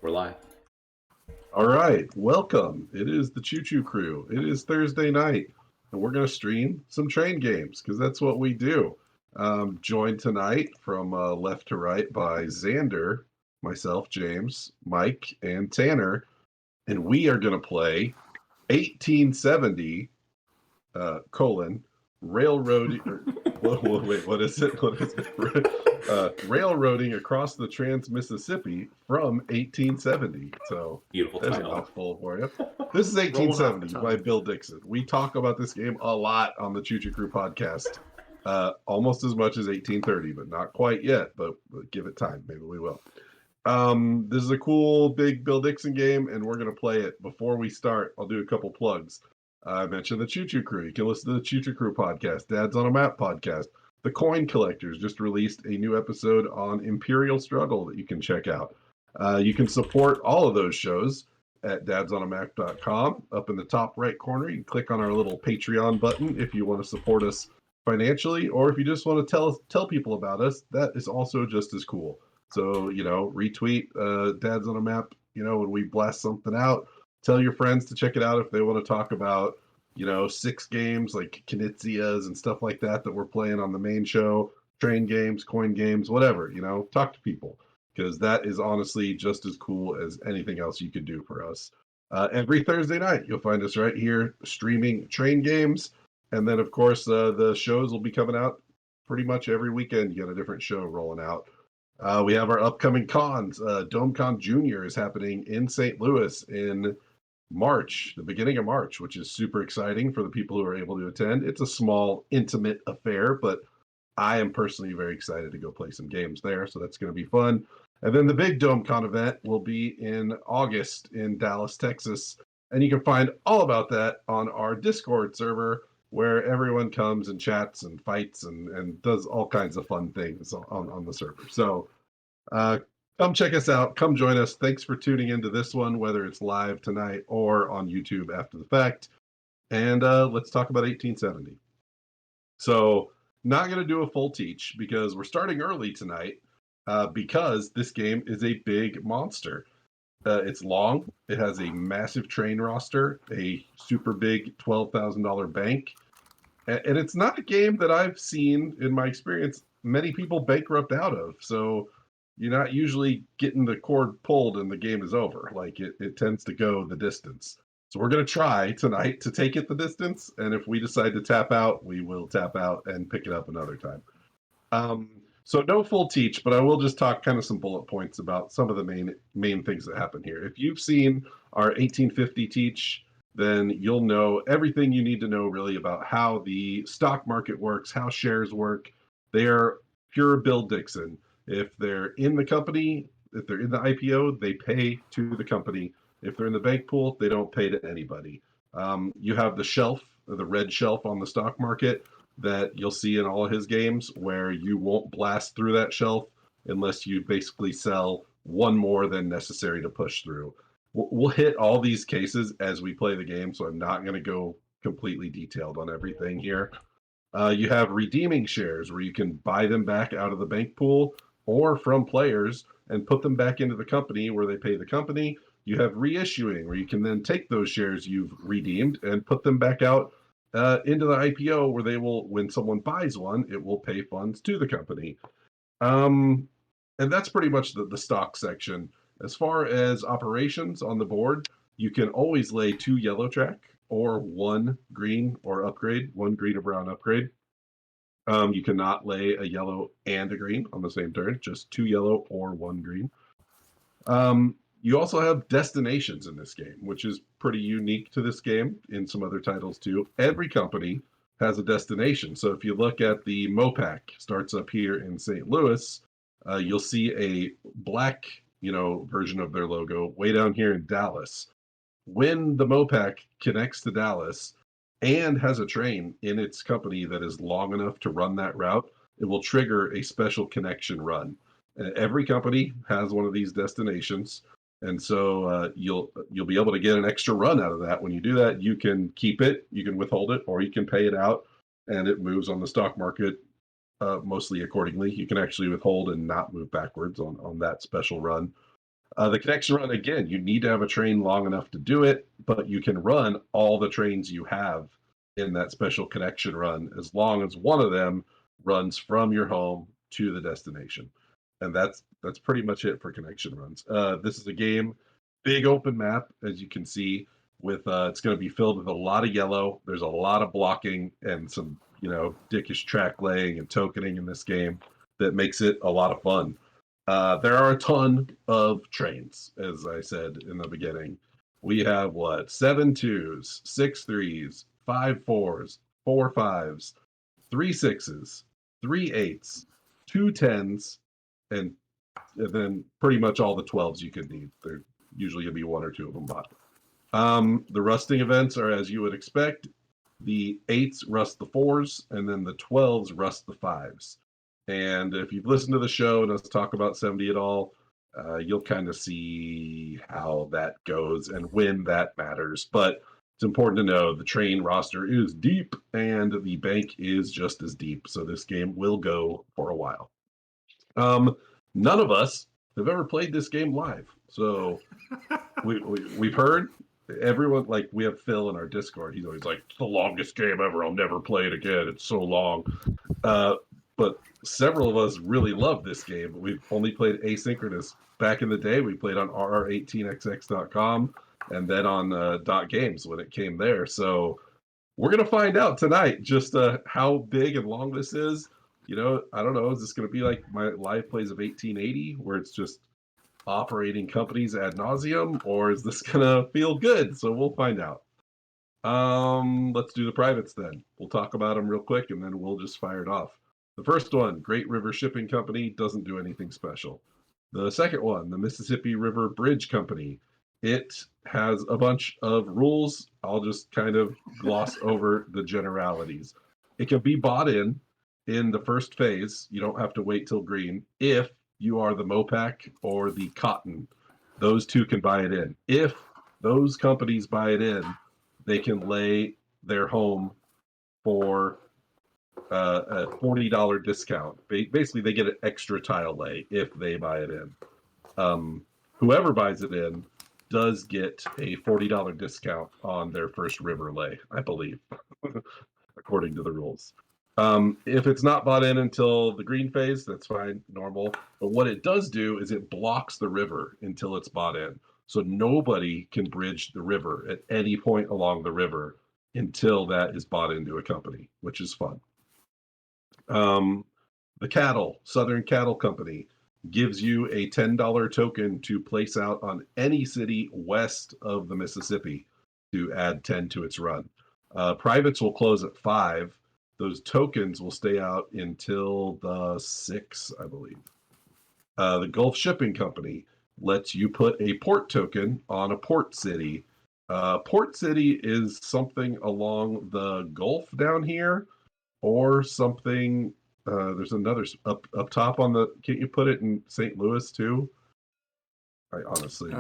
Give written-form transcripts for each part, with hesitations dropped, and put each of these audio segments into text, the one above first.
We're live. All right, welcome. It is the Choo Choo Crew. It is Thursday night, and we're going to stream some train games because that's what we do. Joined tonight from left to right by Xander, myself, James, Mike, and Tanner, and we are going to play 1870 railroad. Wait, what is it? What is it? Railroading across the Trans-Mississippi from 1870. So Beautiful there's title. a mouthful for you. This is 1870 by Bill Dixon. We talk about this game a lot on the Choo Choo Crew podcast. Almost as much as 1830, but not quite yet. But give it time. Maybe we will. This is a cool big Bill Dixon game, and we're going to play it. Before we start, I'll do a couple plugs. I mentioned the Choo Choo Crew. You can listen to the Choo Choo Crew podcast, Dad's on a Map podcast. The Coin Collectors just released a new episode on Imperial Struggle that you can check out. You can support all of those shows at dadsonamap.com. Up in the top right corner, you can click on our little Patreon button if you want to support us financially, or if you just want to tell people about us, that is also just as cool. So, retweet Dads on a Map, when we blast something out. Tell your friends to check it out if they want to talk about, 6 games like Knizias and stuff like that we're playing on the main show, train games, coin games, whatever, talk to people because that is honestly just as cool as anything else you could do for us. Every Thursday night, you'll find us right here streaming train games. And then, of course, the shows will be coming out pretty much every weekend. You get a different show rolling out. We have our upcoming cons. DomeCon Junior is happening in St. Louis in March, the beginning of March, which is super exciting for the people who are able to attend. It's a small, intimate affair, but I am personally very excited to go play some games there, so that's going to be fun. And then the big DomeCon event will be in August in Dallas, Texas, and you can find all about that on our Discord server, where everyone comes and chats and fights and does all kinds of fun things on the server. So come check us out. Come join us. Thanks for tuning into this one, whether it's live tonight or on YouTube after the fact. And let's talk about 1870. So not going to do a full teach because we're starting early tonight because this game is a big monster. It's long. It has a massive train roster, a super big $12,000 bank. And it's not a game that I've seen, in my experience, many people bankrupt out of. So you're not usually getting the cord pulled and the game is over. Like it tends to go the distance. So we're going to try tonight to take it the distance. And if we decide to tap out, we will tap out and pick it up another time. So no full teach, but I will just talk kind of some bullet points about some of the main things that happen here. If you've seen our 1850 teach, then you'll know everything you need to know really about how the stock market works, how shares work. They are pure Bill Dixon. If they're in the company, if they're in the IPO, they pay to the company. If they're in the bank pool, they don't pay to anybody. You have the shelf, the red shelf on the stock market that you'll see in all of his games where you won't blast through that shelf unless you basically sell one more than necessary to push through. We'll hit all these cases as we play the game, so I'm not going to go completely detailed on everything here. You have redeeming shares where you can buy them back out of the bank pool or from players and put them back into the company where they pay the company. You have reissuing where you can then take those shares you've redeemed and put them back out into the IPO where they will, when someone buys one, it will pay funds to the company. And that's pretty much the stock section. As far as operations on the board, you can always lay 2 yellow track or 1 green or upgrade, 1 green or brown upgrade. You cannot lay a yellow and a green on the same turn, just 2 yellow or 1 green. You also have destinations in this game, which is pretty unique to this game in some other titles too. Every company has a destination. So if you look at the Mopac, starts up here in St. Louis, you'll see a black, version of their logo way down here in Dallas. When the Mopac connects to Dallas and has a train in its company that is long enough to run that route, it will trigger a special connection run. Every company has one of these destinations. And so you'll be able to get an extra run out of that. When you do that, you can keep it, you can withhold it, or you can pay it out, and it moves on the stock market mostly accordingly. You can actually withhold and not move backwards on that special run. The connection run, again, you need to have a train long enough to do it, but you can run all the trains you have in that special connection run as long as one of them runs from your home to the destination. And that's pretty much it for connection runs. This is a game, big open map, as you can see, with it's going to be filled with a lot of yellow. There's a lot of blocking and some, dickish track laying and tokening in this game that makes it a lot of fun. There are a ton of trains, as I said in the beginning. We have what? 7 twos, 6 threes, 5 fours, 4 fives, 3 sixes, 3 eights, 2 tens, and, then pretty much all the 12s you could need. There usually going to be one or two of them bought. The rusting events are as you would expect. The 8s rust the 4s, and then the 12s rust the 5s. And if you've listened to the show and us talk about 70 at all, you'll kind of see how that goes and when that matters. But it's important to know the train roster is deep and the bank is just as deep. So this game will go for a while. None of us have ever played this game live. So we've heard everyone, like we have Phil in our Discord. He's always like, it's the longest game ever. I'll never play it again. It's so long. But several of us really love this game. We've only played asynchronous. Back in the day, we played on rr18xx.com and then on .games when it came there. So we're going to find out tonight just how big and long this is. I don't know. Is this going to be like my live plays of 1880 where it's just operating companies ad nauseum, or is this going to feel good? So we'll find out. Let's do the privates then. We'll talk about them real quick and then we'll just fire it off. The first one, Great River Shipping Company, doesn't do anything special. The second one, the Mississippi River Bridge Company, it has a bunch of rules. I'll just kind of gloss over the generalities. It can be bought in the first phase. You don't have to wait till green. If you are the Mopac or the Cotton, those two can buy it in. If those companies buy it in, they can lay their home for a $40 discount. Basically, they get an extra tile lay if they buy it in. Whoever buys it in does get a $40 discount on their first river lay, I believe, according to the rules. If it's not bought in until the green phase, that's fine, normal. But what it does do is it blocks the river until it's bought in. So nobody can bridge the river at any point along the river until that is bought into a company, which is fun. The Southern Cattle Company, gives you a $10 token to place out on any city west of the Mississippi to add 10 to its run. Privates will close at 5. Those tokens will stay out until the 6, I believe. The Gulf Shipping Company lets you put a port token on a port city. Port city is something along the Gulf down here, or something. There's another up top on the. Can't you put it in St. Louis too? I honestly,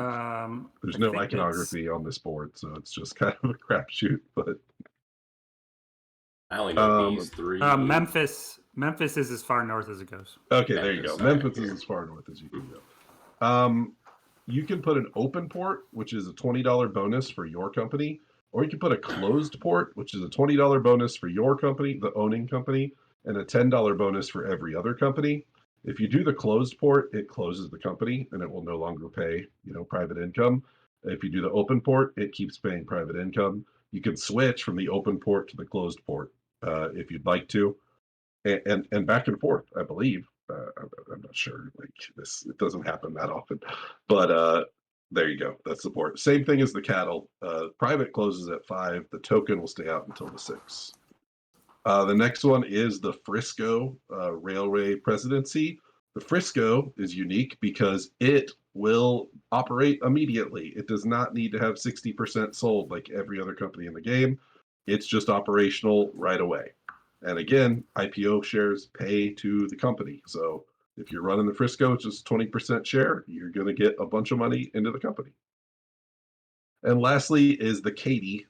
there's no iconography on this board, so it's just kind of a crapshoot. But I only know these three. Memphis is as far north as it goes. Okay, there you go. Memphis is as far north as you can go. You can put an open port, which is a $20 bonus for your company, or you can put a closed port, which is a $20 bonus for your company, the owning company, and a $10 bonus for every other company. If you do the closed port, it closes the company and it will no longer pay, private income. If you do the open port, it keeps paying private income. You can switch from the open port to the closed port if you'd like to, and back and forth, I believe. I'm not sure. It doesn't happen that often, but there you go. That's the port. Same thing as the cattle. Private closes at 5. The token will stay out until the 6. The next one is the Frisco Railway Presidency. The Frisco is unique because it will operate immediately. It does not need to have 60% sold like every other company in the game. It's just operational right away. And again, IPO shares pay to the company. So if you're running the Frisco, just 20% share, you're going to get a bunch of money into the company. And lastly is the Katy,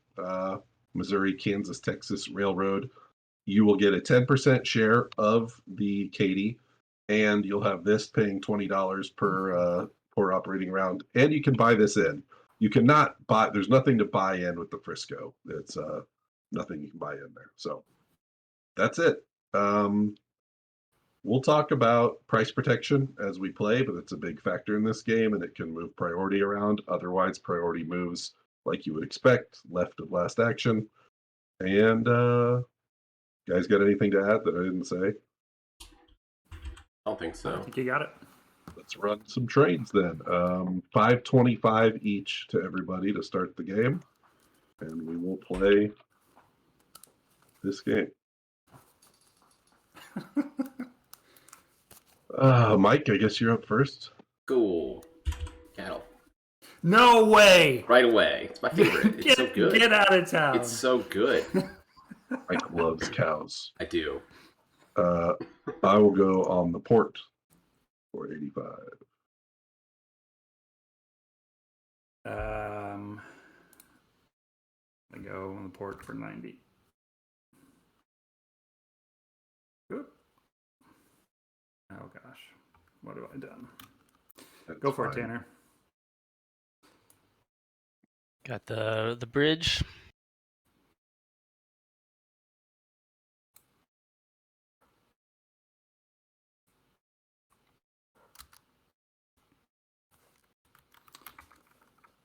Missouri, Kansas, Texas Railroad. You will get a 10% share of the Katy, and you'll have this paying $20 per poor operating round, and you can buy this in. You cannot buy. There's nothing to buy in with the Frisco. It's nothing you can buy in there. So that's it. We'll talk about price protection as we play, but it's a big factor in this game, and it can move priority around. Otherwise, priority moves like you would expect, left of last action. And guys, got anything to add that I didn't say? I don't think I so. think you got it. Let's run some trains then. 525 each to everybody to start the game, and we will play this game. Mike, I guess you're up first. Cool. Cattle. No way! Right away. It's my favorite. It's so good. Get out of town. It's so good. Mike loves cows. I do. I will go on the port for 85. I go on the port for 90. Oop. Oh gosh, what have I done? That's Go for fine. it, Tanner. Got the bridge.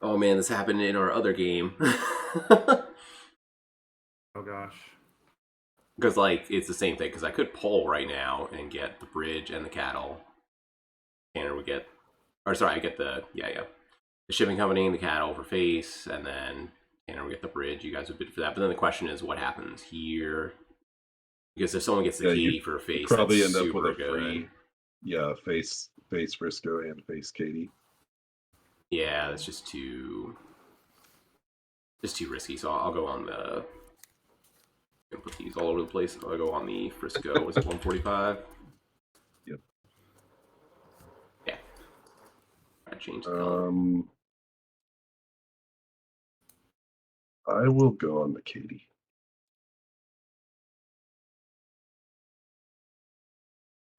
Oh man, this happened in our other game. Oh gosh. Because like it's the same thing. Because I could pull right now and get the bridge and the cattle. Tanner would get, or sorry, I get the the shipping company and the cattle for face, and then Tanner would get the bridge. You guys would bid for that. But then the question is, what happens here? Because if someone gets the key for a face, probably that's end up with super a good. free, face Frisco and face Katie. Yeah, that's just too risky. So I'll go on the. I'm gonna put these all over the place. I'll go on the Frisco. Was it 145? Yep. Yeah. I changed the color. I will go on the Katie.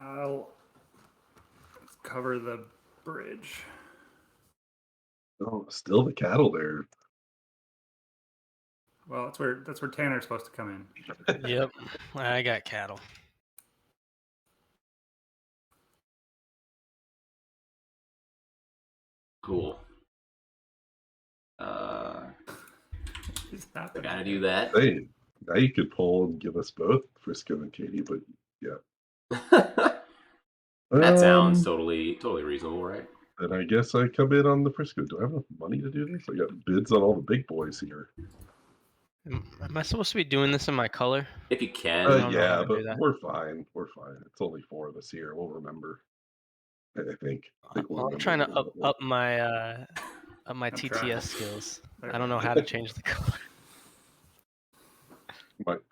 I'll cover the bridge. Oh, still the cattle there. Well, that's where Tanner's supposed to come in. Yep, I got cattle. Cool. It's happening. Gotta do that. Hey, now you could pull and give us both Frisco and Katie, but yeah. That sounds totally reasonable, right? And I guess I come in on the Frisco. Do I have enough money to do this? I got bids on all the big boys here. Am I supposed to be doing this in my color? If you can. don't know how Yeah, to but do that. we're fine. We're fine. It's only 4 of us here. We'll remember. I think. Well, I'm trying to up my I'm TTS trying. skills. There I don't we know go. how to change the color.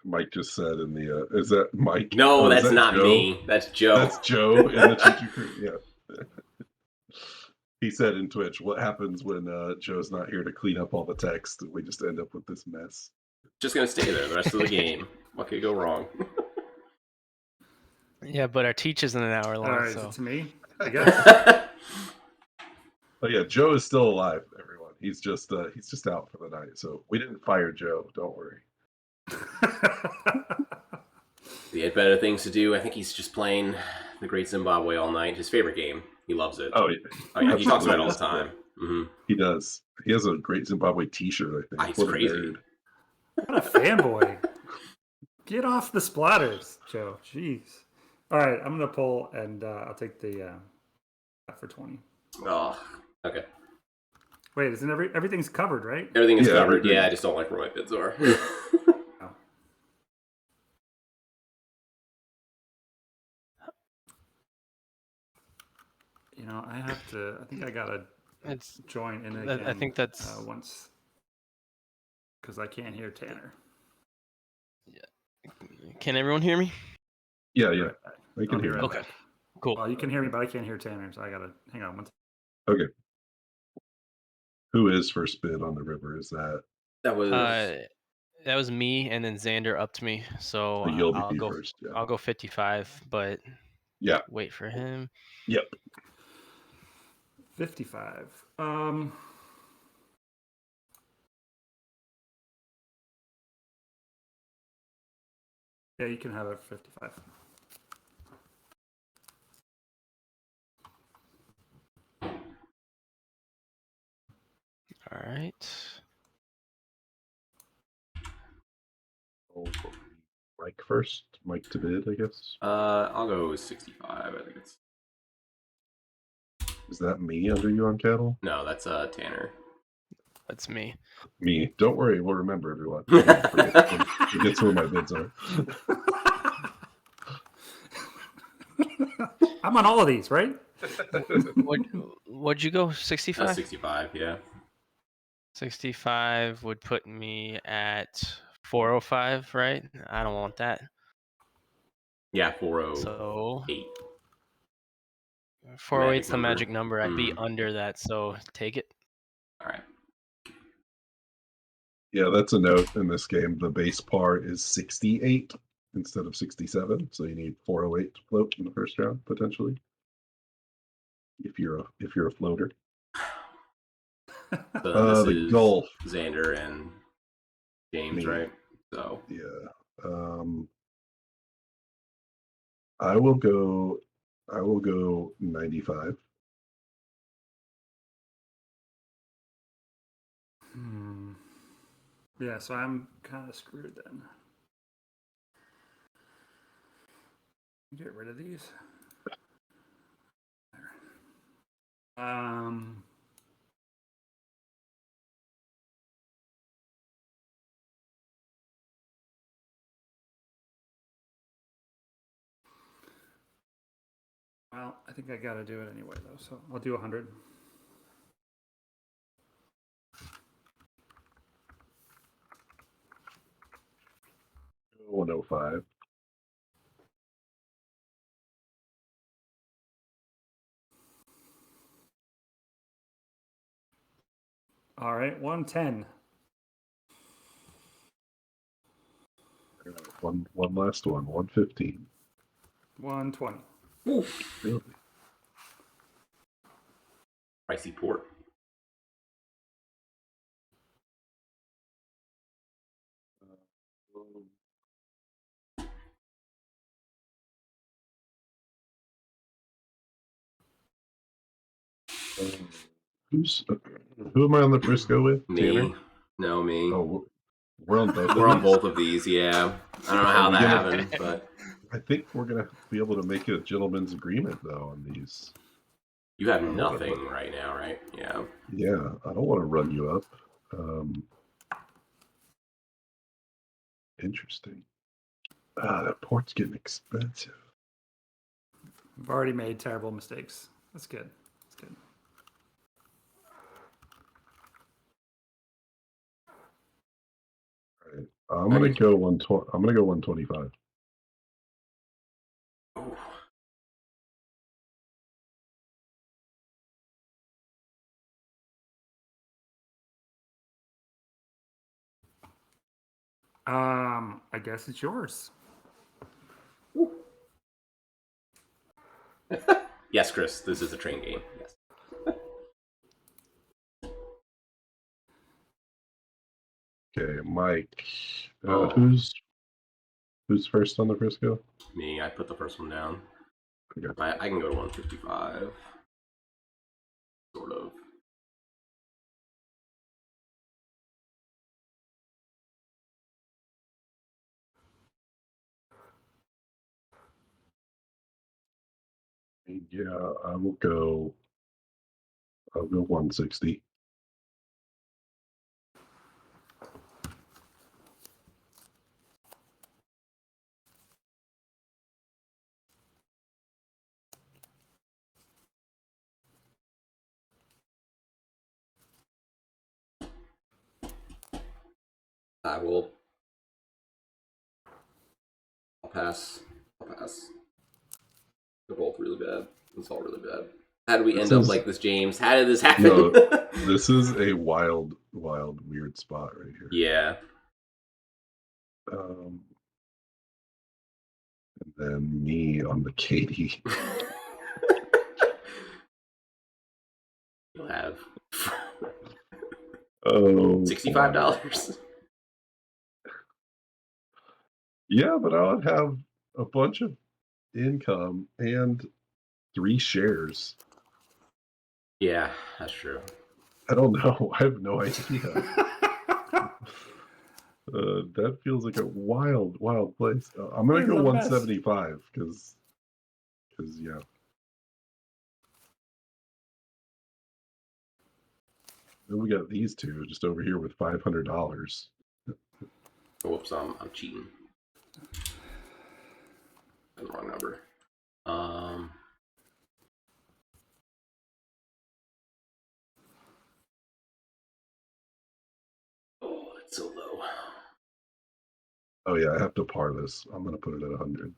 Mike just said in the is that Mike? No, Oh, is that's that not Joe? me. That's Joe. That's Joe in the Choo Choo Crew. Yeah. He said in Twitch, what happens when Joe's not here to clean up all the text? We just end up with this mess. Just gonna stay there the rest of the game. What could go wrong? Yeah, but our teach isn't an hour long. All right, so. is it to me? I guess. Oh yeah, Joe is still alive, everyone. He's just out for the night. So we didn't fire Joe. Don't worry. He had better things to do. I think he's just playing the Great Zimbabwe all night. His favorite game. He loves it. Oh yeah, He talks about it all the time. Mm-hmm. He does. He has a Great Zimbabwe T-shirt. I think. It's What a crazy. nerd. What a fanboy. Get off the splatters, Joe. Jeez. All right, I'm gonna pull, and I'll take the for 20. Oh, okay. Wait, isn't everything's covered, right? Everything is Yeah, covered. everything. Yeah, I just don't like where my bids are. Oh. You know, I have to. I think I gotta It's. join in I again. think that's. Once because I can't hear Tanner. Can everyone hear me? Yeah. I I'll can be hear right you. Okay. back. Cool. Well, you can hear me, but I can't hear Tanner, so I gotta hang on one second. Okay. Who is first bid on the river? Is that? That was That was me, and then Xander upped me, so So you'll I'll be go. first. Yeah. I'll go 55, but Yeah. wait for him. Yep. 55. Yeah, you can have it for 55. All right. Mike first. Mike to bid, I guess. I'll go 65. I think it's. Is that me under you on cattle? No, that's Tanner. That's me. Me. Don't worry, we'll remember everyone. Forget where my bids are. I'm on all of these, right? What'd you go? 65? 65, yeah. 65 would put me at 405, right? I don't want that. Yeah, 408. So 408 Magic is the number. magic number. I'd be under that, so take it. All right. Yeah, that's a note in this game. The base par is 68 instead of 67, so you need 408 to float in the first round potentially. If you're a floater. So then this The is golf. Xander and James, Me. right? So yeah, I will go 95. Yeah, so I'm kind of screwed then. Get rid of these. Um, well, I think I got to do it anyway, though. So I'll do 100. Oh, 105. All right, 110. One last one. 115. 120. oof, Really? pricey port. Who am I on the Frisco with? Me. Tanner? No, me. Oh, we're on both. We're of on these? both of these, yeah. I don't know how that happened, but I think we're gonna be able to make a gentleman's agreement though on these. you have I don't nothing wanna- right now, right? Yeah. Yeah, I don't want to run you up. Interesting. That port's getting expensive. I've already made terrible mistakes. That's good. That's good. All right. I'm gonna go 120. I'm gonna go 125. Oh. I guess it's yours. Yes, Chris, this is a train game. Yes. Okay, Mike. Oh. Who's first on the Frisco? Me, I put the first one down. Okay. I can go to 155. Sort of. Yeah, I'll go 160. I will. I'll pass. I'll pass. They're both really bad. It's all really bad. How did we end up like this, James? How did this happen? No, this is a wild, weird spot right here. Yeah. And then me on the Katie. You'll have Oh, $65. Yeah, but I would have a bunch of income and 3 shares. Yeah, that's true. I don't know. I have no idea. That feels like a wild, wild place. I'm gonna This go is a mess. 175 because yeah. Then we got these two just over here with $500. Whoops, I'm cheating. The wrong number. Oh, it's so low. Oh yeah, I have to par this. I'm gonna put it at 100.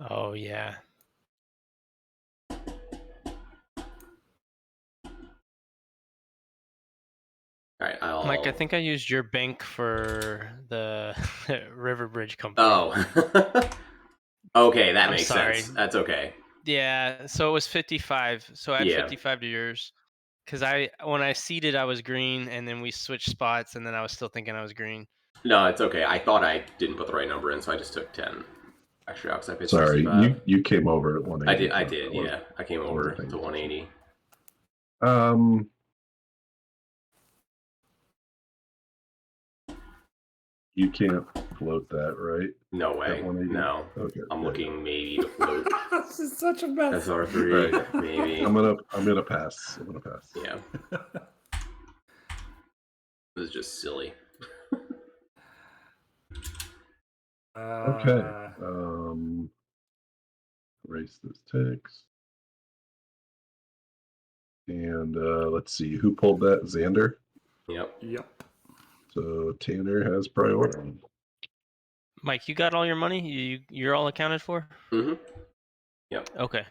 Oh yeah. All right, I'll. Mike, I think I used your bank for the River Bridge Company. Oh. Okay, that I'm makes sorry. sense. That's okay. Yeah, so it was 55. So I had Yeah. 55 to yours. Because when I seeded, I was green, and then we switched spots, and then I was still thinking I was green. No, it's okay. I thought I didn't put the right number in, so I just took 10 extra out because I paid Sorry, 65. you came over at 180. I did, yeah. I came over wasn't paying to 180. You can't float that, right? No way. At 180? No. Okay. I'm looking maybe to float This is such a mess. SR3, Right. maybe. I'm gonna pass. I'm gonna pass. Yeah. This is just silly. Okay. Erase this text. And let's see who pulled that. Xander. Yep. Yep. So Tanner has priority. Mike, you got all your money? You're all accounted for? Mm-hmm. Yep. Okay.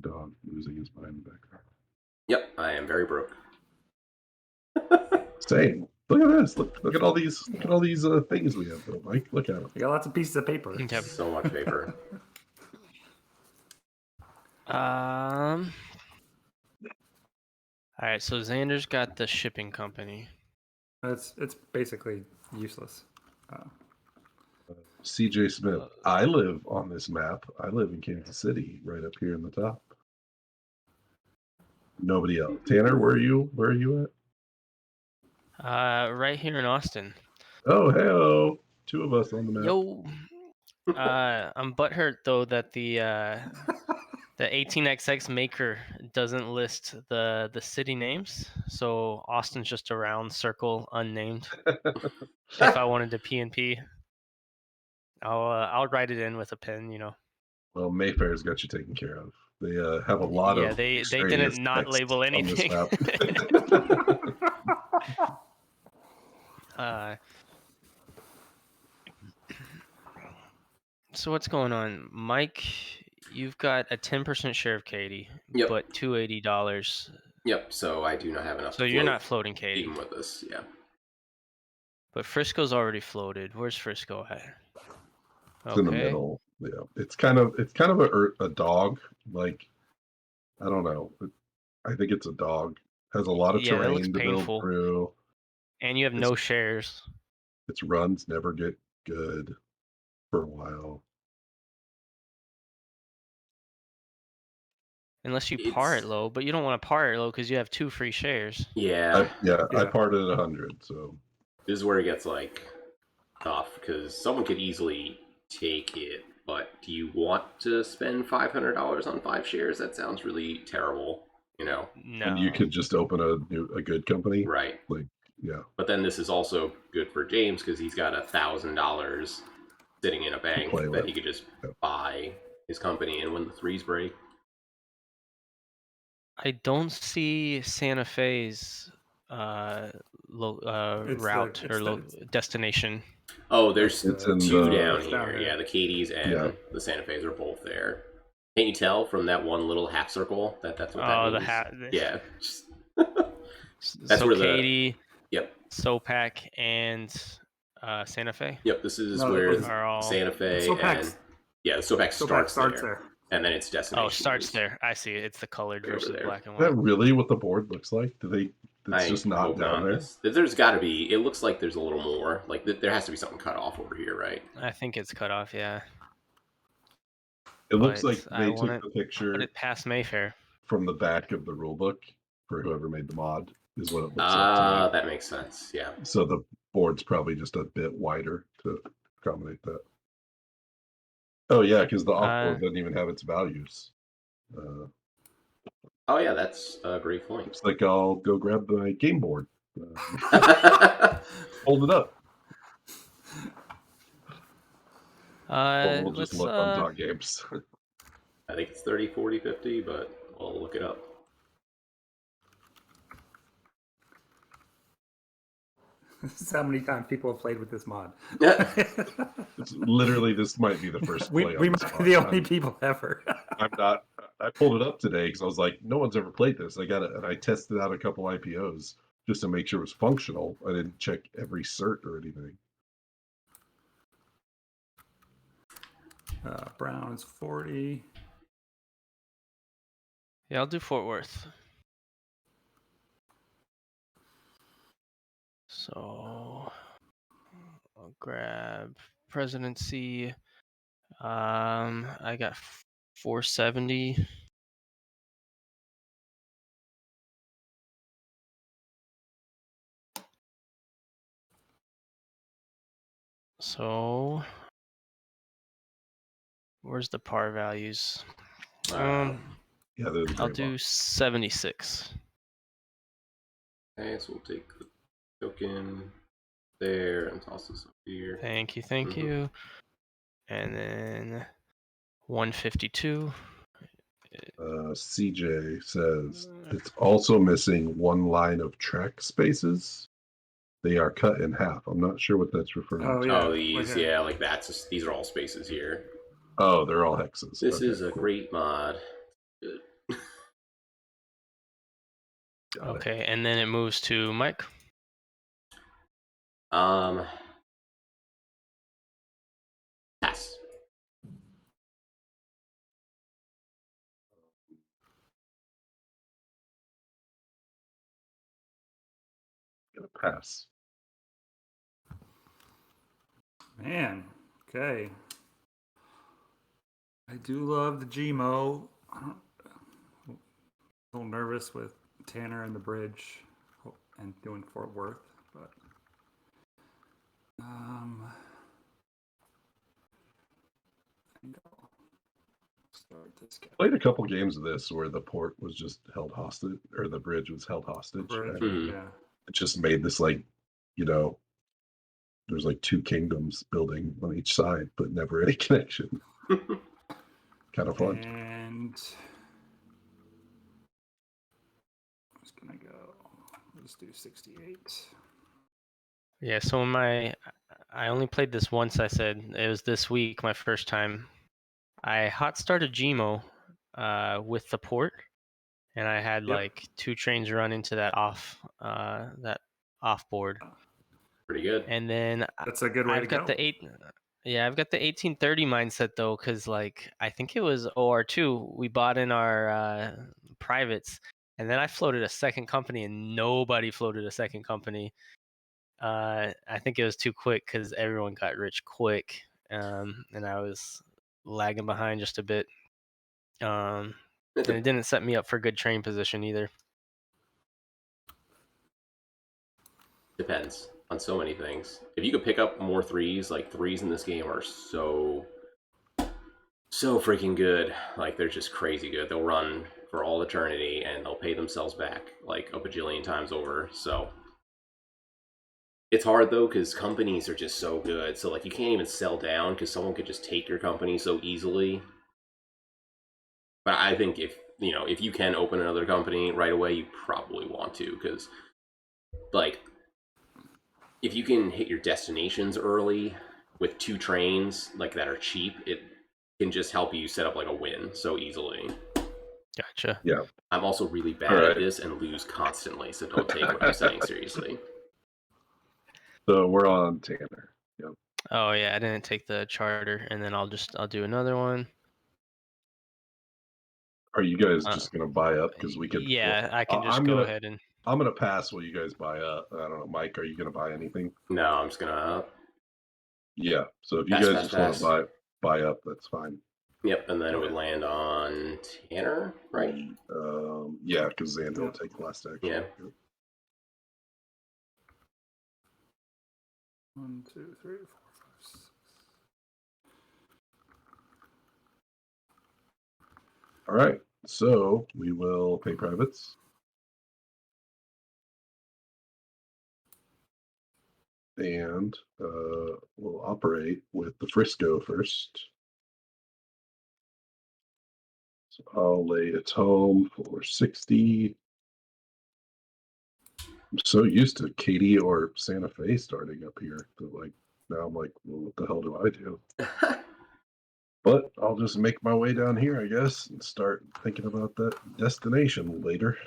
Dog losing his mind in the background. Yep. I am very broke. Same. Look at this. Look at all these. Look at all these things we have, though, Mike. Look at them. We got lots of pieces of paper. Okay. So much paper. All right, so Xander's got the shipping company. It's basically useless. CJ Smith. I live on this map. I live in Kansas City, right up here in the top. Nobody else. Tanner, where are you? Where are you at? Right here in Austin. Oh, hey, 2 of us on the map. Yo. I'm butthurt though that the 18xx maker doesn't list the city names, so Austin's just a round circle unnamed. If I wanted to PNP, I'll write it in with a pen, you know. Well, Mayfair's got you taken care of. They have a lot of. Yeah, they extraneous didn't not text label on this anything. map. So what's going on, Mike? You've got a 10% share of Katie, Yep. but $280. Yep. So I do not have enough. So you're not floating Katie. Even with this, yeah. But Frisco's already floated. Where's Frisco at? It's in the middle. Yeah, it's kind of a dog. Like, I don't know. I think it's a dog. Has a lot of Yeah, that terrain looks to build painful. through. And you have no shares. Its runs never get good for a while. Unless you par it low, but you don't want to par it low because you have 2 free shares. Yeah. I parted at 100, so This is where it gets like tough because someone could easily take it, but do you want to spend $500 on 5 shares? That sounds really terrible, you know. No. And you could just open a good company, Right? Like, yeah. But then this is also good for James because he's got $1,000 sitting in a bank that he could just buy his company and when the threes break. I don't see Santa Fe's route or destination. Oh, there's It's in 2 down here. down here. Yeah, the Katie's and the Santa Fe's are both there. Can't you tell from that one little half circle that's what that means? Yeah. That's so where Katie, Yep. Sopak, and Santa Fe. Yep, this is No, where it's- Are all Santa Fe Snowpack's- and the Snowpack Snowpack starts there, and then its destination. Oh, starts is there. I see. It's the colored right over versus there. black and Is that white. really what the board looks like? Do they? It's just not hope down there. There's got to be. It looks like there's a little more. Like there has to be something cut off over here, right? I think it's cut off. Yeah. It looks But like I they want took the Put picture it past Mayfair. from the back of the rulebook for whoever made the mod. Is what it looks like to Ah, me. that makes sense. Yeah. So the board's probably just a bit wider to accommodate that. Oh yeah, because the off-board doesn't even have its values. Oh yeah, that's a great point. It's like I'll go grab my game board, hold it up. We'll just look on Dot Games. I think it's 30, 40, 50, but we'll look it up. This is how many times people have played with this mod. It's literally, this might be the first we play. we on this might be the pod. only people ever. I'm not. I pulled it up today because I was like, no one's ever played this. I got it, and I tested out a couple IPOs just to make sure it was functional. I didn't check every cert or anything. Brown's 40. Yeah, I'll do Fort Worth. So I'll grab presidency. I got 470. So where's the par values? Yeah, they're the I'll gray do box. 76. Okay, so we'll take the token there and toss this up here. Thank you, thank you. And then 152. CJ says it's also missing one line of track spaces. They are cut in half. I'm not sure what that's referring Oh, to. yeah. Oh, these, Okay. yeah, like that's just, these are all spaces here. Oh, they're all hexes. This Okay, is a cool. great mod. Good. Got it. Okay, and then it moves to Mike. Pass. Gonna pass. Man, okay. I do love the Gmo. I'm a little nervous with Tanner and the bridge and doing Fort Worth, but I think I'll start this guy. Played a couple games of this where the port was just held hostage, or the bridge was held hostage. Bridge, And yeah. it just made this there's like two kingdoms building on each side, but never any connection. Kind of fun. And I'm just gonna go. Let's do 68. Yeah, so I only played this once. I said it was this week, my first time. I hot started Gmo with the port, and I had like 2 trains run into that off board. Pretty good. And then That's a good way to I've got go. I've got the 1830 mindset though, because like I think it was OR2 we bought in our privates, and then I floated a second company, and nobody floated a second company. I think it was too quick because everyone got rich quick, and I was lagging behind just a bit. And it didn't set me up for good train position either. Depends on so many things. If you could pick up more threes, like threes in this game are so freaking good. Like they're just crazy good. They'll run for all eternity and they'll pay themselves back like a bajillion times over. So it's hard though because companies are just so good. So like you can't even sell down because someone could just take your company so easily. But I think if you can open another company right away, you probably want to, because like if you can hit your destinations early with 2 trains like that are cheap, it can just help you set up like a win so easily. Gotcha. Yeah. I'm also really bad at this and lose constantly, so don't take what I'm saying seriously. So we're on Tanner. Yep. Oh yeah, I didn't take the charter, and then I'll do another one. Are you guys Uh, just gonna buy up because we could? Yeah, I can just I'm go gonna ahead and. pass while you guys buy up. I don't know, Mike. Are you gonna buy anything? No, I'm just gonna Yeah. So if you pass, guys pass, just want pass. to buy up, that's fine. Yep, and then it would Okay. land on Tanner, right? Yeah, because Xander will Yep. take last action. Yeah. Yep. 1, 2, 3, 4, 5, 6. All right. So we will pay privates. And we'll operate with the Frisco first. So I'll lay its home for 60. I'm so used to Katy or Santa Fe starting up here that like now I'm like, well, what the hell do I do? But I'll just make my way down here, I guess, and start thinking about that destination later.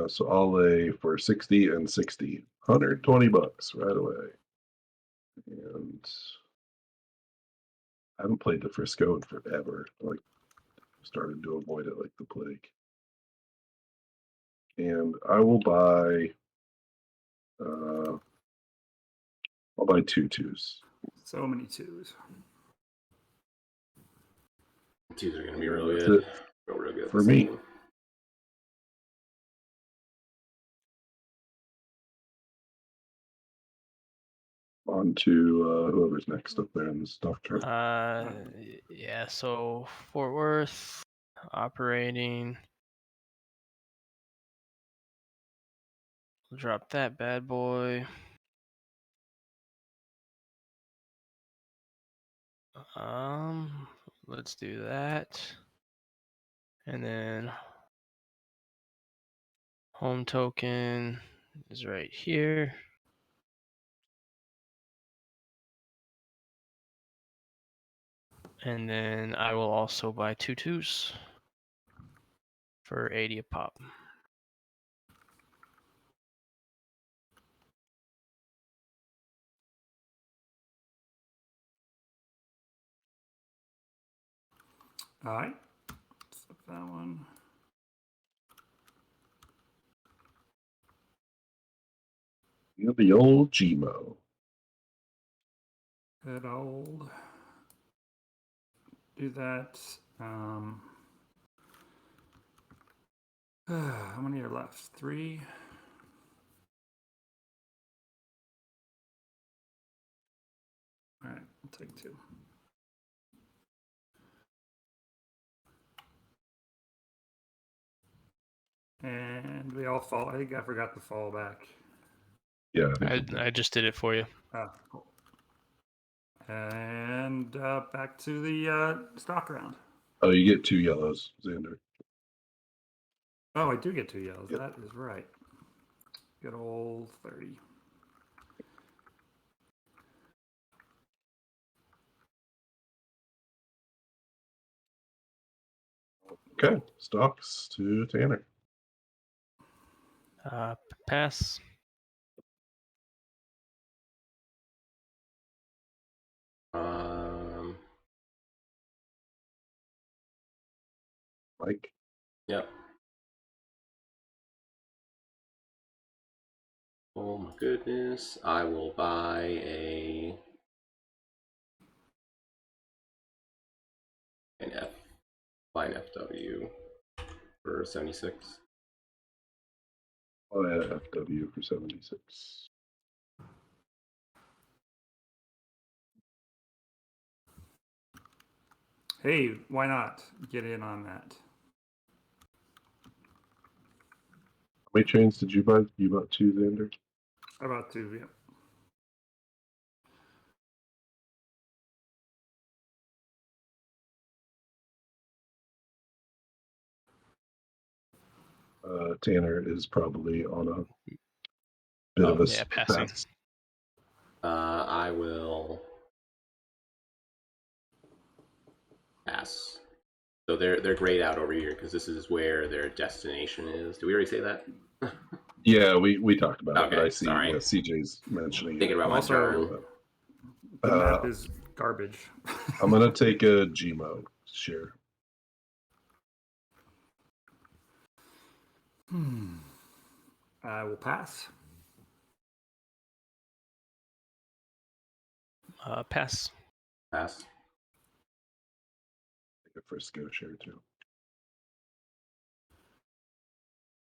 So I'll lay for 60 and 60, $120 right away. And I haven't played the Frisco in forever. Like, started to avoid it like the plague. And I will buy. I'll buy 2 twos. So many twos. Twos are gonna be And real that's good. it Real good for this me. game. On to whoever's next up there in the stock chart. Yeah. So Fort Worth operating. Drop that bad boy. Let's do that. And then home token is right here. And then I will also buy 2 twos for 80 a pop. All right. Flip that one. You know, the old Gmo. Good old. Do that. How many are left? 3. All right, I'll take 2. And we all fall. I think I forgot to fall back. Yeah, I think I just did it for you. Ah, cool. And back to the stock round. Oh, you get 2 yellows, Xander. Oh, I do get 2 yellows. Yep. That is right. Good old 30. Okay, stocks to Tanner. Pass. Mike. Yep. Oh my goodness. I will buy an FW for 76. I'll add FW for 76. Hey, why not get in on that? How many trains did you buy? You bought 2, Xander? How about 2? Yeah. Tanner is probably on a bit of a Yeah, passing. pass. I will pass. So they're grayed out over here because this is where their destination is. Did we already say that? Yeah, we talked about it, but Okay, I see. sorry. Yeah, CJ's mentioning Thinking it. about my Also, turn. The map is garbage. I'm gonna take a Gmo. Sure. I will pass. Pass. Pass. Take a Frisco share too.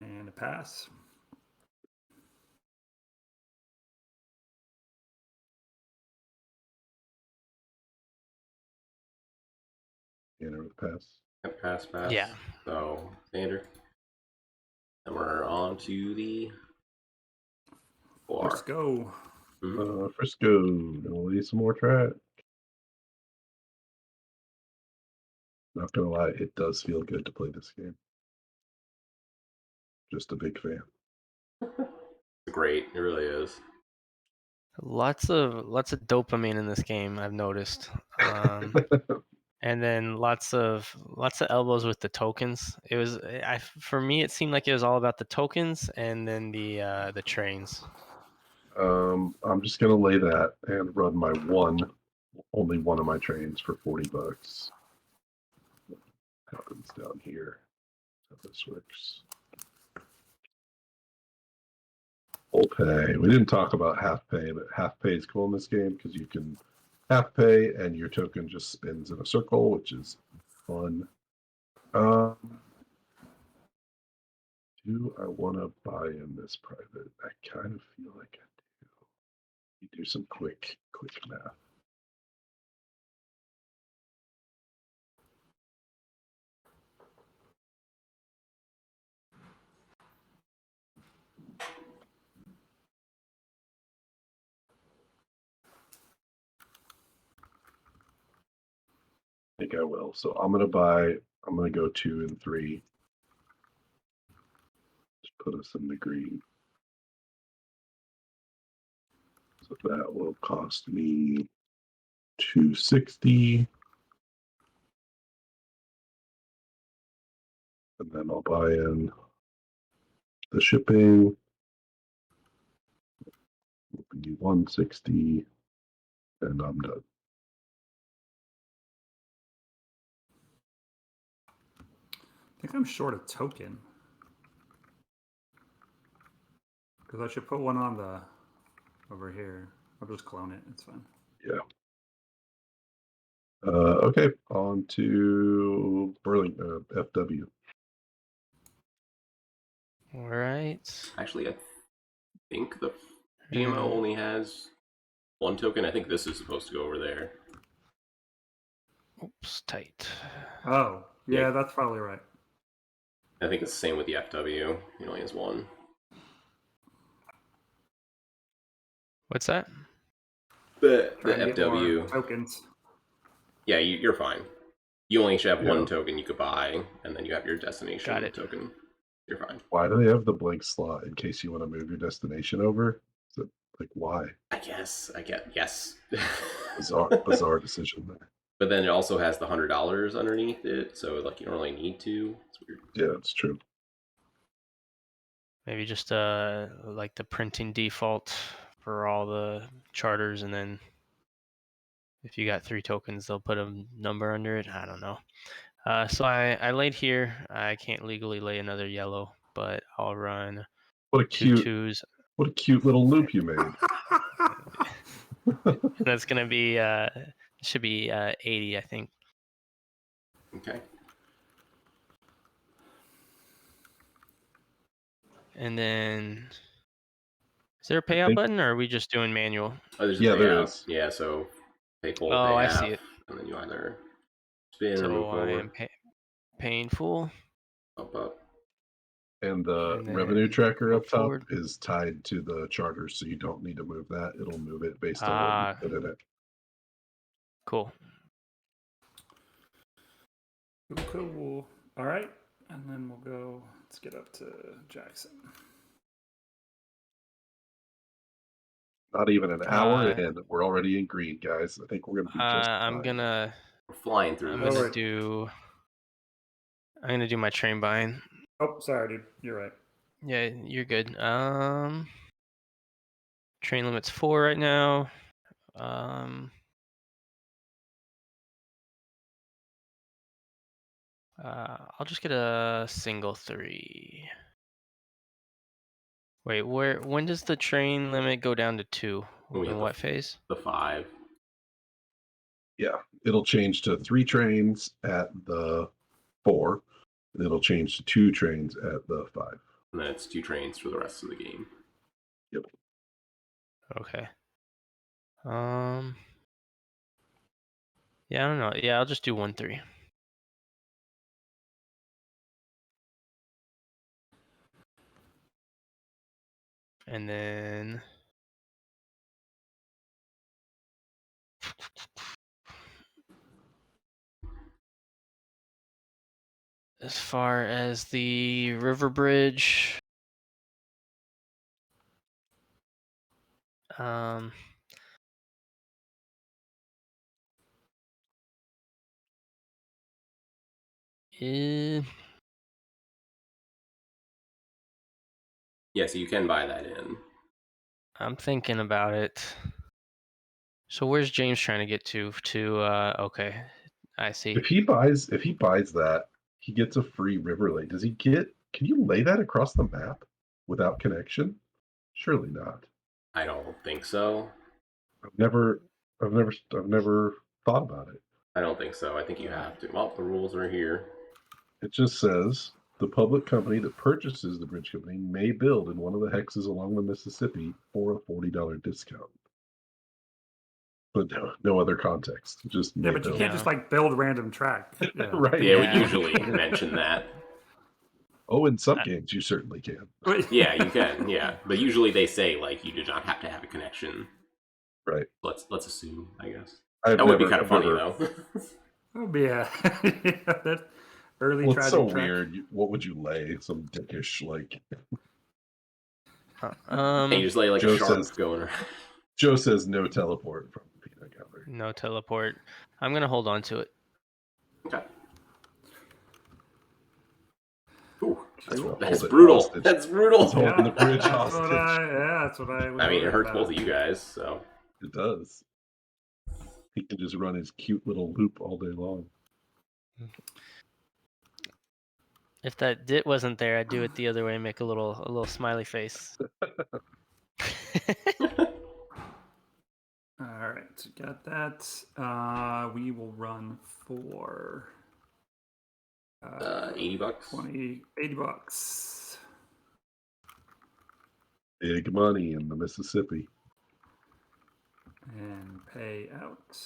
And a pass. Tanner with pass. Yep, pass. Yeah. So standard. And we're on to the Let's 4. go. Frisco. Gonna leave some more track. Not gonna lie, it does feel good to play this game. Just a big fan. Great, it really is. Lots of dopamine in this game, I've noticed. And then lots of elbows with the tokens. It was for me it seemed like it was all about the tokens and then the trains. I'm just gonna lay that and run my only one of my trains for $40. Happens down here. How this works. Full pay. We didn't talk about half pay, but half pay is cool in this game because you can half pay and your token just spins in a circle, which is fun. Do I want to buy in this private? I kind of feel like I do. You do some quick math. I think I will. So I'm gonna go 2 and 3. Just put us in the green. So that will cost me $260. And then I'll buy in the shipping. Will be $160, and I'm done. I think I'm short a token. Because I should put one on the over here. I'll just clone it. It's fine. Yeah. Okay, on to Burlington, FW. All right. Actually, I think the GMO only has 1 token. I think this is supposed to go over there. Oops, tight. Oh, yeah, Yeah. that's probably right. I think it's the same with the FW. He only has 1. What's that? The Trying to get more FW. tokens. Yeah, you're fine. You only should have Yeah. 1 token you could buy, and then you have your destination Got it. token. You're fine. Why do they have the blank slot in case you want to move your destination over? Is it like why? I get yes. Bizarre decision there. But then it also has the $100 underneath it, so like you don't really need to. It's weird. Yeah, it's true. Maybe just like the printing default for all the charters, and then if you got 3 tokens, they'll put a number under it. I don't know. So I laid here. I can't legally lay another yellow, but I'll run What a 2 cute 2s. What a cute little loop you made. And that's gonna be should be 80, I think. Okay. And then, is there a payout button, or are we just doing manual? Oh, there's a Yeah, there payout. is. Yeah, so pay full, Oh, pay I half, see it. and then you either spin or So move I forward. am paying full, Up. And the and then revenue tracker move up top forward. is tied to the charter, so you don't need to move that. It'll move it based on what Ah, you put in it. cool. Cool. All right. And then we'll go, let's get up to Jackson. Not even an hour in, we're already in green, guys. I think we're gonna be just fine. I'm gonna We're flying through I'm this. gonna Alright. do I'm gonna do my train buying. Oh, sorry, dude. You're right. Yeah, you're good. Train limit's 4 right now. I'll just get a single 3. Wait, when does the train limit go down to 2? When we hit In what phase? the 5. Yeah, it'll change to 3 trains at the 4. And it'll change to 2 trains at the 5. And then it's 2 trains for the rest of the game. Yep. Okay. Yeah, I don't know. Yeah, I'll just do 1-3. And then as far as the river bridge, eh, Yeah, so you can buy that in. I'm thinking about it. So where's James trying to get to? Okay, I see. If he buys that, he gets a free river lay. Does he get? Can you lay that across the map without connection? Surely not. I don't think so. I've never thought about it. I don't think so. I think you have to. Well, the rules are here. It just says the public company that purchases the bridge company may build in one of the hexes along the Mississippi for a $40 discount. But no other context. Just Yeah, may but you build. can't just like build random track. Yeah. Right. Yeah, Yeah. we usually mention that. Oh, in some games you certainly can. Yeah, you can. Yeah, but usually they say like you do not have to have a connection. Right. Let's assume, I guess. That Would be kind of funny though. Oh, yeah. That early Well, it's tragic so track. weird. What would you lay? Some dickish like. And you just lay like Joe a shark says- going around. Joe says no teleport from peanut gallery. No teleport. I'm gonna hold on to it. Okay. Ooh, That's brutal. hostage. That's brutal. It's holding the bridge that's hostage. that's what I was I mean, it worried hurts about. both of you guys. So It does. He can just run his cute little loop all day long. If that dit wasn't there, I'd do it the other way and make a little smiley face. All right, got that. We will run for $80. 80 bucks. Big money in the Mississippi. And pay out.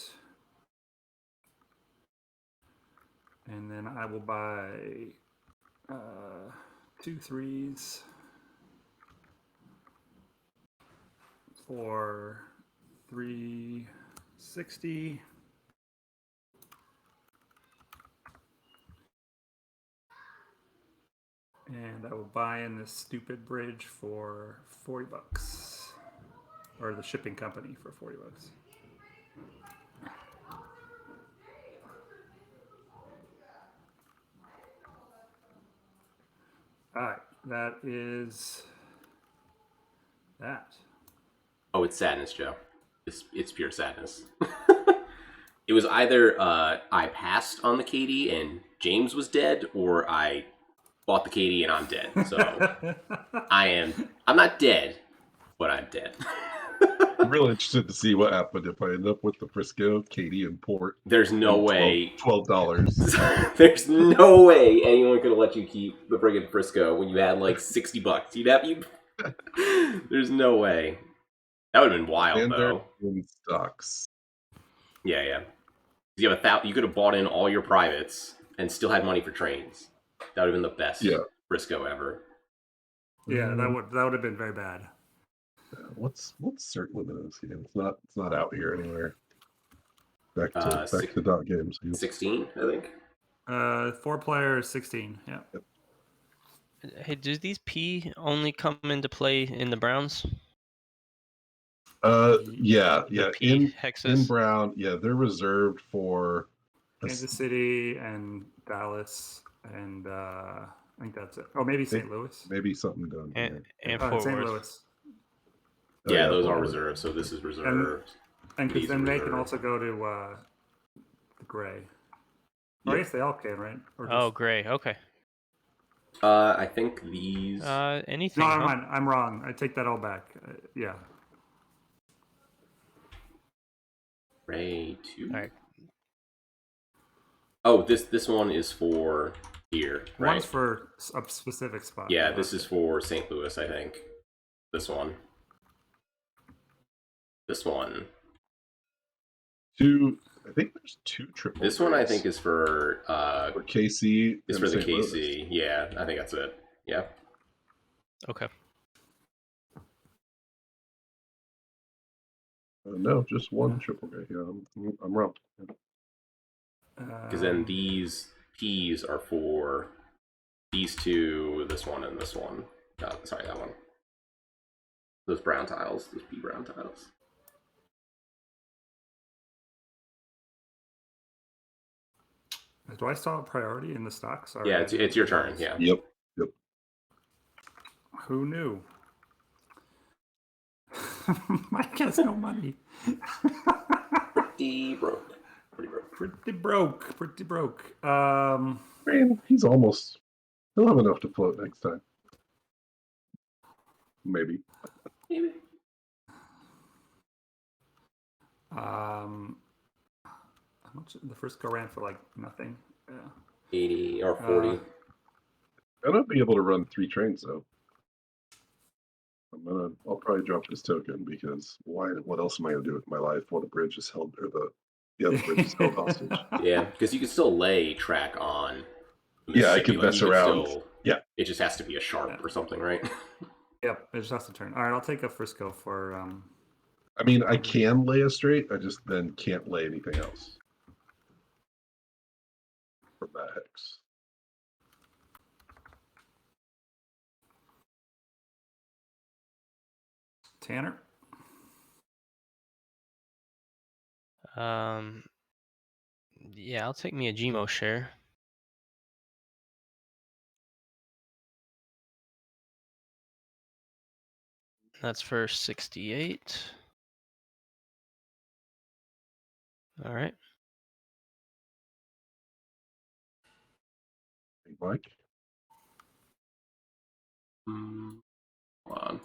And then I will buy 2 3s for $360. And I will buy in this stupid bridge for 40 bucks. Or the shipping company for 40 bucks. All right, that is that. Oh, it's sadness, Joe. It's pure sadness. It was either I passed on the KD and James was dead, or I bought the KD and I'm dead. So I'm not dead, but I'm dead. I'm really interested to see what happened if I end up with the Frisco, Katie, and Port. There's no way. $12. There's no way anyone could have let you keep the friggin' Frisco when you had like $60. There's no way. That would have been wild, though. Stocks. Yeah. You have you could have bought in all your privates and still had money for trains. That would have been the best Frisco ever. Yeah, that would have been very bad. What's certain limit this game? It's not out here anywhere. Back to dot games. 16, I think. 4 players, 16. Yeah. Yep. Hey, do these P only come into play in the Browns? Yeah. P hexes? In Brown, they're reserved for Kansas City and Dallas. And I think that's it. Oh, maybe St. Louis. Maybe something done here. And St. Fort Worth. Louis. Oh, Yeah, those are Fort Worth. reserved. So this is reserved. And because These then are they can reserved. also go to the gray. Or Yeah. I guess they all can, right? Or Oh, just... gray. Okay. I think these. Anything, No, huh? never mind. I'm wrong. I take that all back. Yeah. Ray 2. All right. Oh, this one is for here, right? One's for a specific spot. Yeah, this is for St. Louis, I think. This one. This one. I think there's 2 triple. This one I think is for KC. is and for the St. Louis. KC. Yeah, I think that's it. Yeah. Okay. No, just one triple gray. Yeah, I'm wrong. Because then these P's are for these two, this one, and this one. Sorry, that one. Those brown tiles, those P brown tiles. Do I still have priority in the stocks? Or Yeah, it's your turn. Yeah. Yep. Who knew? Mike has no money. Pretty broke. Pretty broke. Man, he's almost. He'll have enough to float next time. Maybe. How much the first go ran for like nothing? Yeah. 80 or 40. I'm gonna be able to run 3 trains though. I'll probably drop this token because what else am I gonna do with my life while the bridge is held or the bridge is held hostage? Yeah, because you can still lay track on. Yeah, I can Like, mess you around. Still, Yeah. It just has to be a sharp or something, right? Yep, it just has to turn. All right, I'll take a Frisco for. I mean, I can lay a straight. I just then can't lay anything else from that hex. Tanner. Yeah, I'll take me a Gmo share. That's for 68. All right. Hey, Mike. Hold on.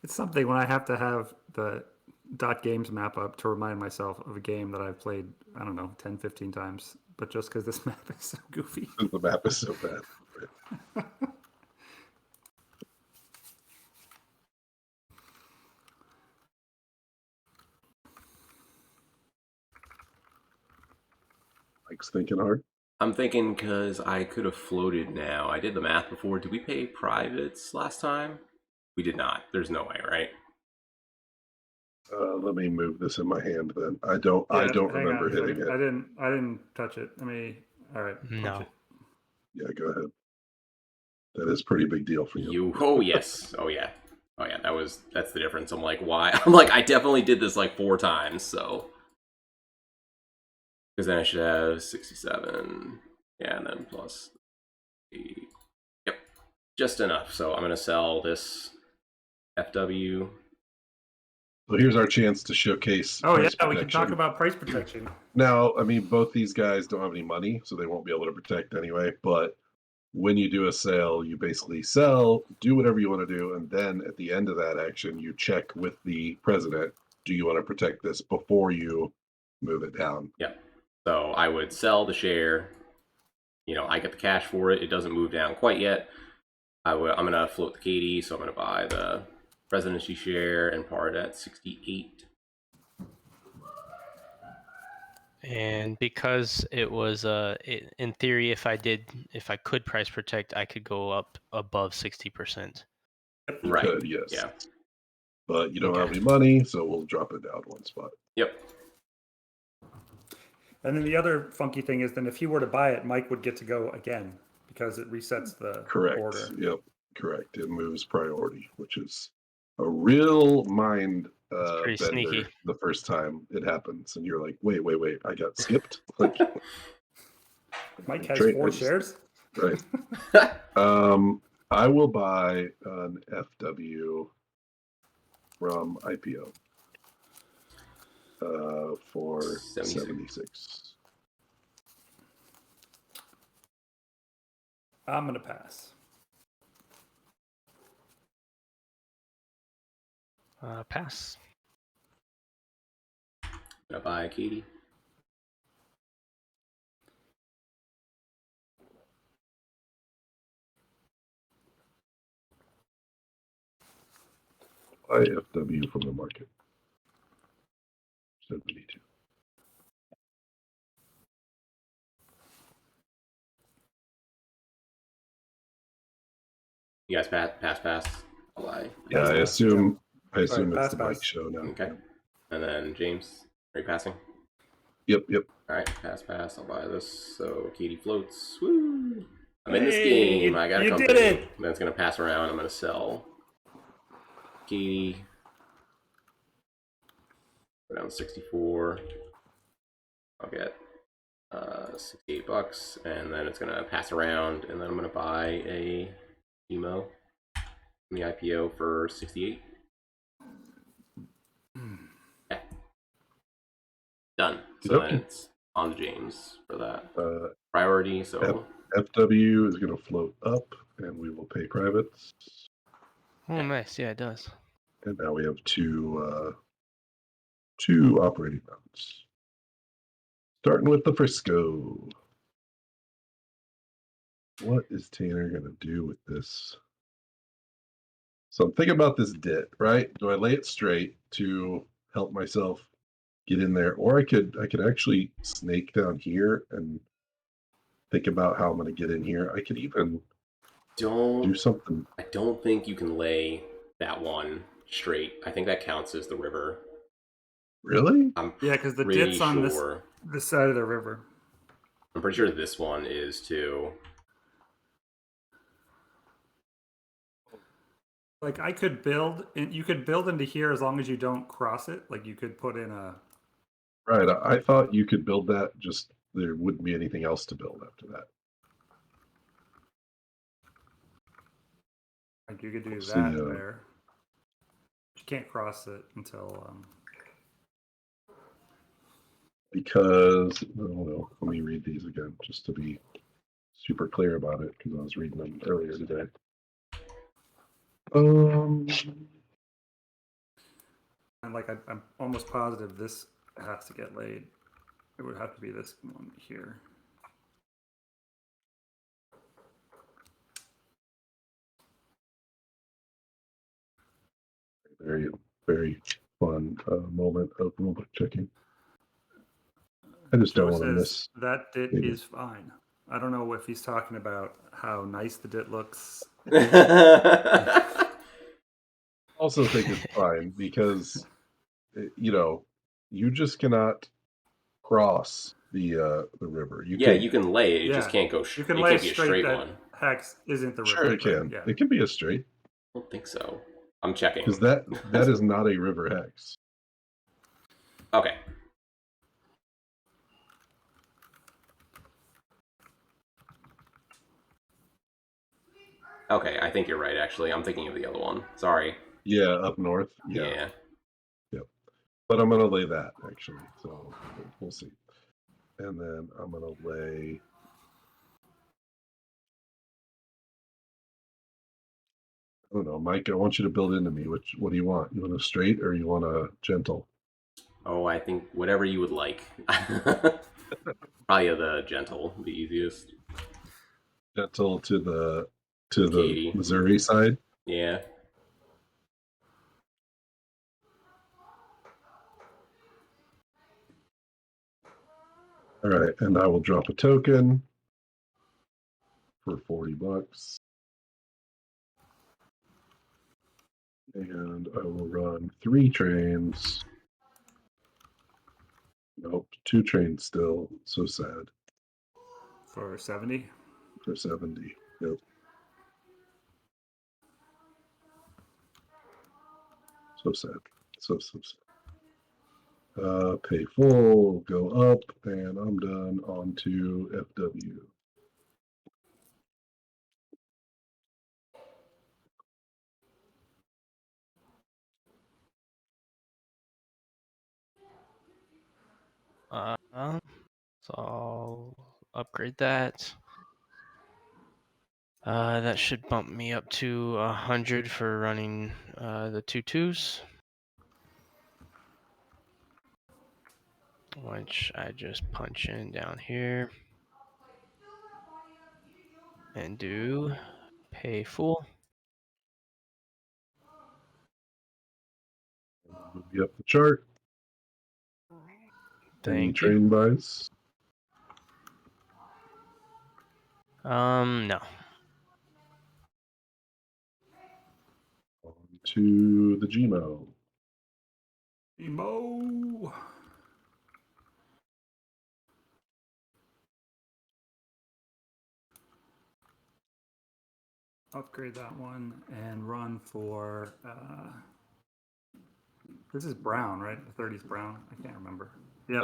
It's something when I have to have the .games map up to remind myself of a game that I've played, I don't know, 10, 15 times, but just because this map is so goofy. The map is so bad. Mike's thinking hard. I'm thinking because I could have floated now. I did the math before. Did we pay privates last time? We did not. There's no way, right? Let me move this in my hand then. I don't remember hitting it. I didn't touch it. All right. No. It. Yeah, go ahead. That is a pretty big deal for you. Oh yes. Oh yeah. Oh yeah. That's the difference. I'm like, why? I'm like, I definitely did this like 4 times, so. Because then I should have 67. Yeah, and then plus 8. Yep. Just enough. So I'm gonna sell this FW. So here's our chance to showcase. Oh yeah, protection. we can talk about price protection. Now, I mean, both these guys don't have any money, so they won't be able to protect anyway. But when you do a sale, you basically sell, do whatever you want to do, and then at the end of that action, you check with the president: do you want to protect this before you move it down? Yeah. So I would sell the share. I get the cash for it. It doesn't move down quite yet. I'm gonna float the KD, so I'm gonna buy the presidency share and part at 68. And because it was in theory, if I could price protect, I could go up above 60%. You Right. could, yes. Yeah. But you don't have any money, so we'll drop it down 1 spot. Yep. And then the other funky thing is, then if he were to buy it, Mike would get to go again because it resets the Correct. order. Yep. Correct. It moves priority, which is a real mind pretty vendor sneaky. the first time it happens, and you're like, wait, I got skipped. Like, Mike has 4 shares. Right. I will buy an FW from IPO for 76. I'm gonna pass. Pass. Gonna buy Katie. IFW from the market. 72. You guys pass. I'll buy. Yeah, I assume it's pass, the bike show now. Okay. And then James, are you passing? Yep. All right, pass. I'll buy this. So Katie floats. Woo! I'm in this game. I got a company. You did it. Then it's gonna pass around. I'm gonna sell Katie. Go down to 64. I'll get $68, and then it's gonna pass around, and then I'm gonna buy a emo in the IPO for 68. Yeah. Done. So then it's on to James for that priority. So FW is going to float up, and we will pay privates. Oh, nice. Yeah, it does. And now we have two operating mounts. Starting with the Frisco. What is Tanner going to do with this? So I'm thinking about this dit, right? Do I lay it straight to help myself get in there, or I could actually snake down here and think about how I'm going to get in here. I could even do something. I don't think you can lay that one straight. I think that counts as the river. Really? Yeah, because the dit's on this side of the river. I'm pretty sure this one is too. Like I could build, you could build into here as long as you don't cross it. Like you could put in a. Right. I thought you could build that. Just there wouldn't be anything else to build after that. Like you could do that there. You can't cross it until. Because well, let me read these again just to be super clear about it because I was reading them earlier today. And like I'm almost positive this has to get laid. It would have to be this one here. Very, very fun moment of rulebook checking. I just don't want to miss. That dit is fine. I don't know if he's talking about how nice the dit looks. Also think it's fine because, you just cannot cross the river. You can lay it. You just can't go. You can lay it can't be a straight one. Hex isn't the river. Sure, it can. Yeah. It can be a straight. I don't think so. I'm checking because that is not a river hex. Okay. Okay, I think you're right, actually. I'm thinking of the other one. Sorry. Yeah, up north. Yeah. Yep. But I'm going to lay that, actually. So we'll see. And then I'm going to lay... I don't know, Mike, I want you to build into me. What do you want? You want a straight or you want a gentle? Oh, I think whatever you would like. Probably the gentle, the easiest. Gentle to the Missouri side? Yeah. All right, and I will drop a token for $40. And I will run 3 trains. Nope, 2 trains still. So sad. For 70? For 70. Yep. So sad. Pay full, go up, and I'm done. On to FW. So I'll upgrade that. That should bump me up to 100 for running the 2-2s. Which I just punch in down here. And do pay full. Move you up the chart. Any Thank you. train buys? No. On to the Gmo. Emo. Upgrade that one and run for. This is brown, right? The 30's brown. I can't remember. Yeah,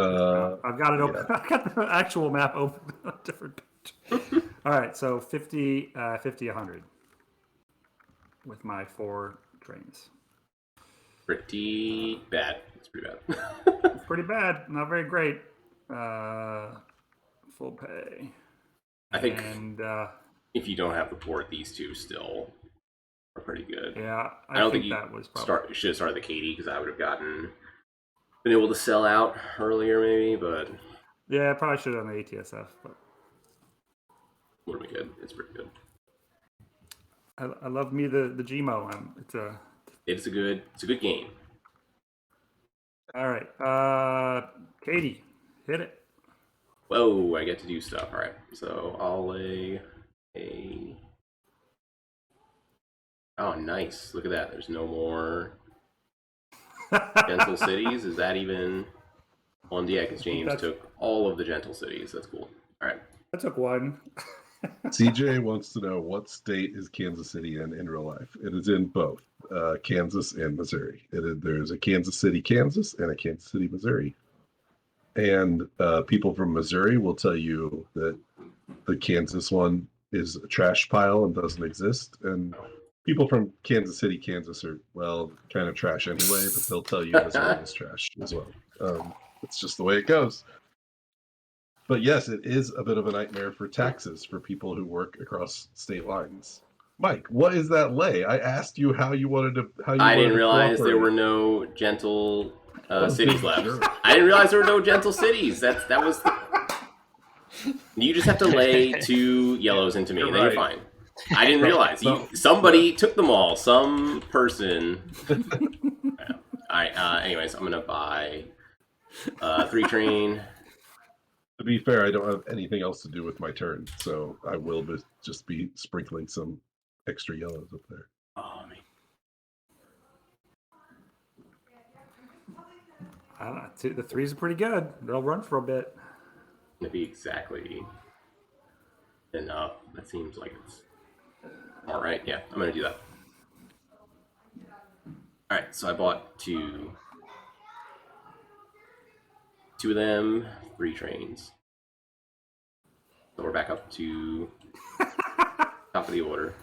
I've got it open. I've got the actual map open on a different page. All right, so 50, 100 with my 4 trains. Pretty bad. It's pretty bad. It's pretty bad. Not very great. Full pay. I think And if you don't have the port, these two still are pretty good. yeah, I don't think you that was probably should have started the Katie because I would have been able to sell out earlier maybe, but yeah, I probably should have done the ATSF, but would have been good. It's pretty good. I love me the Gmo. It's a good game. All right. Katie, hit it. Whoa, I get to do stuff. All right, so I'll lay a. Oh, nice! Look at that. There's no more gentle cities. Is that even on the Because James took all of the gentle cities. That's cool. All right. I took one. CJ wants to know what state is Kansas City in real life. It is in both Kansas and Missouri. There's a Kansas City, Kansas, and a Kansas City, Missouri. And people from Missouri will tell you that the Kansas one is a trash pile and doesn't exist. And people from Kansas City, Kansas are, well, kind of trash anyway, but they'll tell you Missouri is trash as well. It's just the way it goes. But yes, it is a bit of a nightmare for taxes for people who work across state lines. Mike, what is that lay? I asked you how you wanted to. I didn't realize there were no gentle cities left. Sure. I didn't realize there were no gentle cities. That was. You just have to lay 2 yellows into me, and then you're fine. I didn't realize. Somebody took them all. Some person. All right. Anyways, I'm gonna buy 3 train. To be fair, I don't have anything else to do with my turn, so I will just be sprinkling some extra yellows up there. Oh, man. I don't know. The 3s are pretty good. They'll run for a bit. Maybe exactly enough. That seems like it's all right. Yeah, I'm gonna do that. All right, so I bought 2 of them, 3 trains. So we're back up to top of the order.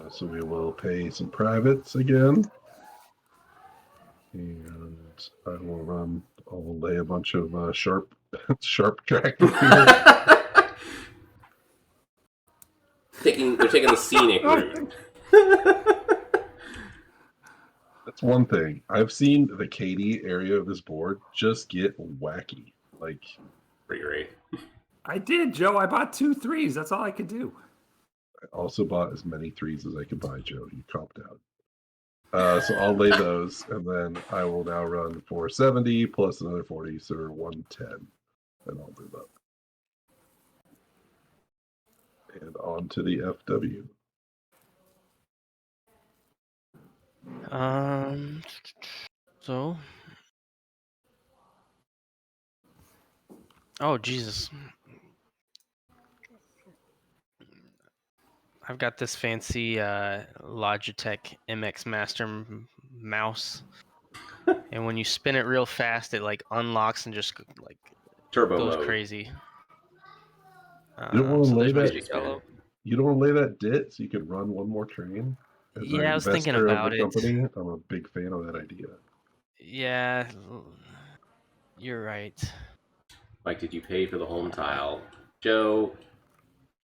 So we will pay some privates again. And I will lay a bunch of sharp tractors. They're taking the scenic route. That's one thing. I've seen the Katy area of this board just get wacky. Like, pretty great. I did, Joe. I bought 2 3s. That's all I could do. I also bought as many 3s as I could buy, Joe. You copped out. So I'll lay those, and then I will now run 470 plus another 40, so 110. And I'll move up. And on to the FW. So. Oh, Jesus. I've got this fancy Logitech MX mouse, and when you spin it real fast, it like unlocks and just like Turbo goes mode. crazy. You don't want to So lay there's my that. sweet fellow. You don't want to lay that dit so you could run one more train. As an Yeah, I was thinking investor of about the it. company, I'm a big fan of that idea. Yeah, you're right. Like, did you pay for the home tile? Joe,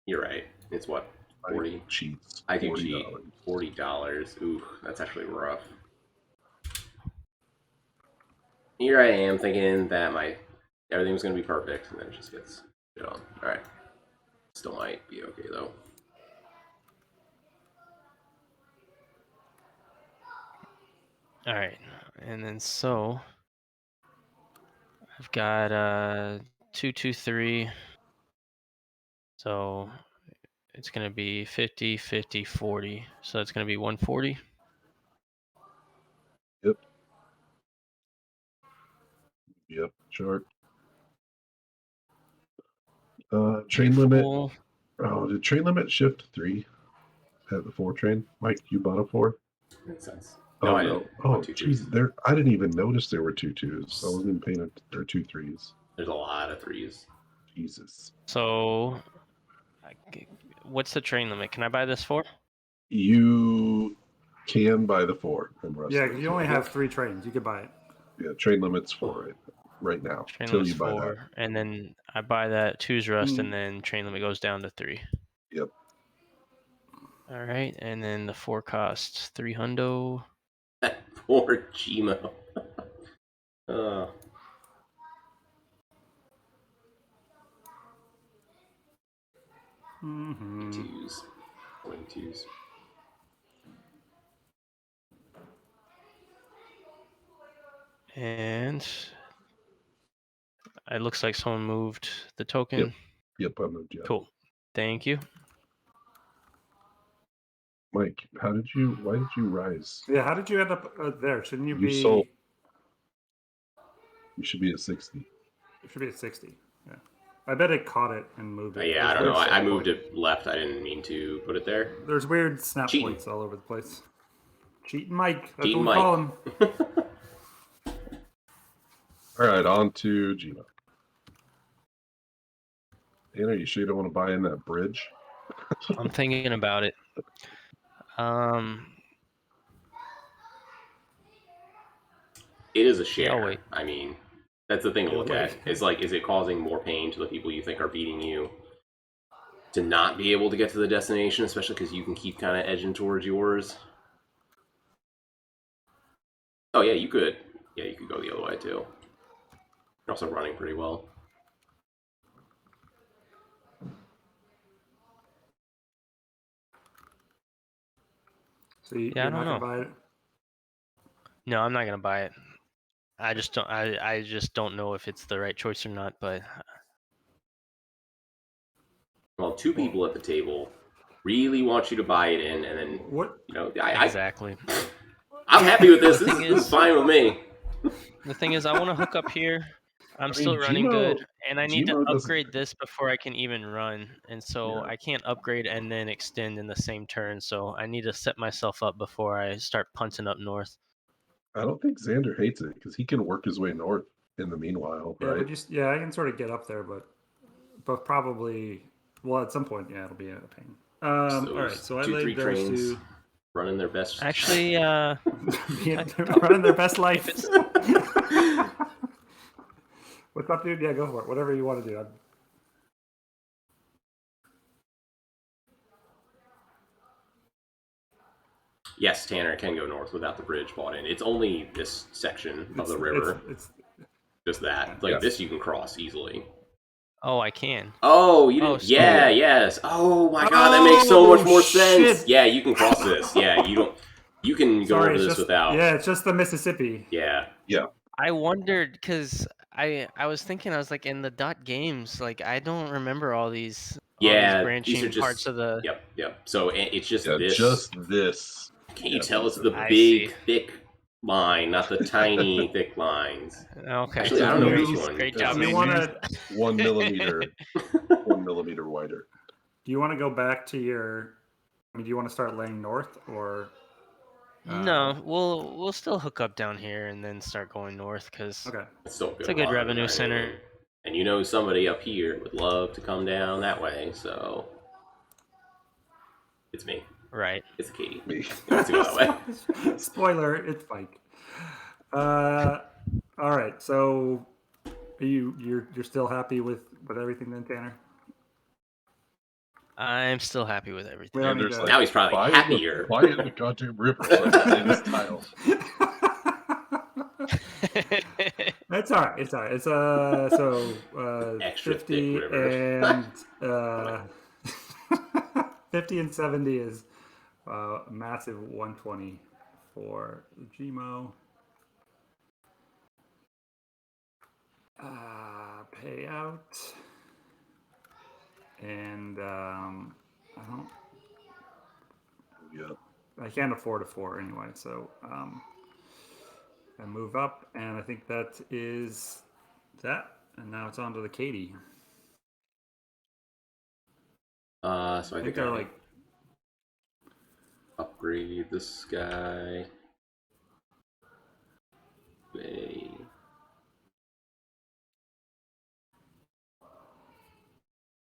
you're right. It's what, 40? Cheats. I do $40. cheat. $40. Ooh, that's actually rough. Here I am thinking that everything was gonna be perfect, and then it just gets shit on. All right, still might be okay though. All right, and then so I've got 223. So it's gonna be 50, 50, 40. So it's gonna be 140. Yep. Short. Train limit. Oh, did train limit shift 3 at the 4 train? Mike, you bought a 4? Makes sense. Oh, No, I no. didn't. Oh, Two geez. threes. I didn't even notice there were 2 2s. I wasn't even paying it. There are 2 3s. There's a lot of threes. Jesus. So what's the train limit? Can I buy this for? You can buy the 4 from Rusty. Yeah, you only have 3 trains. You could buy it. Yeah, train limits 4 right now. Train Till limit's you buy 4, that. and then I buy that 2's rust, and then train limit goes down to 3. Yep. All right, and then the 4 costs 300. Poor Gmo. uh, 22s. 22s. And it looks like someone moved the token. Yep, I moved you. Cool. Thank you. Mike, why did you rise? Yeah, how did you end up there? Shouldn't you be? Sold. You should be at 60. You should be at 60. Yeah. I bet it caught it and moved it. Yeah, I don't know. I moved it left. I didn't mean to put it there. There's weird snap Cheating. points all over the place. Cheating Mike. That's Cheating what we call him. All right, on to Gino. Anna, you sure you don't want to buy in that bridge? I'm thinking about it. It is a share. Yeah, I'll wait. I mean, that's the thing to look at. It's like, is it causing more pain to the people you think are beating you to not be able to get to the destination, especially because you can keep kind of edging towards yours? Oh yeah, you could. Yeah, you could go the other way too. You're also running pretty well. So you're I not don't gonna know. buy it? No, I'm not gonna buy it. I just don't. I just don't know if it's the right choice or not. But Well, 2 people at the table really want you to buy it in, and then What? you know, exactly. I'm happy with this. This is fine with me. The thing is, I want to hook up here. I'm still running Gmo, good, and I need to Gmo upgrade this before I can even run. And so Yeah. I can't upgrade and then extend in the same turn. So I need to set myself up before I start punting up north. I don't think Xander hates it because he can work his way north in the meanwhile, Yeah, right? but I can sort of get up there, but probably, well, at some point, yeah, it'll be a pain. All right, so I laid those 2 running their best. Actually, running their best life. What's up, dude? Yeah, go for it. Whatever you want to do. Yes, Tanner can go north without the bridge bought in. It's only this section of the river. It's just that. Like this, you can cross easily. Oh, I can. Oh, you didn't. Yeah, yes. Oh my god, that makes so much more sense. Yeah, you can cross this. Yeah, you don't. You can go over this without. Yeah, it's just the Mississippi. Yeah. Yeah. I wondered because I was thinking, I was like, in the dot games, like I don't remember all these branching these are just, parts of the. Yep. So it's just this. Just this. Can you tell it's the big, thick line, not the tiny, thick lines? Okay. Actually, I don't know which one. Great job, you want to 1 millimeter, 1 millimeter wider. Do you want to go back to your? I mean, do you want to start laying north or? No, we'll still hook up down here and then start going north because Okay. It's still a it's good a good run, revenue right? center. And you know somebody up here would love to come down that way, so it's me. Right. It's Katie. Me. He wants to go that way. Spoiler, it's Mike. All right. So you're still happy with everything then, Tanner? I'm still happy with We everything. don't need Anders to. like, Now he's probably buy happier. in the goddamn river so I can play this tile. That's all right. It's all right. It's Extra thick 50 river. and 50 and 70 is a massive 120 for the Gmo. Payout. And I don't. Yeah. I can't afford a 4 anyway, so I move up, and I think that is that. And now it's on to the Katie. So I I think think they're I like upgrade this guy. A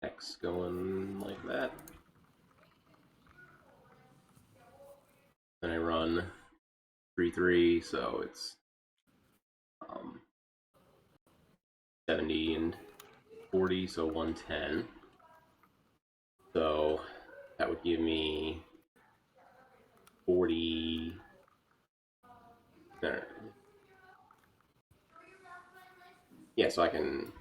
X going like that. Then I run 3-3, so it's 70 and 40, so 110. So that would give me 40. There. Yeah, so I can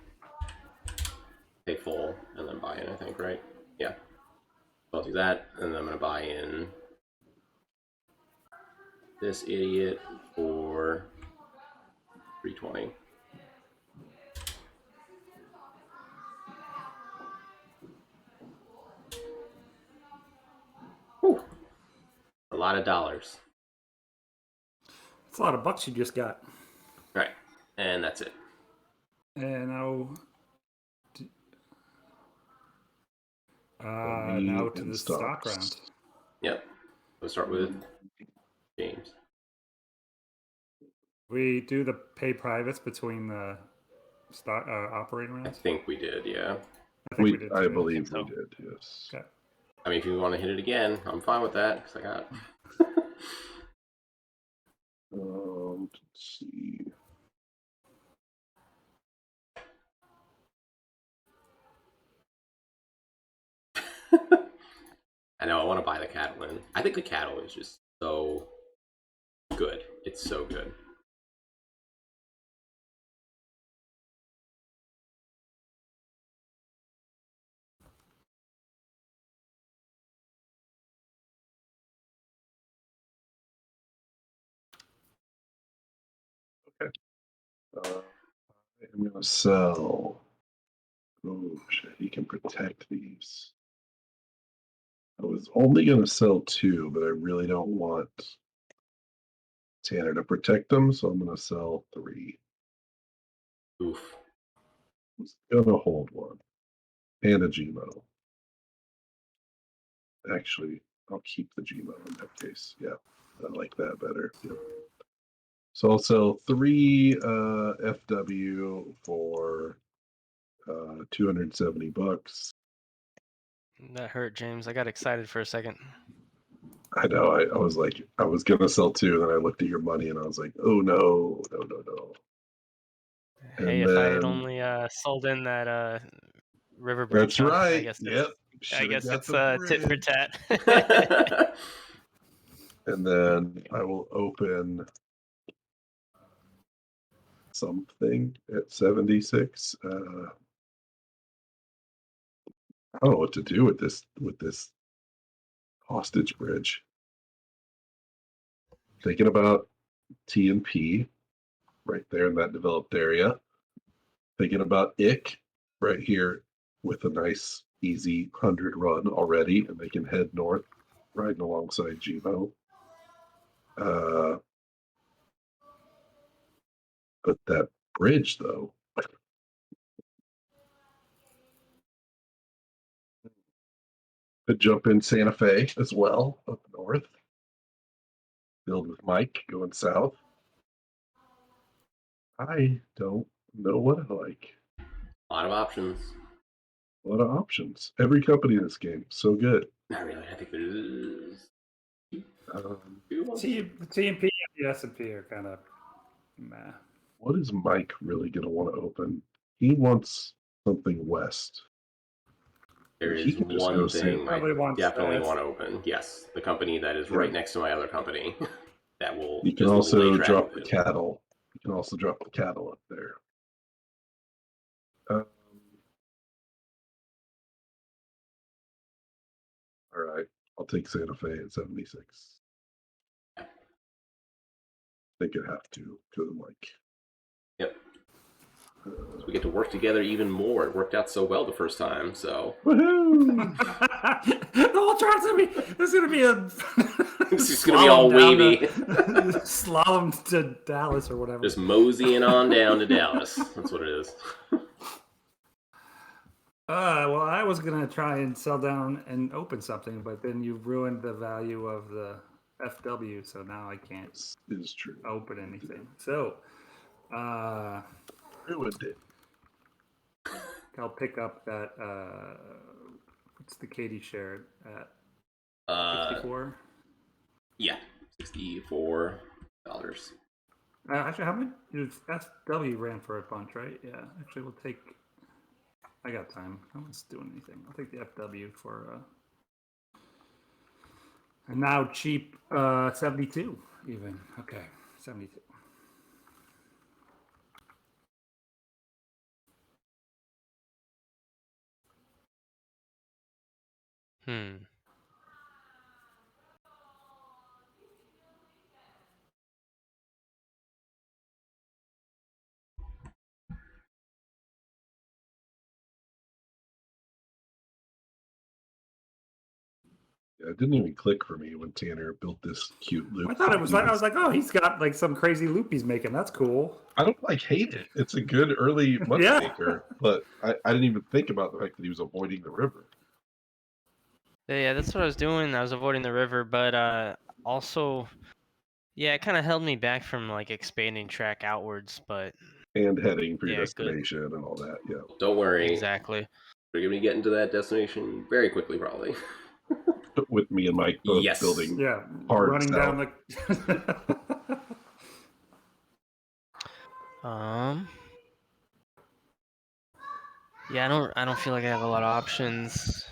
pay full and then buy in, I think, right? Yeah. So I'll do that, and then I'm going to buy in this idiot for 320. Whew. A lot of dollars. it's a lot of bucks you just got. All right, and that's it. And now, Me now to and the stock stocks. round. Yep. We'll start with James. We do the pay privates between the stock operating I rounds. think we did, yeah. I think we did. I Too, believe so. we did. Yes. Okay. I mean, if you want to hit it again, I'm fine with that because I got. Let's see. I know I want to buy the cattle in. I think the cattle is just so good. It's so good. I'm gonna sell. Oh shit! He can protect these. I was only gonna sell 2, but I really don't want Tanner to protect them, so I'm gonna sell 3. Oof. I was gonna hold 1 and a Gmo. Actually, I'll keep the Gmo in that case. Yeah, I like that better. Yep. So I'll sell 3 FW for $270. That hurt, James. I got excited for a second. I know. I was like, I was gonna sell 2, and then I looked at your money, and I was like, oh no, no, no, no. Hey, And if I had then only sold in that river bridge, that's huh? right. Yep. I Should have guess got it's the tit for bridge. tat. And then I will open something at 76. I don't know what to do with this hostage bridge. Thinking about T and P right there in that developed area. Thinking about IC right here with a nice easy 100 run already, and they can head north riding alongside Gmo. But that bridge though, could jump in Santa Fe as well up north. Build with Mike going south. I don't know what I like. A lot of options. A lot of options. Every company in this game, so good. Not really. I think there's two ones. The TMP and the S&P are kind of meh. What is Mike really going to want to open? He wants something west. There He is can just go one south. thing I Probably wants definitely that. want to open. Yes, the company that is right next to my other company. That will You can just also lay track drop of the it. cattle. You can also drop the cattle up there. All right, I'll take Santa Fe at 76. I think I have to because I'm like. Yep. So we get to work together even more. It worked out so well the first time, so. Woohoo! The whole chart's gonna be a. It's just gonna be all wavy. Slalom to Dallas or whatever. Just moseying on down to Dallas. That's what it is. Well, I was gonna try and sell down and open something, but then you ruined the value of the FW, so now I can't This is true. open anything. So, Ruined it. I'll pick up that. What's the Katie share at? 64. Yeah, $64. Actually, how many? FW ran for a bunch, right? Yeah. Actually, we'll take. I got time. No one's doing anything. I'll take the FW for. And now cheap 72 even. Okay, 72. Yeah, it didn't even click for me when Tanner built this cute loop. I thought it was like I was like, oh, he's got like some crazy loop he's making. That's cool. I don't hate it. It's a good early money Yeah. maker, but I didn't even think about the fact that he was avoiding the river. Yeah, that's what I was doing. I was avoiding the river, but also, yeah, it kind of held me back from like expanding track outwards. But And heading for your Yeah, good. destination and all that. Yeah. Don't worry. exactly. We're going to get into that destination very quickly, probably. With me and Mike both Yes. building. Yeah, Hard running south. down the. Yeah, I don't feel like I have a lot of options.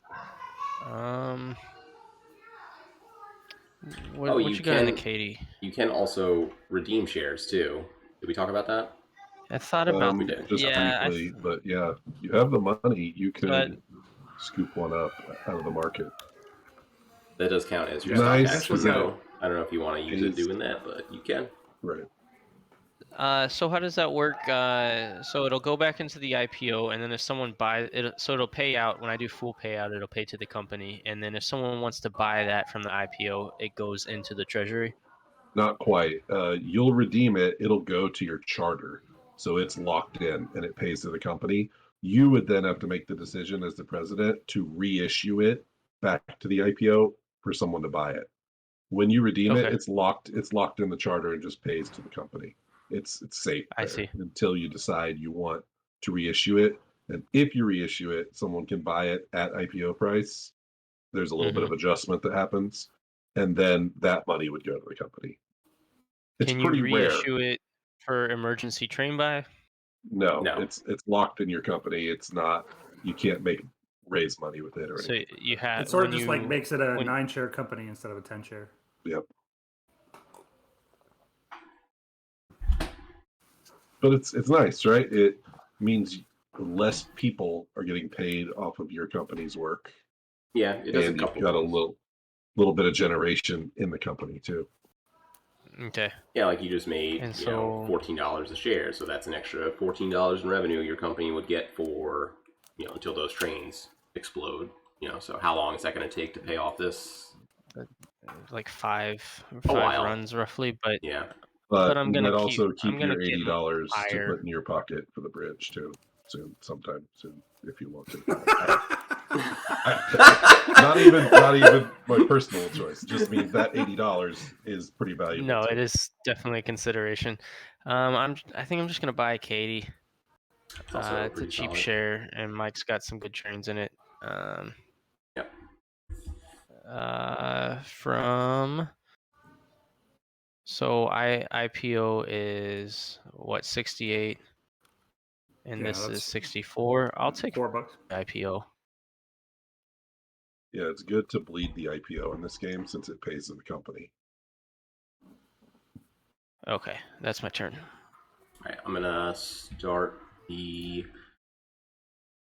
What you you got in the can- Katie? You can also redeem shares, too. Did we talk about that? I thought about We did. Just yeah, briefly, but yeah, you have the money. You could But- scoop one up out of the market. That does count as your Nice. stock action, This one so I don't know if you want to use it Is- doing that, but you can. Right. So how does that work? So it'll go back into the IPO, and then if someone buys it, so it'll pay out when I do full payout. It'll pay to the company, and then if someone wants to buy that from the IPO, it goes into the treasury. Not quite. You'll redeem it. It'll go to your charter. So it's locked in and it pays to the company. You would then have to make the decision as the president to reissue it back to the IPO for someone to buy it. When you redeem it, Okay. it's locked in the charter and just pays to the company. It's safe I there see. until you decide you want to reissue it. And if you reissue it, someone can buy it at IPO price. There's a little bit of adjustment that happens, and then that money would go to the company. It's Can you pretty rare. reissue it for emergency train buy? No, No. it's locked in your company. It's not. You can't raise money with it or So anything. you have It sort of when just like you- makes it a when- 9-share company instead of a 10-share. Yep. But it's nice, right? It means less people are getting paid off of your company's work, Yeah, it does and a you've couple got a things. little bit of generation in the company too. Okay. Yeah, like you just made And $14 a share, so that's an extra $14 in revenue your company would get for until those trains explode. So how long is that going to take to pay off this? Like five while. runs roughly, but Yeah, But I'm you gonna might keep- also I'm keep gonna your get $80 to higher. put in your pocket for the bridge too. Sometime soon, if you want to. Not even my personal choice. Just means that $80 is pretty valuable. No, to it me. is definitely a consideration. I think I'm just gonna buy Katie. It's also It's a pretty cheap solid. share, and Mike's got some good trains in it. Yep. From so IPO is what 68, and Yeah, this is that's 64. I'll take $4. IPO. Yeah, it's good to bleed the IPO in this game since it pays the company. Okay, that's my turn. All right, I'm gonna start the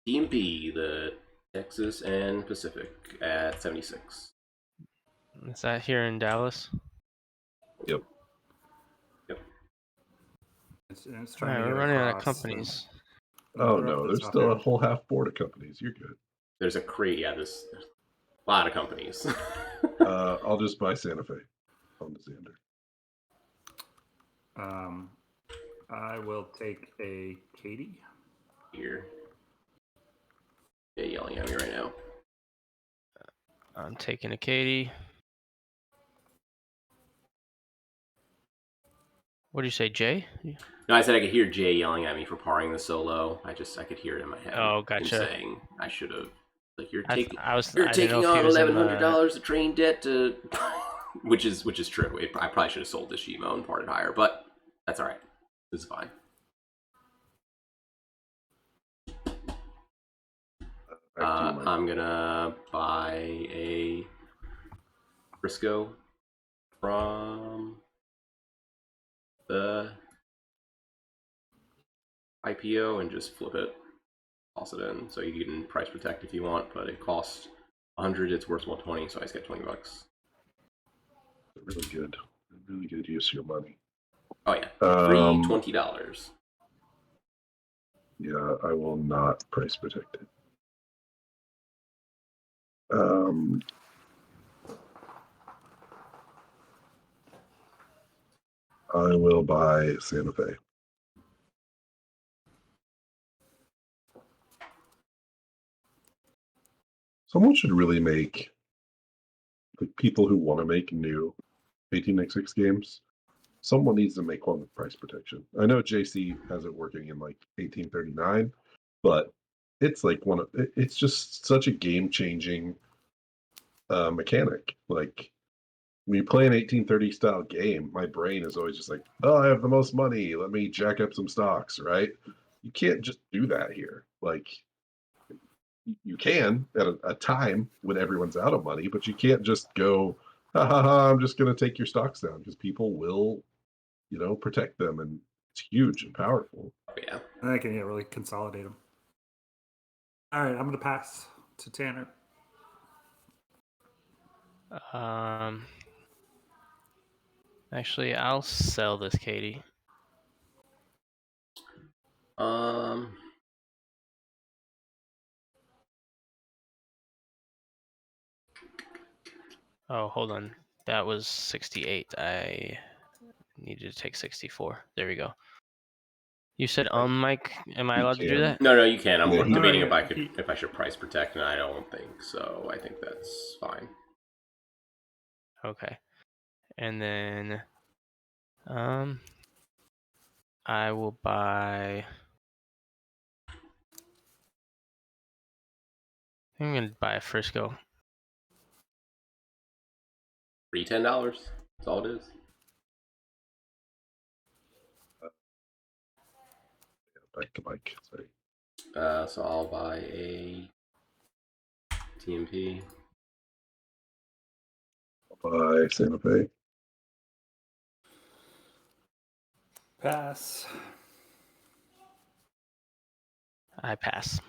DMP, the Texas and Pacific, at 76. Is that here in Dallas? Yep. Yep. It's All trying right, to we're get running out of across. companies. Oh They're up no, at the there's top still a here. whole half board of companies. You're good. There's a crate. Yeah, there's a lot of companies. I'll just buy Santa Fe on the Xander. I will take a Katie. Here. They're yelling at me right now. I'm taking a Katie. What do you say, Jay? No, I said I could hear Jay yelling at me for parring the solo. I could hear it in my head. Oh, Him gotcha. saying I should have. Like you're I taking didn't know if he on was in $1,100 of train debt to, which is true. I probably should have sold this Shimo and parted higher, but that's all right. This is fine. I'm gonna buy a Briscoe from the IPO and just flip it, toss it in. So you can price protect if you want, but it costs 100. It's worth 120, so I just get $20. Really good use of your money. Oh yeah, free $20. Yeah, I will not price protect it. I will buy Santa Fe. Someone should really make, like, people who want to make new 18x6 games. Someone needs to make one with price protection. I know JC has it working in like 1839, but it's like it's just such a game-changing mechanic. Like when you play an 1830 style game, my brain is always just like, oh, I have the most money. Let me jack up some stocks, right? You can't just do that here. Like you can at a time when everyone's out of money, but you can't just go, ha ha ha, I'm just going to take your stocks down because people will, protect them. And it's huge and powerful. Oh yeah. And I can really consolidate them. All right, I'm going to pass to Tanner. Actually, I'll sell this Katie. Oh, hold on. That was 68. I needed to take 64. There we go. You said Mike, am I allowed to do that? No, you can. I'm Yeah, debating if I should price protect, and I don't think so. I think that's fine. Okay. And then I will buy, I'm gonna buy a Frisco. Free $10. That's all it is. Back to Mike. Sorry. So I'll buy a TMP. I'll buy Santa Fe. Pass. I pass.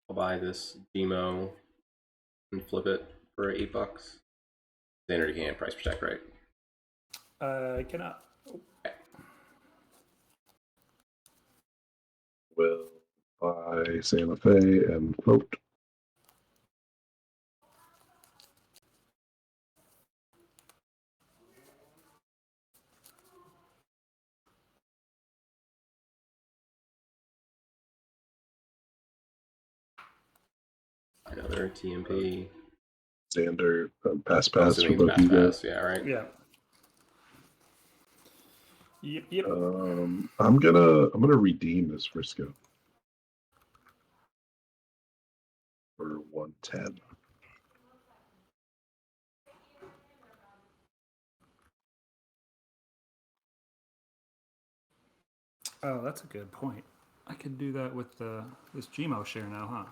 I'll buy this demo and flip it for $8. Standard you can't price protect, right? I cannot. Okay. Will buy Santa Fe and float. Another TMP. Xander, pass I'm for assuming it's both you guys. pass. Yeah, right. Yeah. Yep. I'm gonna redeem this Frisco for 110. Oh, that's a good point. I could do that with this Gmo share now, huh?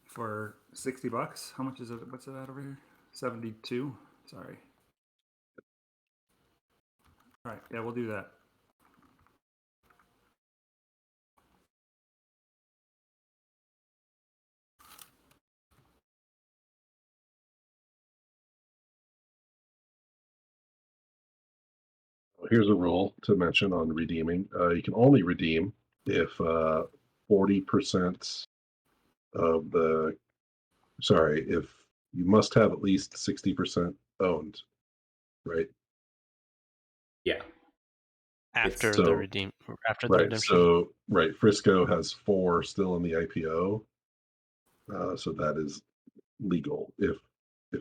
For $60. How much is it? What's it at over here? 72. Sorry. All right. Yeah, we'll do that. Here's a rule to mention on redeeming. You can only redeem if 40% of the, sorry, if you must have at least 60% owned, right? Yeah. After So- the redeem, after the Right. redemption. So, right. Frisco has 4 still in the IPO. So that is legal. If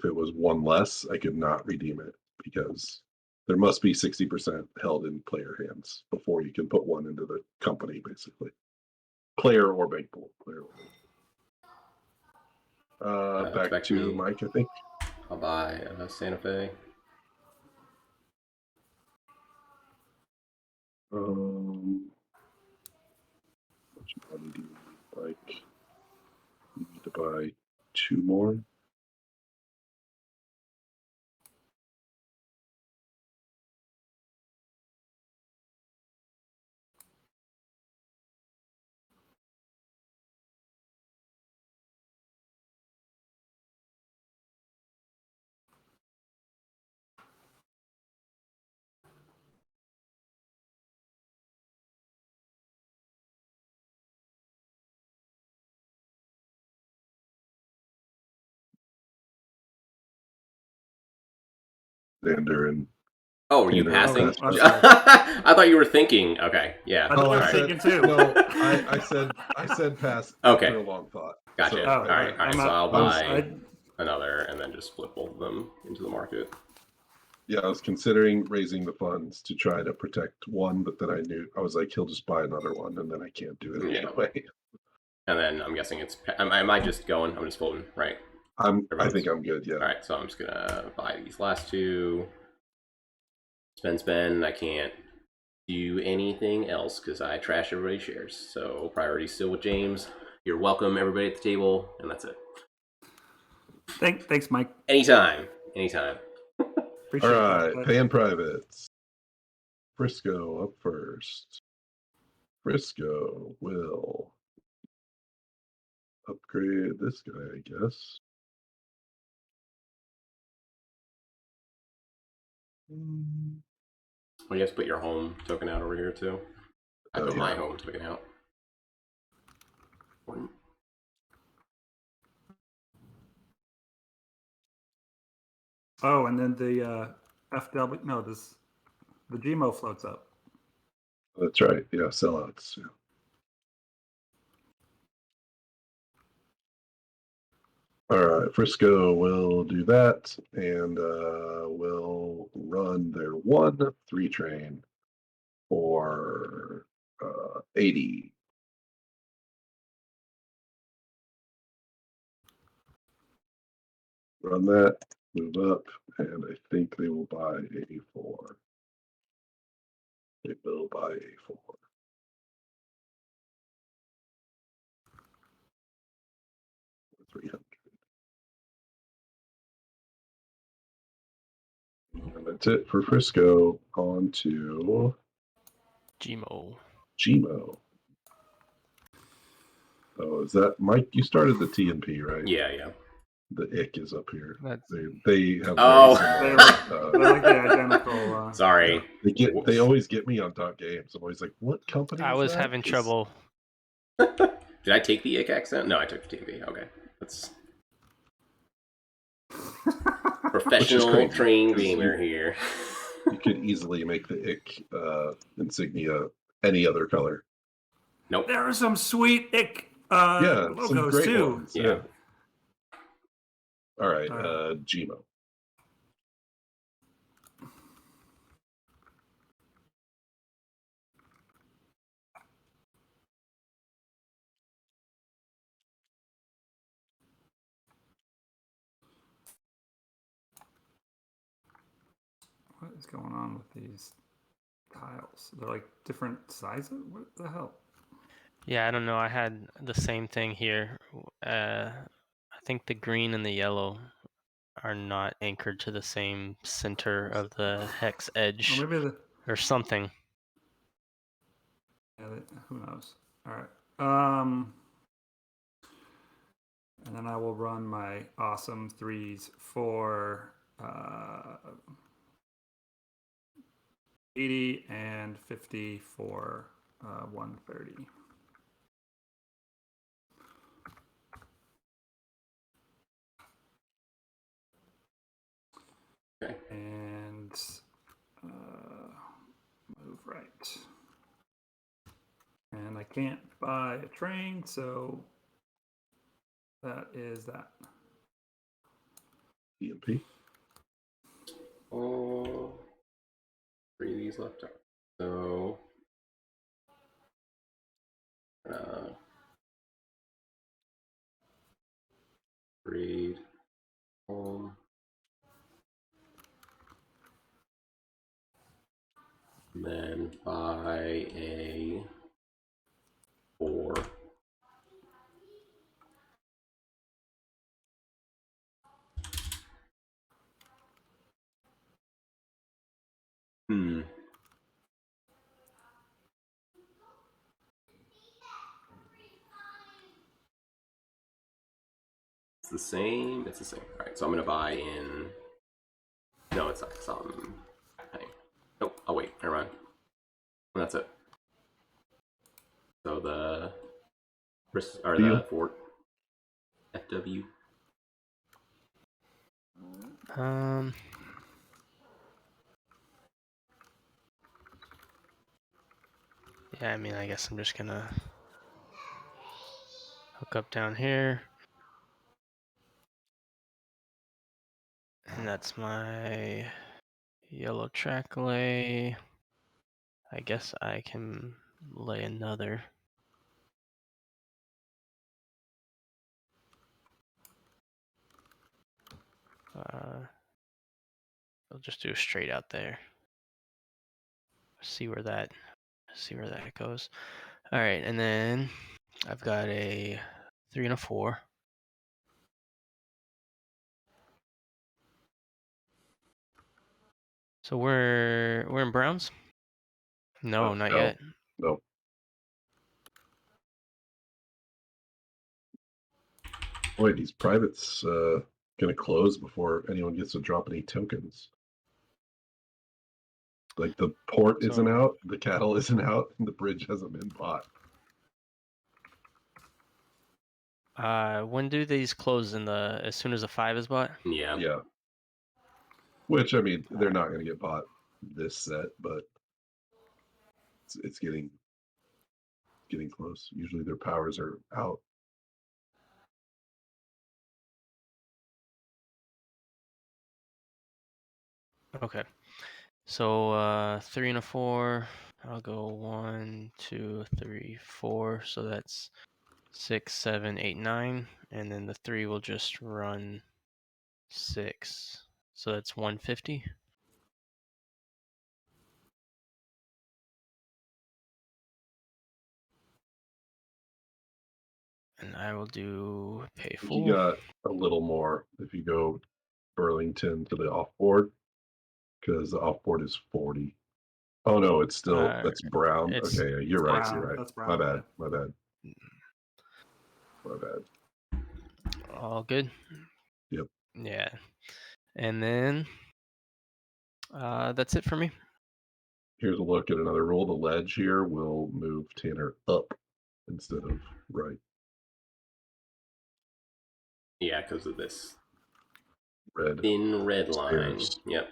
it was one less, I could not redeem it because there must be 60% held in player hands before you can put one into the company, basically. Player or bank pool. Player or bank pool. Back to me. Mike, I think. I'll buy Santa Fe. Much money do you need, Mike? You need to buy 2 more. Xander and Oh, are you Tanner passing? I'm pass. sorry. I thought you were thinking. Okay, yeah. I thought Oh, I I was said thinking too. no. I said pass Okay. after a long thought. Gotcha. So, Oh, all right. I'm So not- I'll I was- buy another and then just flip both of them into the market. yeah, I was considering raising the funds to try to protect one, but then I knew I was like, he'll just buy another one, and then I can't do it Yeah. anyway. And then I'm guessing it's. Am I just going? I'm just floating, right? I think I'm good. Yeah. All right. So I'm just gonna buy these last two. Spend. I can't do anything else because I trash everybody's shares. So priority still with James. You're welcome, everybody at the table, and that's it. Thanks, Mike. Anytime. Appreciate All right, that. paying privates. Frisco up first. Frisco will upgrade this guy, I guess. Well, you have to put your home token out over here too. I put my yeah. home token out. Oh, and then the FW. No, the Gmo floats up. That's right. Yeah, sellouts. Yeah. All right, Frisco will do that, and will run their 1-3 train for 80. Run that, move up, and I think they will buy A4. They will buy A4. $300. And that's it for Frisco. On to Gmo. Gmo. Oh, is that Mike? You started the TNP, right? Yeah. The ick is up here. That's They have Oh. very They similar. like the identical. Sorry. Yeah. They always get me on dot games. I'm always like, what company? I is was that? having 'Cause trouble. Did I take the ick accent? No, I took the TMP. Okay. That's professional crazy, train 'cause gamer here. You could easily make the ick insignia any other color. Nope. There are some sweet ick Yeah, some logos great too. ones. Yeah. All right, Gmo. What is going on with these tiles? They're like different sizes? What the hell? Yeah, I don't know. I had the same thing here. I think the green and the yellow are not anchored to the same center of the hex edge Or maybe or something. yeah, who knows? All right. And then I will run my awesome 3s for 80 and 50 for 130. Okay. And move right. And I can't buy a train, so that is that. EMP. Oh, 3 of these left. So, read home. And then buy a 4. It's the same. It's the same. All right. So I'm gonna buy in. No, it's not. Hang. Nope. Oh wait. Never mind. And that's it. So the the Fort FW. Yeah, I mean, I guess I'm just gonna hook up down here. And that's my yellow track lay. I guess I can lay another. I'll just do straight out there. See where that goes. All right, and then I've got a 3 and a 4. So we're in browns? No, not no. yet. No. Boy, these privates gonna close before anyone gets to drop any tokens. Like the port isn't out, the cattle isn't out, and the bridge hasn't been bought. When do these close? As soon as the 5 is bought? Yeah. Yeah. Which I mean, they're not going to get bought this set, but it's getting close. Usually their powers are out. Okay. So 3 and a 4. I'll go 1, 2, 3, 4. So that's 6, 7, 8, 9, and then the 3 will just run 6. So that's 150. And I will do pay full. You got a little more if you go Burlington to the off board, because the off board is 40. Oh no, it's still that's brown. Okay, you're right. Brown. You're right. That's brown. My bad. All good. Yep. Yeah. And then that's it for me. Here's a look at another rule. The ledge here will move Tanner up instead of right. Yeah, because of this Red. thin red line. Stairs. Yep.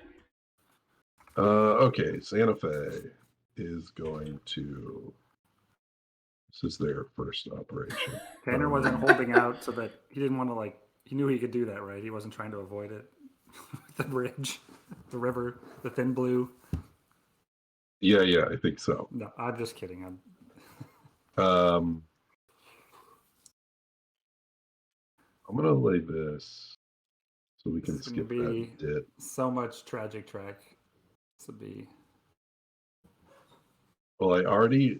Okay, Santa Fe is going to. This is their first operation. Tanner wasn't holding out so that he didn't want to like He knew he could do that, right? He wasn't trying to avoid it. The bridge, the river, the thin blue. Yeah, I think so. No, I'm just kidding. I'm gonna lay this so we can It's gonna skip that be dip. so much tragic track. This would be. Well, I already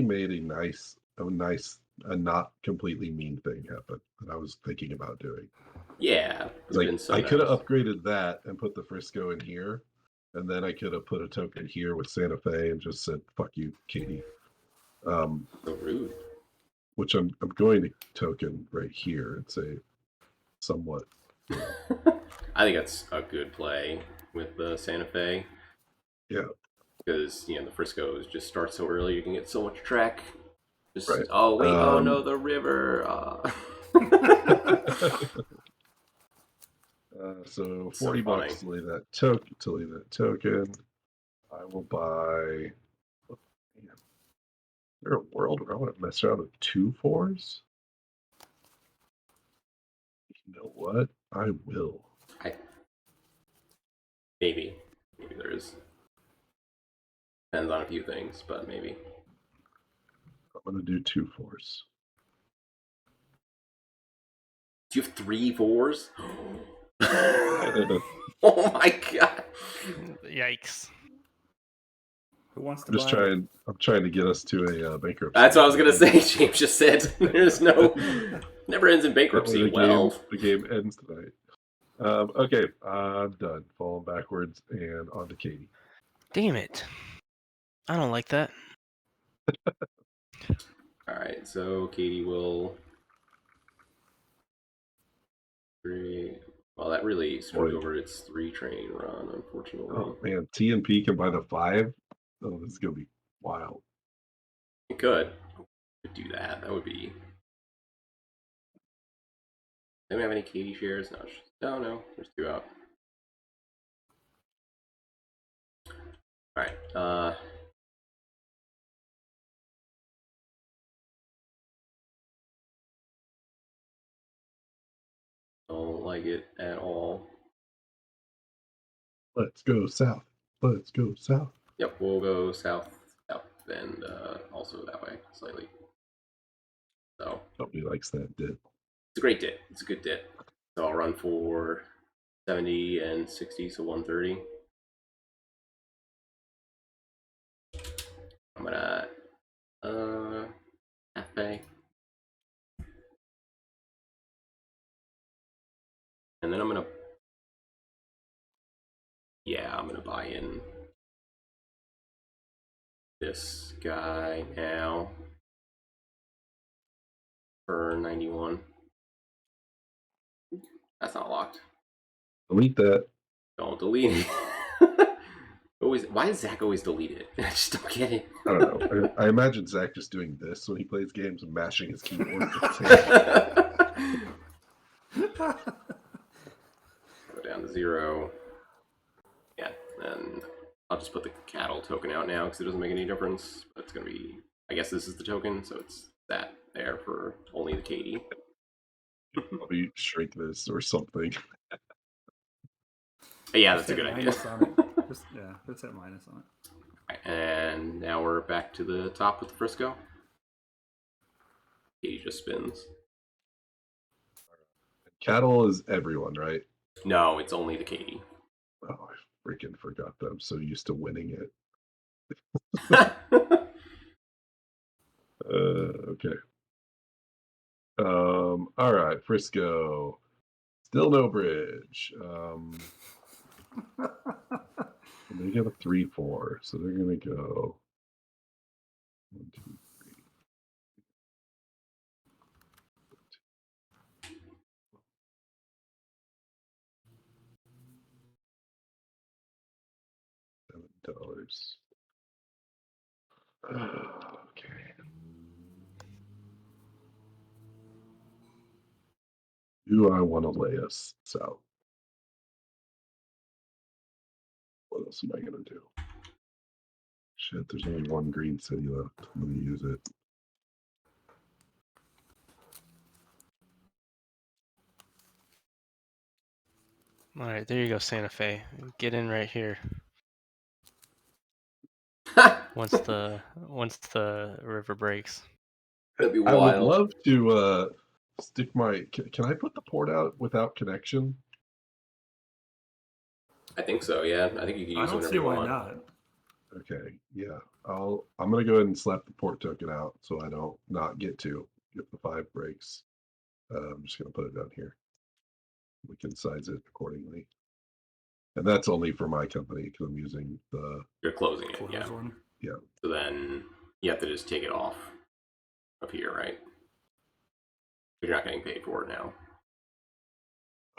made a not completely mean thing happen that I was thinking about doing. Yeah, it's Like been so I could have nice. upgraded that and put the Frisco in here, and then I could have put a token here with Santa Fe and just said "fuck you, Katie," So rude. which I'm going to token right here and say somewhat. I think that's a good play with the Santa Fe. Yeah. Because, the Frisco's just start so early, you can get so much track. Just, Right. oh, wait, oh no, the river. So So 40 funny. bucks to leave that token. I will buy. Is there a world where I want to mess around with 2 4s? You know what? I will. Maybe there is. Depends on a few things, but maybe. I'm gonna do 2 4s. Do you have 3 4s? Oh my god! Yikes! Who wants to I'm just buy? I'm trying to get us to a bankruptcy. That's what I was gonna say. James just said there's no never ends in bankruptcy. The game ends tonight. Okay, I'm done. Falling backwards and on to Katie. Damn it! I don't like that. All right, so Katie will. Well, that really screwed over its 3 train run, unfortunately. Oh man, TNP can buy the 5. Oh, this is gonna be wild. It could do that. That would be. Do we have any Katie shares? No. There's 2 out. All right. Don't like it at all. Let's go south. Let's go south. Yep, we'll go south, and also that way slightly. So Nobody likes that dip. it's a great dip. It's a good dip. So I'll run for 70 and 60, so 130. I'm gonna half pay. And then I'm gonna buy in this guy now for 91. That's not locked. Delete that. Don't delete it. Why does Zach always delete it? I just don't get it. I don't know. I imagine Zach just doing this when he plays games and mashing his keyboard. Go down to 0. Yeah, and I'll just put the cattle token out now because it doesn't make any difference. But it's gonna be. I guess this is the token, so it's that there for only the Katie. Probably shrink this or something. But yeah, that's a good idea. Let's hit minus on it. Right, and now we're back to the top with the Frisco. Katie just spins. Cattle is everyone, right? No, it's only the Katie. Oh, I freaking forgot that. I'm so used to winning it. Okay. All right, Frisco. Still no bridge. They get a 3-4, so they're gonna go 1, 2, 3. $7. Okay. Do I want to lay us south? What else am I gonna do? Shit, there's only 1 green city left. I'm gonna use it. All right, there you go, Santa Fe. Get in right here. Once the river breaks. That'd be I would wild. love to stick my. Can I put the port out without connection? I think so. Yeah, I think you can I use it don't whenever see you why want. not. Okay, yeah. I'm gonna go ahead and slap the port token out so I don't not get to if the 5 breaks. I'm just gonna put it down here. We can size it accordingly. And that's only for my company because I'm using the You're closing it. Close Yeah. one. So then you have to just take it off of here, right? But you're not getting paid for it now.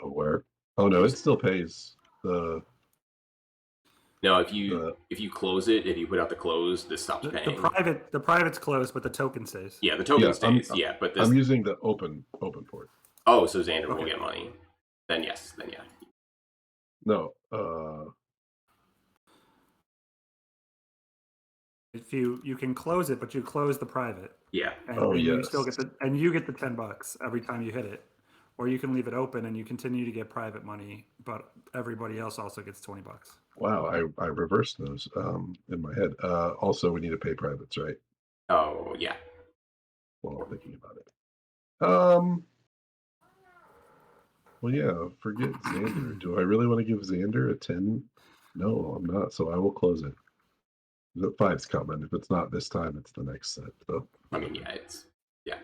where. Oh no, it still pays the No, if you close it, if you put out the close, this stops The paying. private's closed, but the token stays. Yeah, the token yeah. stays. Yeah, but this. I'm using the open port. Oh, so Xander will Okay. get money. Then yes. Then yeah. No, If you can close it, but you close the private, Yeah. and, Oh, and you still yes. get you get the $10 every time you hit it, or you can leave it open and you continue to get private money, but everybody else also gets $20. wow, I reversed those in my head. Also, we need to pay privates, right? Oh yeah. While I'm thinking about it. Well, yeah, forget Xander. Do I really want to give Xander a 10? No, I'm not. So I will close it. The 5's coming. If it's not this time, it's the next set. So I mean, yeah, it's yeah.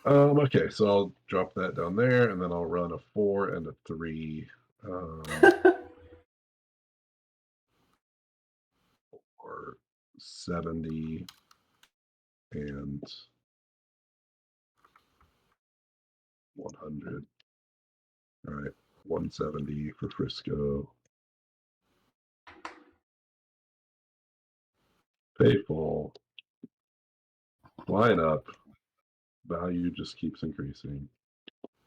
Okay, so I'll drop that down there, and then I'll run a 4 and a 3. Or 70 and 100. All right, 170 for Frisco. Pay full. Line up. Value just keeps increasing.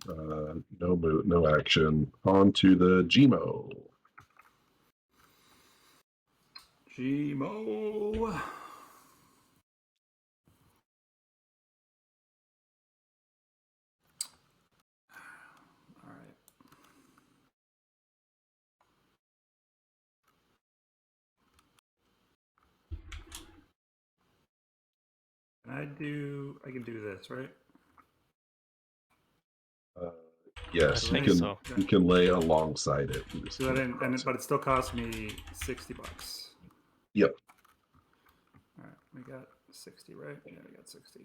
No move, no action. On to the GMO. GMO. All right. I can do this, right? Yes, I you think can. so. You can lay alongside it. You just So that can't cross but it. it still costs me $60. Yep. All right, we got 60, right? Yeah, we got 60.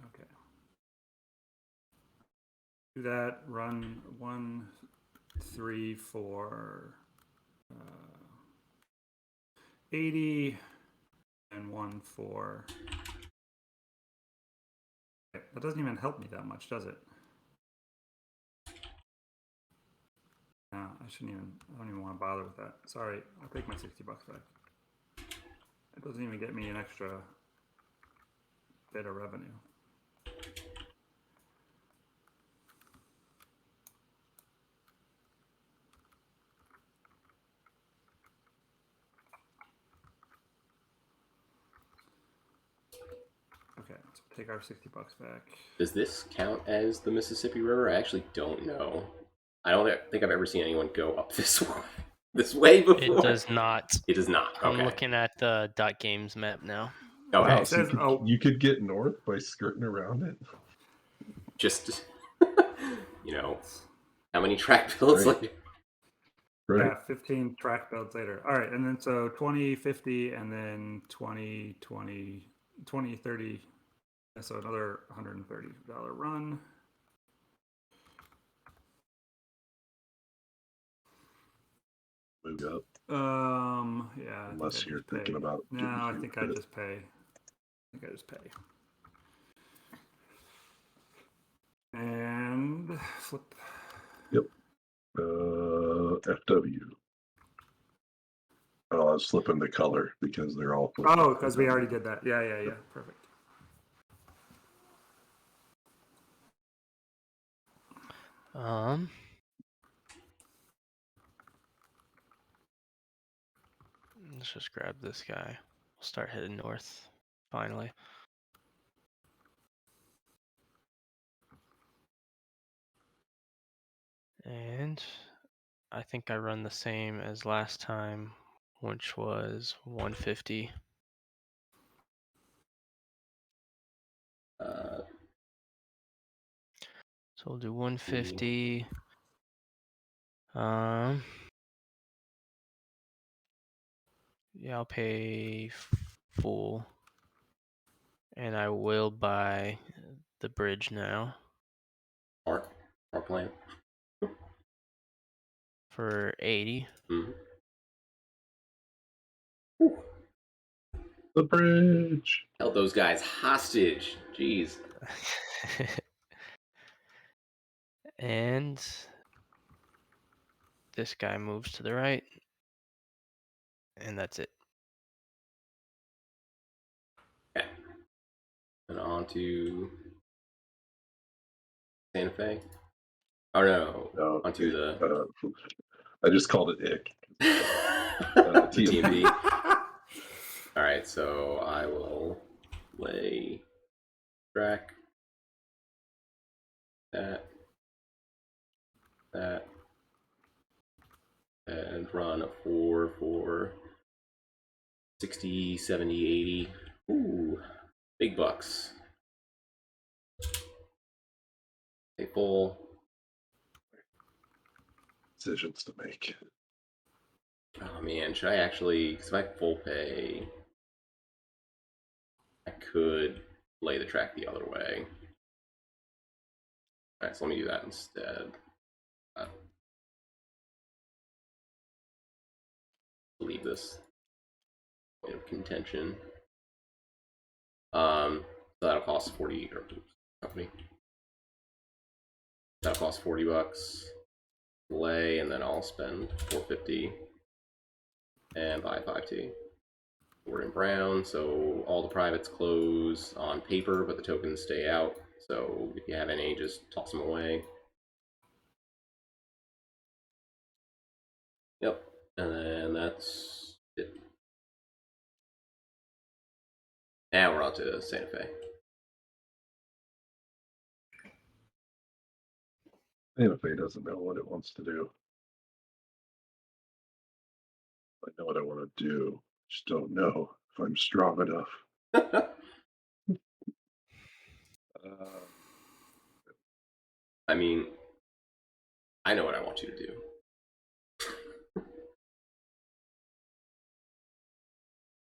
Okay. Do that. Run 1, 3, 4, 80, and 1, 4. Okay, that doesn't even help me that much, does it? No, I don't even want to bother with that. Sorry, I'll take my $60 back. It doesn't even get me an extra bit of revenue. Okay, let's take our $60 back. Does this count as the Mississippi River? I actually don't know. I don't think I've ever seen anyone go up this way before. It does not. It does not. Okay. I'm looking at the .games map now. Okay. Wow. It So says, you could get north by skirting around it. Just how many track builds Right. later? Right. Yeah, 15 track builds later. All right, and then so 20, 50, and then 20, 20, 20, 30. So another $130 run. Move up. Yeah. Unless you're thinking about. No, I think I just pay. And flip. Yep. FW. Oh, I was flipping the color because they're all. Oh, because we already did that. Yeah. Perfect. Let's just grab this guy. We'll start heading north. Finally. And I think I run the same as last time, which was 150. So we'll do 150. Yeah, I'll pay full. And I will buy the bridge now. Our plan. For 80. Mm-hmm. The bridge. Held those guys hostage. Jeez. And this guy moves to the right. And that's it. Okay. And on to Santa Fe. Oh no, onto the I just called it Ick. the TMP. All right, so I will lay track that, and run a 4 for 60, 70, 80. Ooh, big bucks. Stay full. Decisions to make. Oh man, should I actually, because if I full pay, I could lay the track the other way. Alright, so let me do that instead. Leave this point of contention. So that'll cost 40, or company. That'll cost 40 bucks. Lay, and then I'll spend 450 and buy 5T. We're in brown, so all the privates close on paper, but the tokens stay out. So if you have any, just toss them away. Yep, and then that's it. Now we're on to Santa Fe. Santa Fe doesn't know what it wants to do. I know what I want to do. Just don't know if I'm strong enough. I mean, I know what I want you to do.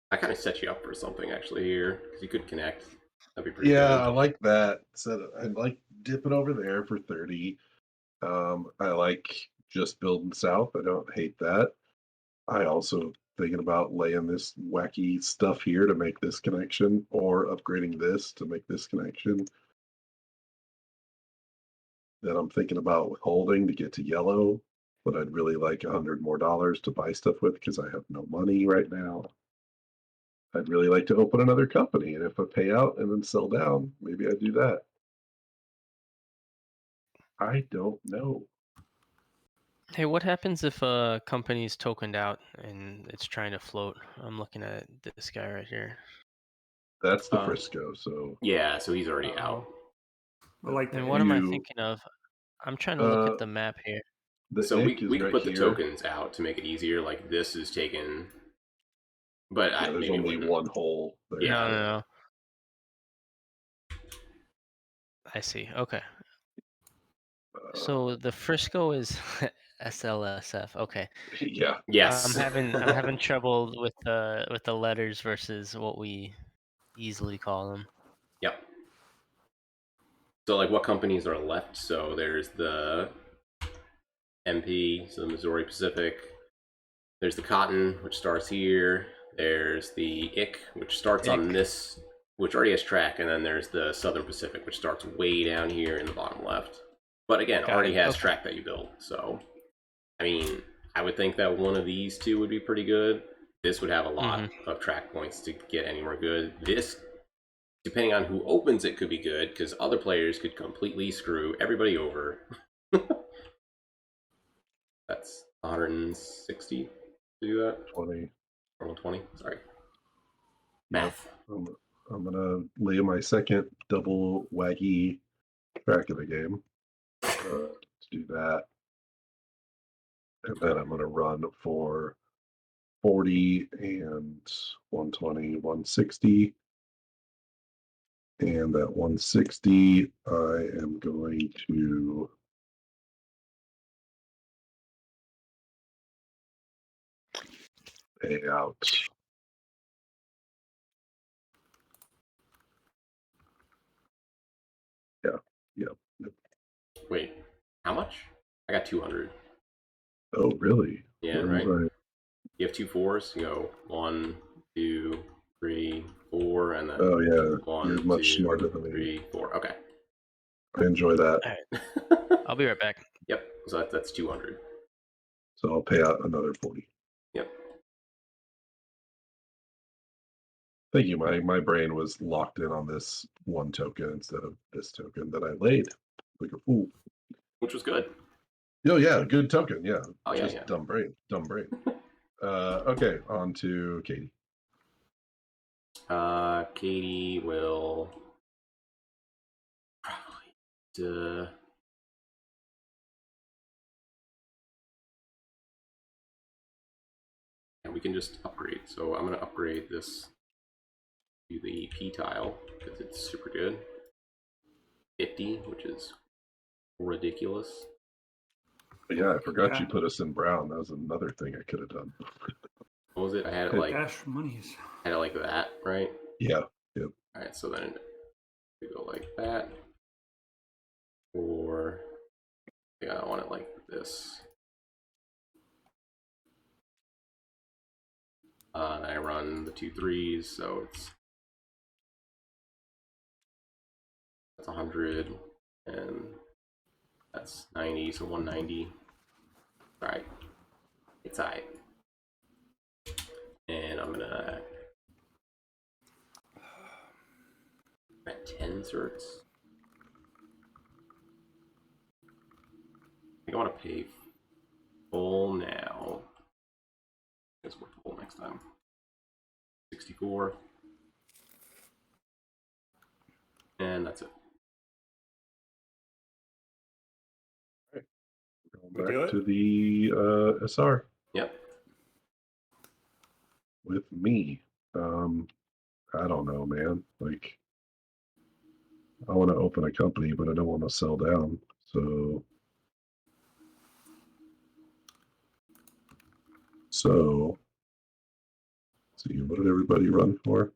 I kind of set you up for something actually here, because you could connect. That'd be pretty good. I like that. So I like dipping over there for 30. I like just building south. I don't hate that. I also thinking about laying this wacky stuff here to make this connection, or upgrading this to make this connection. Then I'm thinking about withholding to get to yellow, but I'd really like $100 more to buy stuff with because I have no money right now. I'd really like to open another company, and if I pay out and then sell down, maybe I do that. I don't know. Hey, what happens if a company's tokened out and it's trying to float? I'm looking at this guy right here. That's the Frisco, so yeah, so he's already out. I like and what am I thinking of? I'm trying to look at the map here. So we could right put here. the tokens out to make it easier. Like this is taken, but there's only one hole there. Yeah. No. I see. Okay. So the Frisco is SLSF. Okay. Yeah. Yes. I'm having trouble with the letters versus what we easily call them. Yep. So like what companies are left? So there's the MP, so the Missouri Pacific. There's the Cotton, which starts here. There's the IC, which starts on this, which already has track, and then there's the Southern Pacific, which starts way down here in the bottom left. But again, already has track that you build. So, I mean, I would think that one of these two would be pretty good. This would have a lot of track points to get anywhere good. This, depending on who opens it, could be good, because other players could completely screw everybody over. That's 160 to do that. 20. Or 120, sorry. Math. I'm gonna lay my second double waggy track of the game. To do that. And then I'm going to run for 40 and 120, 160. And at 160, I am going to pay out. Yeah. Wait, how much? I got 200. Oh, really? Yeah, Where right. was You have 2 4s. You go 1, 2, 3, 4, and then Oh, yeah. 1, You're much 2, smarter than me. 3, 4. Okay. I enjoy that. All right. I'll be right back. Yep. So that's 200. So I'll pay out another 40. Yep. Thank you. My brain was locked in on this one token instead of this token that I laid like a fool. Which was good. Oh yeah, good token. Yeah. Oh yeah, Just yeah. dumb brain. Okay, on to Katie. Katie will probably and we can just upgrade. So I'm gonna upgrade this to the P tile because it's super good. 50, which is ridiculous. But yeah, I forgot you put us in brown. That was another thing I could have done. What was it? I had it like Cash monies. I had it like that, right? Yeah. Yep. All right, so then we go like that, or yeah, I want it like this. Then I run the 2 3s, so that's 100, and that's 90, so 190. All right, it's all right. And I'm gonna at 10 certs. I think I want to pay full now. I guess we're full next time. 64. And that's it. Going back to the SR. Yep. With me. I don't know, man. Like, I want to open a company, but I don't want to sell down. So let's see, what did everybody run for?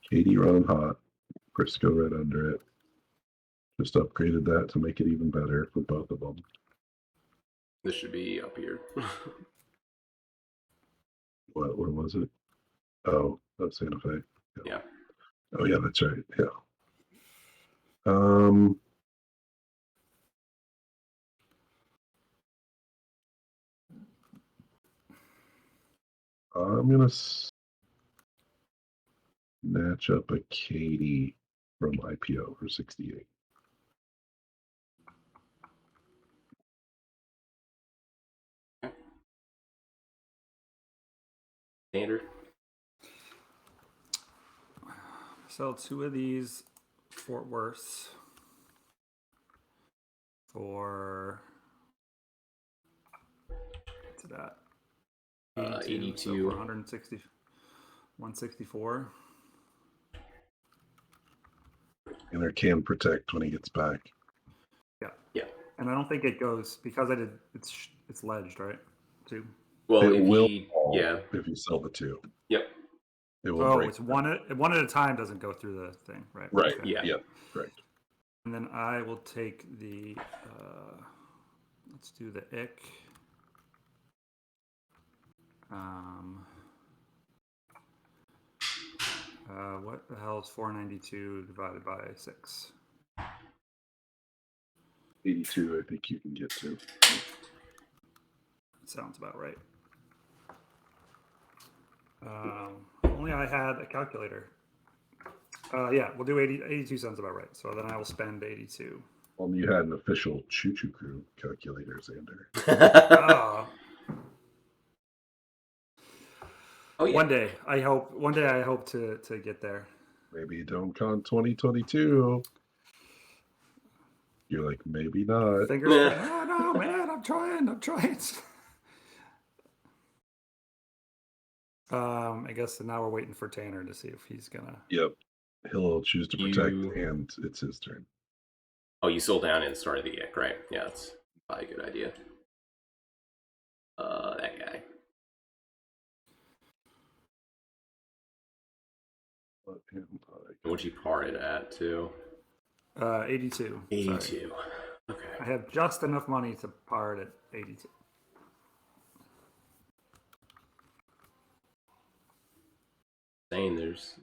Katie running hot. Briscoe right under it. Just upgraded that to make it even better for both of them. This should be up here. Where was it? Oh, that's Santa Fe. Yeah. Oh yeah, that's right. Yeah. I'm gonna snatch up a Katie from IPO for 68. Standard. Sell 2 of these Fort Worths for what's it at? 82. So for 160, 164. And there can protect when he gets back. Yeah. Yeah. And I don't think it goes because I did. It's ledged, right? Too. Well, it will yeah. if you sell the 2. Yep. It will break. It's one at a time. Doesn't go through the thing, right? Right. Okay. Yeah. Yep. Correct. And then I will take the. Let's do the ick. What the hell is 492 divided by 6? 82, I think you can get to. That sounds about right. Only I had a calculator. Yeah, we'll do 82 sounds about right. So then I will spend 82. Well, you had an official Choo Choo Crew calculator, Xander. Oh, yeah. One day I hope to get there. Maybe DomeCon 2022. You're like, maybe not. Fingers crossed. Oh no, man, I'm trying. I guess now we're waiting for Tanner to see if he's gonna. Yep. He'll choose to protect, and it's his turn. Oh, you sold down and started the ick, right? Yeah, that's probably a good idea. That guy. What'd you par it at, too? 82. 82. Sorry. Okay. I have just enough money to par it at 82. Saying there's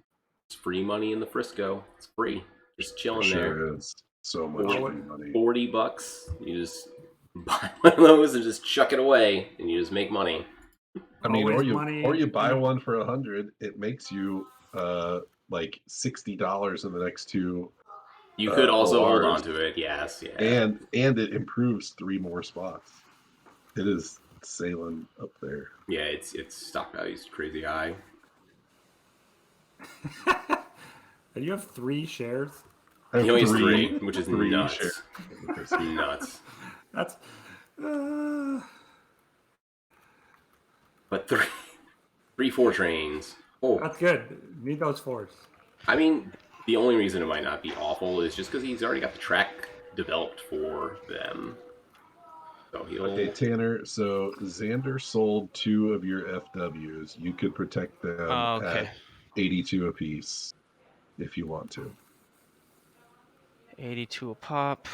free money in the Frisco. It's free. Just chilling there. Sure is. So much free money. $40. You just buy one of those and just chuck it away, and you just make money. I mean, or you buy one for $100. It makes you like $60 in the next two. You could also hold ORs. on to it. Yes, yeah. And it improves 3 more spots. It is sailing up there. Yeah, its stock value's crazy high. And you have 3 shares? He only has 3, which is 3 nuts. shares. Nuts. That's. But 4 trains. Oh, That's good. Need those 4s. I mean, the only reason it might not be awful is just because he's already got the track developed for them. So he'll... Okay, Tanner. So Xander sold 2 of your FWs. You could protect them at 82 apiece if you want to. 82 a pop.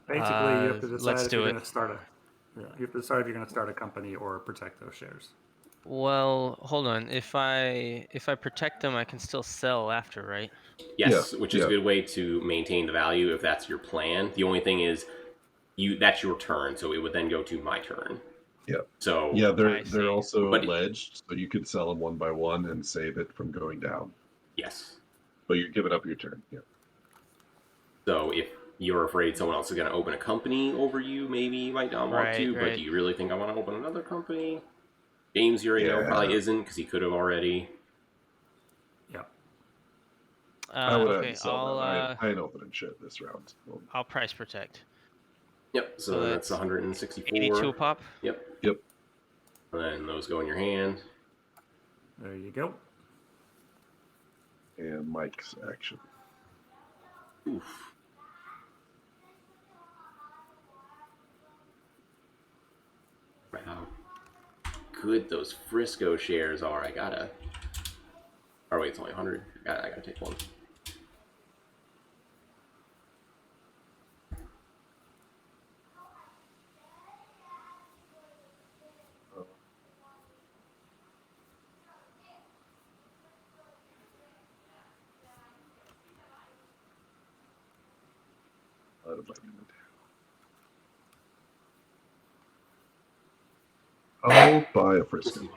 Basically, you have to decide if you're going it. to start a. Yeah, you have to decide if you're going to start a company or protect those shares. Well, hold on. If I protect them, I can still sell after, right? Yes, which is a good way to maintain the value if that's your plan. The only thing is, that's your turn, so it would then go to my turn. Yeah. So yeah, they're also ledged, so you could sell them one by one and save it from going down. Yes. But you're giving up your turn. Yeah. So if you're afraid someone else is going to open a company over you, maybe you might not want to. But do you really think I want to open another company? James, you already know, probably isn't because he could have already. Yeah. I would have sell them. I ain't opening shit this round. I'll price protect. Yep. So then that's 164. 82 a pop. Yep. And then those go in your hand. There you go. And Mike's action. Oof. Wow. Good those Frisco shares are. I gotta. Oh wait, it's only 100. I gotta take one. I'll buy a Frisco.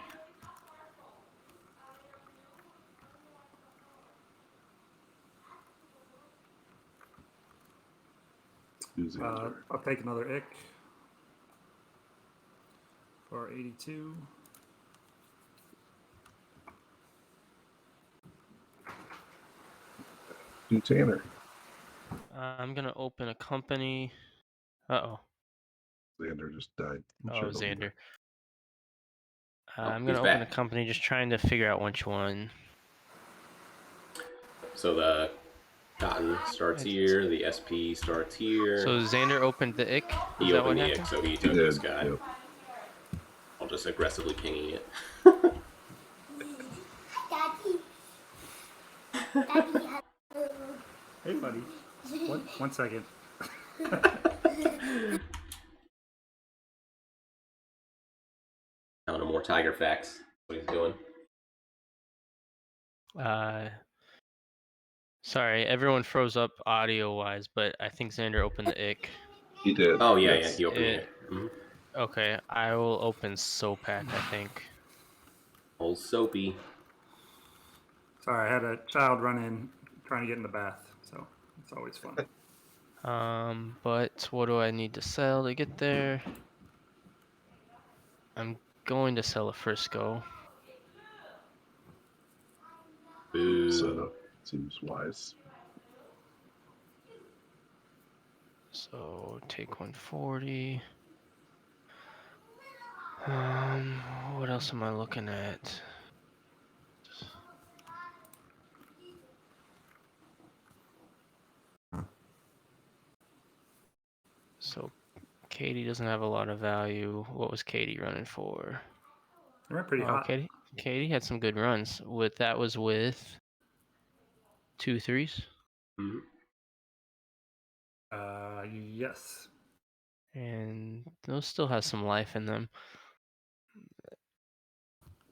I'll take another ick for 82. Do Tanner. I'm gonna open a company. Uh-oh. Xander just died. Oh, Xander. I'm gonna open a company, just trying to figure out which one. So the cotton starts here, the SP starts here. So Xander opened the ick? He opened the ick, so he took this guy. Yep. I'll just aggressively pinging it. Hey, buddy. One second. I don't know, more Tiger facts. What he's doing. Sorry, everyone froze up audio-wise, but I think Xander opened the ick. He did. Oh, yeah, he opened it. Okay, I will open Sopak, I think. Old Soapy. Sorry, I had a child run in trying to get in the bath, so it's always fun. But what do I need to sell to get there? I'm going to sell a Frisco. So seems wise. So take 140. What else am I looking at? So Katie doesn't have a lot of value. What was Katie running for? They went pretty hot. Katie had some good runs. That was with 2 threes. Mm-hmm. Yes. And those still has some life in them.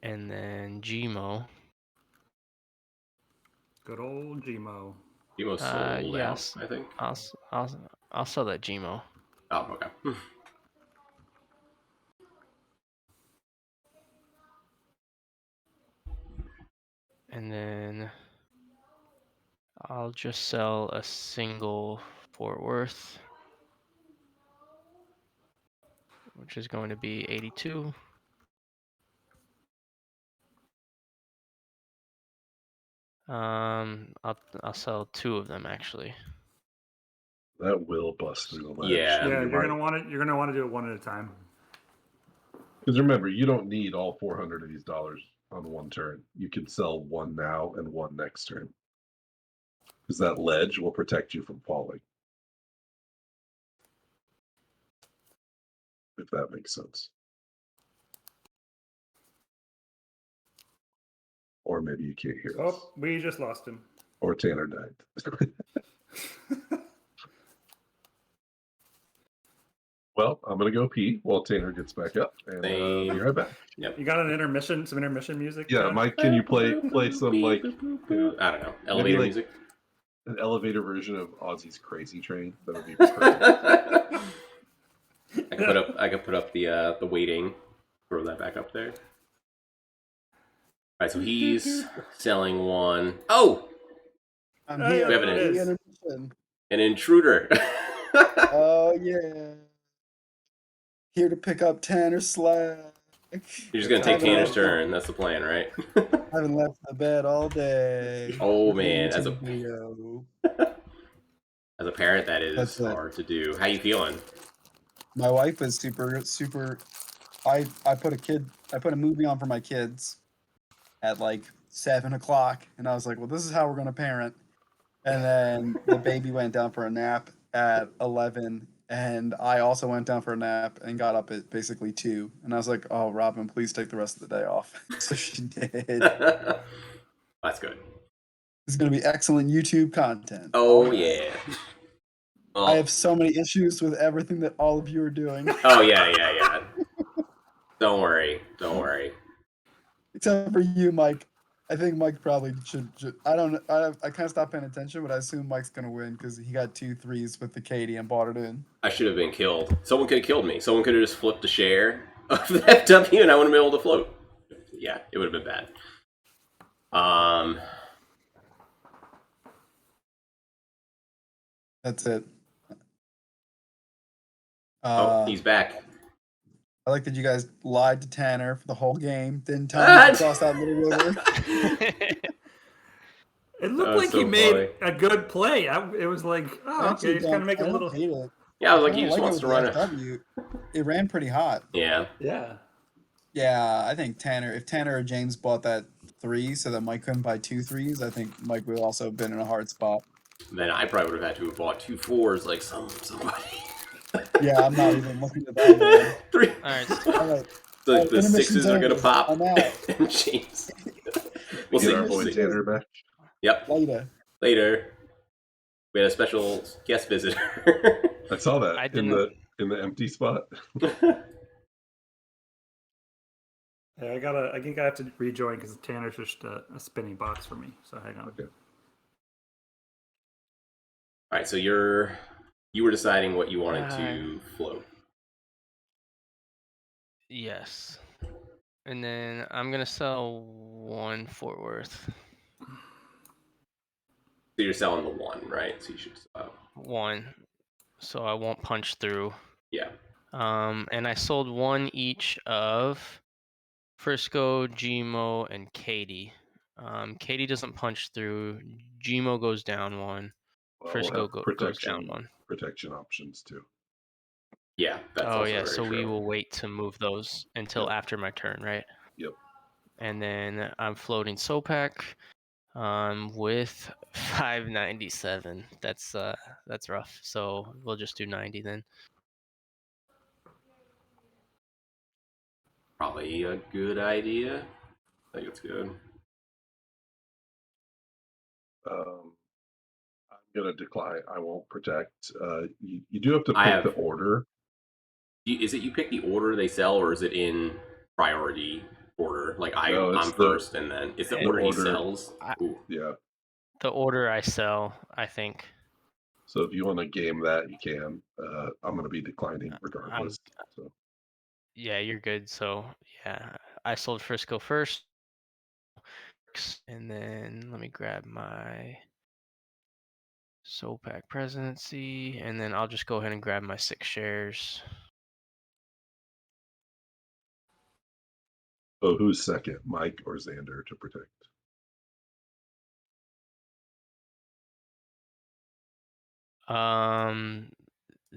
And then Gmo. Good old Gmo. Gmo sold Yes. out, I think. I'll sell that Gmo. Oh, okay. And then I'll just sell a single Fort Worth, which is going to be 82. I'll sell 2 of them actually. That will bust through the ledge. Yeah. Yeah, you're gonna want to do it one at a time. Because remember, you don't need all 400 of these dollars on one turn. You can sell one now and one next turn. Because that ledge will protect you from falling. If that makes sense. Or maybe you can't hear us. Oh, we just lost him. Or Tanner died. Well, I'm gonna go pee while Tanner gets back up, and be right back. You got an intermission, some intermission music? Yeah, Mike, can you play some like I don't know, elevator like, music? an elevator version of Ozzy's Crazy Train? That would be perfect. I could put up the waiting. Throw that back up there. All right, so he's selling one. Oh, I'm Oh, here. yeah, we have an, it is. Intermission. an intruder. Oh yeah. Here to pick up Tanner slack. You're just gonna take Haven't Tanner's left turn. That's the plan, right? the- Haven't left the bed all day. Oh, With the man, as a- YouTube video. As a parent, that is That's it. hard to do. How you feeling? My wife is super. I put a movie on for my kids at like 7:00, and I was like, well, this is how we're gonna parent. And then the baby went down for a nap at 11, and I also went down for a nap and got up at basically 2. And I was like, oh, Robin, please take the rest of the day off. So she did. That's good. This is going to be excellent YouTube content. Oh, All right. yeah. Well, I have so many issues with everything that all of you are doing. oh, yeah. Don't worry. Except for you, Mike. I think Mike probably should. I don't know. I kind of stopped paying attention, but I assume Mike's going to win because he got 2 threes with the Katie and bought it in. I should have been killed. Someone could have killed me. Someone could have just flipped a share of the FW and I wouldn't have been able to float. Yeah, it would have been bad. That's it. He's back. I like that you guys lied to Tanner for the whole game. Didn't tell him to cross that little river. It looked That was like so he made funny. a good play. It was like, oh, okay, he's kind of make it a little. hate it. Yeah, I was I like, he don't just like wants it to with run the it. FW. It ran pretty hot. Yeah. Yeah. Yeah, I think if Tanner or James bought that 3 so that Mike couldn't buy 2 threes, I think Mike would also have been in a hard spot. Then I probably would have had to have bought 2 4s like somebody. Yeah, I'm not even looking at that one. 3. All right. All right. The Intermission's 6s are gonna over. pop. I'm out. And James. We'll see. get our We'll boy see. Tanner back. Yep. Later. We had a special guest visitor. I saw that I in the empty spot. Yeah, I think I have to rejoin because Tanner's just a spinning box for me. So hang on. Okay. All right, so you were deciding what you wanted to float. Yes. And then I'm gonna sell 1 Fort Worth. So you're selling the 1, right? So you should sell 1. So I won't punch through. Yeah. And I sold 1 each of Frisco, Gmo, and Katie. Katie doesn't punch through. Gmo goes down 1. Well, Frisco we'll have goes down 1. protection options too. Yeah, that's Oh also yeah, very so we true. will wait to move those until after my turn, right? Yep. And then I'm floating Sopak with 597. That's rough. So we'll just do 90 then. Probably a good idea. I think it's good. I'm gonna decline. I won't protect. You do have to pick the order. Is it you pick the order they sell, or is it in priority order? Like No, it's I'm first, and then it's the order he sells. Ooh. Yeah. The order I sell, I think. So if you want to game that, you can. I'm going to be declining regardless. So. Yeah, you're good. So yeah, I sold Frisco first, and then let me grab my Sopak presidency, and then I'll just go ahead and grab my 6 shares. So who's second, Mike or Xander to protect?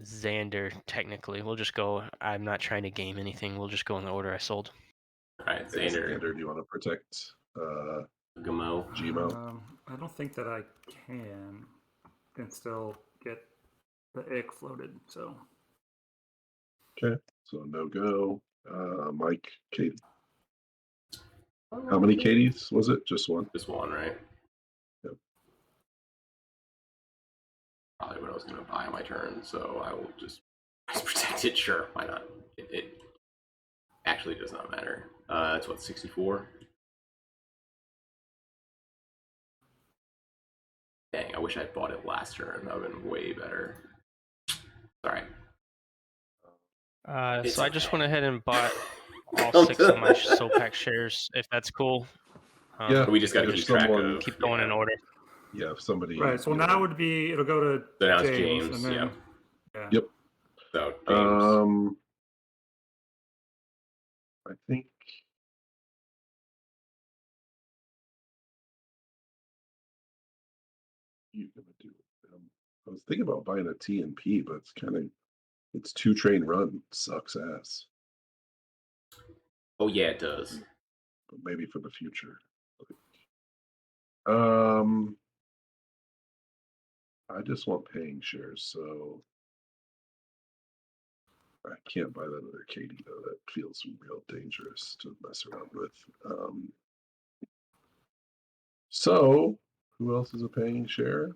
Xander, technically. We'll just go. I'm not trying to game anything. We'll just go in the order I sold. All right, Xander. Xander, do you want to protect Gmo? I don't think that I can still get the ick floated. So. Okay, so no go. Mike, Katie. How many Katies was it? Just one? Just one, right? Yep. Probably what I was going to buy on my turn, so I will just protect it. Sure, why not? It actually does not matter. That's what, 64? Dang, I wish I bought it last turn. That would have been way better. Sorry. So I just went ahead and bought all 6 of my Sopak shares, if that's cool. Yeah, we just got to keep track of. Keep going in order. Yeah, if somebody. Right. So now would be it'll go to so now James. It's James. And then, yeah. Yep. So James. I think. You're gonna do. I was thinking about buying a TNP, but it's 2-train run. Sucks ass. Oh yeah, it does. But maybe for the future. I just want paying shares, so I can't buy that other Katie though. That feels real dangerous to mess around with. So who else is a paying share?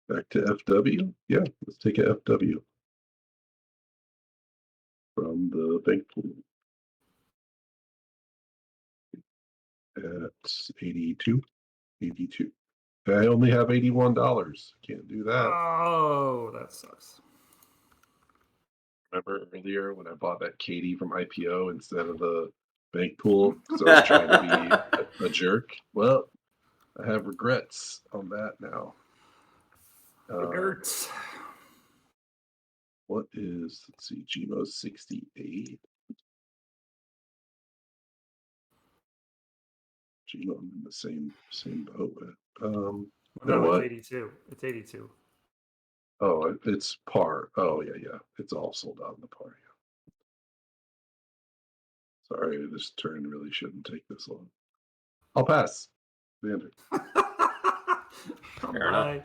Back to FW. Yeah, let's take a FW from the bank pool at 82. I only have $81. Can't do that. Oh, that sucks. Remember earlier when I bought that Katie from IPO instead of the bank pool because I was trying to be a jerk? Well, I have regrets on that now. Regrets. What is, let's see, Gmo's 68. Gmo, I'm in the same boat with. No, what? it's 82. It's 82. Oh, it's par. Oh, yeah. It's all sold out in the par. Yeah. Sorry, this turn really shouldn't take this long. I'll pass. Xander. I'll Fair enough. buy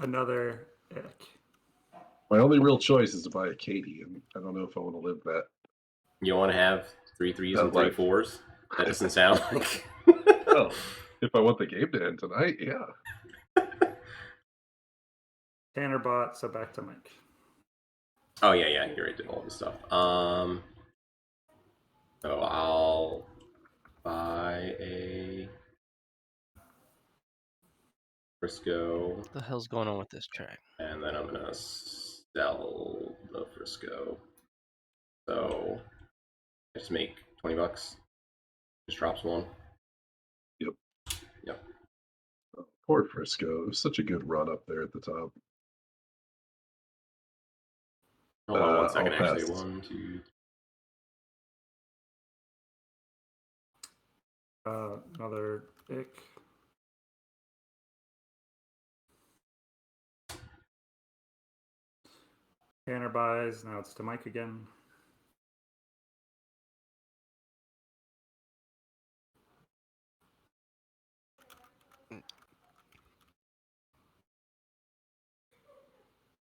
another ick. My only real choice is to buy a Katie, and I don't know if I want to live that. You want to have 3 3s and 3 4s? That doesn't sound like. Well, if I want the game to end tonight, yeah. Tanner bought, so back to Mike. Oh yeah, you already did all this stuff. So I'll buy a Frisco. What the hell's going on with this track? And then I'm gonna sell the Frisco. So I just make $20. Just drops one. Yep. Yep. Oh, poor Frisco. It was such a good run up there at the top. Hold on 1 second, I'll actually. pass. 1, 2. Another ick. Tanner buys. Now it's to Mike again.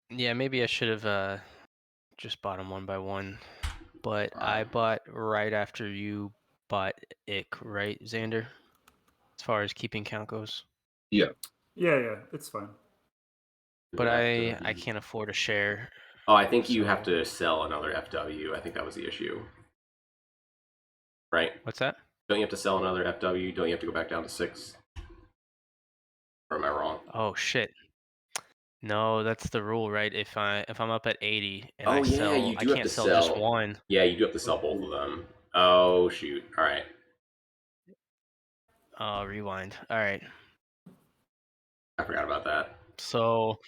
Yeah, maybe I should have just bought them one by one. But All I right. bought right after you bought Ick, right, Xander? As far as keeping count goes. Yeah, it's fine. But I can't afford a share. Oh, I think you have So- to sell another FW. I think that was the issue. Right? What's that? Don't you have to sell another FW? Don't you have to go back down to 6? Or am I wrong? Oh shit. No, that's the rule, right? If I'm up at 80 and Oh I yeah, sell, you I do have can't to sell just sell. one. Yeah, you do have to sell both of them. Oh shoot! All right, Rewind. All right. I forgot about that. So,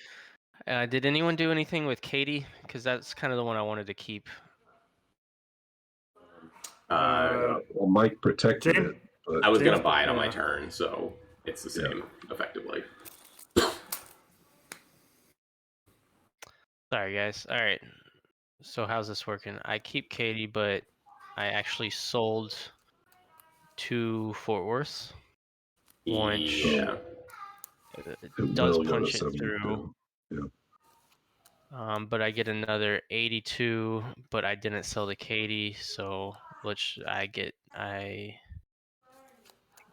did anyone do anything with Katie? Because that's kind of the one I wanted to keep. Well, Mike protected James, it, but I was James, gonna buy it on my yeah. turn, so it's the same effectively. Sorry, guys. All right. So how's this working? I keep Katie, but I actually sold 2 Fort Worth, which Yeah, it does will go to punch it through. 72. Yeah. But I get another 82, but I didn't sell the Katie, so I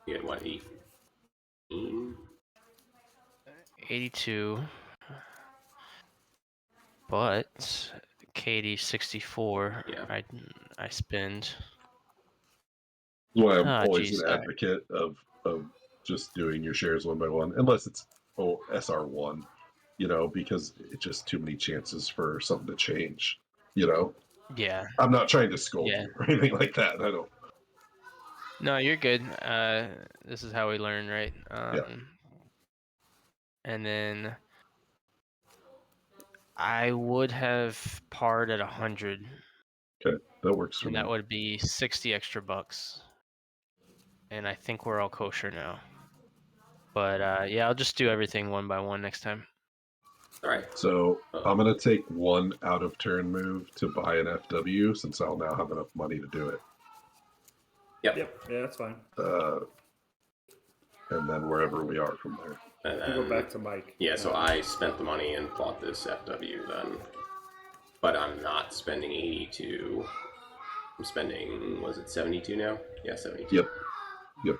you had what 18? 82, but Katie 64. Yeah, I spend. That's why I'm Ah, always geez. an advocate of just doing your shares one by one, unless it's SR1, because it's just too many chances for something to change. Yeah, I'm not trying to scold yeah. you or anything like that. I don't. No, you're good. This is how we learn, right? Yeah. And then I would have parred at 100, Okay, that works for and me. that would be 60 extra bucks. And I think we're all kosher now. But yeah, I'll just do everything one by one next time. all right. So I'm gonna take one out of turn move to buy an FW since I'll now have enough money to do it. Yep. Yeah, that's fine. And then wherever we are from there. And We'll then go back to Mike. yeah, so I spent the money and bought this FW then, but I'm not spending 82. I'm spending, was it 72 now? Yeah, 72. Yep.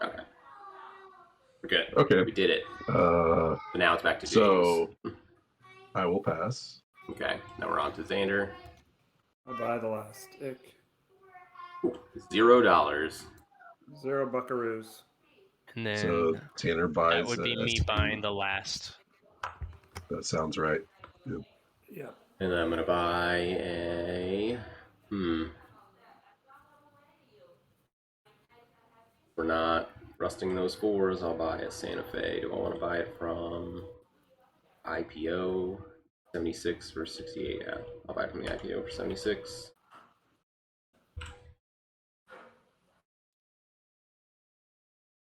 Okay. We're good. Okay. We did it. So now it's back to James. So I will pass. Okay. Now we're on to Xander. I'll buy the last ick. $0. 0 buckaroos. And then So Tanner buys. that would be me buying the last. That sounds right. Yep. Yeah. And then I'm gonna buy a. We're not rusting those 4s. I'll buy a Santa Fe. Do I want to buy it from IPO 76 for 68? Yeah, I'll buy it from the IPO for 76.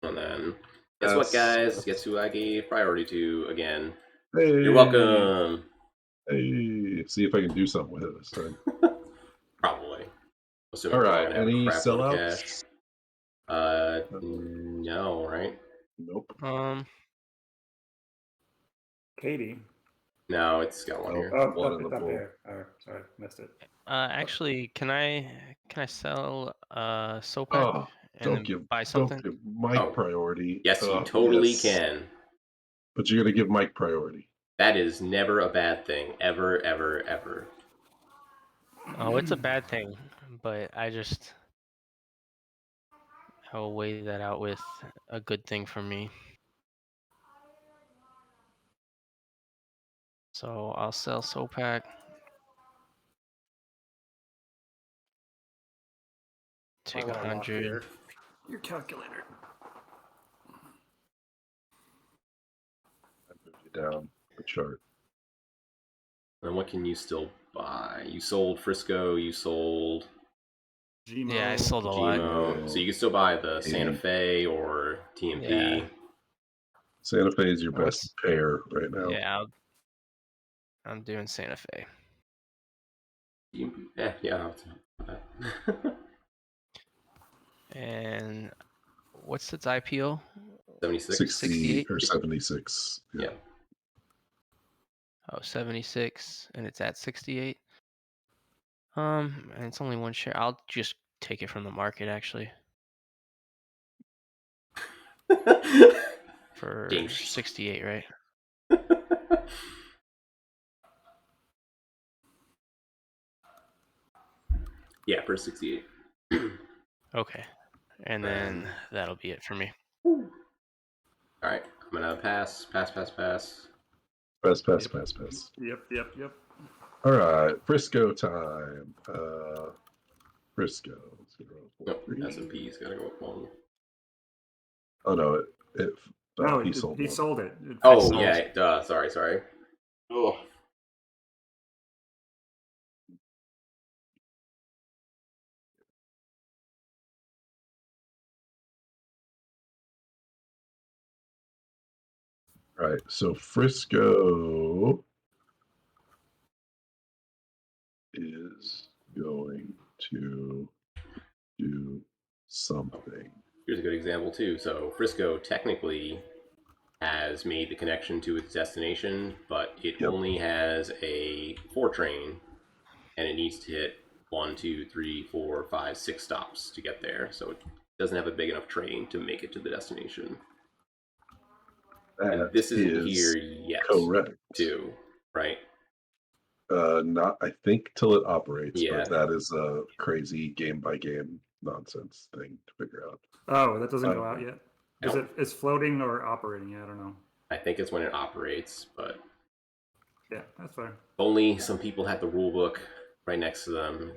And then, guess what, guys? Guess who I gave priority to again? Hey, You're welcome. Hey, see if I can do something with it this time. Probably. All right. Any sellouts? No, right? Nope. Katie. No, it's got one here. One in it's the up pool. there. Oh, sorry, missed it. Actually, can I sell Sopak Oh, and then buy something? Don't give Mike priority. Yes, you totally can. But you're gonna give Mike priority. That is never a bad thing. Ever, ever, ever. Oh, it's a bad thing, but I'll weigh that out with a good thing for me. So I'll sell Sopak. Take 100. Your calculator. I moved you down the chart. And what can you still buy? You sold Frisco. You sold Gmo. Yeah, I sold a lot. Gmo. So you can still buy the Santa Fe or TMP. Yeah. Santa Fe is your best pair right now. Yeah, I'm doing Santa Fe. Yeah. And what's its IPO? 76. 60 68? or 76. Yeah. Oh, 76, and it's at 68. And it's only one share. I'll just take it from the market actually for Dangerous. 68, right? Yeah, for 68. Okay, and then that'll be it for me. All right, I'm gonna pass. Pass. Yep. All right, Frisco time. Frisco. Let's get roll Nope, 4, 3. S&P's gotta go up one. Oh no, No, he sold he one. sold it. Oh sold. yeah, duh. Sorry. Oh. All right, so Frisco is going to do something. Here's a good example too. So Frisco technically has made the connection to its destination, but it Yep. only has a 4 train, and it needs to hit 1, 2, 3, 4, 5, 6 stops to get there. So it doesn't have a big enough train to make it to the destination. And That this isn't is here yet, correct. too, right? Not I think till it operates, Yeah. but that is a crazy game by game nonsense thing to figure out. Oh, that doesn't go out yet. I don't- Is floating or operating? Yeah, I don't know. I think it's when it operates, but Yeah, that's fine. only some people had the rule book right next to them.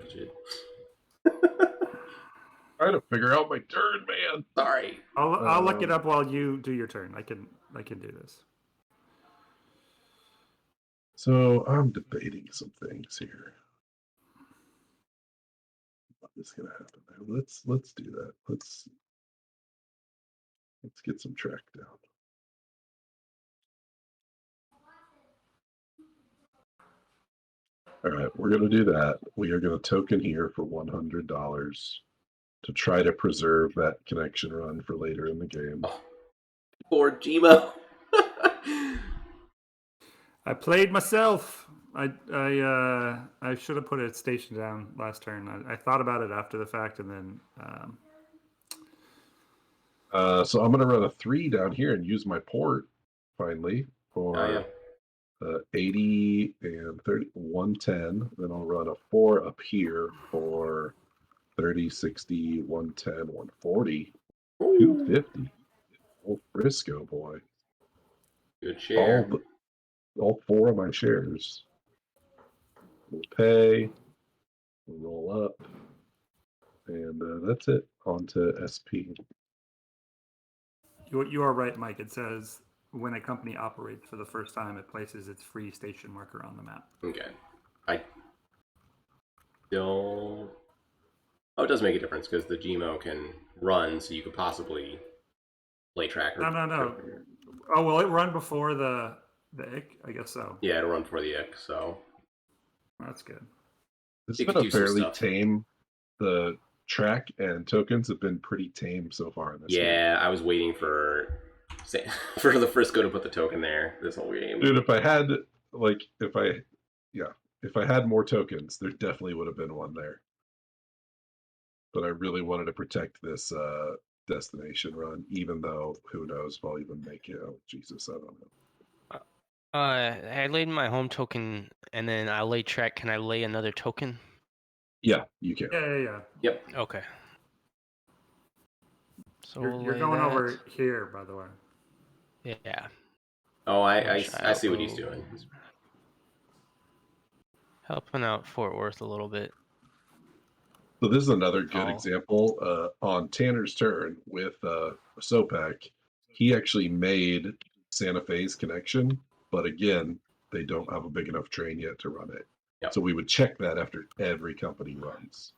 Trying to figure out my turn, man. Sorry. I'll look it up while you do your turn. I can do this. So I'm debating some things here. What is gonna happen there? Let's do that. Let's get some track down. All right, we're gonna do that. We are gonna token here for $100 to try to preserve that connection run for later in the game. Oh, poor Gmo. I played myself. I should have put a station down last turn. I thought about it after the fact, and then So I'm gonna run a 3 down here and use my port finally for Oh, yeah. 80 and 30, 110. Then I'll run a 4 up here for 30, 60, 110, 140, 250. Oh, Frisco boy. Good share. All 4 of my shares will pay, we'll roll up, and that's it. On to SP. you are right, Mike. It says when a company operates for the first time, it places its free station marker on the map. Okay. I don't. Oh, it does make a difference because the Gmo can run, so you could possibly play tracker. No. Oh, will it run before the ick? I guess so. Yeah, it'll run for the ick, so. That's good. It's It been could a do some fairly stuff. tame. The track and tokens have been pretty tame so far in this game. Yeah, I was waiting for the Frisco to put the token there this whole game. Dude, if I had more tokens, there definitely would have been one there. But I really wanted to protect this destination run, even though who knows if I'll even make it. Oh, Jesus, I don't know. I laid my home token, and then I lay track. Can I lay another token? Yeah, you can. Yeah. Yep. Okay. So You're going over here, by the way. Yeah. Oh, I see what he's doing. Helping out Fort Worth a little bit. So this is another good example. On Tanner's turn with Sopak, he actually made Santa Fe's connection, but again, they don't have a big enough train yet to run it. Yep. So we would check that after every company runs.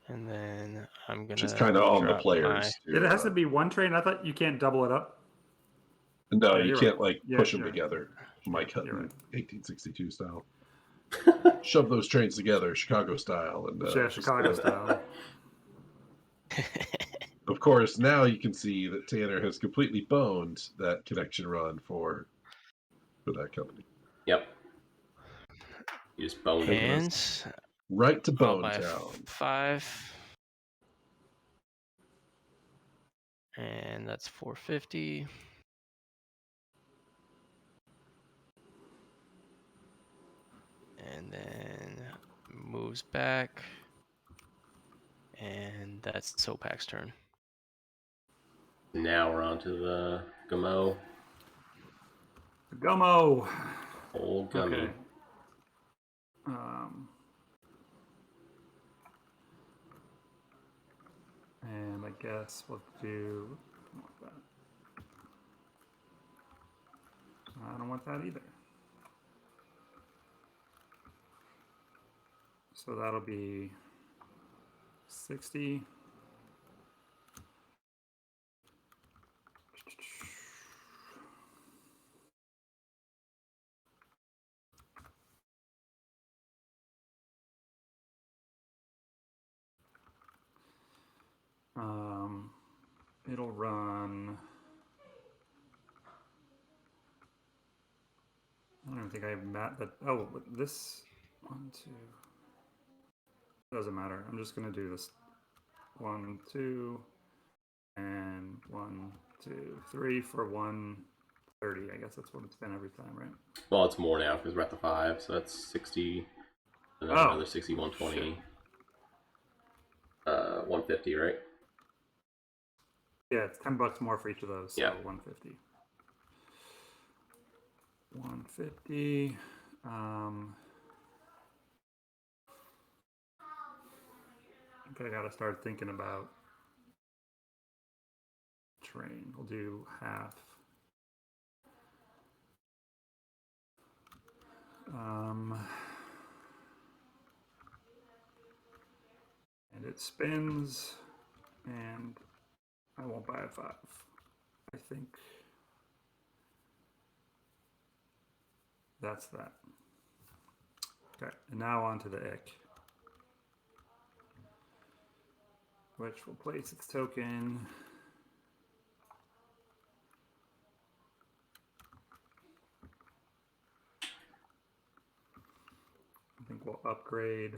And then I'm gonna. Which is kind of on the players. It has to be one train. I thought you can't double it up. No, Yeah, you can't push them right. together. Mike Hutton, right. 1862 style. Shove those trains together, Chicago style, and Chicago style. Of course, now you can see that Tanner has completely boned that connection run for for that company. Yep. You just boned it. And Right to I'll Bone buy Town. 5. And that's 450. And then moves back. And that's Sopak's turn. Now we're on to the Gummo. Gummo. Old Gummy. Okay. And I guess we'll do. I don't want that either. So that'll be 60. It'll run. I don't even think I have that. Oh, but this 1, 2. Doesn't matter. I'm just gonna do this 1, 2, and 1, 2, 3 for 130. I guess that's what it's been every time, right? Well, it's more now because we're at the 5, so that's 60. And then another 60, 120. 150, right? Yeah, it's $10 more for each of those. So yeah. 150. 150. I think I gotta start thinking about train. We'll do half. And it spins, and I won't buy a 5. I think that's that. Okay, and now on to the ick, which will place its token. I think we'll upgrade.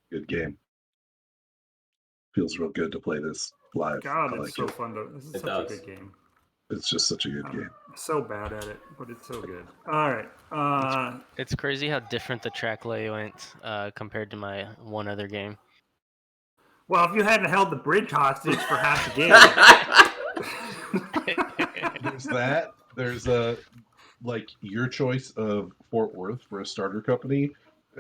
Good game. Feels real good to play this live. God, I it's like so it. fun to. This is It such does. a good game. It's just such a good game. So bad at it, but it's so good. All right. It's crazy how different the track lay went compared to my one other game. Well, if you hadn't held the bridge hostage for half the game. There's that. There's like your choice of Fort Worth for a starter company.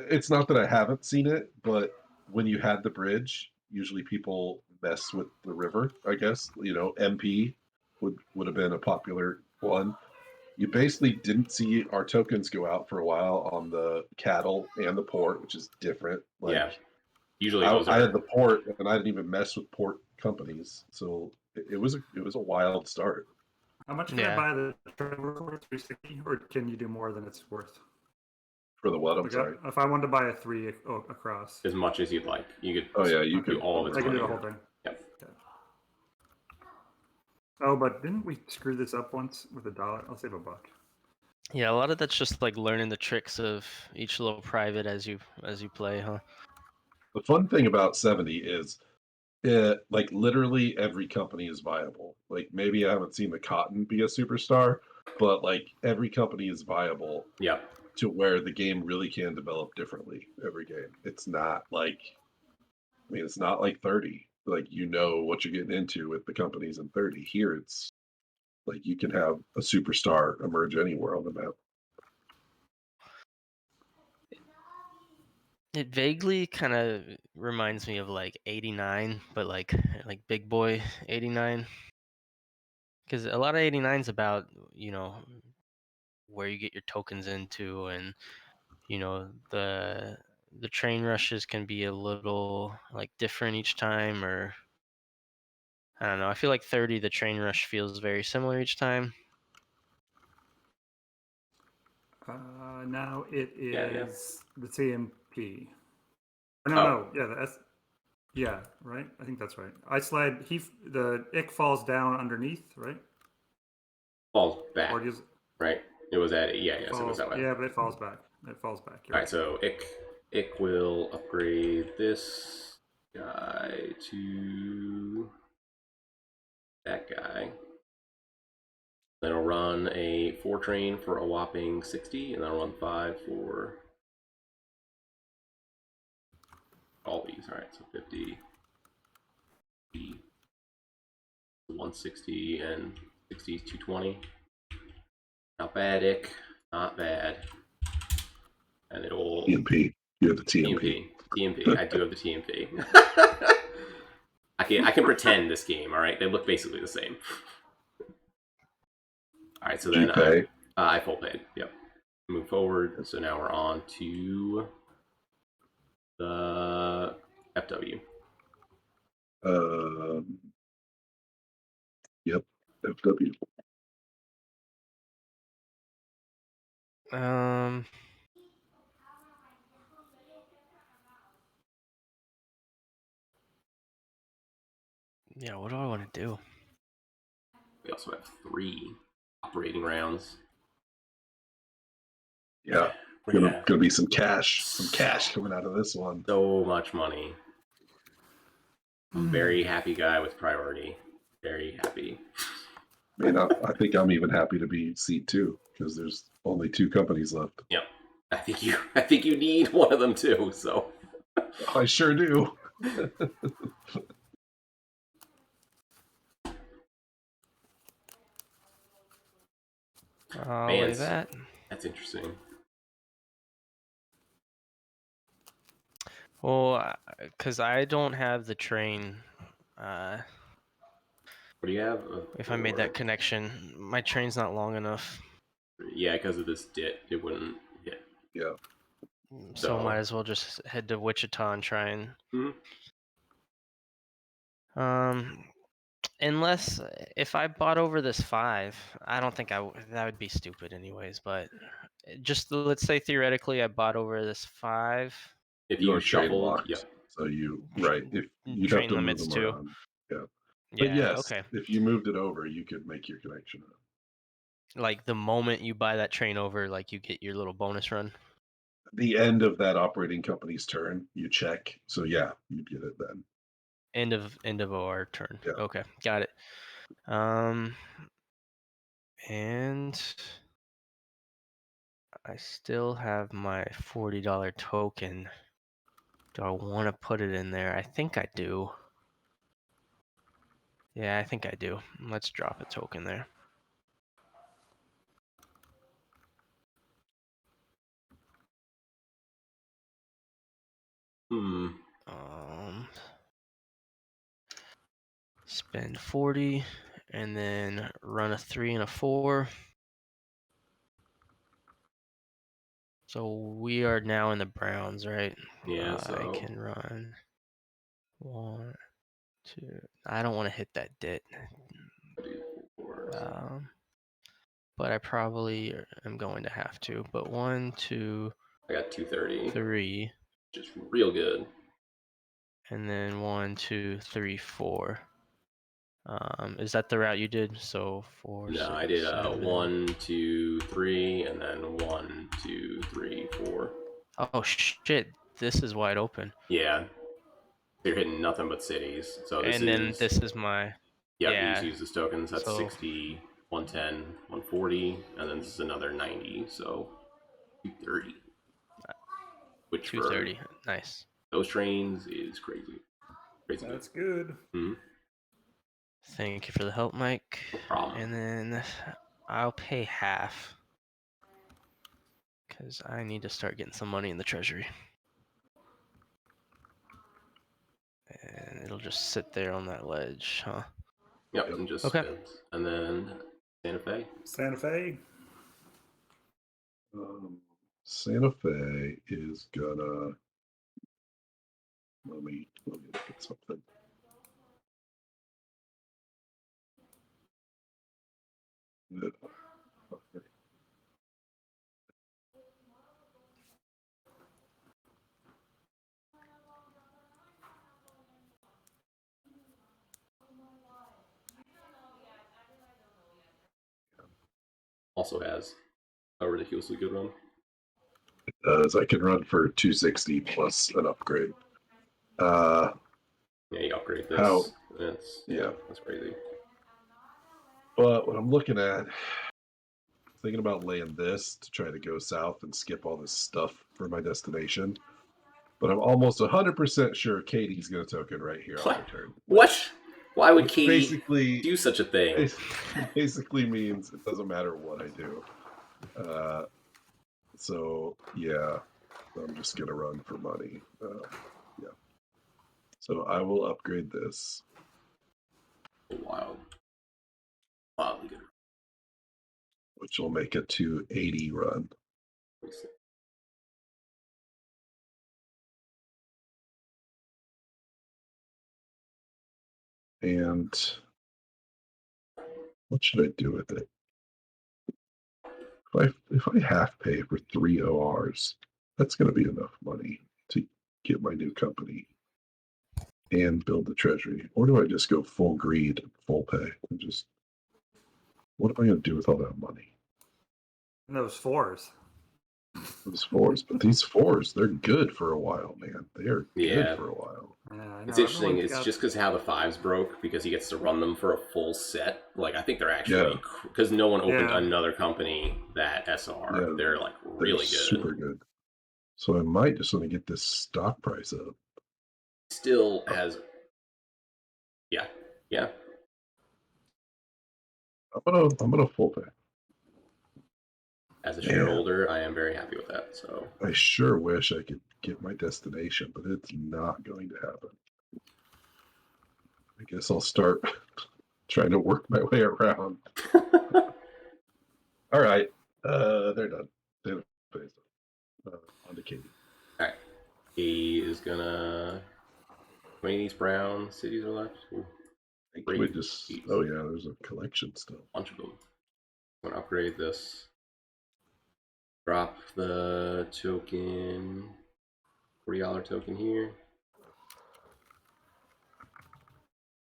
It's not that I haven't seen it, but when you had the bridge, usually people mess with the river. I guess MP would have been a popular one. You basically didn't see our tokens go out for a while on the cattle and the port, which is different. Like, yeah. Usually those I are. had the port, and I didn't even mess with port companies, so it was a wild start. How much can I buy the trailer for? 360, or can you do more than it's worth? For the what? I'm Like, sorry. if I wanted to buy a 3 across. As much as you'd like. You could. Oh yeah, you do could all of its I can do money. the whole thing. Yep. Okay. Oh, but didn't we screw this up once with $1? I'll save $1. Yeah, a lot of that's just like learning the tricks of each little private as you play, huh? The fun thing about 70 is like literally every company is viable. Like maybe I haven't seen the Cotton be a superstar, but like every company is viable. Yeah. To where the game really can develop differently every game. It's not like, it's not like 30. Like what you're getting into with the companies in 30. Here it's like you can have a superstar emerge anywhere on the map. It vaguely kind of reminds me of like 89, but like big boy 89. Because a lot of 89 is about, where you get your tokens into, and the train rushes can be a little like different each time, or I don't know. I feel like 30, the train rush feels very similar each time. Now it is Yeah. the TMP. No. Yeah, Yeah, right. I think that's right. I slide. The ick falls down underneath, right? Falls back, Or does right? It was at yeah, yes, it goes falls? that way. Yeah, but it falls back. It falls back. You're All right, so Ick will upgrade this guy to that guy. Then I'll run a 4 train for a whopping 60, and then I'll run 5 for all these. All right, so 50, 160, and 60 is 220. Not bad, Ick. Not bad. And it'll TMP. You have the TMP. TMP. I do have the TMP. I can pretend this game. All right, they look basically the same. All right, so then I full paid. Yep. Move forward. So now we're on to the FW. Yep. FW. Yeah, what do I want to do? We also have 3 operating rounds. Yeah. Gonna be some cash coming out of this one. So much money. I'm a very happy guy with priority. Very happy. I mean, I think I'm even happy to be seat 2 because there's only 2 companies left. Yep. I think you need one of them too. So I sure do. Man, that. That's interesting. Well, because I don't have the train. What do you have? If I made that connection, my train's not long enough. Yeah, because of this dit, it wouldn't hit. Yeah. So might as well just head to Wichita and try and. Unless if I bought over this 5, I don't think that would be stupid anyways. But just let's say theoretically I bought over this 5. If you shuffle, yeah. So if you'd train have to limits move them too. around. Yeah. Yeah. But yes, okay. if you moved it over, you could make your connection. Like the moment you buy that train over, like you get your little bonus run. The end of that operating company's turn, you check. So yeah, you get it then. End of our turn. Yeah. Okay, got it. And I still have my $40 token. Do I want to put it in there? I think I do. Yeah, I think I do. Let's drop a token there. Spend 40 and then run a 3 and a 4. So we are now in the Browns, right? Yeah, so I can run 1, 2. I don't want to hit that dit. But I probably am going to have to. But 1, 2. I got 230. 3. Just real good. And then 1, 2, 3, 4. Is that the route you did? So 4. No, 6, I did 7. 1, 2, 3, and then 1, 2, 3, 4. Oh shit! This is wide open. Yeah, you're hitting nothing but cities. So this is my. Yeah, you just use this tokens. That's so, 60, 110, 140, and then this is another 90. So 230. Which 230. Nice. Those trains is crazy. That's good. Mm-hmm. Thank you for the help, Mike. No problem. And then I'll pay half because I need to start getting some money in the treasury. And it'll just sit there on that ledge, huh? Yep, and just spins. And then Santa Fe. Santa Fe. Santa Fe is gonna. Let me look at something. also has a ridiculously good run. It does. I can run for 260 plus an upgrade. Yeah, you upgrade this. How? Yeah, that's crazy. But what I'm looking at, thinking about laying this to try to go south and skip all this stuff for my destination. But I'm almost 100% sure Katie's going to token right here on her turn. What? Why would Which Katie basically do such a thing? basically means it doesn't matter what I do. So yeah, I'm just gonna run for money. Yeah. So I will upgrade this. Wildly good. Which will make a 280 run. And what should I do with it? If I half pay for 3 ORs, that's going to be enough money to get my new company and build the treasury. Or do I just go full greed, full pay, and just what am I going to do with all that money? And those 4s. Those 4s, but these 4s, they're good for a while, man. They are good for a while. Yeah, I know. It's interesting. It's just because how the 5s broke, because he gets to run them for a full set. Like, I think they're actually, because no one opened another company that SR. Yeah, they're like really good. Super good. So I might just want to get this stock price up. Still has, yeah. I'm gonna full pay. As a shareholder, I am very happy with that. So I sure wish I could get my destination, but it's not going to happen. I guess I'll start trying to work my way around. All right, they're done. On to Katie. All right, he is gonna. How many of these brown cities are left? We just. Oh yeah, there's a collection still. A bunch of them. I'm gonna upgrade this. Drop the token. $40 token here.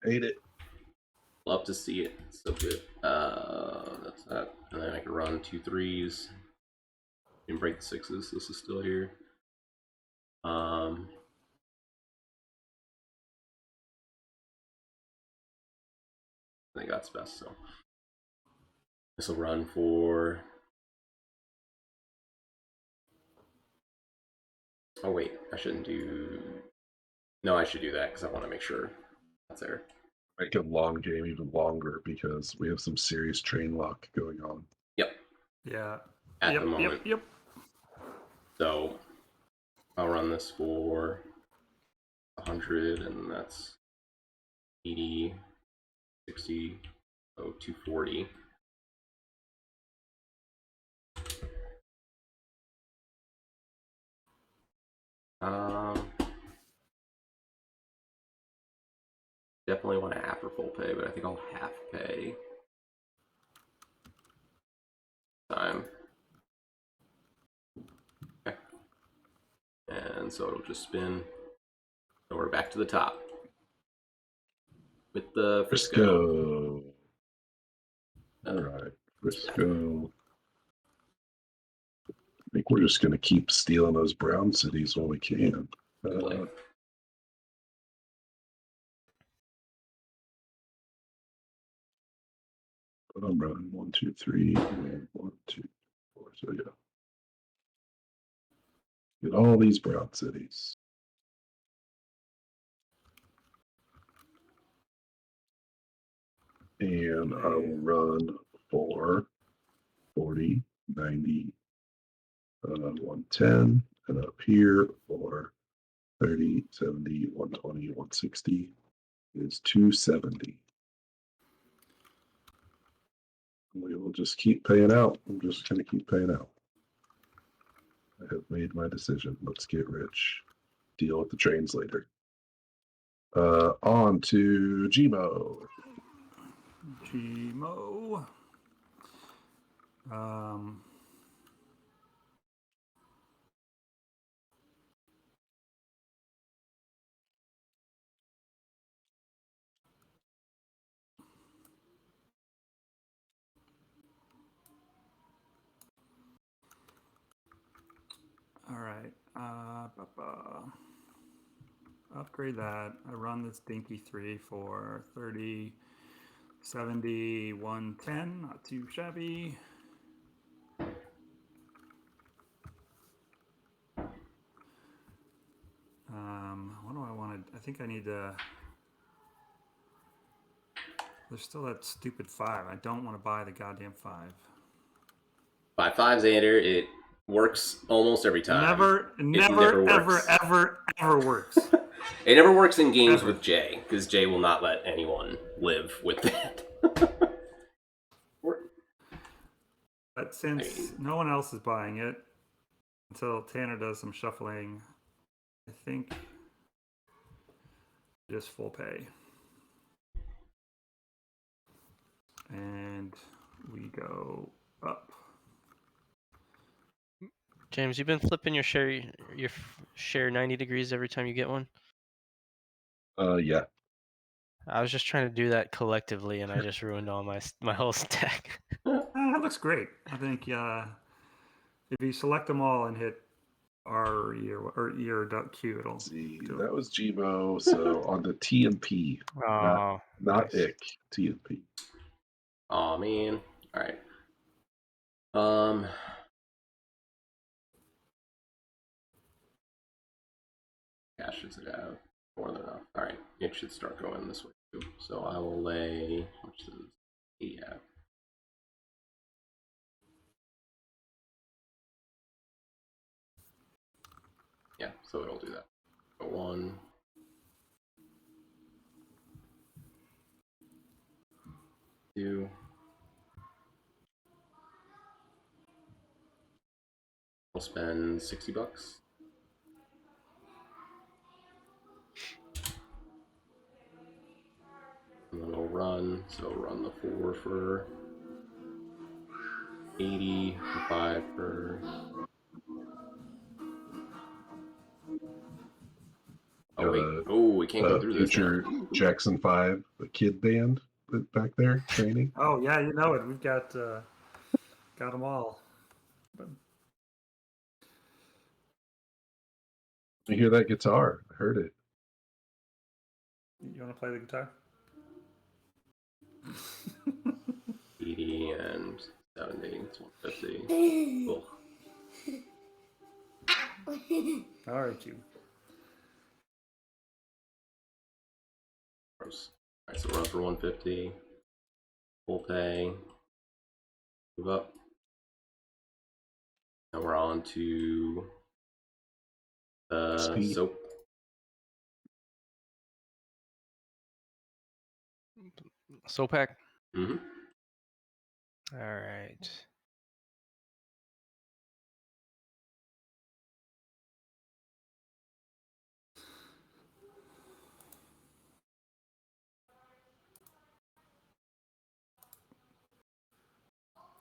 Hate it. Love to see it. It's so good. That's that. And then I can run 2 3s. Didn't break the 6s. This is still here. I think that's best. So this will run for. Oh wait, I shouldn't do. No, I should do that because I want to make sure that's there. Make a long game even longer because we have some serious train lock going on. Yep. Yeah. At the moment. Yep. So I'll run this for 100, and that's 80, 60, 240. Definitely want to after full pay, but I think I'll half pay time. Okay. And so it'll just spin. And we're back to the top with the Frisco. All right, Frisco. I think we're just going to keep stealing those brown cities while we can. But I'm running 1, 2, 3, and 1, 2, 4. So yeah, get all these brown cities. And I will run for 40, 90, 110, and up here for 30, 70, 120, 160 is 270. We will just keep paying out. I'm just going to keep paying out. I have made my decision. Let's get rich. Deal with the trains later. On to Gmo. Gmo. Upgrade that. I run this dinky 3 for 30, 70, 110. Not too shabby. What do I want to? I think I need to. There's still that stupid 5. I don't want to buy the goddamn 5. Buy 5, Xander. It works almost every time. Never, ever works. It never works in games Ever. with Jay, because Jay will not let anyone live with that. But since no one else is buying it, until Tanner does some shuffling, I think just full pay. And we go up. James, you've been flipping your share 90 degrees every time you get one? Yeah. I was just trying to do that collectively, and I just ruined all my whole stack. That looks great. I think if you select them all and hit R or E or Q, it'll See, do that it. was Gmo. So on the T and P, Oh, not nice. ick. T and P. Aw, man. All right. Cash it out. More than enough. All right. It should start going this way too. So I will lay. Which is 8 out. Yeah. So it'll do that. So 1. 2. I'll spend $60. And then it'll run. So run the 4 for 80, 5 for. Oh wait! Oh, we can't go through this Future now. Jackson 5, the kid band back there training. Oh yeah, you know it. We've got them all. You hear that guitar? I heard it. You want to play the guitar? 80 and 70. It's 150. Cool. All right, you. Gross. All right, so run for 150. Full pay. Move up. Now we're on to the Speed. soap. Sopak. Mm-hmm. All right.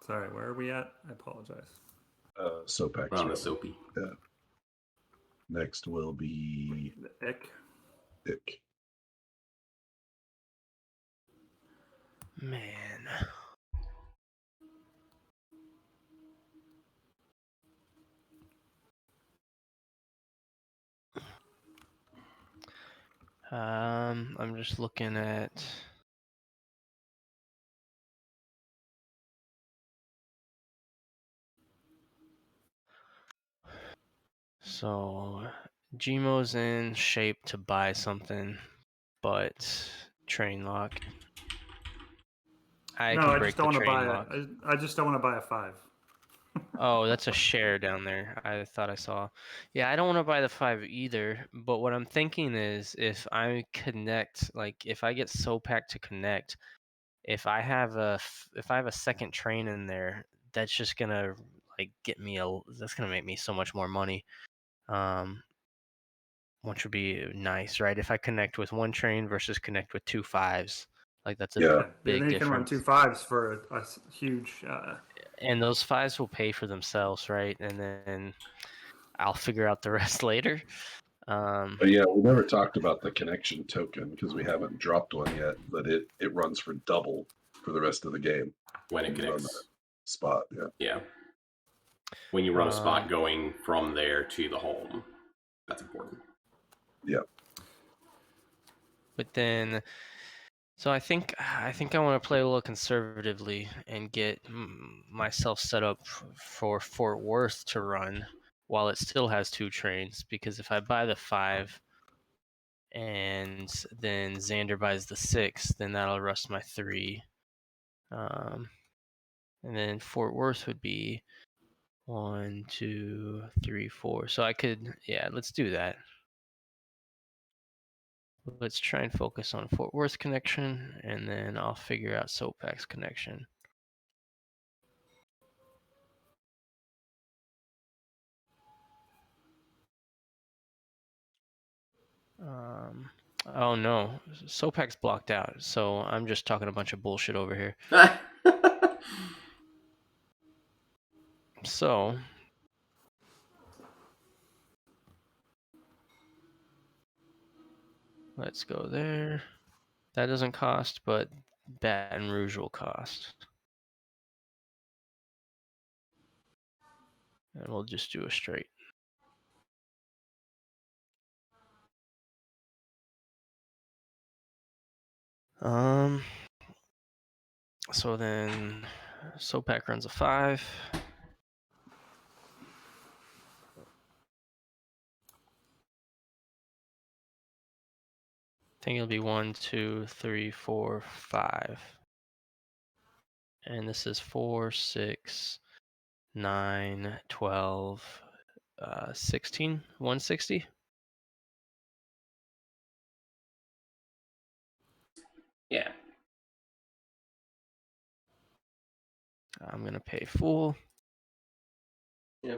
Sorry, where are we at? I apologize. Sopax. We're on the soapy. Yeah. Next will be The ick. Ick. Man. I'm just looking at. So, Gmo's in shape to buy something, but train lock. I can break the train lock. I just don't want to buy a 5. Oh, that's a share down there. I thought I saw. Yeah, I don't want to buy the 5 either. But what I'm thinking is, if I connect, like if I get Sopak to connect, if I have a second train in there, that's just gonna like get me that's gonna make me so much more money. Which would be nice, right? If I connect with one train versus connect with 2 5s, like that's a big then you can run difference. 2 5s for a huge. And those 5s will pay for themselves, right? And then I'll figure out the rest later. But yeah, we never talked about the connection token because we haven't dropped one yet. But it runs for double for the rest of the game When it connects. spot. Yeah. Yeah. when you run a spot going from there to the home. That's important. Yeah. But then, so I think I want to play a little conservatively and get myself set up for Fort Worth to run while it still has 2 trains. Because if I buy the 5 and then Xander buys the 6, then that'll rust my 3. And then Fort Worth would be 1, 2, 3, 4. So I could, yeah, let's do that. Let's try and focus on Fort Worth connection, and then I'll figure out Sopak's connection. Oh no, Sopak's blocked out, so I'm just talking a bunch of bullshit over here. So let's go there. That doesn't cost, but Baton Rouge will cost. And we'll just do a straight. So then Sopak runs a 5. I think it'll be 1, 2, 3, 4, 5. And this is 4, 6, 9, 12, 16, 160. Yeah. I'm going to pay full. Yeah.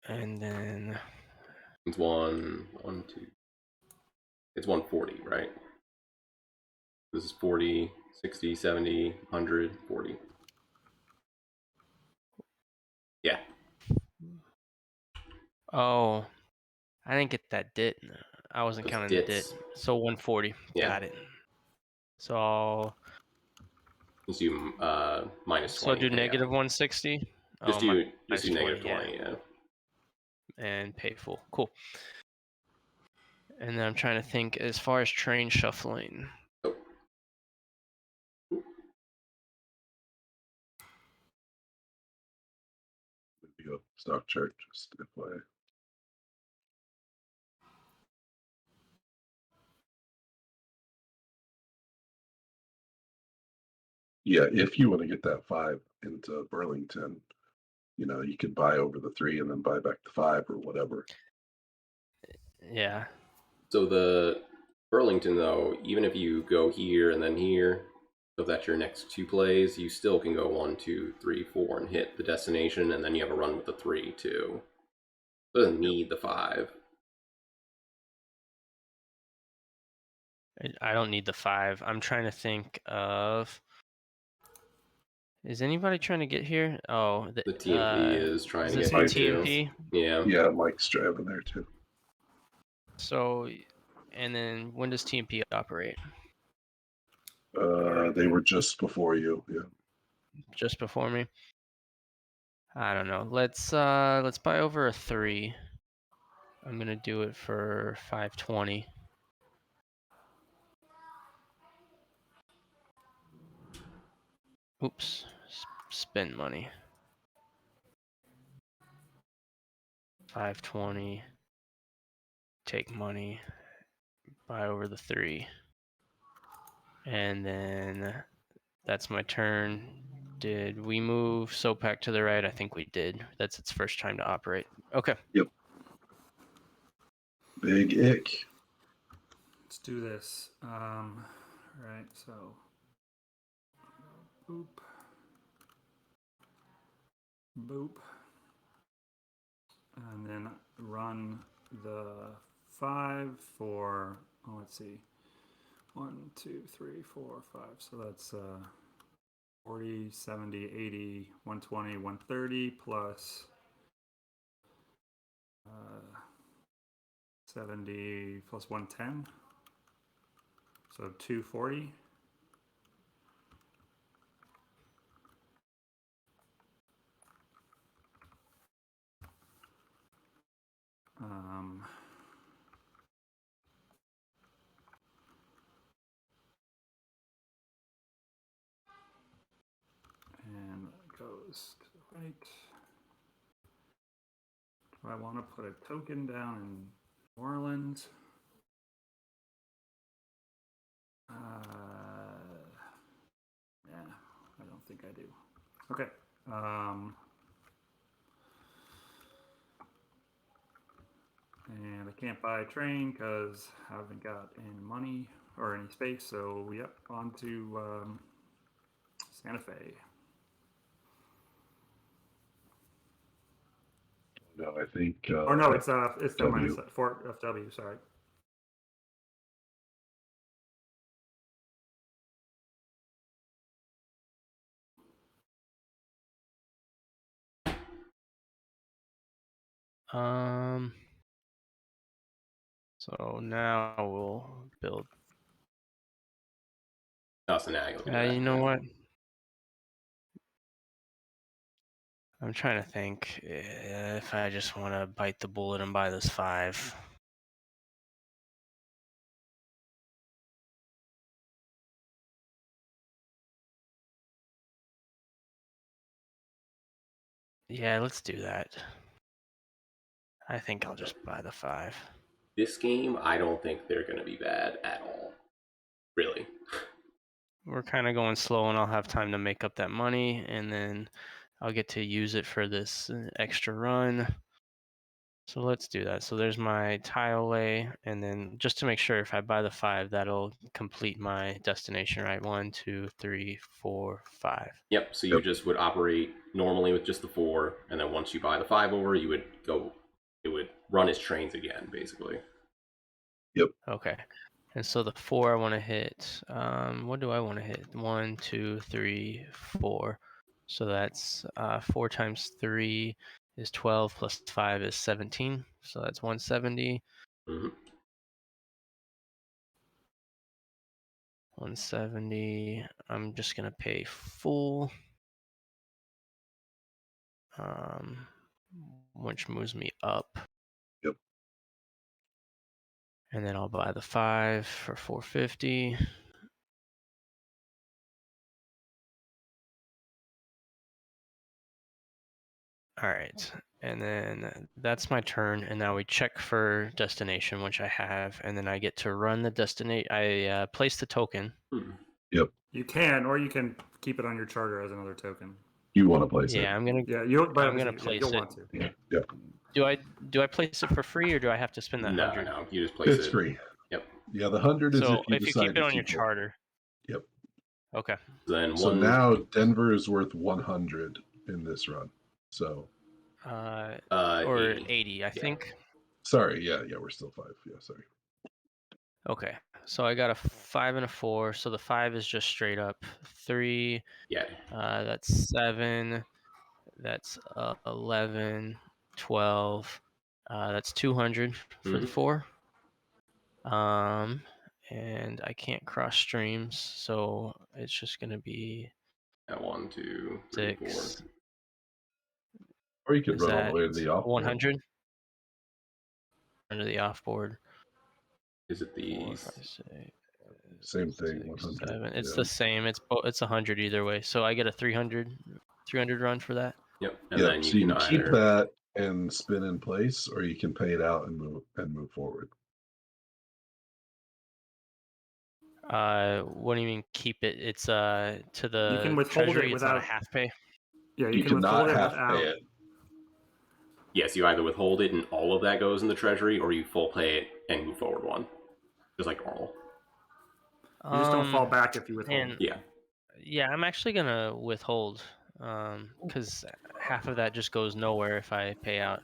And then It's 1, 2. It's 140, right? This is 40, 60, 70, 100, 40. Yeah. oh, I didn't get that dit. I wasn't Those counting dits. the dit. So 140. Yeah. Got it. So I'll Just do minus 20. so do payout. negative 160. Just do minus negative 20, 20, yeah. And pay full. Cool. And then I'm trying to think as far as train shuffling. Oh. Go stock chart, just FYI. Yeah, if you want to get that 5 into Burlington, you could buy over the 3 and then buy back the 5 or whatever. Yeah. So the Burlington, though, even if you go here and then here, so if that's your next 2 plays, you still can go 1, 2, 3, 4 and hit the destination, and then you have a run with the 3 too. It doesn't need the 5. I don't need the 5. I'm trying to think of. Is anybody trying to get here? Oh, The TMP is trying to this get the here TMP? too. Yeah. Yeah, Mike's driving there too. So, and then when does TMP operate? They were just before you. Yeah. Just before me. I don't know. Let's buy over a 3. I'm gonna do it for 520. Oops, spend money. 520. Take money. Buy over the 3. And then that's my turn. Did we move Sopak to the right? I think we did. That's its first time to operate. Okay. Yep. Big ick. Let's do this. Right, so boop. Boop. And then run the 5 for, let's see, 1, 2, 3, 4, 5. So that's 40, 70, 80, 120, 130 plus 70 plus 110. So 240. And it goes to the right. Do I want to put a token down in New Orleans? Yeah, I don't think I do. Okay. And I can't buy a train because I haven't got any money or any space. So, yep, on to Santa Fe. No, I think. Or no, it's never mind. W. It's Fort FW. Sorry. So now we'll build. Oh, so now you'll do that. You know what? I'm trying to think if I just want to bite the bullet and buy this 5. Yeah, let's do that. I think I'll just buy the 5. This game, I don't think they're going to be bad at all. Really. We're kind of going slow, and I'll have time to make up that money, and then I'll get to use it for this extra run. So let's do that. So there's my tile lay, and then just to make sure, if I buy the 5, that'll complete my destination, right? 1, 2, 3, 4, 5. Yep. So you just would operate normally with just the 4, and then once you buy the 5 over, you would go. It would run as trains again, basically. Yep. Okay. And so the 4 I want to hit. What do I want to hit? 1, 2, 3, 4. So that's 4 times 3 is 12 plus 5 is 17. So that's 170. 170. I'm just gonna pay full. Which moves me up. Yep. And then I'll buy the 5 for 450. All right, and then that's my turn, and now we check for destination, which I have, and then I get to run the destination. I place the token. Yep. You can, or you can keep it on your charter as another token. You want to place it? Yeah, I'm gonna. Yeah, you'll. But I'm gonna place you'll it. want to. Yeah. Do I place it for free, or do I have to spend that 100? No, you just place it. It's free. Yep. Yeah, the 100 is So if you decide keep it on your charter. Yep. Okay. Then so now Denver is worth 100 in this run. So. Or 80, I think. Sorry, yeah, we're still 5. Yeah, sorry. Okay, so I got a 5 and a 4. So the 5 is just straight up 3. Yeah. That's 7. That's 11, 12. That's 200 for the 4. And I can't cross streams, so it's just gonna be. 1, 2, 3, 4. Or you could run all the way to the off 100 under the off board. Is it the 4, 5, 6, same thing? 6, 100. 7. It's the same. It's 100 either way. So I get a 300 run for that. Yep. And then so you can keep that and spin in place, or you can pay it out and move forward. What do you mean keep it? It's to the you can withhold treasury. It it's without not a half pay. Yeah, you can cannot withhold it half without. pay it. Yes, you either withhold it and all of that goes in the treasury, or you full pay it and move forward 1, just like normal. You just don't fall back if you withhold. Yeah. Yeah, I'm actually gonna withhold, because half of that just goes nowhere if I pay out,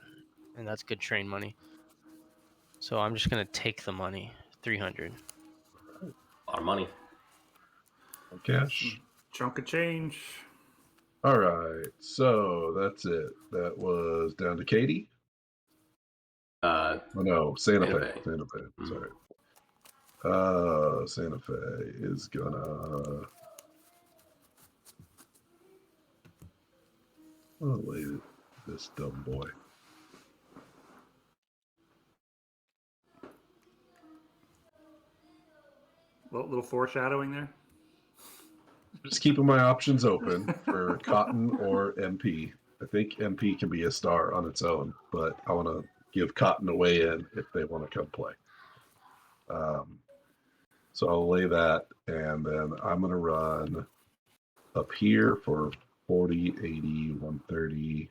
and that's good train money. So I'm just gonna take the money, 300. A lot of money. Cash. Chunk of change. All right, so that's it. That was down to Katie. Oh no, Santa Fe. Santa Fe. Sorry. Santa Fe is gonna lay this dumb boy. Little foreshadowing there. Just keeping my options open for Cotton or MP. I think MP can be a star on its own, but I want to give Cotton a weigh in if they want to come play. So I'll lay that, and then I'm going to run up here for 40, 80, 130,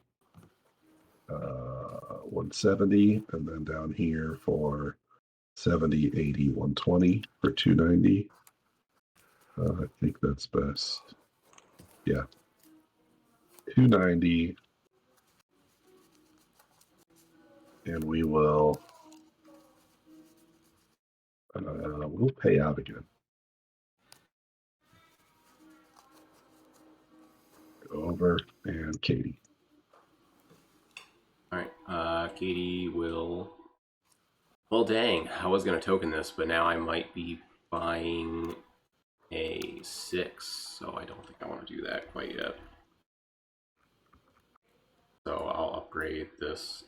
170, and then down here for 70, 80, 120 for 290. I think that's best. Yeah. 290. And we will we'll pay out again. Go over and Katie. All right, Katie will. Well, dang, I was gonna token this, but now I might be buying a 6, so I don't think I want to do that quite yet. So I'll upgrade this.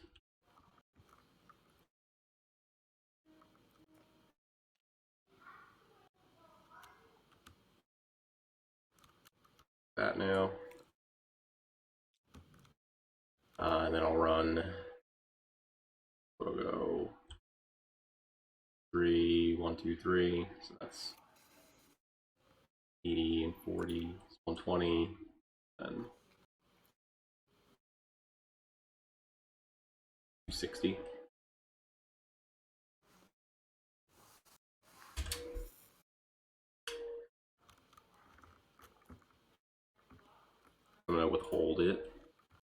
That now. And then I'll run. We'll go 3, 1, 2, 3. So that's 80 and 40, 120, and 60. I'm gonna withhold it.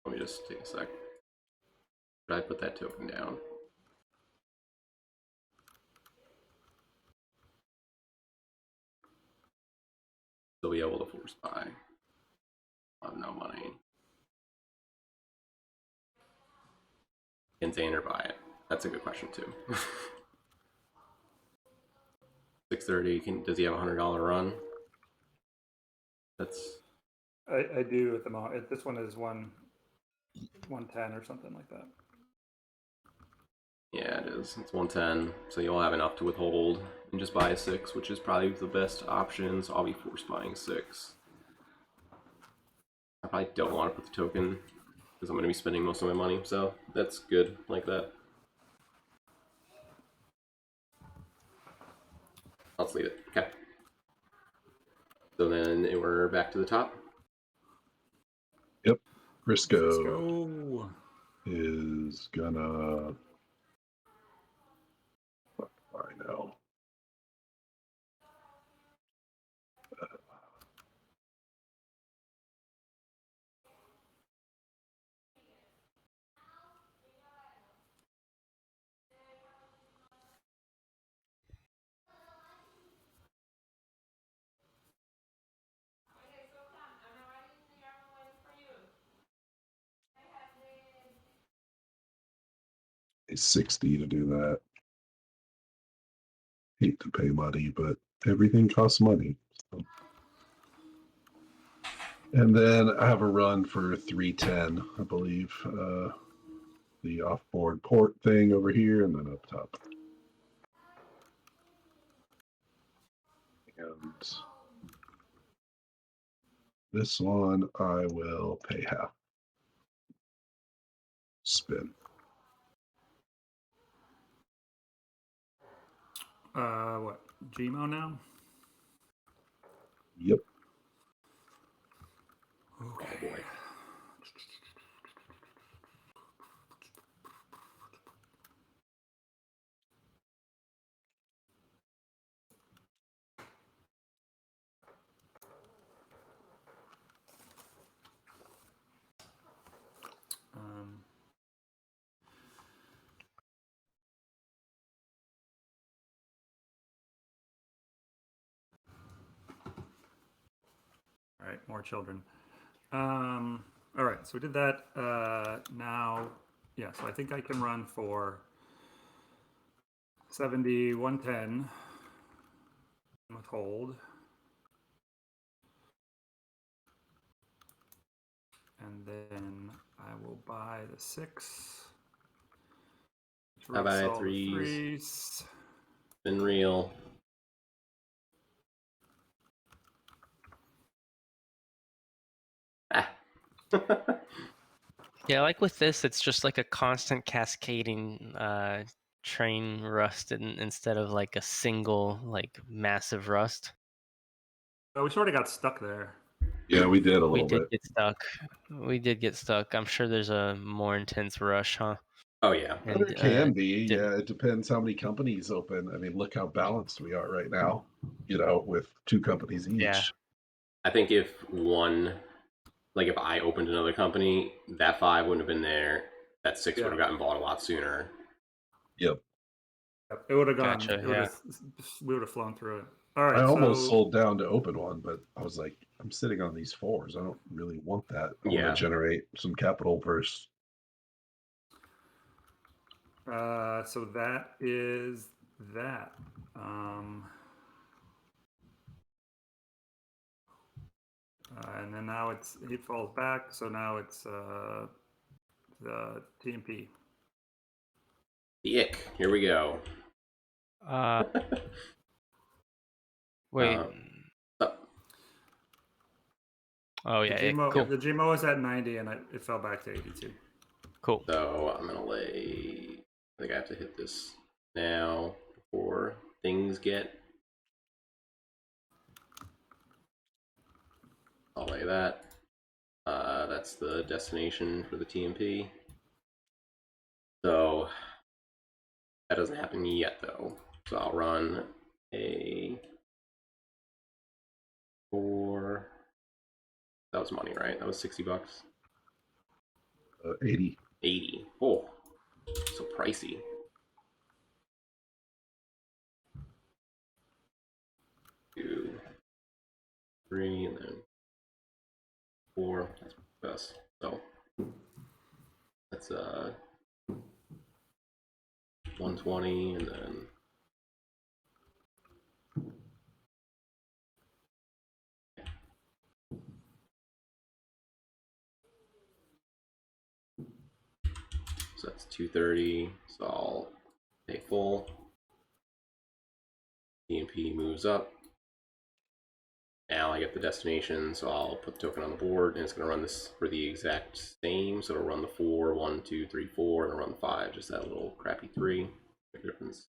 Let me just take a sec. Should I put that token down? Still be able to force buy. I have no money. Can Xander buy it? That's a good question too. 630. Does he have a $100 run? That's. I do at the moment. This one is 110 or something like that. Yeah, it is. It's 110. So you'll have enough to withhold and just buy a 6, which is probably the best option. So I'll be force buying 6. I probably don't want to put the token because I'm going to be spending most of my money. So that's good like that. Let's leave it. Okay. So then we're back to the top. Yep. Briscoe Go. is gonna. I know. It's 60 to do that. Hate to pay money, but everything costs money. So. And then I have a run for 310, I believe. The off-board port thing over here, and then up top. And this one I will pay half. Spin. What? Gmo now? Yep. Okay. Oh boy. All right, more children. All right, so we did that. Now, yeah, so I think I can run for 70, 110, Hold. And then I will buy the 6. I buy All the 3s. 3s. Been real. Ah. Yeah, like with this, it's just like a constant cascading train rust instead of like a single like massive rust. Oh, we sort of got stuck there. Yeah, we did a We little did bit. get stuck. We did get stuck. I'm sure there's a more intense rush, huh? Oh yeah. Well, there can be. Yeah, it depends how many companies open. I mean, look how balanced we are right now. You know, with 2 companies each. Yeah. I think if I opened another company, that 5 wouldn't have been there. That 6 would have gotten bought a lot sooner. Yep. It would have gone. Gotcha, yeah. We would have flown through it. All right. I almost sold down to open one, but I was like, I'm sitting on these 4s. I don't really want that. I want to generate some capital first. So that is that. And then now he falls back. So now it's the TMP. The ick. Here we go. Wait. Oh yeah. Cool. The GMO is at 90, and it fell back to 82. Cool. So I'm gonna lay. I think I have to hit this now before things get. I'll lay that. That's the destination for the TMP. So that doesn't happen yet, though. So I'll run a 4. That was money, right? That was $60. 80. 80. Oh, so pricey. 2, 3, and then 4. That's best. So that's 120, and then so that's 230. So I'll pay full. TMP moves up. Now I get the destination, so I'll put the token on the board, and it's going to run this for the exact same. So it'll run the 4, 1, 2, 3, 4, and it'll run the 5, just that little crappy 3. Big difference.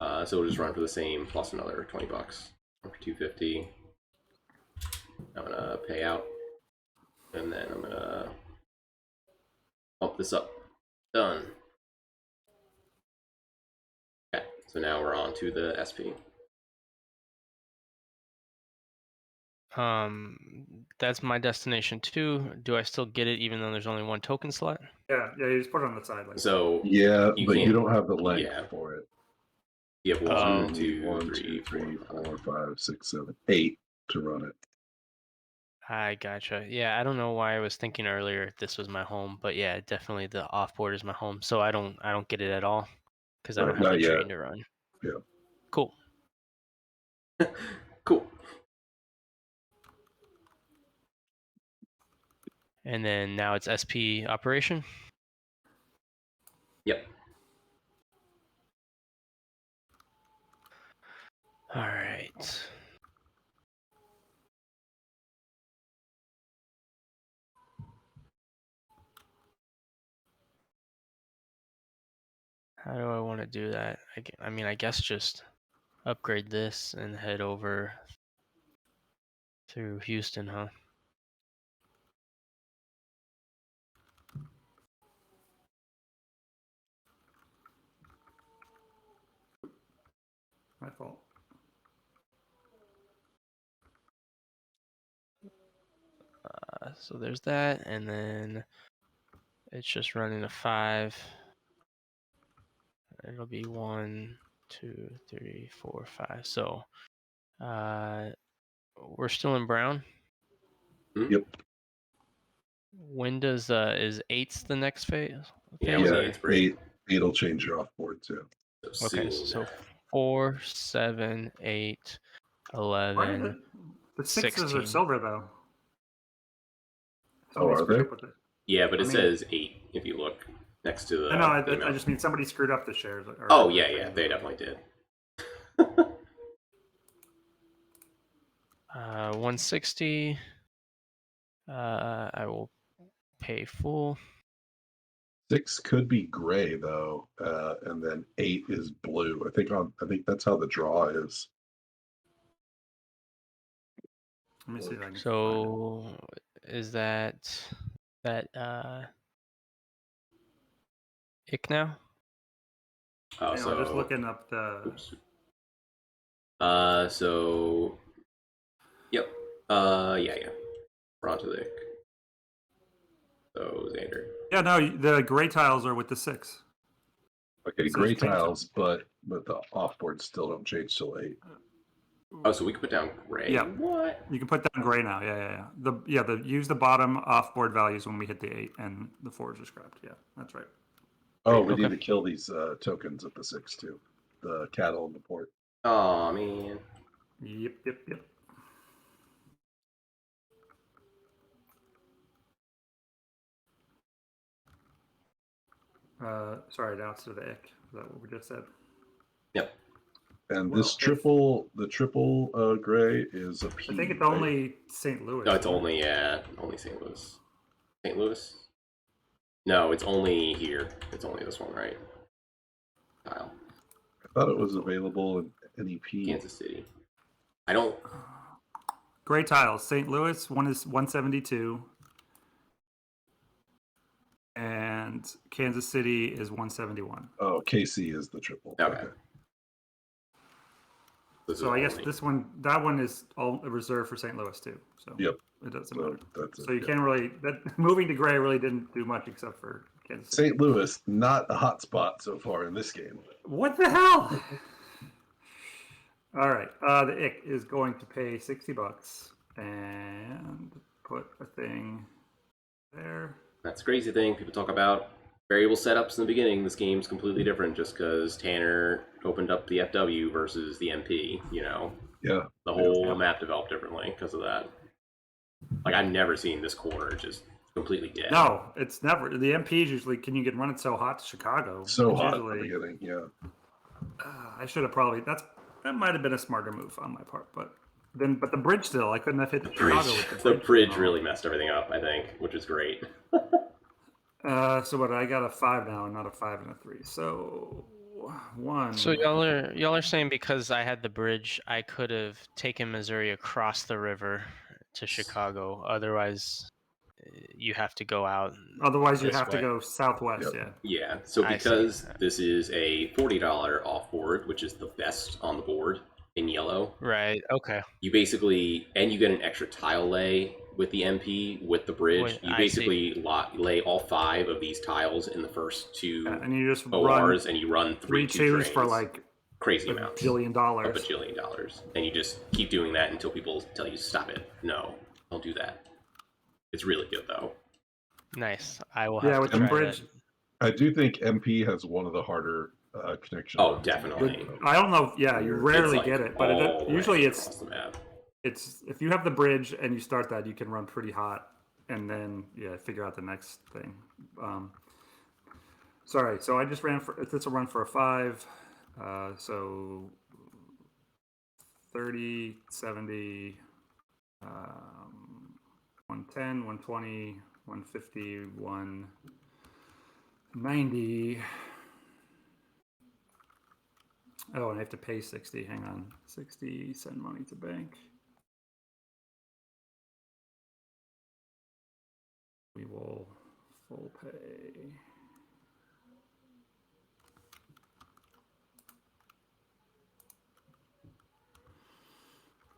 So it'll just run for the same plus another $20 for 250. I'm gonna pay out, and then I'm gonna bump this up. Done. Okay, so now we're on to the SP. That's my destination too. Do I still get it even though there's only 1 token slot? Yeah, you just put it on the side. So yeah, but you don't have the length for it. You have 1, 2, 3, 4, 5, 6, 7, 8 to run it. I gotcha. Yeah, I don't know why I was thinking earlier this was my home, but yeah, definitely the offboard is my home. So I don't get it at all because I don't have the train to run. Yeah. Cool. Cool. And then now it's SP operation. Yep. All right. How do I want to do that? I mean, I guess just upgrade this and head over through Houston, huh? My fault. So there's that, and then it's just running a 5. It'll be 1, 2, 3, 4, 5. So we're still in brown. Yep. When does is 8's the next phase? Yeah, yeah, 8'll change your offboard too. Okay, so 4, 7, 8, 11, The sixes are 16. silver though? Oh, are screwed they? up with it. Yeah, but I it mean- says 8 if you look next to the. I know. I email. just mean somebody screwed up the shares. Oh yeah, they definitely did. 160. I will pay full. 6 could be gray though, and then 8 is blue. I think that's how the draw is. Let me see if I can. So is that ick now? Oh, I'm so just looking up the. Oops. So. Yep. Yeah. We're on to the. So Xander. Yeah, no, the gray tiles are with the 6. Okay, It says gray change tiles, but the offboards still don't change till 8. Oh, so we can put down gray. Yeah. What? You can put down gray now. Yeah. Use the bottom offboard values when we hit the 8 and the 4 is scrapped. Yeah, that's right. Oh, we Okay. need to kill these tokens at the 6 too. The cattle and the port. Oh man. Yep. Sorry, now it's to the ick. Is that what we just said? Yep. And Well, the triple gray is a P. I think it's right? only St. Louis. No, it's only St. Louis. St. Louis? No, it's only here. It's only this one, right? Kyle. I thought it was available in NEP. Kansas City. I don't. Gray tiles. St. Louis, one is 172. And Kansas City is 171. Oh, KC is the triple. Okay. So I guess that one is all reserved for St. Louis too. So Yep. It doesn't So matter. that's So you can't really moving to gray really didn't do much except for Kansas City. St. Louis, not a hot spot so far in this game. What the hell? All right. The ick is going to pay $60 and put a thing there. That's the crazy thing. People talk about variable setups in the beginning. This game's completely different just because Tanner opened up the FW versus the MP, Yeah. The whole map developed differently because of that. Like, I've never seen this corner just completely dead. No, it's never. The MP is usually, can you get running so hot to Chicago? So It's hot usually, at the beginning, yeah. I should have probably, that might have been a smarter move on my part, but the bridge still, I couldn't have hit Chicago with The bridge really messed everything up, I think, which is great. So what? I got a 5 now, and not a 5 and a 3. So 1. So y'all are saying because I had the bridge, I could have taken Missouri across the river to Chicago. Otherwise, you have to go out. Otherwise, you this have to way. go southwest. Yep. Yeah, so I because see. this is a $40 off board, which is the best on the board in yellow, Right. Okay. you basically, and you get an extra tile lay with the MP with the bridge. Wait, You I basically lay all 5 of these tiles in the first 2 and you just ORs, run and you run 3 2 twos trains. for like Crazy a amounts. $1 billion. A bajillion dollars. And you just keep doing that until people tell you, stop it. No, don't do that. It's really good, though. Nice. I will Yeah, have with to the try bridge. I do think MP has one of the harder connections. Oh, definitely. I don't know. Yeah, you rarely It's like get it, but all the way usually across the map. it's if you have the bridge and you start that, you can run pretty hot, and then figure out the next thing. Sorry, so I just ran for it's a run for a 5, so 30, 70, 110, 120, 150, 190. Oh, and I have to pay 60. Hang on. 60, send money to bank. We will full pay.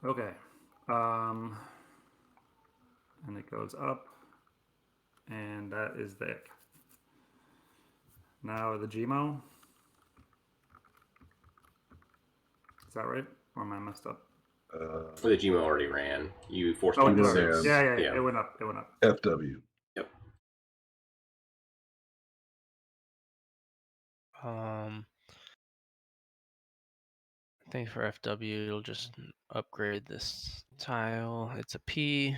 Okay. And it goes up. And that is the now the Gmo. Is that right? Or am I messed up? The Gmo already ran. You forced Oh, me it to did. 6. Yeah, it went up. It went up. FW. Yep. thing for FW. It'll just upgrade this tile. It's a P.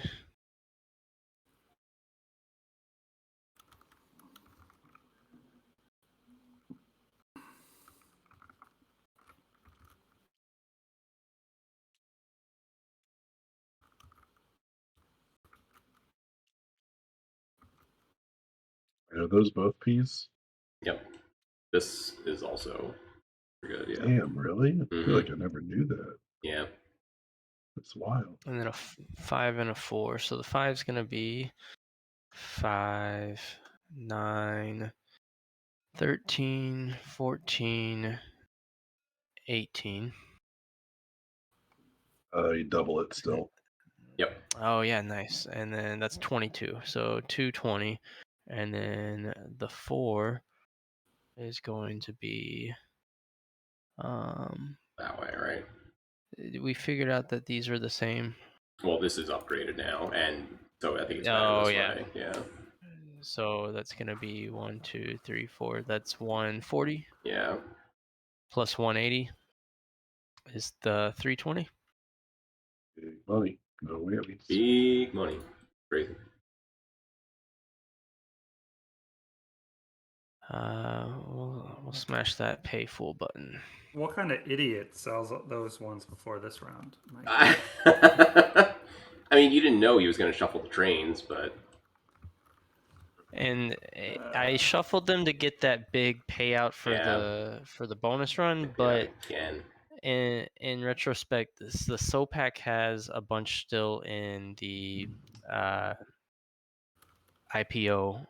Are those both P's? Yep. This is also pretty good. Yeah. Damn, really? I feel like I never knew that. Yeah. That's wild. And then a 5 and a 4. So the 5's gonna be 5, 9, 13, 14, 18. You double it still. Yep. Oh yeah, nice. And then that's 22. So 220. And then the 4 is going to be That way, right? we figured out that these are the same. Well, this is upgraded now, and so I think it's better Oh this yeah. way. Yeah. So that's gonna be 1, 2, 3, 4. That's 140 Yeah. plus 180 is the 320. Big money. No whammies. Big money. Crazy. We'll smash that pay full button. What kind of idiot sells those ones before this round? I mean, you didn't know he was going to shuffle the trains, but And I shuffled them to get that big payout for Yeah. the bonus run, yeah, but again, in retrospect, the SOPAC has a bunch still in the IPO,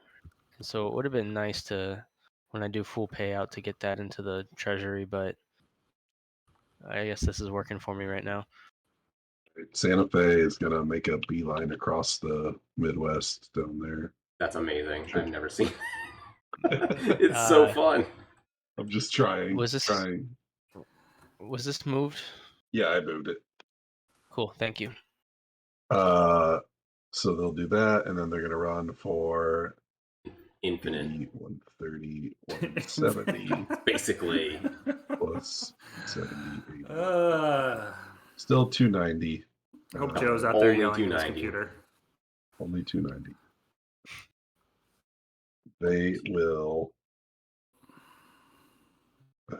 and so it would have been nice to, when I do full payout, to get that into the treasury, but I guess this is working for me right now. Santa Fe is gonna make a beeline across the Midwest down there. that's amazing. Sure. I've never seen. It's so fun. I'm just trying. Was this moved? Yeah, I moved it. Cool, thank you. So they'll do that, and then they're gonna run for Infinite, 130, 170 basically. plus 70, 80. I Still 290. hope Joe's out there Only yelling at his 290. computer. Only 290. They will. Do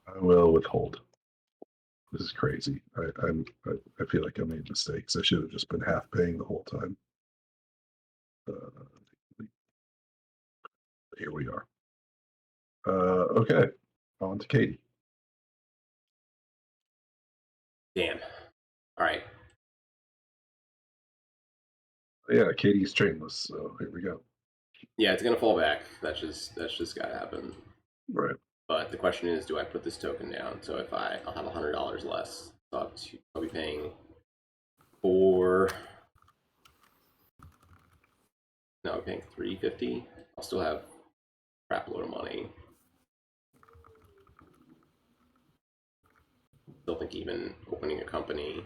I will withhold. This is crazy. I feel like I made mistakes. I should have just been half paying the whole time. Here we are. Okay, on to Katie. Damn. All right. Yeah, Katie's trainless. So here we go. Yeah, it's gonna fall back. That's just gotta happen. Right. But the question is, do I put this token down? So if I'll have $100 less. So I'll be paying for. No, I'm paying $350. I'll still have a crap load of money. Still think even opening a company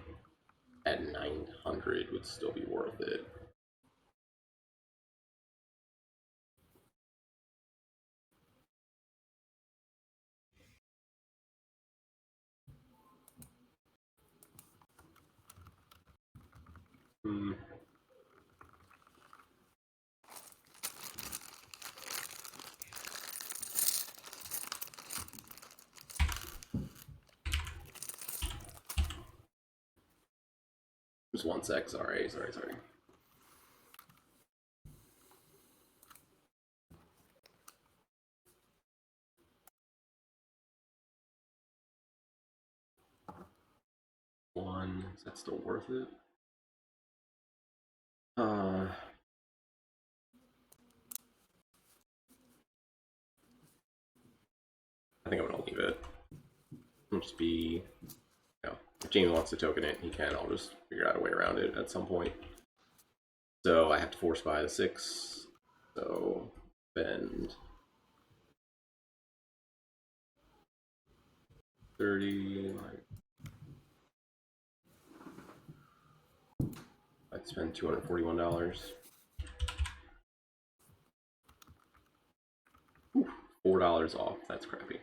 at 900 would still be worth it. Just 1 sec. Sorry. Is that still worth it? I think I'm gonna leave it. It'll just be, if Jamie wants to token it, he can. I'll just figure out a way around it at some point. So I have to force buy the 6. So spend 30. I'd spend $241. $4 off. That's crappy.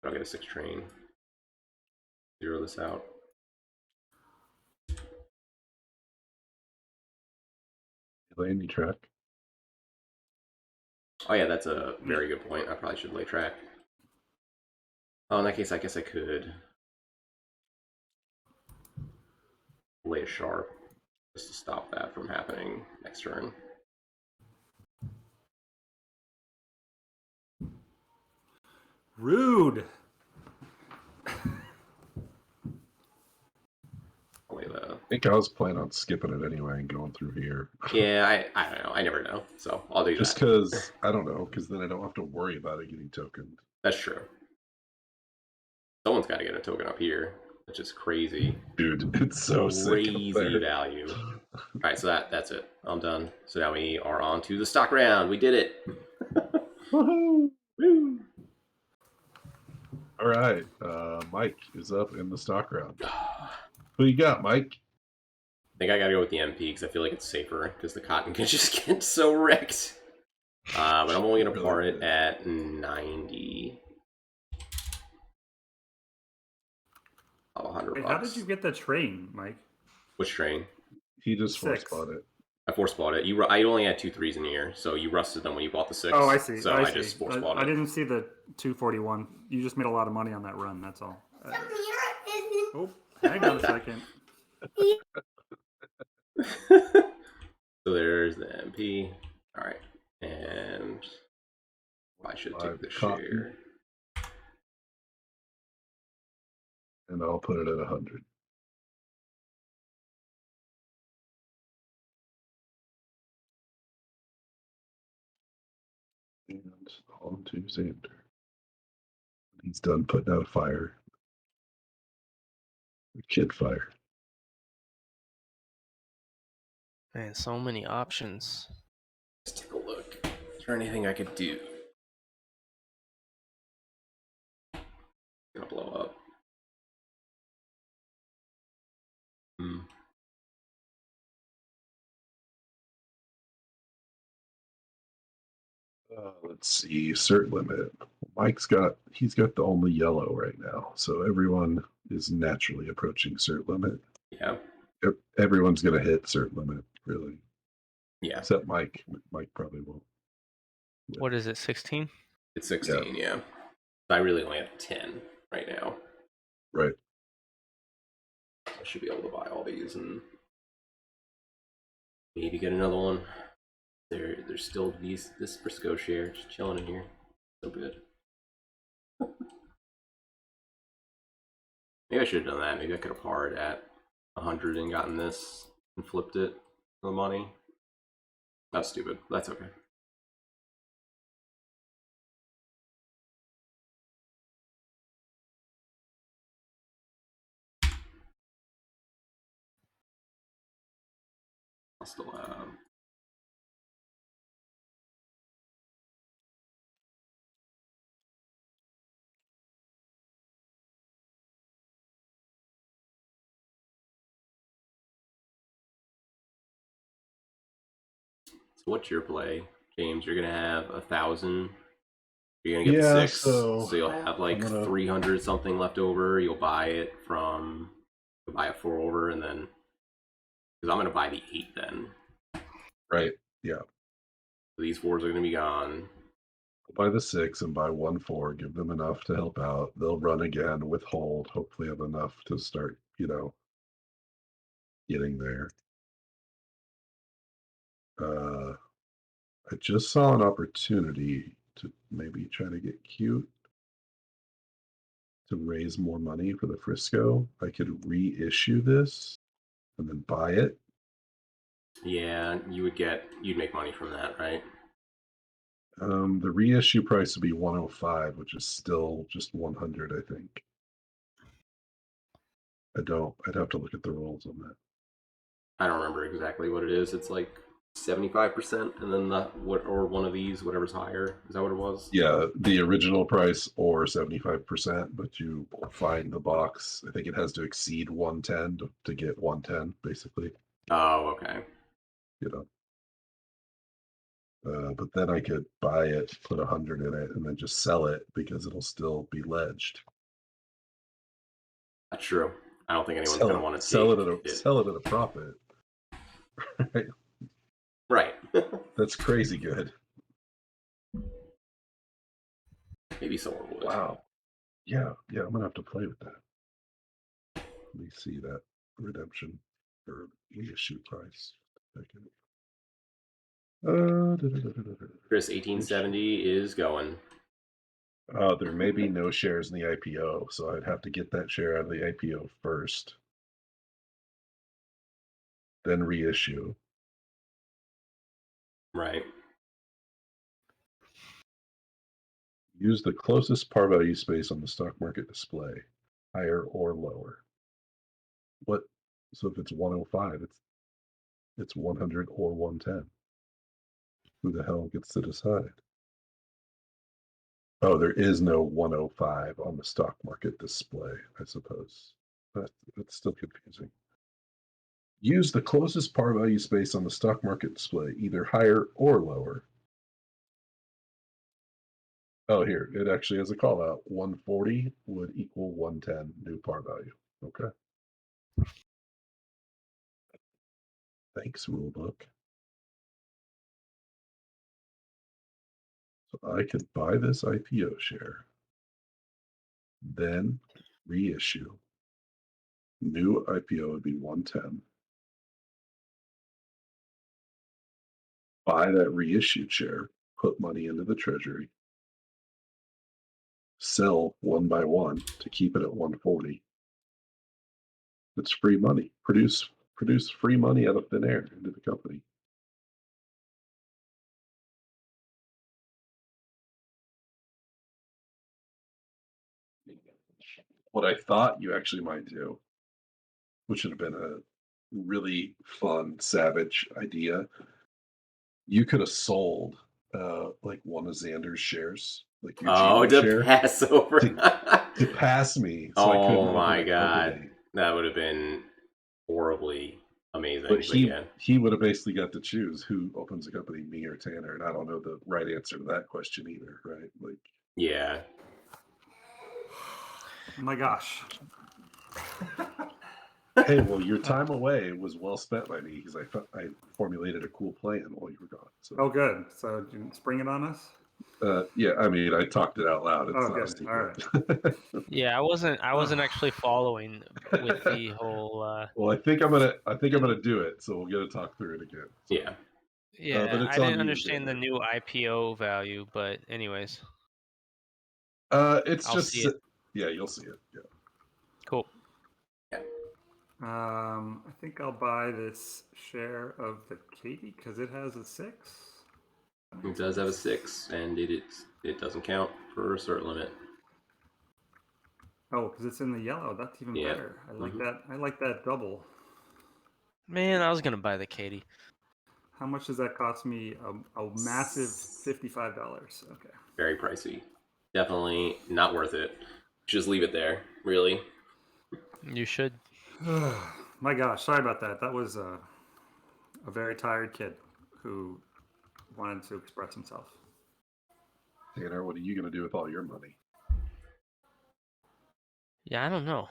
I'll get a 6 train. Zero this out. Lay track. Oh yeah, that's a very good point. I probably should lay track. Oh, in that case, I guess I could lay a sharp just to stop that from happening next turn. Rude. I'll lay the... I think I was planning on skipping it anyway and going through here. Yeah, I don't know. I never know. So I'll do just that. Just because, I don't know, because then I don't have to worry about it getting tokened. That's true. Someone's got to get a token up here, which is crazy. Dude, it's so crazy sick value. All right, so that's it. I'm done. So now we are on to the stock round. We did it. Woohoo! Woo! All right, Mike is up in the stock round. Who you got, Mike? I think I gotta go with the MP because I feel like it's safer because the cotton can just get so wrecked. But I'm only gonna par it at 90. Oh, $100. Wait, how did you get the train, Mike? Which train? He just force 6. bought it. I force bought it. I only had 2 3s in here, so you rusted them when you bought the 6. Oh, I see. So I just force bought it. I didn't see the 241. You just made a lot of money on that run. That's all. Oh, hang on a second. So there's the MP. All right, and I should take the share. And I'll put it at 100. And on to Xander. He's done putting out a fire. A kid fire. Man, so many options. Let's take a look. Is there anything I could do? It's gonna blow up. Let's see, cert limit. He's got the only yellow right now, so everyone is naturally approaching cert limit. Yeah. Everyone's gonna hit cert limit, really. Yeah. Except Mike. Mike probably won't. What is it, 16? It's 16, yeah. I really only have 10 right now. Right. I should be able to buy all these and maybe get another one. There's still this Briscoe share just chilling in here. So good. Maybe I should have done that. Maybe I could have parred at 100 and gotten this and flipped it for the money. That's stupid. That's okay. I'll still have... So what's your play, James? You're gonna have 1,000. You're gonna get the 6, so you'll have like 300 something left over. You'll buy it from, you'll buy a 4 over, and then because I'm gonna buy the 8 then. Right. Yeah. So these 4s are gonna be gone. I'll buy the 6 and buy 1 4. Give them enough to help out. They'll run again with hold. Hopefully, have enough to start. Getting there. I just saw an opportunity to maybe try to get cute to raise more money for the Frisco. I could reissue this and then buy it. Yeah, you'd make money from that, right? The reissue price would be 105, which is still just 100, I think. I'd have to look at the rules on that. I don't remember exactly what it is. It's like 75%, and then or one of these, whatever's higher. Is that what it was? Yeah, the original price or 75%, but you find the box. I think it has to exceed 110 to get 110, basically. Oh, okay. But then I could buy it, put 100 in it, and then just sell it because it'll still be ledged. That's true. I don't think anyone's Sell going to it, want to sell take it at a sell it at a profit. Right. That's crazy good. Maybe someone would. Wow. Yeah, I'm gonna have to play with that. Let me see that redemption or reissue price. Chris, 1870 is going. There may be no shares in the IPO, so I'd have to get that share out of the IPO first, then reissue. Right. Use the closest par value space on the stock market display, higher or lower. What? So if it's 105, it's 100 or 110. Who the hell gets to decide? Oh, there is no 105 on the stock market display, I suppose. That's still confusing. Use the closest par value space on the stock market display, either higher or lower. Oh, here, it actually has a call out. 140 would equal 110 new par value. Okay. Thanks, rulebook. So I could buy this IPO share, then reissue. New IPO would be 110. Buy that reissued share, put money into the treasury, sell one by one to keep it at 140. It's free money. Produce free money out of thin air into the company. What I thought you actually might do, which would have been a really fun, savage idea, you could have sold like one of Xander's shares, like your Oh, Gino to share, pass over. to pass me, so I couldn't Oh open my a god. company. That would have been horribly amazing. But yeah. he would have basically got to choose who opens a company, me or Tanner, and I don't know the right answer to that question either, right? Like, Yeah. Oh my gosh. hey, well, your time away was well spent by me because I formulated a cool plan while you were gone. So. Oh, good. So you spring it on us? Yeah, I mean, I talked it out loud. It's Oh, not a good. secret. All Yeah, I wasn't actually following with the whole. Well, I think I'm gonna do it. So we'll get to talk through it again. So, Yeah. Yeah, but it's I on didn't you, understand the Xander. new IPO value, but anyways, It's I'll just see it. yeah, you'll see it. Yeah. Cool. I think I'll buy this share of the Katie because it has a 6. It does have a 6, and it doesn't count for a certain limit. Oh, because it's in the yellow. That's even Yeah. better. I like that. I like that double. Man, I was gonna buy the Katie. How much does that cost me? A massive $55. Okay. Very pricey. Definitely not worth it. Just leave it there, really. You should. My gosh, sorry about that. That was a very tired kid who wanted to express himself. Tanner, what are you gonna do with all your money? Yeah, I don't know.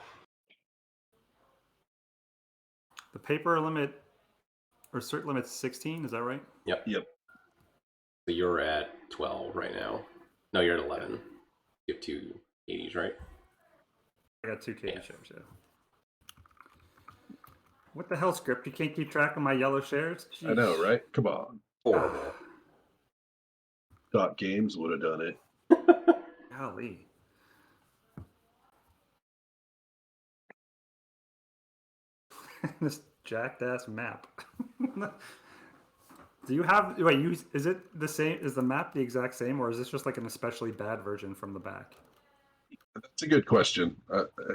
The paper limit or cert limit's 16. Is that right? Yep. Yep. So you're at 12 right now. No, you're at 11. You have 2 80s, right? I got 2 Katie shares. Yeah. What the hell, script? You can't keep track of my yellow shares? Jeez. I know, right? Come on. Horrible. Dot Games would have done it. Golly. This jacked ass map. Do you have is it the same, is the map the exact same, or is this just like an especially bad version from the back? That's a good question.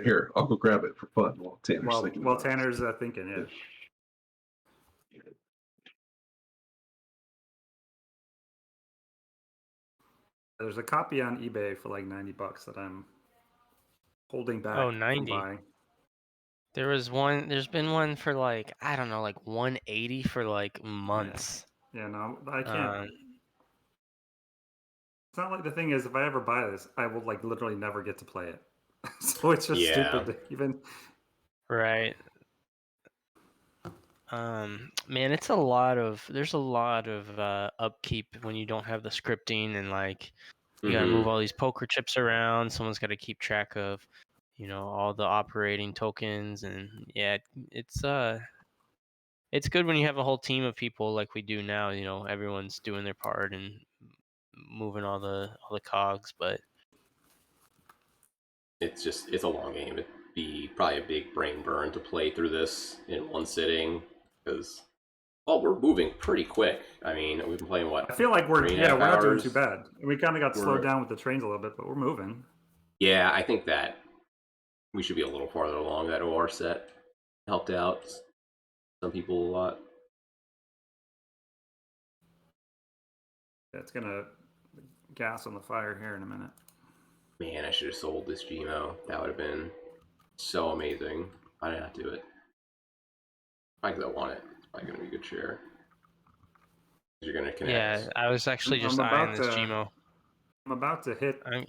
Here, I'll go grab it for fun while Tanner's thinking. While Tanner's thinking, yeah. There's a copy on eBay for like $90 that I'm holding back. Oh, 90. From buying. There's been one for like, I don't know, like 180 for like months. Yeah, no, I can't. It's not like the thing is, if I ever buy this, I will like literally never get to play it. So it's just Yeah. stupid to even. Right. Man, it's a lot of. There's a lot of upkeep when you don't have the scripting and like you got to move all these poker chips around. Someone's got to keep track of, all the operating tokens, and yeah, it's good when you have a whole team of people like we do now. Everyone's doing their part and moving all the cogs, but It's a long game. It'd be probably a big brain burn to play through this in one sitting because we're moving pretty quick. I mean, we've been playing what? I feel like we're 3.5 not doing too hours? bad. We kind of got slowed We're- down with the trains a little bit, but we're moving. Yeah, I think that we should be a little farther along. That OR set helped out some people a lot. It's gonna gas on the fire here in a minute. Man, I should have sold this Gmo. That would have been so amazing. Why did I not do it? Probably because I want it. It's probably going to be a good share. You're going to connect. yeah, I was actually just I'm eyeing about this to- Gmo. I'm about to hit. I'm,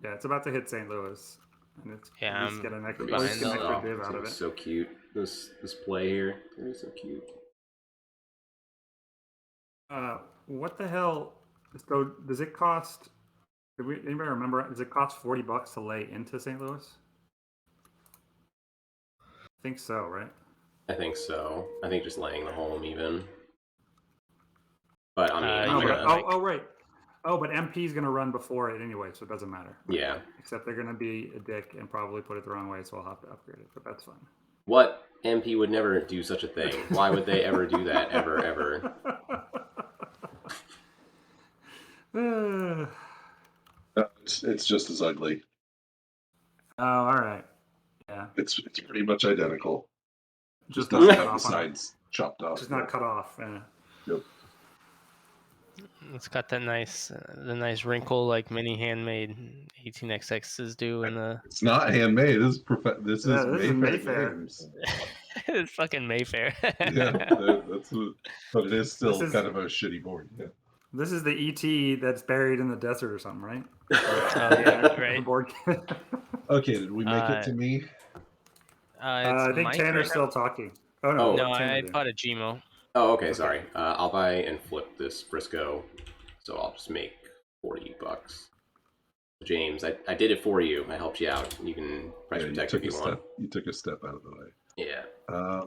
Yeah, it's about to hit St. Louis, and it's Yeah, at least I'm get an extra, It'll at be least get an extra behind div out of it. So cute. This play here. It's so cute. What the hell? So does it cost? Anybody remember? Does it cost $40 to lay into St. Louis? I think so, right? I think so. I think just laying the home even. But I mean, No, I'm but, gonna, right. Oh, but MP is going to run before it anyway, so it doesn't matter. yeah. Except they're going to be a dick and probably put it the wrong way, so I'll have to upgrade it. But that's fine. What MP would never do such a thing? Why would they ever do that? Ever? It's just as ugly. Oh, all right. Yeah. It's pretty much identical. Just doesn't not have cut the off on it. sides chopped off. Just not cut off. Yeah. Yep. It's got that the nice wrinkle like many handmade 18xx's do in the. It's not handmade. This is Yeah, this is Mayfair Mayfair. games. It's fucking Mayfair. Yeah, that's what, but it is still This is- kind of a shitty board. Yeah. This is the ET that's buried in the desert or something, right? Oh yeah, right. The board. Okay, did we make it to me? I think Mike Tanner's right still talking. Oh no, Oh. now? No, what's Tanner I doing? bought a Gmo. Oh, okay, sorry. I'll buy and flip this Frisco, so I'll just make $40. James, I did it for you. I helped you out. You can price protect if you want. You took a step out of the way. Yeah.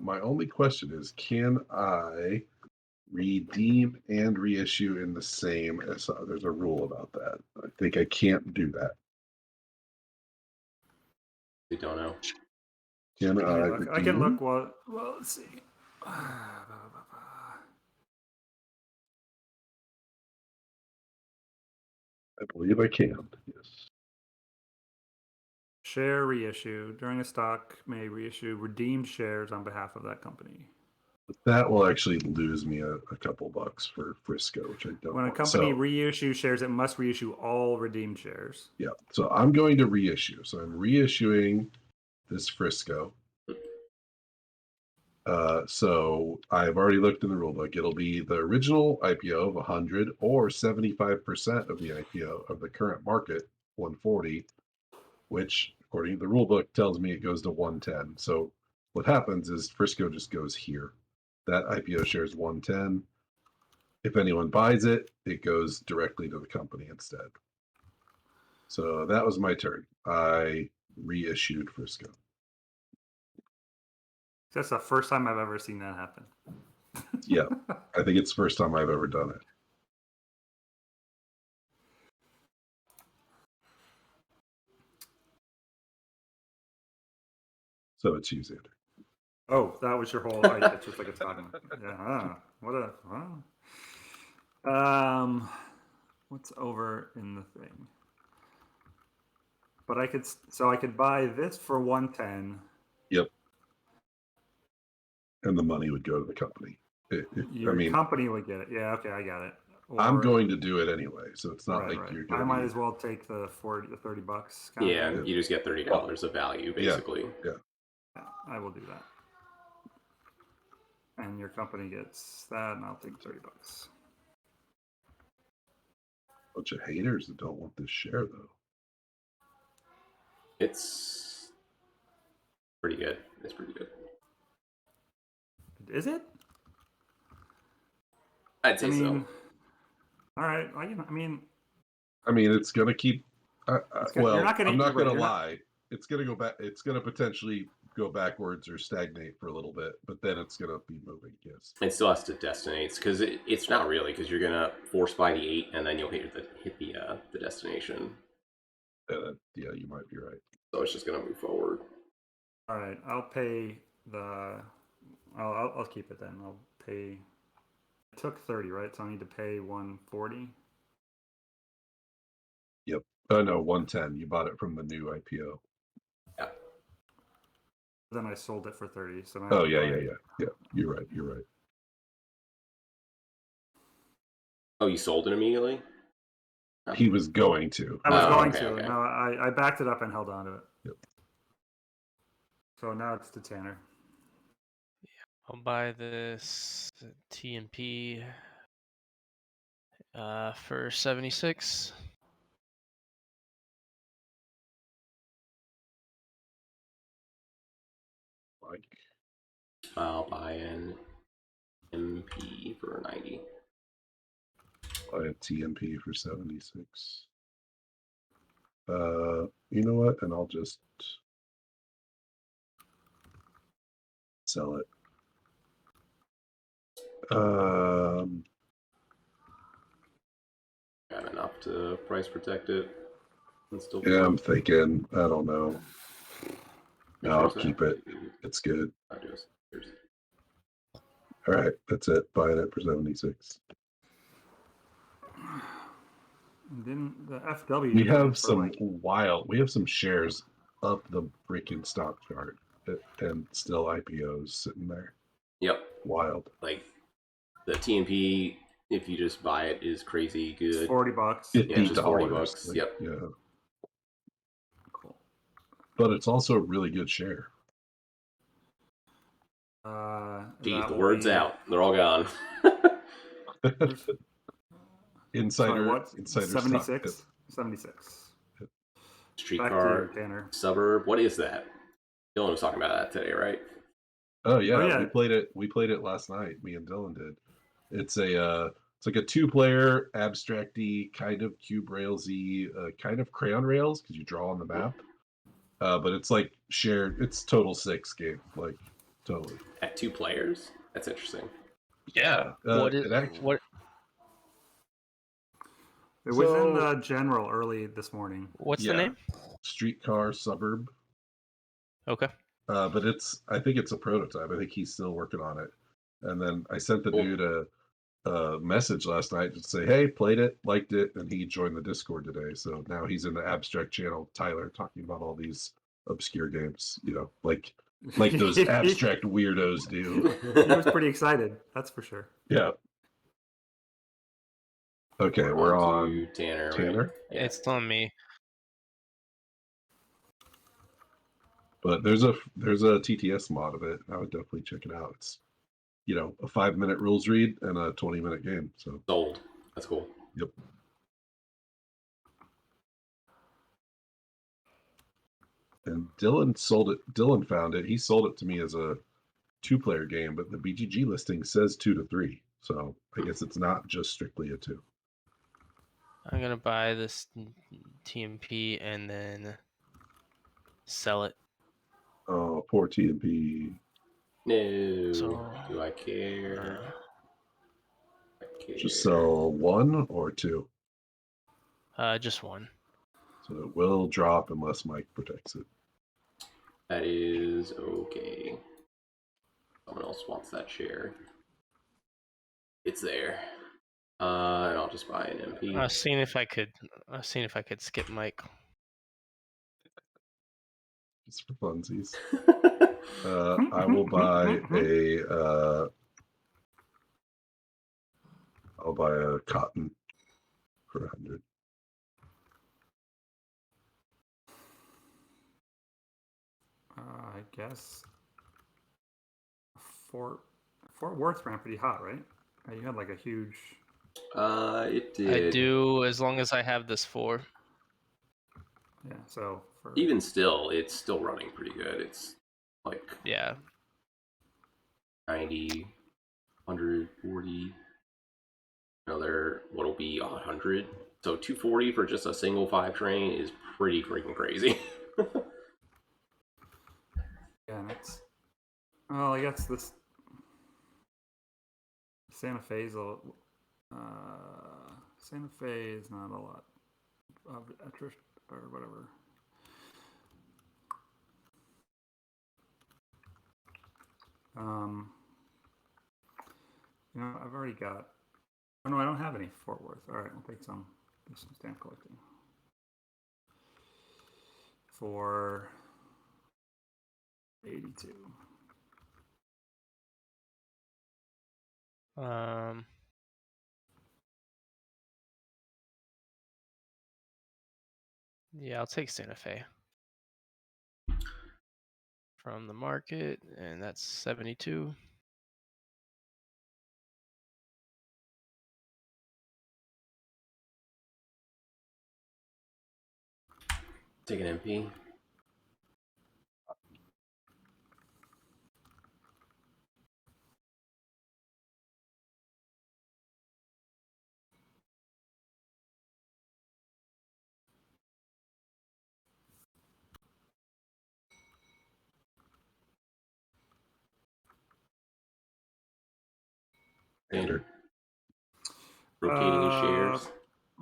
My only question is, can I redeem and reissue in the same SR? There's a rule about that. I think I can't do that. We don't know. Can I I can redeem? look. Well, let's see. I believe I can. Yes. Share reissue during a stock may reissue redeemed shares on behalf of that company. But that will actually lose me a couple bucks for Frisco, which I don't When a want. company So, reissues shares, it must reissue all redeemed shares. yeah. So I'm going to reissue. So I'm reissuing this Frisco. So I've already looked in the rulebook. It'll be the original IPO of 100 or 75% of the IPO of the current market, 140, which according to the rulebook tells me it goes to 110. So what happens is Frisco just goes here. That IPO shares 110. If anyone buys it, it goes directly to the company instead. So that was my turn. I reissued Frisco. That's the first time I've ever seen that happen. Yeah, I think it's the first time I've ever done it. So it's you, Xander. Oh, that was your whole. It's just like it's talking. Yeah. What a. Wow. What's over in the thing? But I could buy this for 110. Yep. And the money would go to the company. Your company would get it. Yeah. Okay, I got it. I'm going to do it anyway, so it's not right. you're going. I might as well take the $30. Yeah, you just get $30 of value, basically. Yeah. I will do that. And your company gets that, and I'll take $30. Bunch of haters that don't want this share though. It's pretty good. It's pretty good. Is it? I'd say so. All right. I mean, it's gonna keep. Well, you're not gonna, I'm not gonna you're lie. It's gonna go back. It's gonna potentially go backwards or stagnate for a little bit, but then it's gonna be moving. Yes. It still has to destinate because it's not really because you're gonna force by the 8 and then you'll hit the destination. Yeah, you might be right. So it's just gonna move forward. All right. I'll pay the. I'll keep it then. I'll pay. It took 30, right? So I need to pay 140. Yep. Oh no, 110. You bought it from the new IPO. Yeah. Then I sold it for 30. So now Oh yeah. You're right. Oh, you sold it immediately? Oh. He was going to. I was going okay, to. okay. No, I backed it up and held on to it. Yep. So now it's to Tanner. I'll buy this TMP for 76. Like. I'll buy an MP for 90. Buy a TMP for 76. You know what? And I'll just sell it. I have enough to price protect it and still. Yeah, I'm thinking. I don't know. No, I'll keep it. It's good. All right, that's it. Buying it for 76. Didn't the FW? We have some We have some shares up the freaking stock chart, and still IPOs sitting there. Yep. Wild. Like the TMP, if you just buy it, is crazy good. It's $40. $50. Just $40. Like, yep. Yeah. Cool. But it's also a really good share. Geez, the word's out. They're all gone. Insider. Sorry, what? Insider 76. stock. 76. Streetcar suburb. What is that? Dylan was talking about that today, right? Oh yeah, we played it. We played it last night. Me and Dylan did. It's like a 2-player abstracty kind of cube railsy, kind of crayon rails because you draw on the map. But it's like shared. It's total 6 game, like totally. At 2 players. That's interesting. Yeah. What? It was in the general early this morning. What's the name? Streetcar Suburb. Okay. But I think it's a prototype. I think he's still working on it. And then I sent the dude a message last night to say, hey, played it, liked it, and he joined the Discord today. So now he's in the abstract channel, Tyler, talking about all these obscure games, like those abstract weirdos do. He was pretty excited, that's for sure. Yeah. Okay, we're on Tanner. Tanner? Right? Yeah. It's on me. But there's a TTS mod of it. I would definitely check it out. It's a 5-minute rules read and a 20-minute game. So sold. That's cool. Yep. And Dylan sold it. Dylan found it. He sold it to me as a 2-player game, but the BGG listing says 2 to 3. So I guess it's not just strictly a 2. I'm gonna buy this TMP and then sell it. Oh, poor TMP. No. So, do I care? Just sell 1 or 2? Just 1. So it will drop unless Mike protects it. That is okay. Someone else wants that share. It's there. And I'll just buy an MP. I was seeing if I could skip Mike. Just for funsies. I will buy I'll buy a cotton for 100. I guess Fort Worth ran pretty hot, right? You had like a huge It did. I do, as long as I have this 4. Yeah. So for Even still, it's still running pretty good. It's like Yeah. 90, 140, another what'll be 100. So 240 for just a single 5 train is pretty freaking crazy. yeah, and it's well, I guess this Santa Fe's Santa Fe is not a lot of attrition or whatever. You know, I've already got. Oh no, I don't have any Fort Worth. All right, I'll take some. Do some stamp collecting for 82. Yeah, I'll take Santa Fe from the market, and that's 72. Take an MP. Standard. Rotating his shares.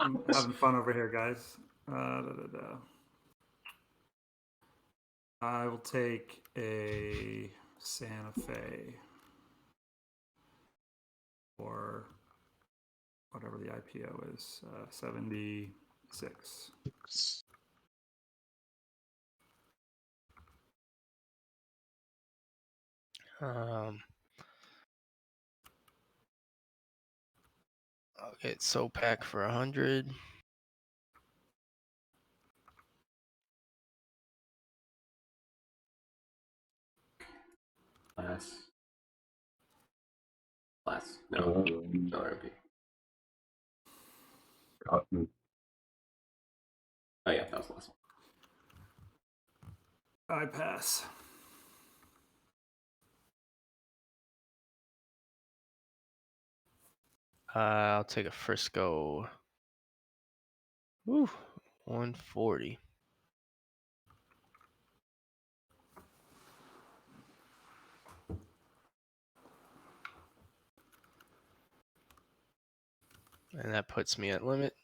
I'm having fun over here, guys. I will take a Santa Fe or whatever the IPO is, 76. I'll get SOPAC for 100. Last. No. Another MP. Cotton. Oh yeah, that was the last one. I pass. I'll take a Frisco. Woo, 140. And that puts me at limit.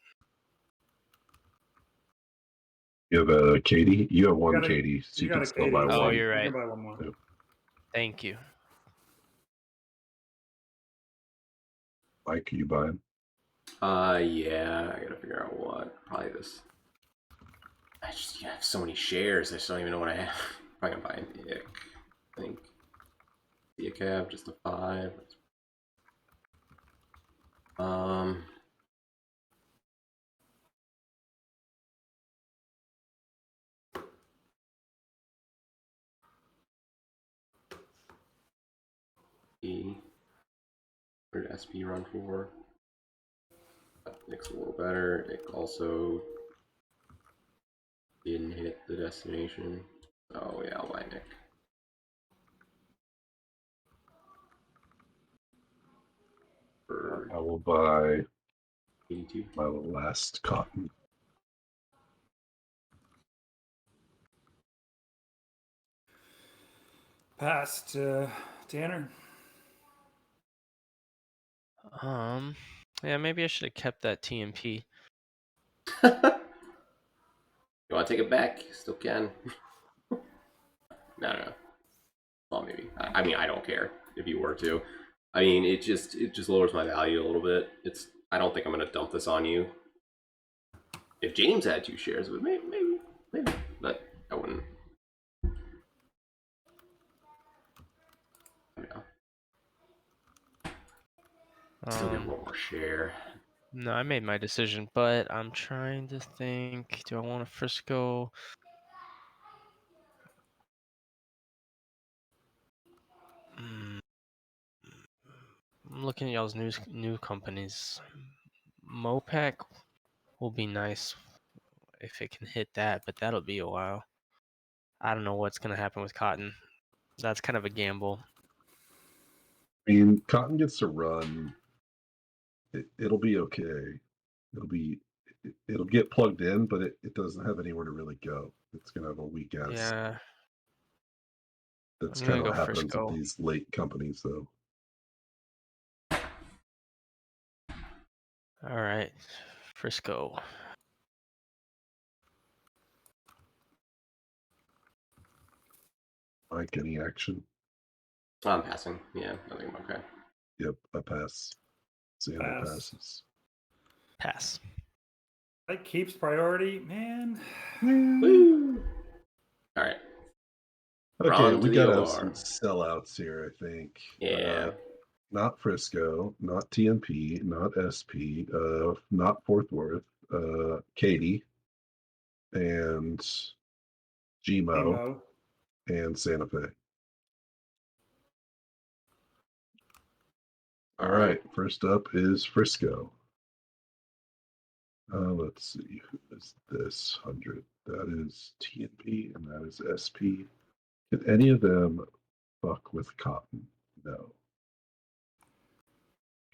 You have a Katie? You have one Katie, so you got can a still Katie. buy Oh, one. you're You right. can buy one more. Yep. Thank you. Mike, you buying? Yeah, I gotta figure out what. Probably this. I just have so many shares. I just don't even know what I have. Probably gonna buy an ick. I think. See a cab, just a 5. E. Where did SP run for? Nick's a little better. Nick also didn't hit the destination. Oh yeah, I'll buy Nick. For I will buy 82. my last cotton. Passed. Tanner. Yeah, maybe I should have kept that TMP. You want to take it back? Still can. No. Well, maybe. I mean, I don't care if you were to. I mean, it just lowers my value a little bit. I don't think I'm gonna dump this on you. If James had 2 shares, would maybe, but I wouldn't. Yeah. Still get one more share. No, I made my decision, but I'm trying to think. Do I want a Frisco? I'm looking at y'all's new companies. Mopac will be nice if it can hit that, but that'll be a while. I don't know what's gonna happen with cotton. That's kind of a gamble. I mean, cotton gets to run. It'll be okay. It'll get plugged in, but it doesn't have anywhere to really go. It's gonna have a weak ass. Yeah, That's I'm kind gonna of go what happens with Frisco. these late companies, though. All right, Frisco. Mike, any action? I'm passing. Yeah, I think I'm okay. Yep, I pass. Xander Pass. passes. Pass. That keeps priority, man. Woo! All right. Okay, Ron we to got the to have OR. some sellouts here, I think. Yeah. Not Frisco, not TNP, not SP, not Fort Worth, Katy, and GMO, Emo. and Santa Fe. All All right. right. First up is Frisco. Let's see. Who is this 100? That is TNP and that is SP. Can any of them fuck with cotton? No.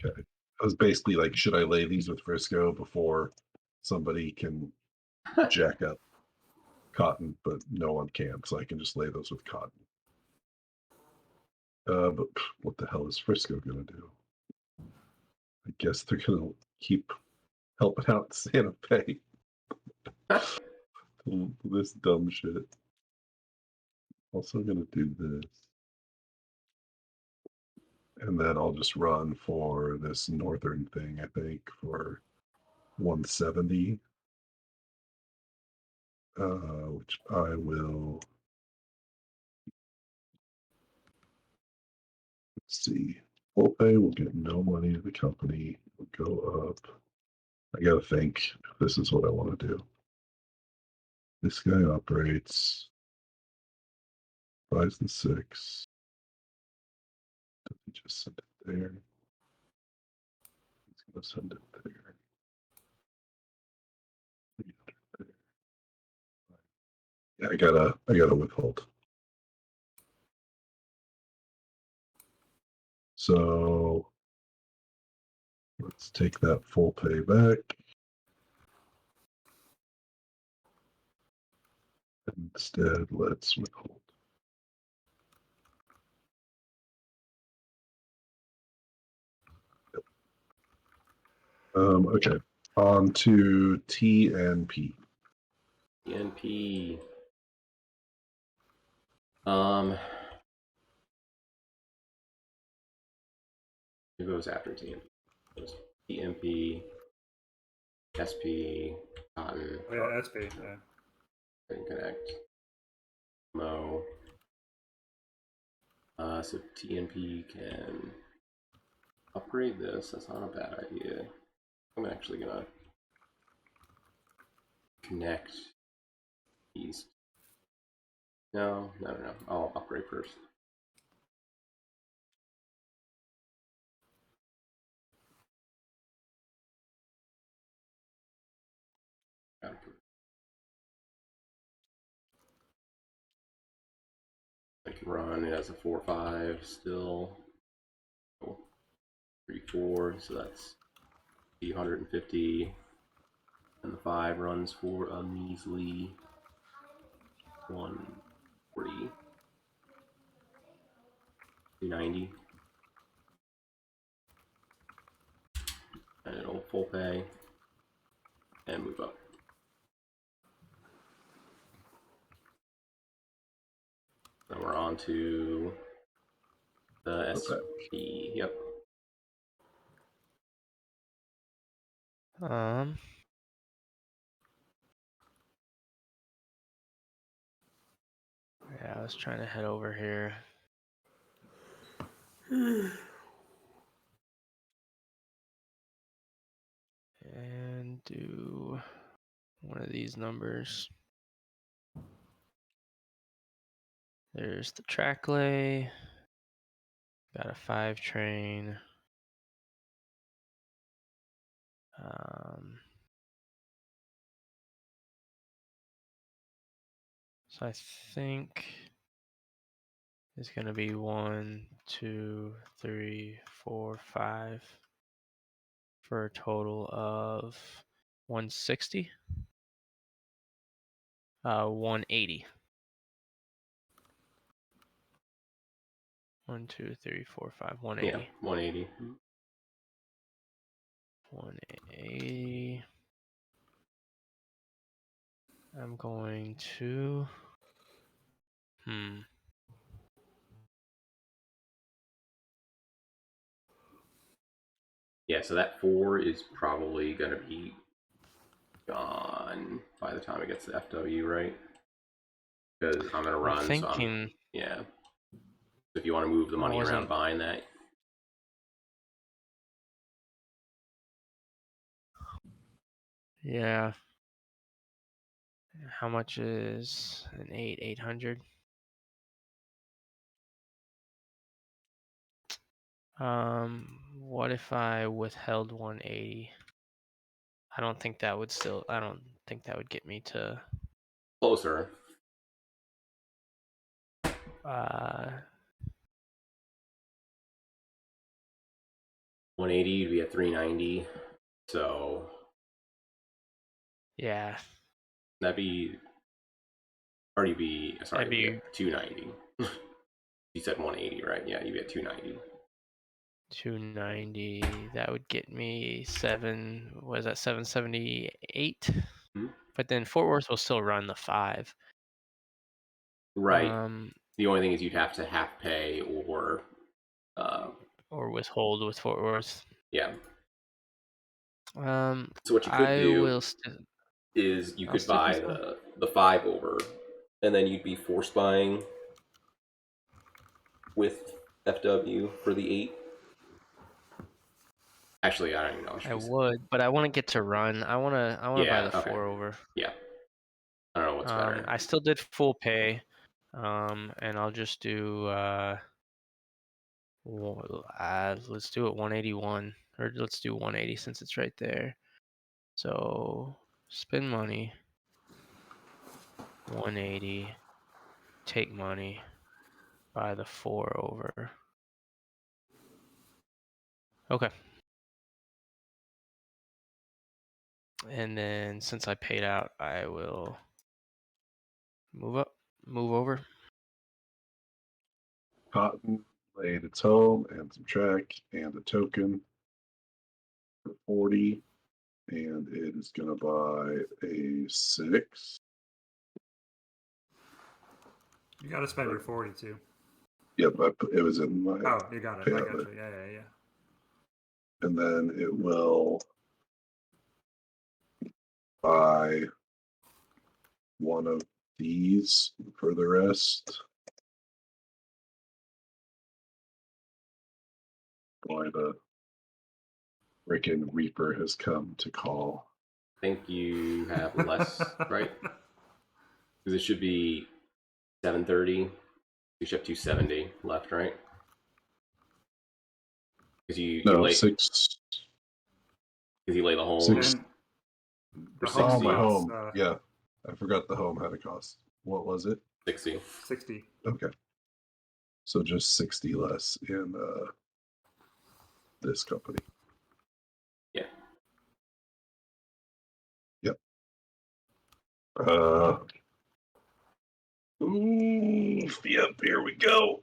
Okay. I was basically like, should I lay these with Frisco before somebody can jack up cotton? But no one can, so I can just lay those with cotton. But what the hell is Frisco gonna do? I guess they're gonna keep helping out Santa Fe. This dumb shit. Also gonna do this. And then I'll just run for this northern thing, I think, for 170. Which I will. Let's see. Full pay will get no money to the company. It'll go up. I gotta think if this is what I want to do. This guy operates. Buys the 6. Does he just send it there? He's gonna send it there. 300 there. Yeah, I gotta withhold. So let's take that full pay back. Instead, let's withhold. Okay, on to TNP. TNP. Who goes after TNP? TNP, SP, Cotton, Oh, yeah, SP. Yeah. and Connect, Mo. So TNP can upgrade this. That's not a bad idea. I'm actually gonna connect these. No. I'll upgrade first. I can run. It has a 4-5 still. Oh, 3-4. So that's 850. And the 5 runs for a measly 140. 290. And it'll full pay and move up. Then we're on to the SP. Yep. Yeah, I was trying to head over here. And do one of these numbers. There's the track lay. Got a 5 train. So I think it's going to be 1, 2, 3, 4, 5 for a total of 160. 180. 1, 2, 3, 4, 5, 180. Yeah, 180. 180. I'm going to. Yeah, so that 4 is probably going to be gone by the time it gets to FW, right? Because I'm going to run, so thinking. Yeah. If you want to move the money around buying that. Yeah. How much is an 8? 800? What if I withheld 180? I don't think that would get me to Closer. 180, you'd be at 390. So yeah. That'd be already be sorry, That'd be 290. You said 180, right? Yeah, you'd be at 290. 290. That would get me 778. But then Fort Worth will still run the 5. Right. The only thing is you'd have to half pay or withhold with Fort Worth. Yeah. So what you could do is you could buy the 5 over, and then you'd be force buying with FW for the 8. Actually, I don't even know. I would, but I want to get to run. I want to buy the 4 over. Yeah. I don't know what's better. I still did full pay, and I'll just do let's do it 181, or let's do 180 since it's right there. So spend money, 180, take money, buy the 4 over. Okay. And then since I paid out, I will move over. Cotton laid its home and some track and a token for 40. And it is going to buy a 6. You got to spend your 40 too. Yep, it was in my. Oh, you got it. I got you. Yeah. And then it will buy one of these for the rest. Boy, the freaking Reaper has come to call. I think you have less, right? Because it should be 730. You should have 270 left, right? Because you lay 6. Because you lay the home 6. for 60. Oh, my home. Yeah, I forgot the home had a cost. What was it? 60. Okay. So just 60 less in this company. Yeah. Yep. Yep, here we go.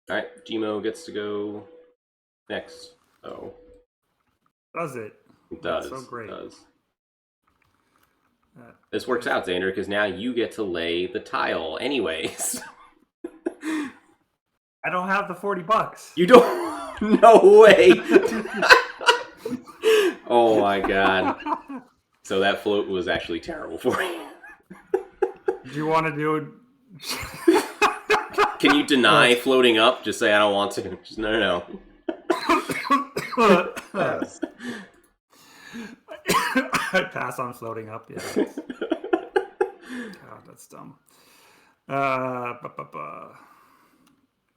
All right, Gmo gets to go next. So does it? It does. That's so great. It does. This works out, Xander, because now you get to lay the tile anyways. I don't have the $40. You don't? No way. Oh my god. So that float was actually terrible for you. Do you want to do it? Can you deny floating up? Just say I don't want to. Just, no. I pass on floating up. Yeah. God, that's dumb. All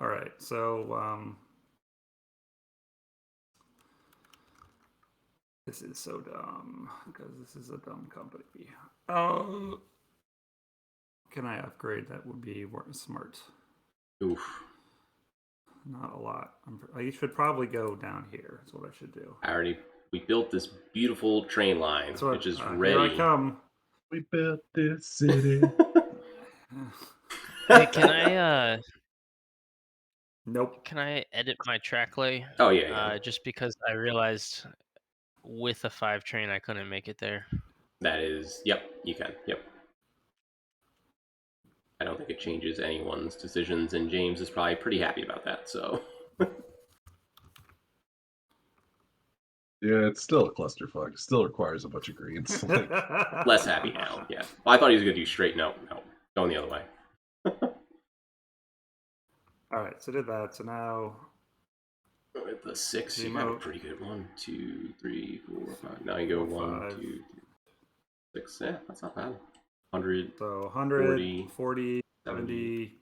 right, so This is so dumb because this is a dumb company. Oh, can I upgrade? That would be smart. Oof. Not a lot. I should probably go down here. That's what I should do. We built this beautiful train line, So which is here ready. I come. We built this city. Hey, can I Nope. can I edit my track lay? Oh yeah. Just because I realized with a 5 train I couldn't make it there. That is, yep, you can, yep. I don't think it changes anyone's decisions, and James is probably pretty happy about that, so. Yeah, it's still a clusterfuck. It still requires a bunch of greens. Like, Less happy now, yeah. Well, I thought he was going to do straight, no, going the other way. Alright, so did that. So now... With the 6, you have a pretty good 1, 2, 3, 4, 5. Now you go 1, 2, 3, 6. Yeah, that's not bad. 100. So 100, 40, 70,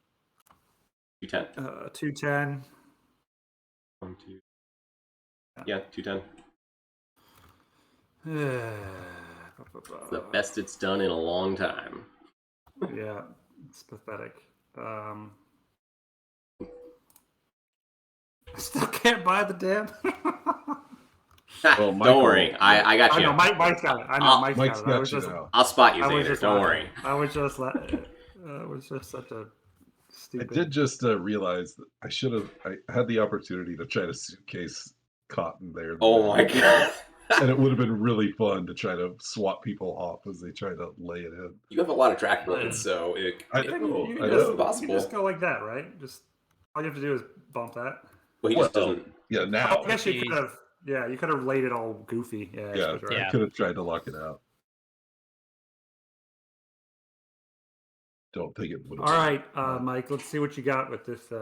210. 210. 1, 2. Yeah, 210. The best it's done in a long time. Yeah, it's pathetic. I still can't buy the damn. Well, don't worry, I got you. I know Mike's got it. I know Mike's got it. I'll spot you later. Don't worry. I was just such a stupid. I did just realize that I had the opportunity to try to suitcase cotton there. Oh my god. And it would have been really fun to try to swap people off as they try to lay it in. You have a lot of track points, so I know. It's possible. You just go like that, right? Just all you have to do is bump that. Well, he just doesn't. Yeah, now. I guess you could have. Yeah, you could have laid it all goofy. Yeah, I could have tried to lock it out. Don't think it would have. All right, Mike. Let's see what you got with this.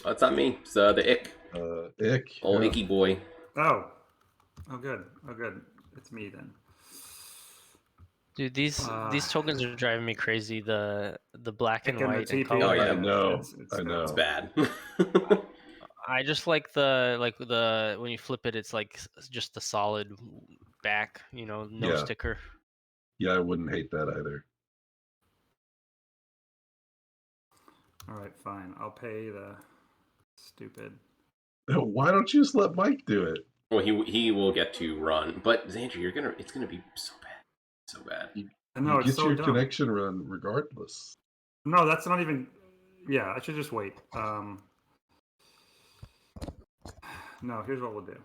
That's not me. It's the Ick. Ick. Old Icky boy. Oh, good. It's me then. Dude, these tokens are driving me crazy. The black and white and color. Oh yeah, I know. It's bad. I just like the when you flip it, it's like just the solid back. No sticker. Yeah, I wouldn't hate that either. All right, fine. I'll pay the stupid. Why don't you just let Mike do it? Well, he will get to run, but Xandri, it's gonna be so bad. I know, Get it's so your dumb. connection run regardless. No, that's not even. Yeah, I should just wait. No, here's what we'll do.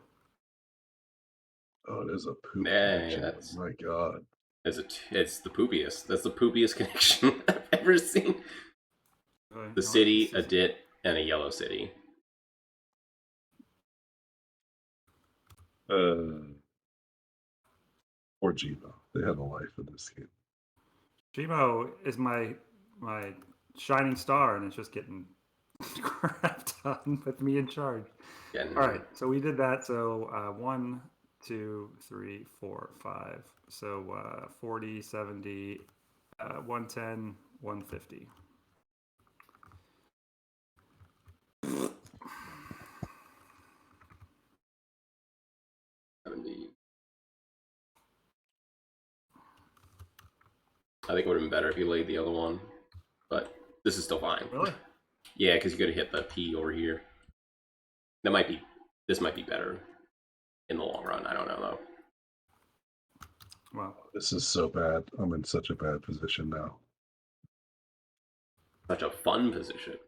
Oh, it is a poop Yeah, connection. Oh my god. It's the poopiest. That's the poopiest connection I've ever seen. Okay, The city, a dit, and a yellow city. Or Gmo. They have a life in this game. Gmo is my shining star, and it's just getting crap done with me in charge. Yeah, All right, so we did that. So 1, 2, 3, 4, 5. So 40, 70, 110, 150. I think it would have been better if you laid the other one, but this is still fine. Really? Yeah, because you could have hit the P over here. This might be better in the long run. I don't know though. Well, this is so bad. I'm in such a bad position now. Such a fun position.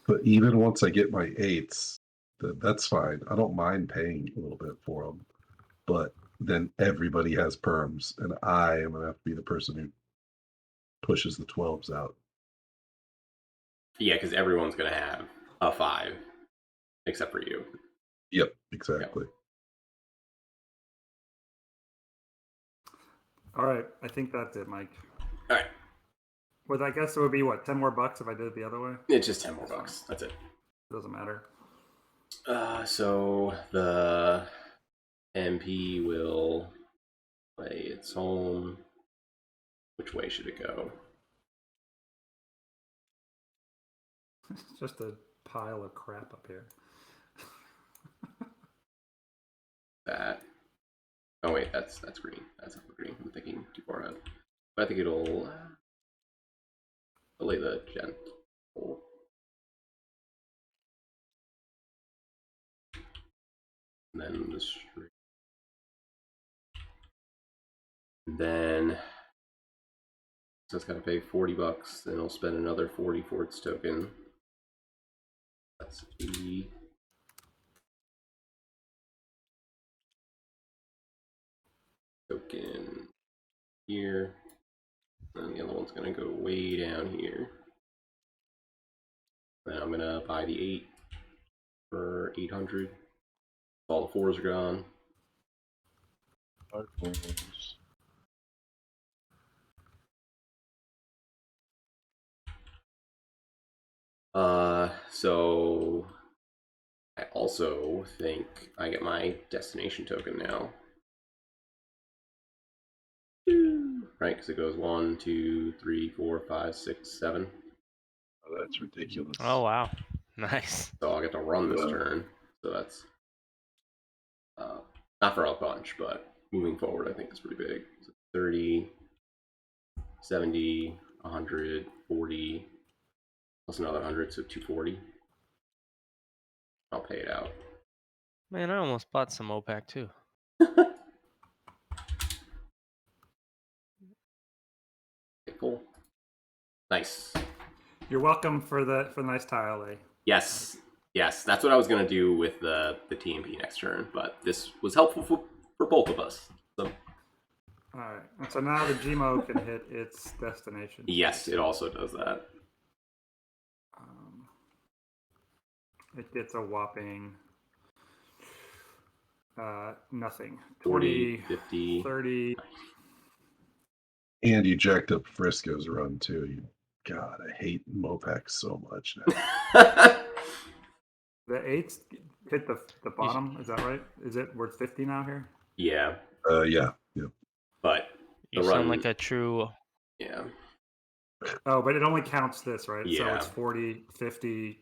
But even once I get my 8s, that's fine. I don't mind paying a little bit for them. But then everybody has perms, and I am going to have to be the person who pushes the 12s out. Yeah, because everyone's going to have a 5, except for you. Yep, exactly. Yep. All right, I think that's it, Mike. All right. Well, I guess it would be, what, 10 more bucks if I did it the other way? It's just 10 more bucks. That's it. Doesn't matter. So the MP will play its home. Which way should it go? It's just a pile of crap up here. That. Oh wait, that's green. That's green. I'm thinking too far ahead. But I think it'll delay the gentle. And then the straight. Then so it's gotta pay $40, then it'll spend another 40 for its token. That's 80. Token here. And the other one's gonna go way down here. Then I'm gonna buy the 8 for 800. All the 4s are gone. So I also think I get my destination token now. Right, because it goes 1, 2, 3, 4, 5, 6, 7. Oh, that's ridiculous. Oh wow, nice. So I'll get to run this turn. So that's not for a bunch, but moving forward, I think is pretty big. So 30, 70, 100, 40, plus another 100, so 240. I'll pay it out. Man, I almost bought some OPAC too. Okay, cool. Nice. You're welcome for the nice tile, eh? Yes, yes, that's what I was gonna do with the TMP next turn, but this was helpful for both of us. So All right. And so now the Gmo can hit its destination. yes, it also does that. It gets a whopping nothing. 40, 20, 50. 30. And you jacked up Frisco's run too. God, I hate Mopac so much now. The 8s hit the bottom. Is that right? Is it worth 50 now here? Yeah. Yeah. But you sound like a true. Yeah. Oh, but it only counts this, right? Yeah. So it's 40, 50,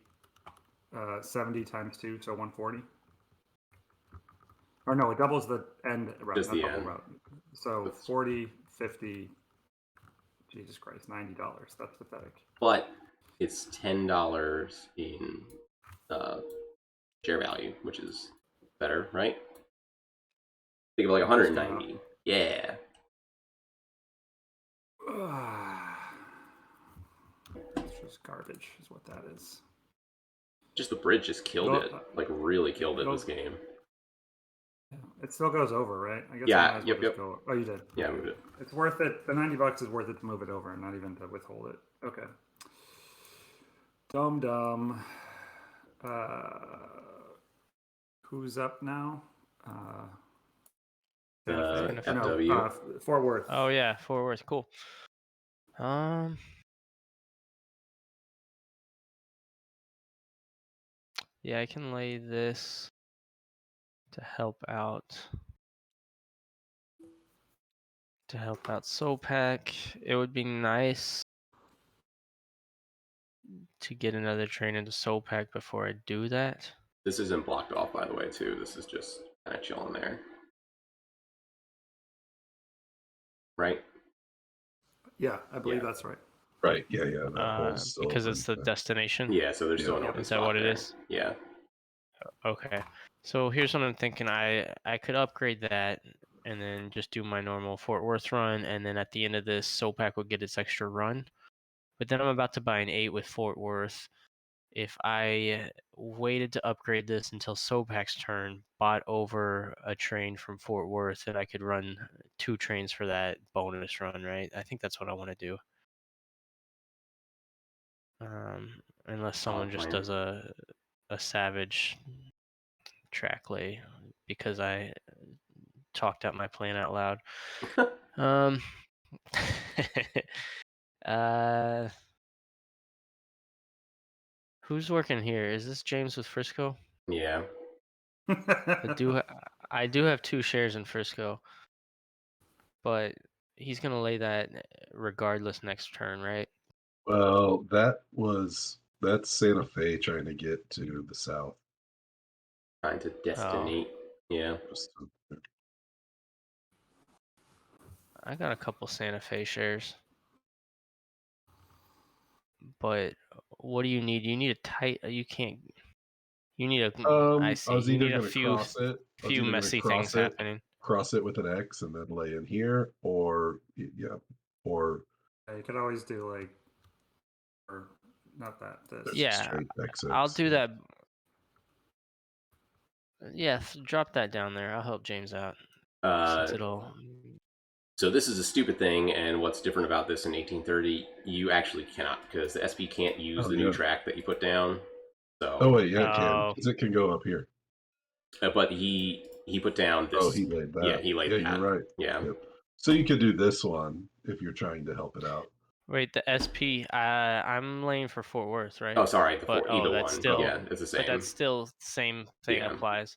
70 times 2, so 140. Or no, it doubles the end route, Just not the the whole end. route. So 40, 50, Jesus Christ, $90. That's pathetic. But it's $10 in share value, which is better, right? Think of like 190. Yeah. It's just garbage, is what that is. Just the bridge just killed it. Like really killed it this game. It still goes over, right? I guess Yeah, I might as well yep. just go. Oh, you did. Yeah, I moved it. It's worth it. The $90 is worth it to move it over, and not even to withhold it. Okay. Dum. Who's up now? FW. No, Fort Worth. Oh yeah, Fort Worth. Cool. Yeah, I can lay this to help out. Sopac. It would be nice to get another train into Sopac before I do that. This isn't blocked off, by the way, too. This is just kind of chilling there. Right? Yeah, I believe that's right. Right. Yeah. That hole's still because open. it's the destination. Yeah, so there's still an open Is that spot what it there. is? Yeah. Okay. So here's what I'm thinking. I could upgrade that and then just do my normal Fort Worth run, and then at the end of this, Sopac would get its extra run. But then I'm about to buy an 8 with Fort Worth. If I waited to upgrade this until Sopac's turn, bought over a train from Fort Worth, and I could run 2 trains for that bonus run, right? I think that's what I want to do. Unless someone just does a savage track lay because I talked out my plan out loud. Who's working here? Is this James with Frisco? Yeah. I do have 2 shares in Frisco, but he's gonna lay that regardless next turn, right? Well, that's Santa Fe trying to get to the south. Trying to destinate. Yeah. I got a couple Santa Fe shares. But what do you need? You need a tight. You can't. You need a. I I see. was You either need a going to cross it. I was few either going to messy things happening. cross it with an X, and then lay in here, or yeah, or Yeah, you could always do like, or not that. This. there's Yeah, straight X6. I'll do that. Yeah, drop that down there. I'll help James out since it'll. So this is a stupid thing, and what's different about this in 1830, you actually cannot, because the SP can't use the new track that you put down. So. Oh wait, yeah, it can, Oh. because it can go up here. But he put down this. Oh, he laid that. Yeah, he laid that. You're right. Yeah. Yep. So you could do this one if you're trying to help it out. Wait, the SP. I'm laying for Fort Worth, right? Oh, sorry. Either that's one. still. Yeah, it's the same. But that's still same thing Yeah. applies.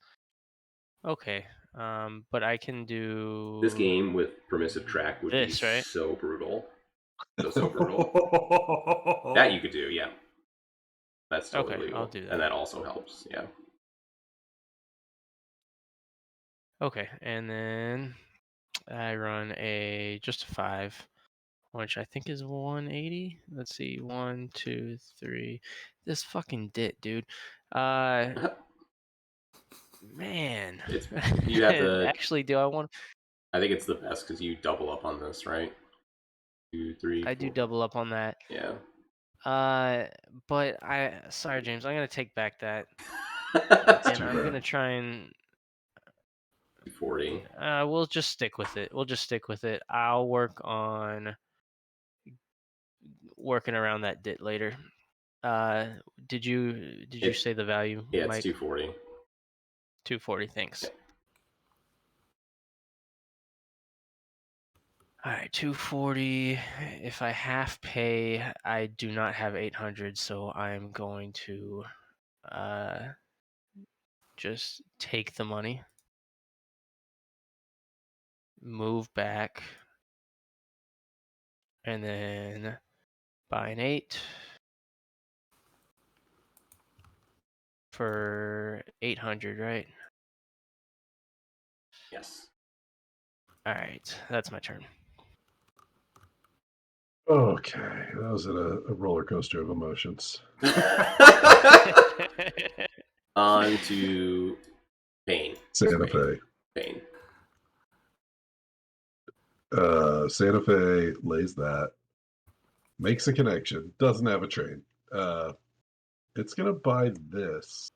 Okay. But I can do this game with permissive track would this, be right? so brutal. So brutal. That you could do, yeah. That's totally Okay, legal. I'll do that. And that also helps, yeah. Okay, and then I run just a 5, which I think is 180. Let's see, 1, 2, 3. This fucking dit, dude. Man. You have to. Actually, do I want? I think it's the best because you double up on this, right? 2, 3. I 4. do double up on that. Yeah. But sorry, James. I'm gonna take back that, and I'm gonna try and 40. We'll just stick with it. I'll work on working around that dit later. Did you say the value, Yeah, Mike? it's 240. 240. Thanks. Yeah. All right, 240. If I half pay, I do not have 800, so I'm going to just take the money, move back, and then buy an 8 for 800, right? Yes. All right, that's my turn. Okay, that was a roller coaster of emotions. On to Pain. Santa Fe. Pain. Santa Fe lays that, makes a connection, doesn't have a train. It's gonna buy this.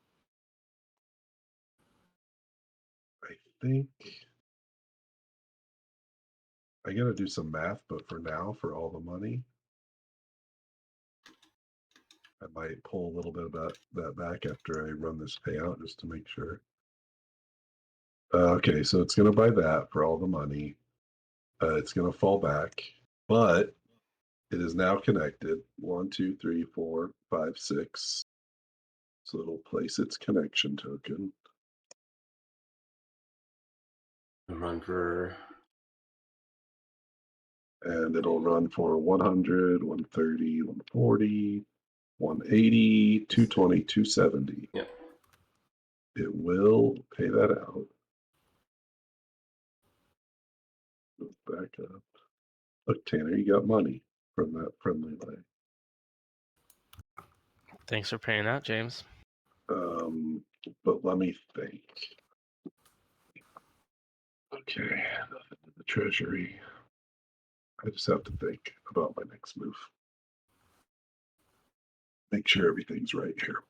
I think I gotta do some math, but for now, for all the money, I might pull a little bit about that back after I run this payout just to make sure. Okay, so it's gonna buy that for all the money. It's gonna fall back, but it is now connected. 1, 2, 3, 4, 5, 6. So it'll place its connection token. Run for. And it'll run for 100, 130, 140, 180, 220, 270. Yep. It will pay that out. Back up. Look, Tanner, you got money from that friendly lay. Thanks for paying out, James. But let me think. Okay, nothing in the treasury. I just have to think about my next move. Make sure everything's right here.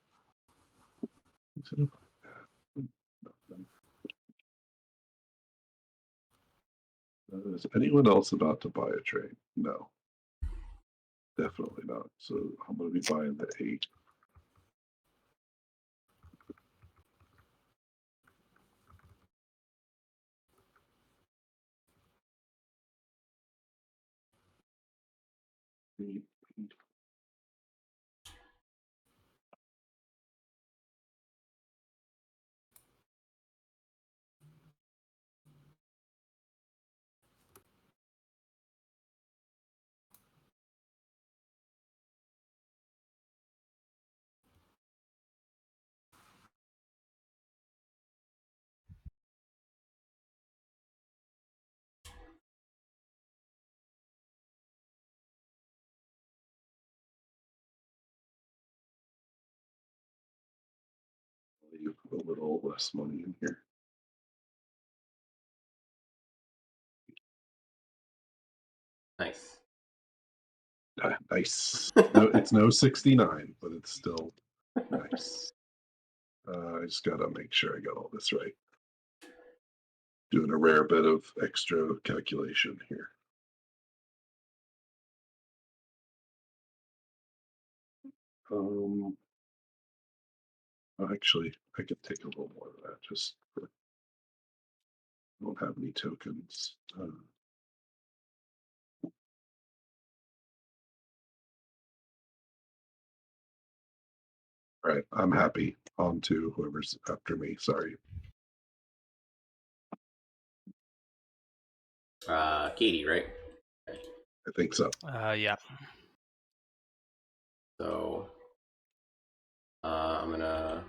Is anyone else about to buy a trade? No. Definitely not. So I'm going to be buying the 8. leave a little less money in here. Nice. Nice. No, it's no 69, but it's still nice. I just gotta make sure I got all this right. Doing a rare bit of extra calculation here. Actually, I could take a little more of that. Just for, I don't have any tokens. All right, I'm happy. On to whoever's after me. Sorry. Katie, right? I think so. Yeah. So I'm gonna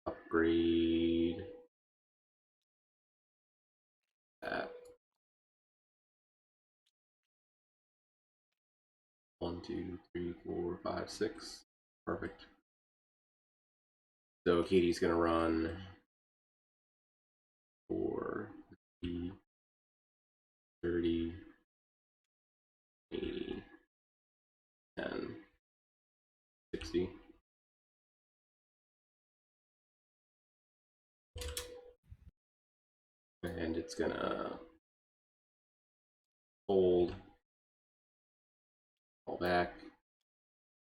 upgrade that. 1, 2, 3, 4, 5, 6. Perfect. So Katie's gonna run 4, 50, 30, 80, 10, 60. And it's gonna hold, fall back,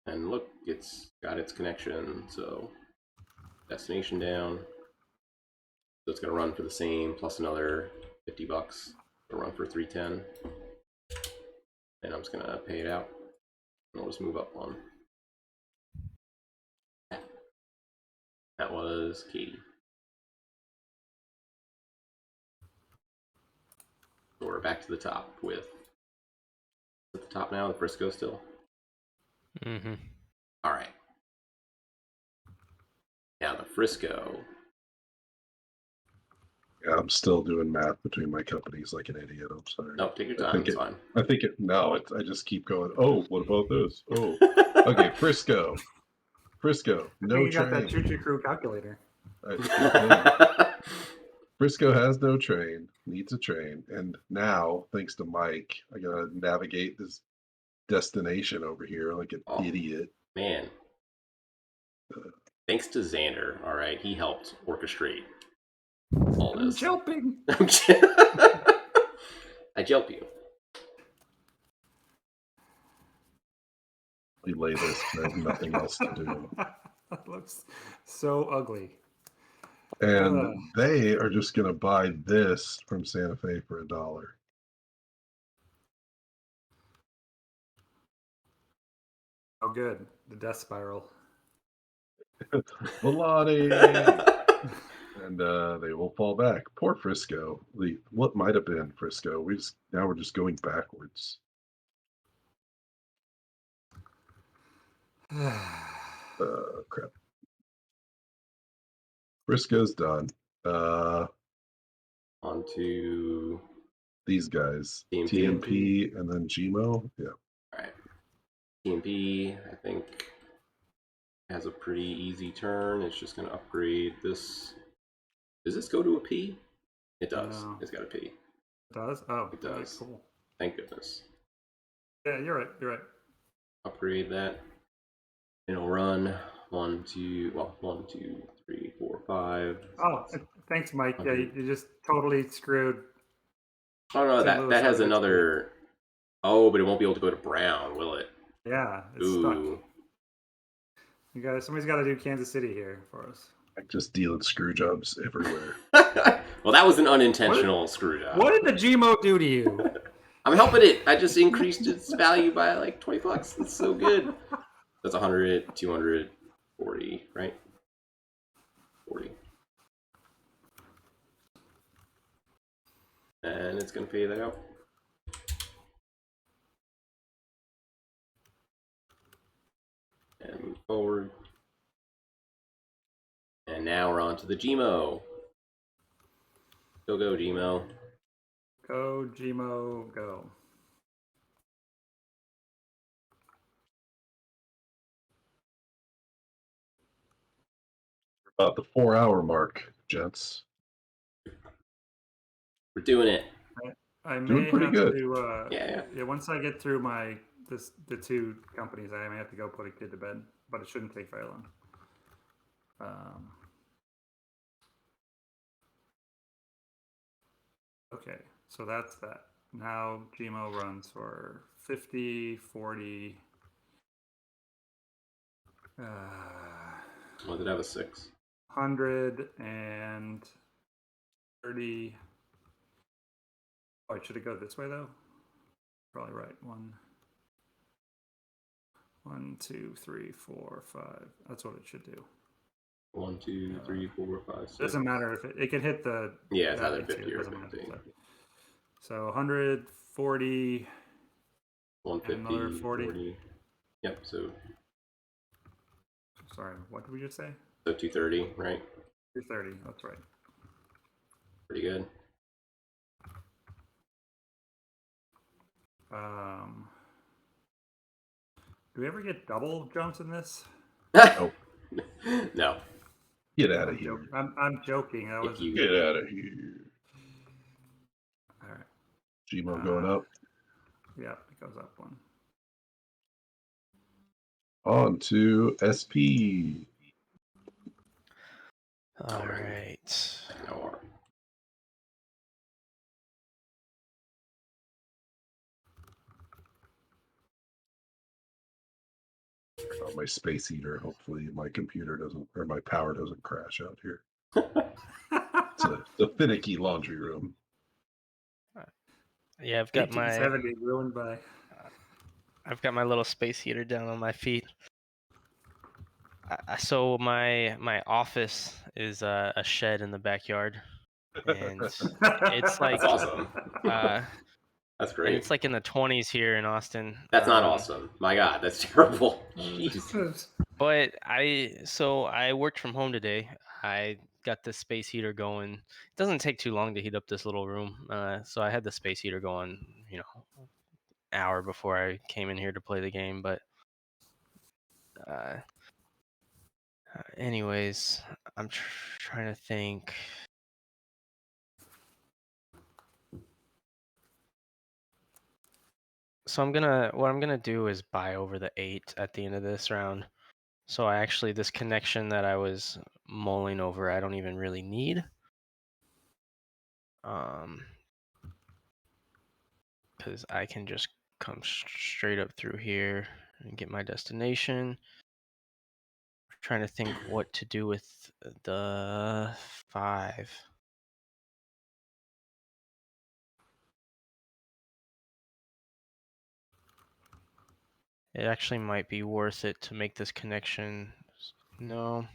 and look, it's got its connection. So destination down. So it's gonna run for the same plus another $50. It'll run for 310, and I'm just gonna pay it out. And I'll just move up one. That was Katie. So we're back to the top with at the top now. The Frisco still. Mm-hmm. All right. Now the Frisco. Yeah, I'm still doing math between my companies like an idiot. I'm sorry. No, take your time. It's fine. I think it. No, I just keep going. Oh, what about this? Oh, okay. Frisco. No You got that train. Choo Choo Crew calculator. Frisco has no train. Needs a train, and now thanks to Mike, I gotta navigate this destination over here like an idiot. Man. Thanks to Xander. All right, he helped orchestrate all this. I'm helping. I help you. We lay this. I have nothing else to do. That looks so ugly. And they are just going to buy this from Santa Fe for $1. Oh, good. The death spiral. Volati! And they will fall back. Poor Frisco. What might have been Frisco. Now we're just going backwards. Crap. Frisco's done. On to these guys. TMP. TMP and then Gmo. Yeah. All right. TMP, I think, has a pretty easy turn. It's just going to upgrade this. Does this go to a P? It does. No. It's got a P. It does? Oh, it does. Cool. Thank goodness. Yeah, you're right. Upgrade that. It'll run 1, 2, 3, 4, 5. Oh, thanks, Mike. Yeah, you just totally screwed. Oh no, that has another. Oh, but it won't be able to go to Brown, will it? Yeah, it's stuck. Somebody's got to do Kansas City here for us. I'm just dealing screw jobs everywhere. Well, that was an unintentional screw job. What did the Gmo do to you? I'm helping it. I just increased its value by like $20. That's so good. That's 100, 200, 40, right? 40. And it's going to pay that out. And move forward. And now we're on to the Gmo. Go, Gmo. Go, Gmo, go. About the 4-hour mark, gents. We're doing it. I Doing may pretty have good. to. Yeah. Once I get through the two companies, I may have to go put a kid to bed, but it shouldn't take very long. Okay, so that's that. Now Gmo runs for 50, 40. Well, did I have a 6? 100 and 30. Oh, should it go this way though? Probably right. 1, 2, 3, 4, 5. That's what it should do. 1, 2, 3, 4, 5, 6. Doesn't matter if it can hit the. Yeah, it's either 50 or 50. So 140. 150, another 40. 40. Yep, so. Sorry, what did we just say? So 230, right? 230, that's right. Pretty good. Do we ever get double jumps in this? Nope. No. Get out of here. I'm joking. That was Get out of here. all right. Gmo going up. Yeah, it goes up one. On to SP. All right. No. On my space heater. Hopefully my computer doesn't, or my power doesn't crash out here. It's a finicky laundry room. Yeah, I've got 1870 ruined by. I've got my little space heater down on my feet. So my office is a shed in the backyard, and it's like That's awesome. That's great. And it's like in the 20s here in Austin. That's not awesome. My God, that's terrible. Jeez. But I worked from home today. I got the space heater going. It doesn't take too long to heat up this little room. So I had the space heater going, hour before I came in here to play the game. But anyways, I'm trying to think. So what I'm gonna do is buy over the 8 at the end of this round. So this connection that I was mulling over, I don't even really need. Because I can just come straight up through here and get my destination. Trying to think what to do with the 5. It actually might be worth it to make this connection. No.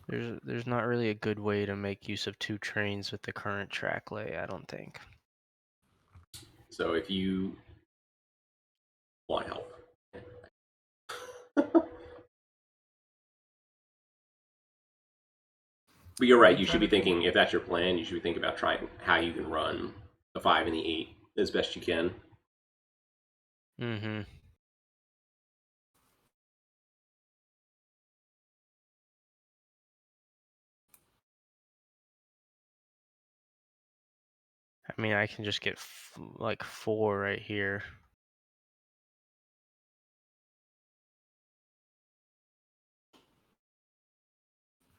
There's not really a good way to make use of 2 trains with the current track lay, I don't think. So if you want help. But you're right. You should be thinking, if that's your plan, you should be thinking about trying how you can run the 5 and the 8 as best you can. Mm-hmm. I mean, I can just get like 4 right here.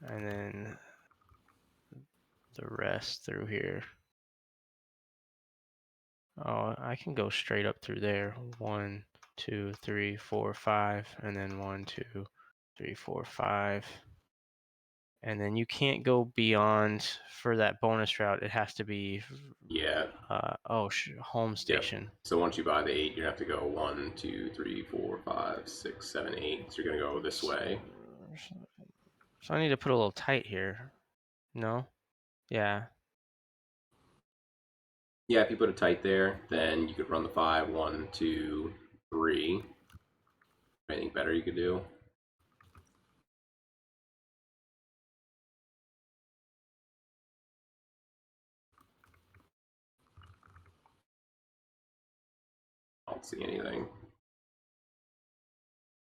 And then the rest through here. Oh, I can go straight up through there. 1, 2, 3, 4, 5, and then 1, 2, 3, 4, 5. And then you can't go beyond for that bonus route. It has to be home station. Yep. So once you buy the 8, you have to go 1, 2, 3, 4, 5, 6, 7, 8. So you're gonna go this way. So I need to put a little tight here. No? Yeah. Yeah, if you put it tight there, then you could run the 5, 1, 2, 3. Anything better you could do? I don't see anything.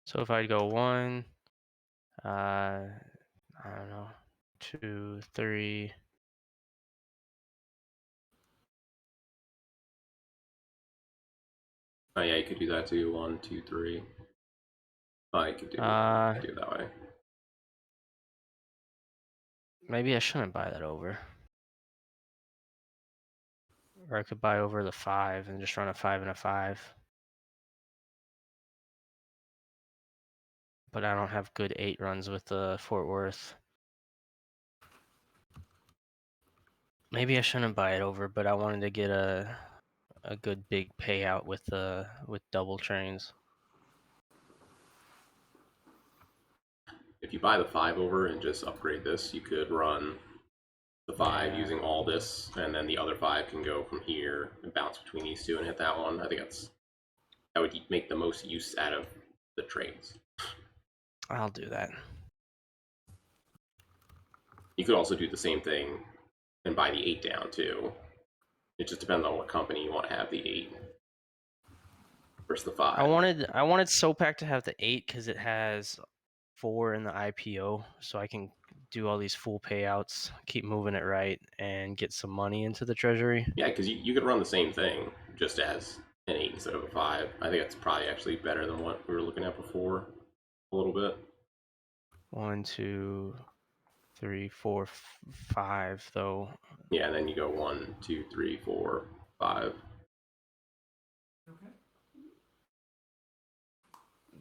So if I go 1, I don't know, 2, 3. Oh yeah, you could do that too. 1, 2, 3. Oh, you could do it that way. Maybe I shouldn't buy that over. Or I could buy over the 5 and just run a 5 and a 5. But I don't have good 8 runs with the Fort Worth. Maybe I shouldn't buy it over, but I wanted to get a good big payout with double trains. If you buy the 5 over and just upgrade this, you could run the 5 using all this, and then the other 5 can go from here and bounce between these two and hit that one. I think that would make the most use out of the trains. I'll do that. You could also do the same thing and buy the 8 down too. It just depends on what company you want to have the 8 versus the 5. I wanted SOPAC to have the 8 because it has 4 in the IPO, so I can do all these full payouts, keep moving it right, and get some money into the treasury. Yeah, because you could run the same thing just as an 8 instead of a 5. I think that's probably actually better than what we were looking at before a little bit. 1, 2, 3, 4, 5 though. Yeah, and then you go 1, 2, 3, 4, 5. Okay.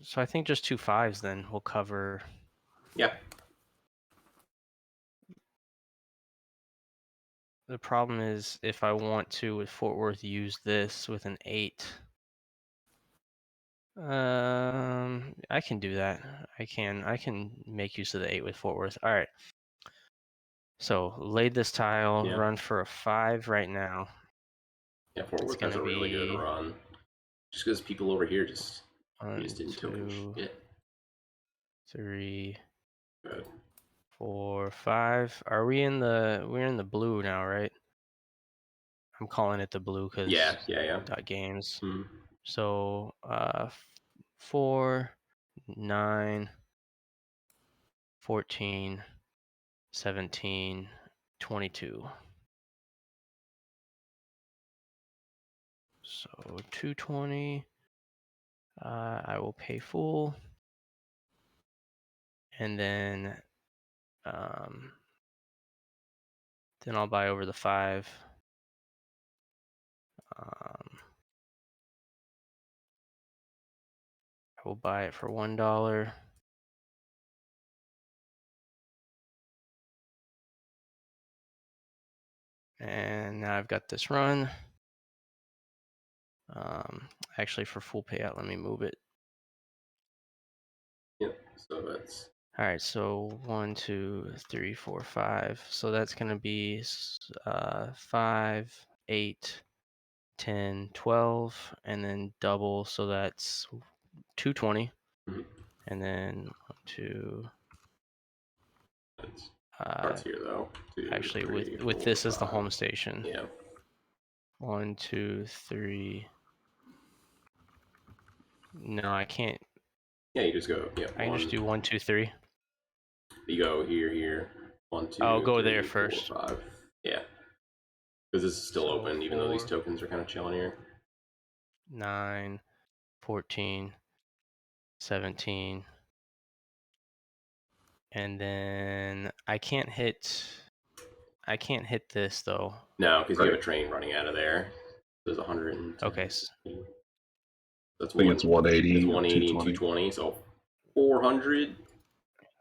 So I think just 2 5s then will cover. Yeah. The problem is if I want to with Fort Worth use this with an 8. I can do that. I can make use of the 8 with Fort Worth. All right. So laid this tile, Yeah. run for a 5 right now. Yeah, Fort Worth has a really good run. Just because people over here just didn't token shit. 3, Good. 4, 5. We're in the blue now, right? I'm calling it the blue because Yeah. .games. Mm-hmm. So 4, 9, 14, 17, 22. So 220. I will pay full. And then I'll buy over the 5. I will buy it for $1. And now I've got this run. Actually, for full payout, let me move it. Yep. So that's. All right. So 1, 2, 3, 4, 5. So that's gonna be 5, 8, 10, 12, and then double. So that's 220. Mm-hmm. And then 1, 2. Starts here though. 2, Actually, 3, with 4, this 5. as the home station. Yeah. 1, 2, 3. No, I can't. Yeah, you just go. Yeah. I can just do 1, 2, 3. You go here. 1, 2. I'll go 3, there 4, first. 5. Yeah. Because this is still So open, even though these tokens are kind of chilling here. 9, 14, 17. And then I can't hit this though. No, because you have a train running out of there. There's 100. Okay. That's I think it's 180. It's 180 and 220, so 400.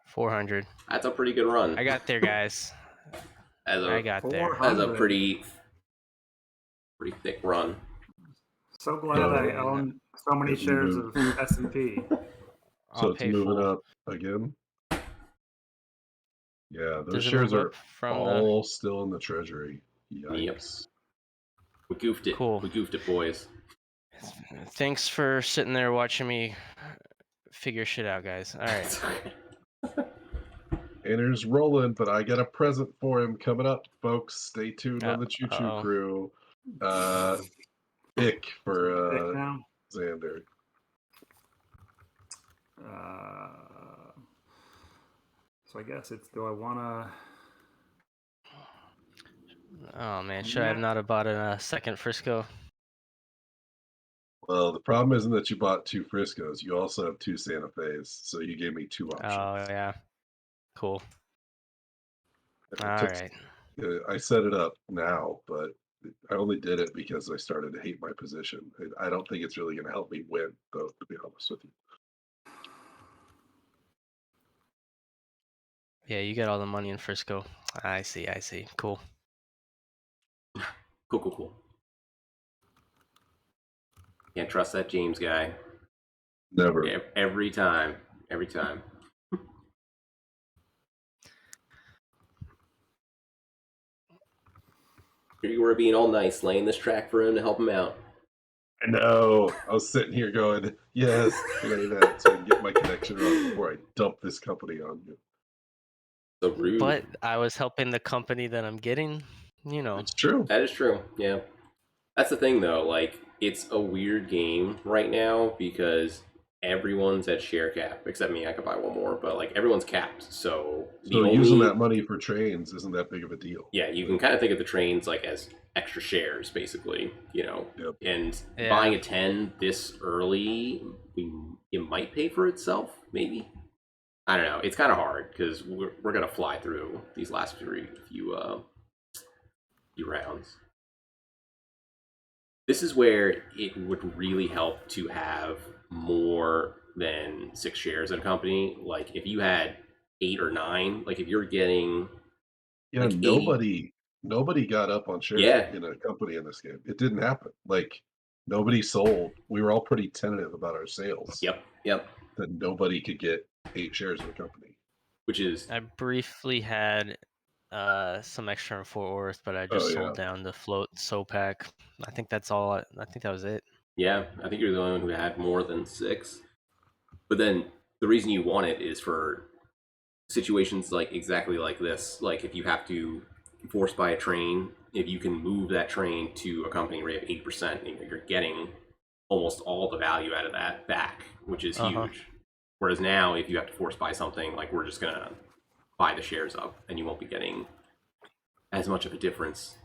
400. That's a pretty good run. I got there, guys. I got there. That's a pretty thick run. So glad I own so many shares of S&P. So it's moving up again. Yeah, those shares are all still in the treasury. Yikes. Yep. We goofed it. Cool. We goofed it, boys. Thanks for sitting there watching me figure shit out, guys. All right. Tanner's rolling, but I got a present for him coming up, folks. Stay tuned on the Choo Choo Crew. Ick for Xander. So I guess it's, do I want to? Oh man, should I have not have bought a second Frisco? Well, the problem isn't that you bought 2 Friscos. You also have 2 Santa Fe's, so you gave me 2 options. Oh yeah, cool. And All right. I set it up now, but I only did it because I started to hate my position. I don't think it's really going to help me win, though, to be honest with you. Yeah, you get all the money in Frisco. I see. Cool. Cool. Can't trust that James guy. Never. Yeah, every time. Here you were being all nice, laying this track for him to help him out. I know. I was sitting here going, yes, play that so I can get my connection right before I dump this company on you. So rude. But I was helping the company that I'm getting, you know. It's true. That is true, yeah. That's the thing, though. Like, it's a weird game right now because everyone's at share cap, except me. I could buy one more, but like everyone's capped. So using that money for trains isn't that big of a deal. Yeah, you can kind of think of the trains like as extra shares, basically. Yep. And buying a 10 this early, it might pay for itself, maybe. I don't know. It's kind of hard because we're gonna fly through these last few rounds. This is where it would really help to have more than 6 shares in a company. Like if you had 8 or 9, like if you're getting like nobody got up on shares in a company in this game. It didn't happen. Like nobody sold. We were all pretty tentative about our sales. Yep. That nobody could get 8 shares in a company. Which is, I briefly had some extra in Fort Worth, but I just sold down the float SOPAC. I think that's all. I think that was it. Yeah, I think you're the only one who had more than 6. But then the reason you want it is for situations like exactly like this. Like if you have to force buy a train, if you can move that train to a company where you have 8%, you're getting almost all the value out of that back, which is huge. Whereas now, if you have to force buy something, like we're just gonna buy the shares up, and you won't be getting as much of a difference.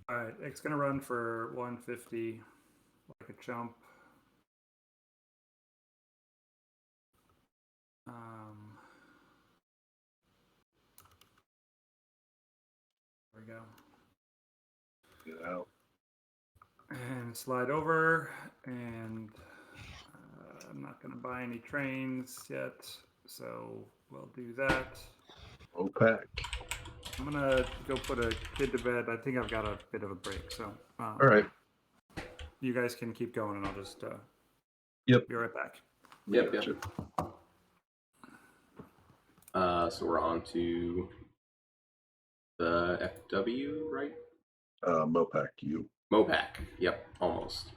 All right, it's gonna run for 150, like a chump. There we go. Get out. And slide over, and I'm not going to buy any trains yet, so we'll do that. OPEC. I'm going to go put a kid to bed. I think I've got a bit of a break, so all right. You guys can keep going, and I'll just be right back. Yep. So we're on to the FW, right? MOPAC. MOPAC. Yep, almost.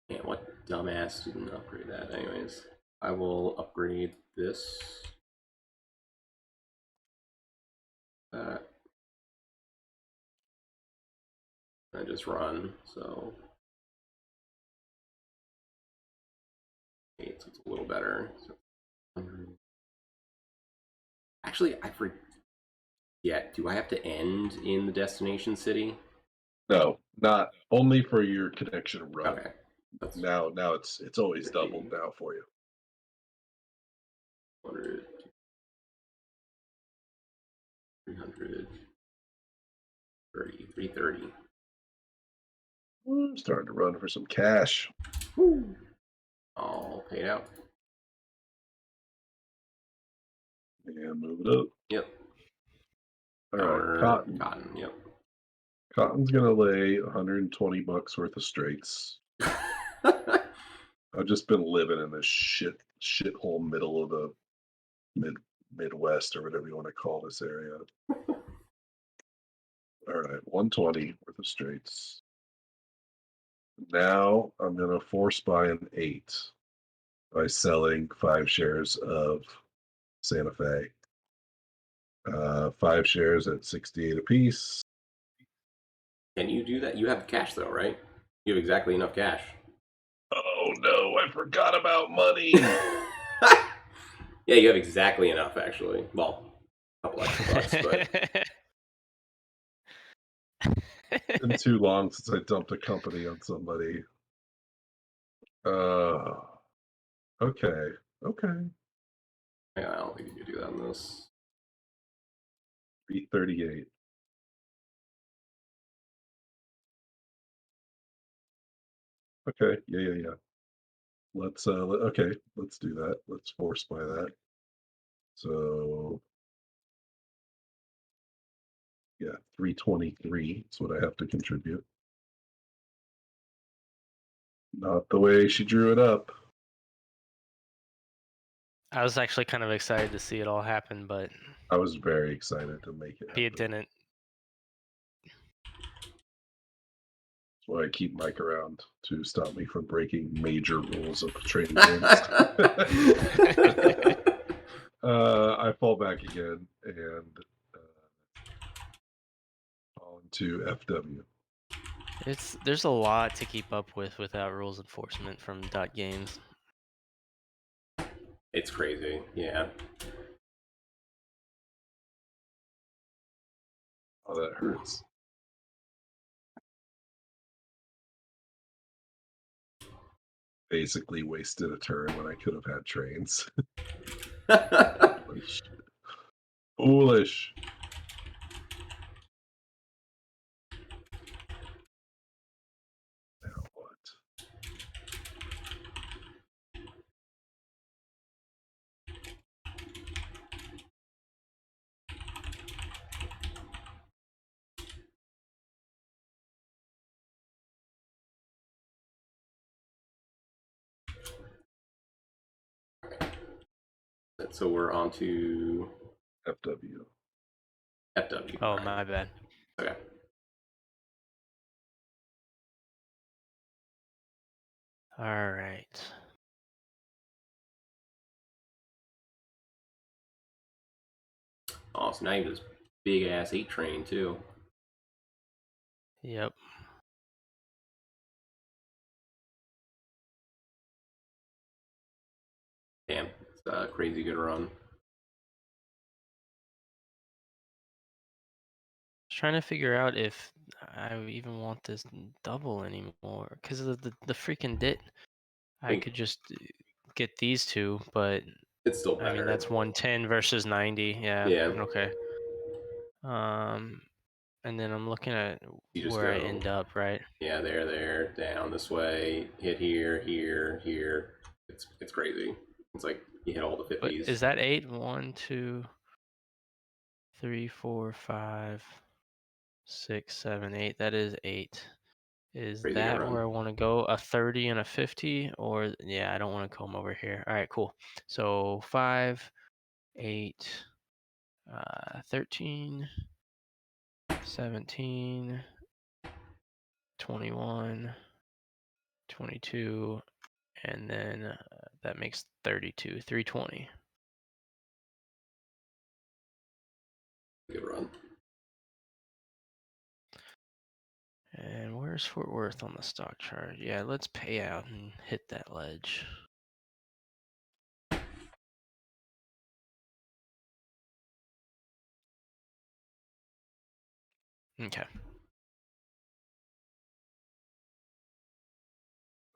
Yeah, what dumbass didn't upgrade that? Anyways, I will upgrade this. I just run, so it's a little better. So, actually, I forget. Yeah, do I have to end in the destination city? No, not only for your connection run. Okay. Now it's always doubled now for you. 100, 300, 330. I'm starting to run for some cash. Woo. All paid out. And move it up. Yep. All right, cotton. Yep. Cotton's gonna lay $120 worth of straights. I've just been living in this shithole middle of the Midwest or whatever you want to call this area. All right, 120 worth of straights. Now I'm gonna force buy an 8 by selling 5 shares of Santa Fe. 5 shares at 68 apiece. Can you do that? You have cash though, right? You have exactly enough cash. Oh no, I forgot about money. Yeah, you have exactly enough actually. Well, a couple extra bucks, but It's been too long since I dumped a company on somebody. Okay. Okay. yeah, I don't think you could do that on this. 338. Okay. Yeah. Let's okay, let's do that. Let's force by that. So yeah, 323 is what I have to contribute. Not the way she drew it up. I was actually kind of excited to see it all happen, but I was very excited to make it it happen. didn't. That's why I keep Mike around to stop me from breaking major rules of train games. I fall back again and fall into FW. There's a lot to keep up with without rules enforcement from Dot Games. It's crazy. Yeah. Oh, that hurts. Basically wasted a turn when I could have had trains. Foolish. Foolish. Now what? So we're on to FW. FW. Oh, right. my bad. Okay. All right. Oh, so now you have this big ass 8 train too. Yep. Damn, it's a crazy good run. Trying to figure out if I even want this double anymore because of the freaking dit. I could just get these two, but It's still better. I mean that's 110 versus 90. Yeah. Yeah. Okay. And then I'm looking at You just where I go. end up, right? Yeah, there, down this way, hit here, here. It's crazy. It's like you hit all the But 50s. is that 8? 1, 2, 3, 4, 5, 6, 7, 8. That is 8. Is Crazy good that run. where I want to go? A 30 and a 50? Or, yeah, I don't want to come over here. All right, cool. So 5, 8, 13, 17, 21, 22, and then that makes 32, 320. Good run. And where's Fort Worth on the stock chart? Yeah, let's pay out and hit that ledge. Okay.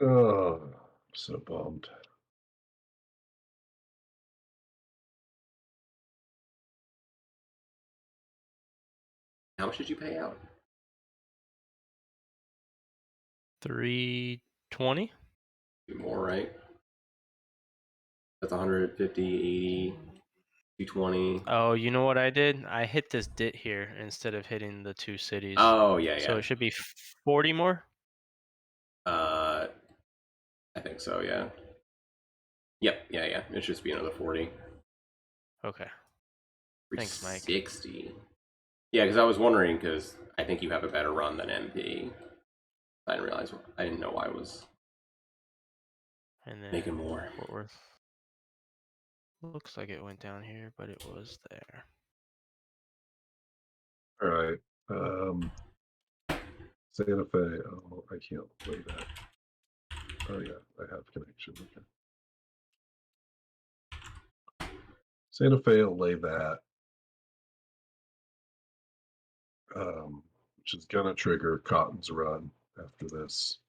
Oh, I'm so bummed. How much did you pay out? 320? More, right? That's 150, 80, 220. Oh, you know what I did? I hit this dit here instead of hitting the two cities. Oh, yeah. So it should be 40 more? I think so, yeah. Yep, yeah. It should just be another 40. Okay. Thanks, Mike. 60. Yeah, because I was wondering, because I think you have a better run than MP. I didn't realize, I didn't know I was And then making more. Fort Worth. Looks like it went down here, but it was there. All right. Santa Fe. Oh, I can't play that. Oh yeah, I have connection. Okay. Santa Fe will lay that. Which is gonna trigger Cotton's run after this.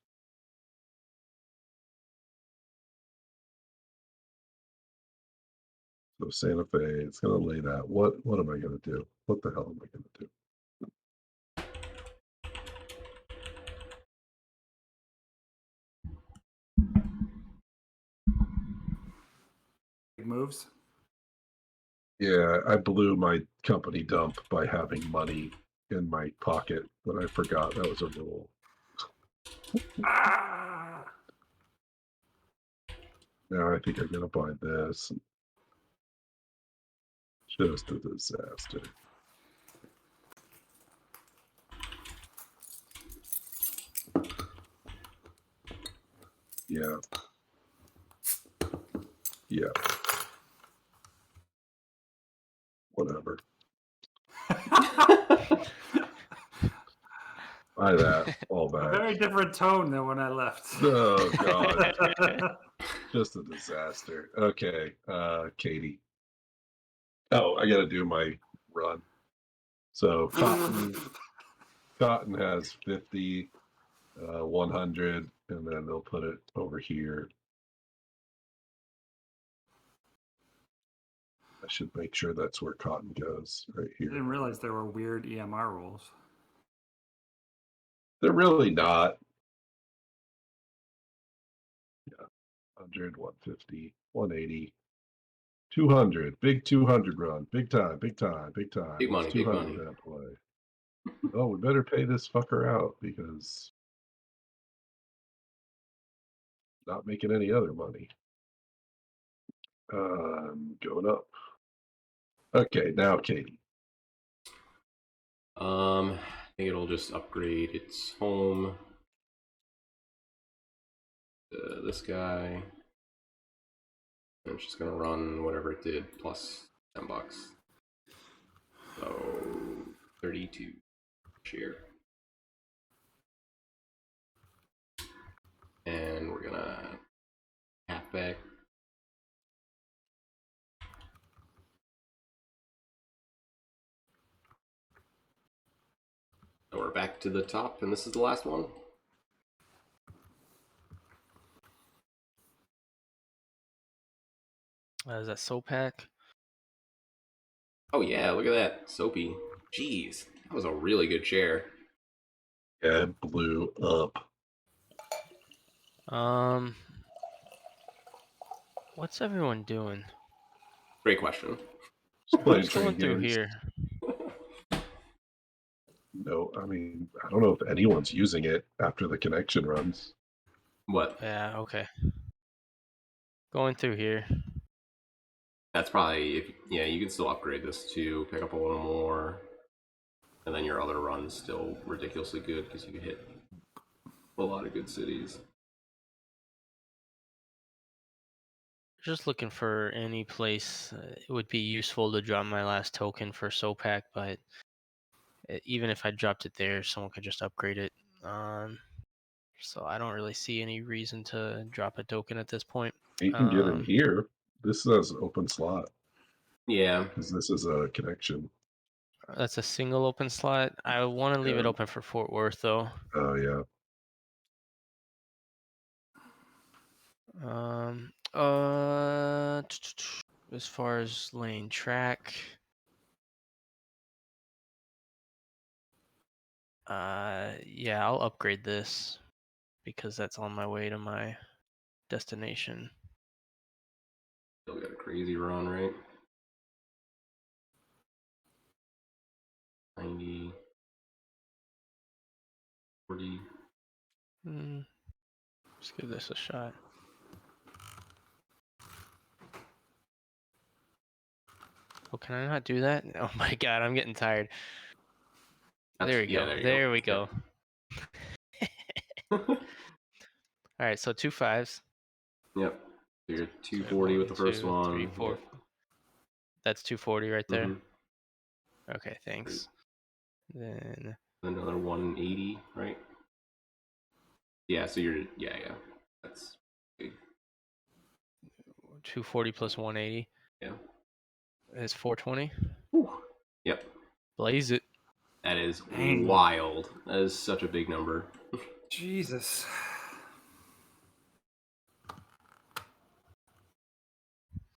So Santa Fe, it's gonna lay that. What am I gonna do? What the hell am I gonna do? Big moves. Yeah, I blew my company dump by having money in my pocket, but I forgot that was a rule. Ah! Now I think I'm gonna buy this. Just a disaster. Yeah. Yeah. Whatever. Buy that. All A back. very different tone than when I left. Oh God. Just a disaster. Okay. Katie. Oh, I gotta do my run. So Cotton has 50, 100, and then they'll put it over here. I should make sure that's where Cotton goes, right I here. didn't realize there were weird EMR rules. They're really not. Yeah. 100, 150, 180, 200. Big 200 run. Big time, big time, big time. Big money, It's big 200 money. that play. Oh, we better pay this fucker out because not making any other money. Going up. Okay, now Katie. I think it'll just upgrade its home. This guy. And it's just gonna run whatever it did plus $10. So 32 share. And we're gonna half back. So we're back to the top, and this is the last one. Is that Sopak? Oh yeah, look at that. Soapy. Jeez, that was a really good share. Yeah, it blew up. What's everyone doing? Great question. Just playing Who's going trade through games. here? No, I mean, I don't know if anyone's using it after the connection runs. What? Yeah, okay. Going through here. That's probably, yeah, you can still upgrade this to pick up a little more. And then your other run's still ridiculously good because you can hit a lot of good cities. Just looking for any place it would be useful to drop my last token for Sopak, but even if I dropped it there, someone could just upgrade it. So I don't really see any reason to drop a token at this point. You can get in here. This says open slot. Yeah. Because this is a connection. That's a single open slot. I want to leave it open for Fort Worth, though. Oh, yeah. As far as lane track, yeah, I'll upgrade this because that's on my way to my destination. Still got a crazy run, right? 90, 40. Let's give this a shot. Oh, can I not do that? Oh my god, I'm getting tired. There we go. There we go. All right, so 2 5s. Yep. So you're 240 with the first one. 3, 4. Yep. That's 240 right there. Okay, thanks. Then another 180, right? Yeah, so you're yeah. That's big. 240 plus 180 Yeah. is 420. Whew. Yep. Blaze it. That is Dang. wild. That is such a big number. Jesus.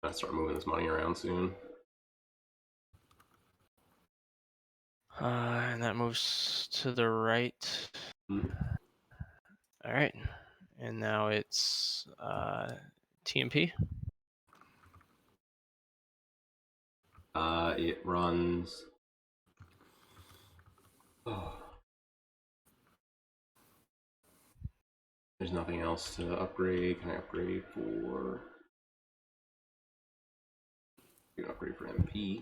I'll start moving this money around soon. And that moves to the right. All right. And now it's TMP. It runs. Oh. There's nothing else to upgrade. Can I upgrade for? You can upgrade for MP.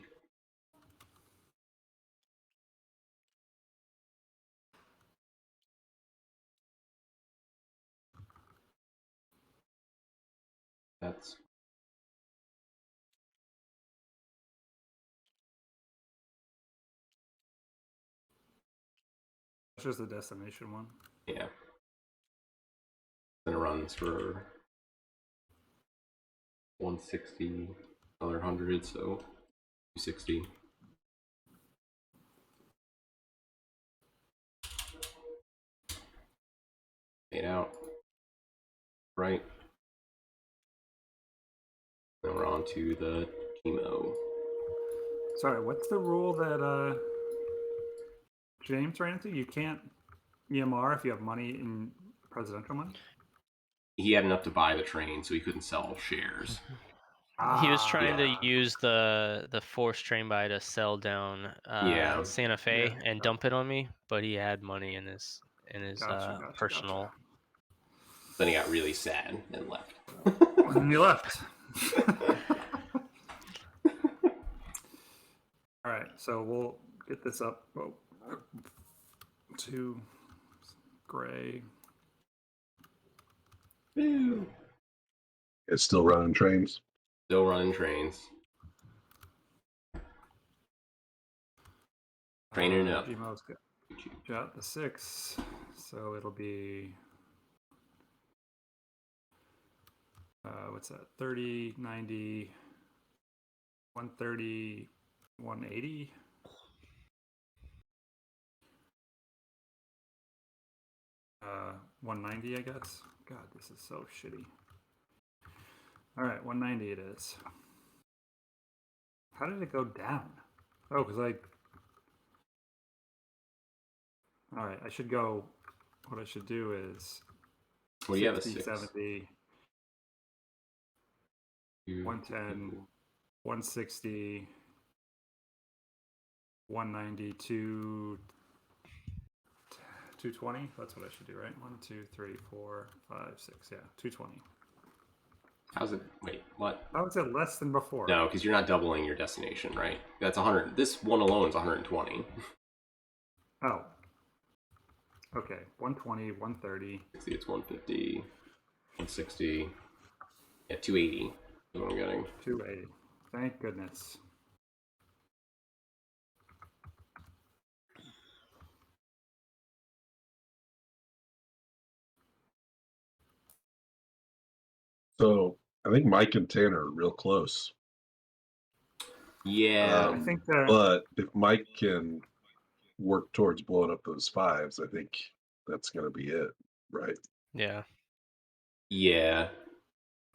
That's That's just the destination one. yeah. Then it runs for 160, another 100, so 260. Paid out. Right. Then we're on to the chemo. Sorry, what's the rule that James ran into? You can't EMR if you have money in presidential money? He had enough to buy the train, so he couldn't sell shares. He was trying Yeah. to use the force train buy to sell down Yeah. Santa Fe Yeah. and dump it on me, but he had money in his Gotcha. personal. Then he got really sad and left. And you left. All right, so we'll get this up to gray. It's still running trains. Still running trains. Training up. Gmo's got the 6, so it'll be what's that? 30, 90, 130, 180. Uh, 190, I guess. God, this is so shitty. All right, 190 it is. How did it go down? Oh, because all right, I should go. What I should do is Well, you have a 60, 6. 70, 110, 160, 190, 220. That's what I should do, right? 1, 2, 3, 4, 5, 6. Yeah, 220. How's it? Wait, what? How is it less than before? No, because you're not doubling your destination, right? That's 100. This one alone is 120. Oh. Okay, 120, 130. 60, it's 150, 160. Yeah, 280 is what I'm getting. 280. Thank goodness. So I think Mike and Tanner are real close. Yeah. I think But if Mike can work towards blowing up those 5s, I think that's going to be it, right? Yeah. Yeah.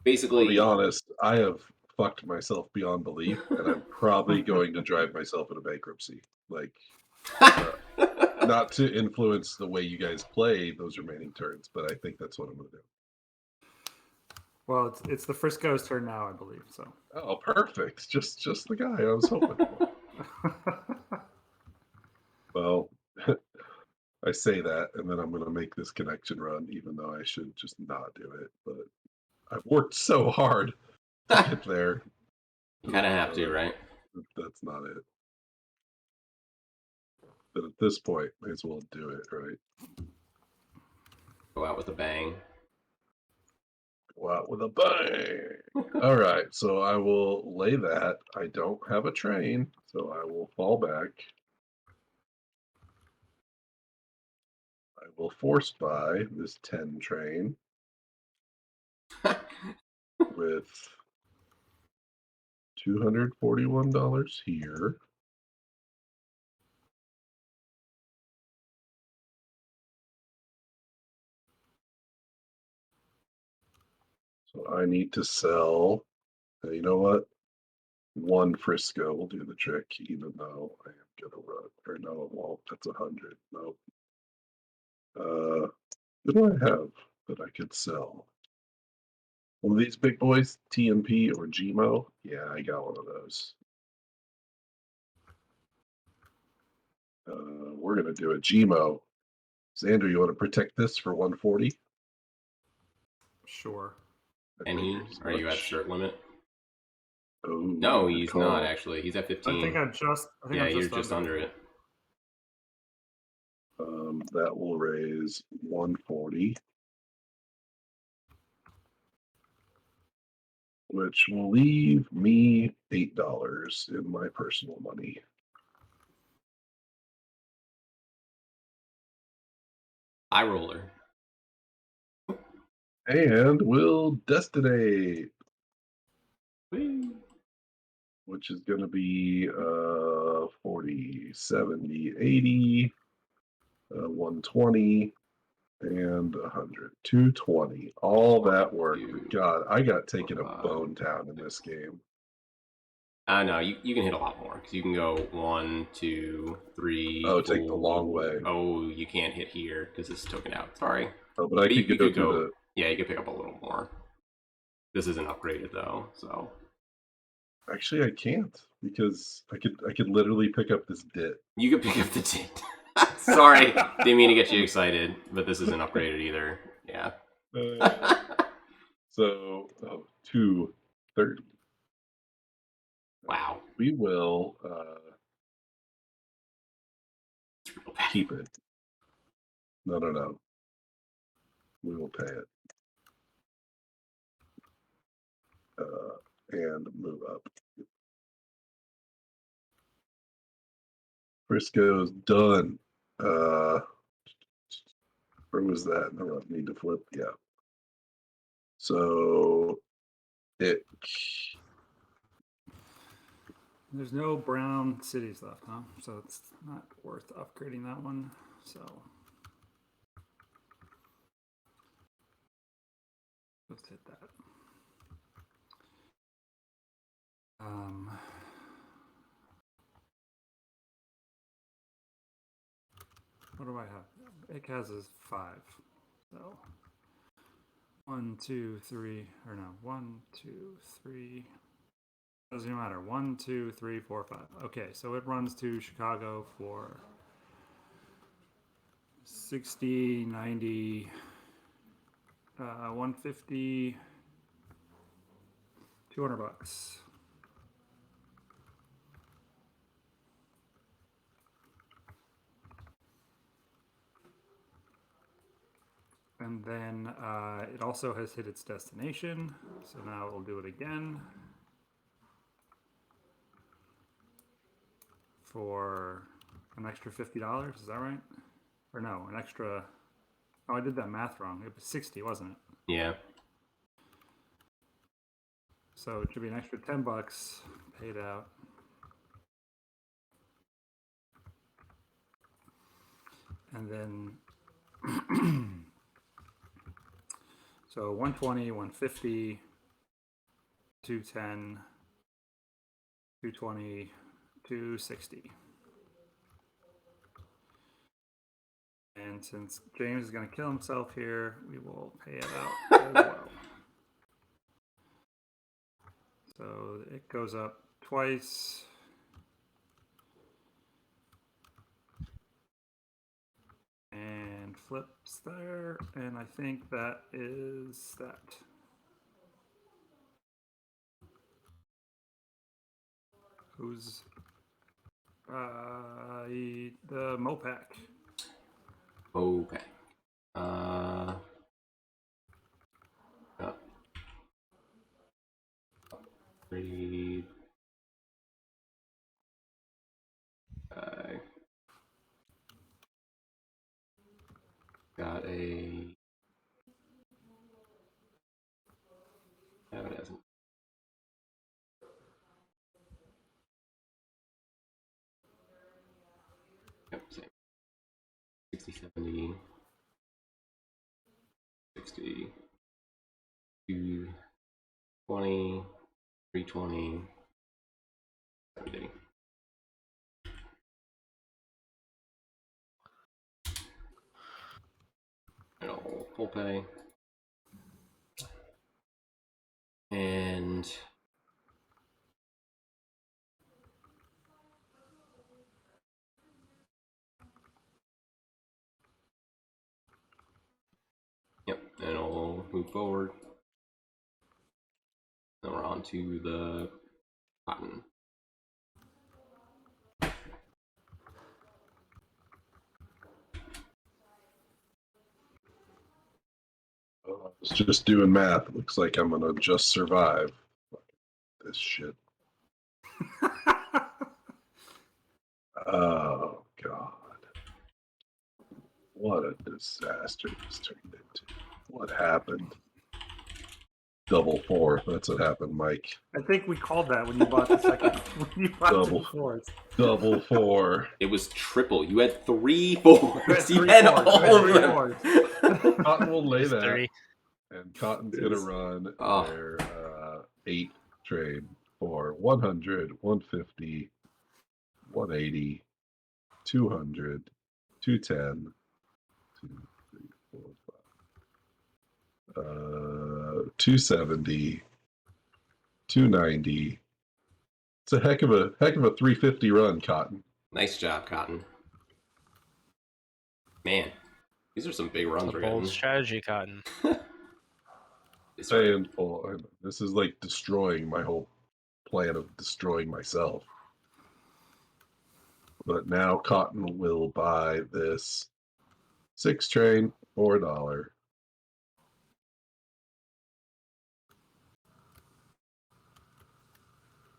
Basically, I'll be honest, I have fucked myself beyond belief, and I'm probably going to drive myself into bankruptcy. Like, not to influence the way you guys play those remaining turns, but I think that's what I'm going to do. well, it's the Frisco's turn now, I believe. So. Oh, perfect! Just the guy I was hoping for. Well, I say that, and then I'm going to make this connection run, even though I should just not do it. But I've worked so hard to get there. you kind of have to, right? That's not it. But at this point, may as well do it, right? Go out with a bang. Go out with a bang. All right, so I will lay that. I don't have a train, so I will fall back. I will force buy this 10 train with $241 here. So I need to sell. You know what? One Frisco will do the trick, even though I am gonna run. Or no, it won't. That's 100. Nope. What do I have that I could sell? One of these big boys, TMP or GMO? Yeah, I got one of those. We're gonna do a GMO. Xander, you want to protect this for 140? Sure. Any? Are you at cert limit? Oh, No, good he's call. not actually. He's at 15. I think I'm yeah, just you're just under it. That will raise 140, which will leave me $8 in my personal money. Eye roller. And we'll destinate, Whee! which is going to be 40, 70, 80, 120, and 100. 220. All that work. But God, I got taken a bone down in this game. No, you can hit a lot more because you can go 1, 2, 3. Oh, take the long way. Oh, you can't hit here because it's token out. Sorry. Oh, but I could you could go. The... Yeah, you could pick up a little more. This isn't upgraded though, so. Actually, I can't because I could literally pick up this dit. You could pick up the dit. Sorry, didn't mean to get you excited, but this isn't upgraded either. Yeah. So 230. Wow. We will keep it. No. We will pay it. And move up. Frisco's done. Where was that? No, I need to flip. Yeah. So it. There's no brown cities left, huh? So it's not worth upgrading that one. So let's hit that. What do I have? It has is 5. So 1, 2, 3, or no, 1, 2, 3. Doesn't matter. 1, 2, 3, 4, 5. Okay, so it runs to Chicago for 60, 90, 150, $200. And then it also has hit its destination. So now we'll do it again for an extra $50. Is that right? Or no, an extra. Oh, I did that math wrong. It was 60, wasn't it? Yeah. So it should be an extra $10 paid out. And then so 120, 150, 210, 220, 260. And since James is going to kill himself here, we will pay it out as well. So it goes up twice. And flips there. And I think that is that. Who's the Mopac? Okay. Upgrade. got a. No, it hasn't. Yep, same. 60, 70, 60, 220, 320, 70. And I'll full pay. And yep, and I'll move forward. Then we're on to the cotton. I was just doing math. Looks like I'm gonna just survive this shit. Oh God. What a disaster this turned into. What happened? Double four. That's what happened, Mike. I think we called that when you bought the second. When you bought Double. two fours. Double four. It was triple. You had 3 fours. You You had had three all of fours. them. Cotton will lay There's that. 3. And Cotton's going to run Oh. their 8 trade for 100, 150, 180, 200, 210, 2, 3, 4, 5, 270, 290. It's a heck of a 350 run, Cotton. Nice job, Cotton. Man, these are some big runs A we're bold getting. strategy, Cotton. Saying full. This is like destroying my whole plan of destroying myself. But now Cotton will buy this 6 train, $4.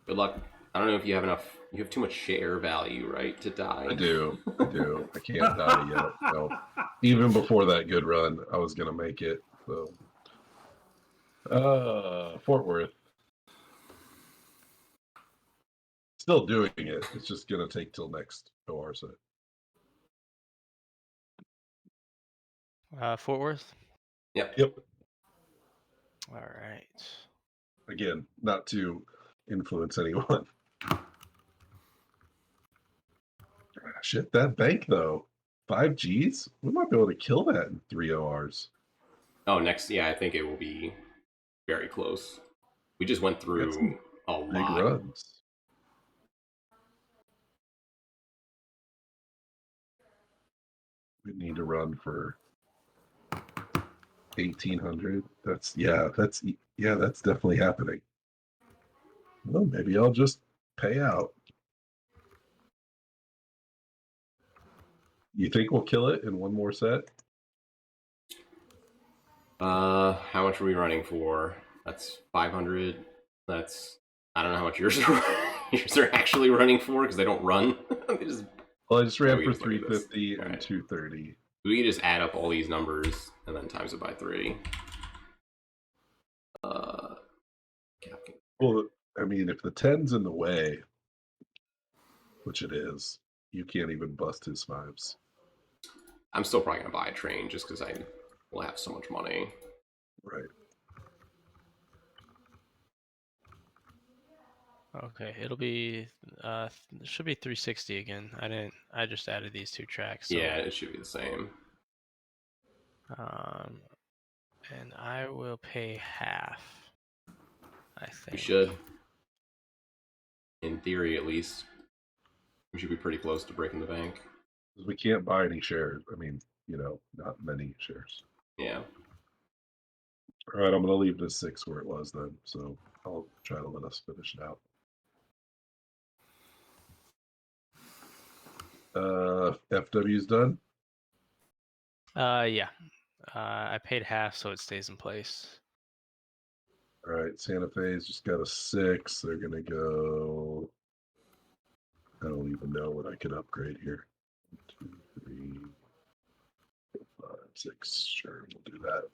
Good luck. I don't know if you have enough. You have too much share value, right, to die. I do. I can't die yet. So even before that good run, I was gonna make it. So Fort Worth. Still doing it. It's just gonna take till next OR set. Fort Worth. Yep. Yep. All right. Again, not to influence anyone. Shit, that bank though. 5 Gs? We might be able to kill that in 3 ORs. Oh, next. Yeah, I think it will be very close. We just went through a Big lot. runs. We need to run for 1800. That's definitely happening. Well, maybe I'll just pay out. You think we'll kill it in one more set? How much are we running for? That's 500. That's I don't know how much yours are. Yours are actually running for because they don't run. They just. Well, I just ran we for just look at this. 350 and Alright. 230. We can just add up all these numbers and then times it by 3. Well, I mean, if the 10's in the way, which it is, you can't even bust his 5s. I'm still probably gonna buy a train just because I will have so much money. Right. Okay, it'll be it should be 360 again. I just added these 2 tracks. So, Yeah, it should be the same. and I will pay half. I think. We should. In theory, at least. We should be pretty close to breaking the bank. We can't buy any shares. I mean, not many shares. Yeah. All right, I'm going to leave this 6 where it was then. So I'll try to let us finish it out. FW's done. Yeah. I paid half, so it stays in place. All right, Santa Fe's just got a 6. They're going to go. I don't even know what I could upgrade here. 1, 2, 3, 6. Sure, we'll do that.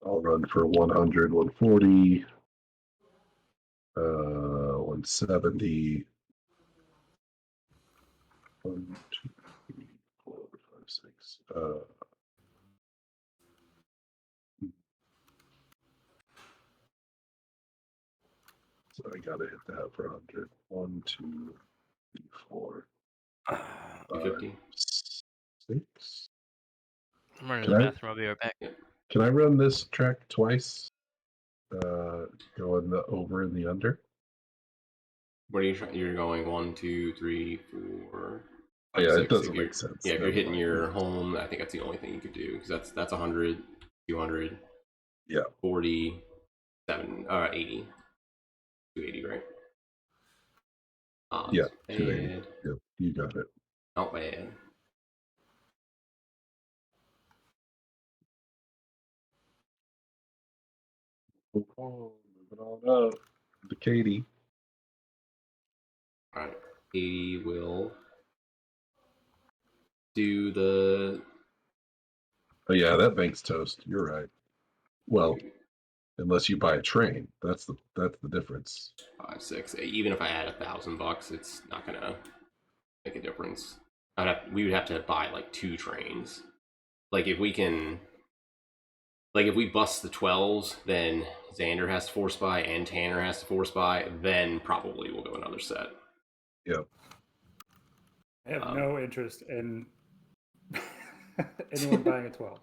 I'll run for 100, 140, 170. 1, 2, 3, 4, 5, 6. So I gotta hit that for 100. 1, 2, 3, 4, 5, 250. 6. I'm running to Can the I- bathroom. I'll be right back. Can I run this track twice? Going the over and the under. What are you trying? You're going 1, 2, 3, 4. Oh yeah, 6. it doesn't If you're- make sense. Yeah, if you're Never hitting mind. your home, I think that's the only thing you could do because that's 100, 200. Yeah. 40, 80. 280, right? Yeah, Bad. 280. Yep, you got it. Not bad. Oh, moving on up to Katie. All right, 80 will do the. Oh yeah, that bank's toast. You're right. Well, unless you buy a train, that's the difference. 5, 6. Even if I add $1,000, it's not gonna make a difference. We would have to buy like 2 trains. Like if we can. Like if we bust the 12s, then Xander has to force buy and Tanner has to force buy. Then probably we'll go another set. Yep. I have no interest in anyone buying a 12.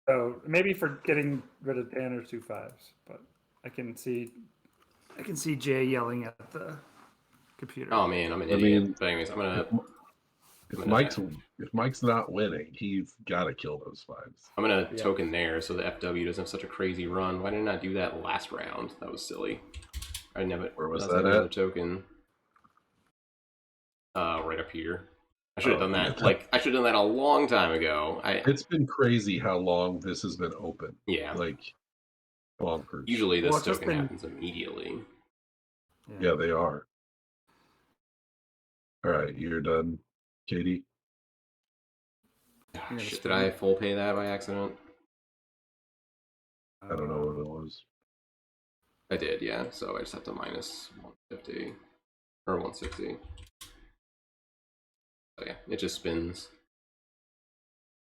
So maybe for getting rid of Tanner's 2 5s, but I can see Jay yelling at the computer. Oh man, I'm an I idiot. mean, But anyways, I'm gonna. If Mike's not winning, he's got to kill those 5s. I'm gonna token there so the FW doesn't have such a crazy run. Why didn't I do that last round? That was silly. I didn't have it. Where was that's that another at? token. Right up here. I should have done that. Yeah. Like I should have done that a long time ago. It's been crazy how long this has been open. Yeah. Like bonkers. Usually this Well, it's just token been- happens immediately. Yeah, they are. All right, you're done, Katie. Shit, did I full pay that by accident? I don't know what it was. I did, yeah. So I just have to minus 150 or 160. So yeah, it just spins.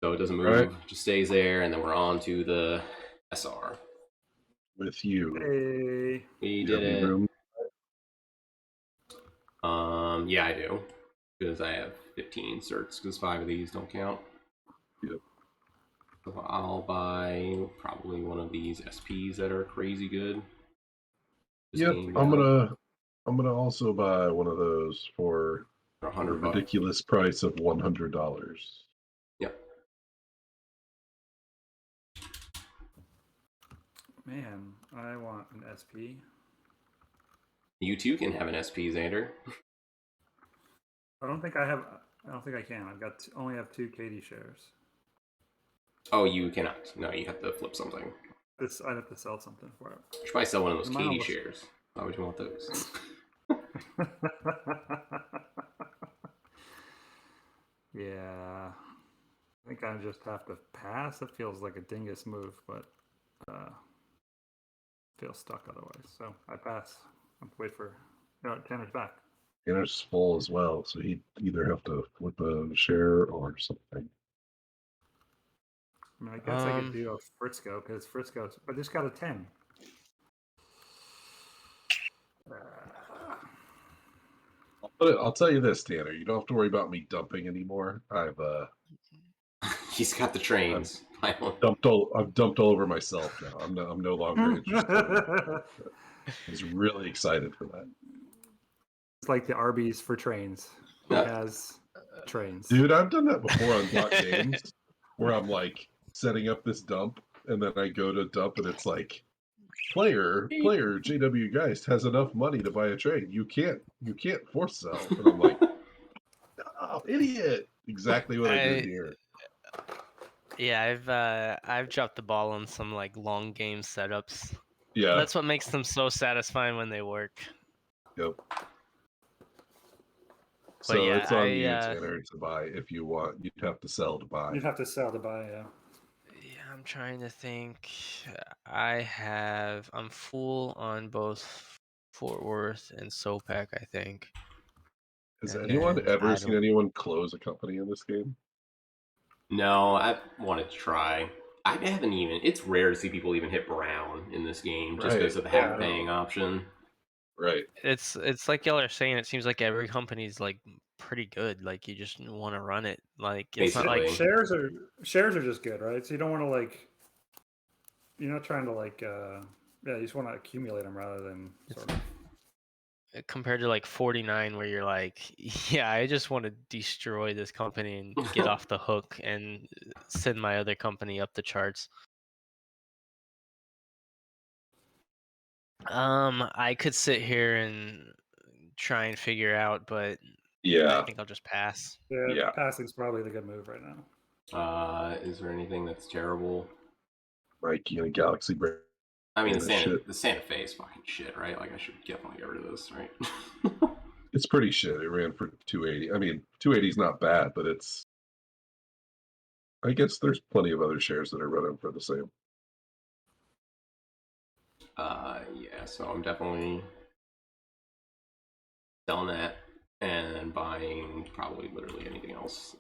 So it doesn't move, Right. just stays there, and then we're on to the SR. With you. Hey. We You did have any it. room? Yeah, I do. Because I have 15 certs, because 5 of these don't count. Yep. So I'll buy probably one of these SPs that are crazy good. Just Yep, being, I'm gonna also buy one of those for for a $100. ridiculous price of $100. Yep. Man, I want an SP. You too can have an SP, Xander. I don't think I can. I've got only have 2 Katie shares. Oh, you cannot. No, you have to flip something. I'd have to sell something for it. You should probably sell one of those Mine Katie was- shares. Why would you want those? Yeah, I think I just have to pass. It feels like a dingus move, but feel stuck otherwise. So I pass. I have to wait for Tanner's back. Tanner's full as well, so he'd either have to flip a share or something. I mean, I guess I could do a Frisco because Frisco's. I just got a 10. I'll tell you this, Tanner. You don't have to worry about me dumping anymore. I've He's got the trains. I've dumped all over myself now. I'm no longer interested. I was really excited for that. It's like the Arby's for trains. It has trains. Dude, I've done that before on block games where I'm like setting up this dump and then I go to dump and it's like player JW Geist has enough money to buy a train. You can't force sell. And I'm like, oh, idiot. Exactly what I did here. Yeah, I've dropped the ball on some like long game setups. Yeah. That's what makes them so satisfying when they work. Yep. So yeah, it's on you, Tanner, to buy. If you want, you'd have to sell to buy. You'd have to sell to buy, yeah. Yeah, I'm trying to think. I'm full on both Fort Worth and SoPac, I think. Has And anyone then ever I seen don't. anyone close a company in this game? No, I wanted to try. I haven't even. It's rare to see people even hit brown in this game, just because Right. of the Yeah. half paying option. Right. It's like y'all are saying. It seems like every company's like pretty good. Like you just want to run it. Like it's not like Basically. Shares are just good, right? So you don't want to like. You're not trying to like. Yeah, you just want to accumulate them rather than sort of. compared to like 49 where you're like, yeah, I just want to destroy this company and get off the hook and send my other company up the charts. I could sit here and try and figure out, but I Yeah. think I'll just pass. Yeah, Yeah. passing's probably the good move right now. Is there anything that's terrible? Mikey and a Galaxy Brain. I mean, And shit. the Santa Fe is fucking shit, right? Like, I should definitely get rid of this, right? It's pretty shit. It ran for 280. I mean, 280 is not bad, but it's. I guess there's plenty of other shares that are running for the same. Yeah, so I'm definitely selling that and buying probably literally anything else.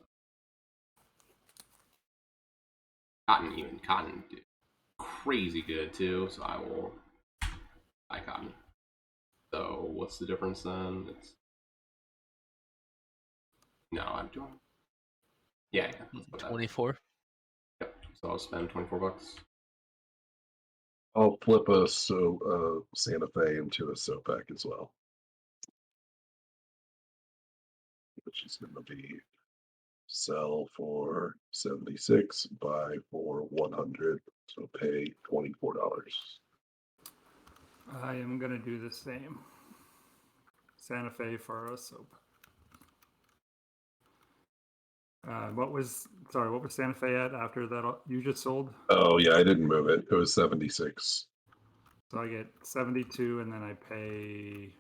Cotton did crazy good too, so I will buy cotton. So what's the difference then? I'm doing. Yeah, let's put that. 24. Yep. So I'll spend $24. I'll flip a Santa Fe into a SoPac as well, which is going to be sell for 76, buy for 100, so pay $24. I am gonna do the same. Santa Fe for a soap. What was Santa Fe at after that you just sold? Oh yeah, I didn't move it. It was 76. So I get 72 and then I pay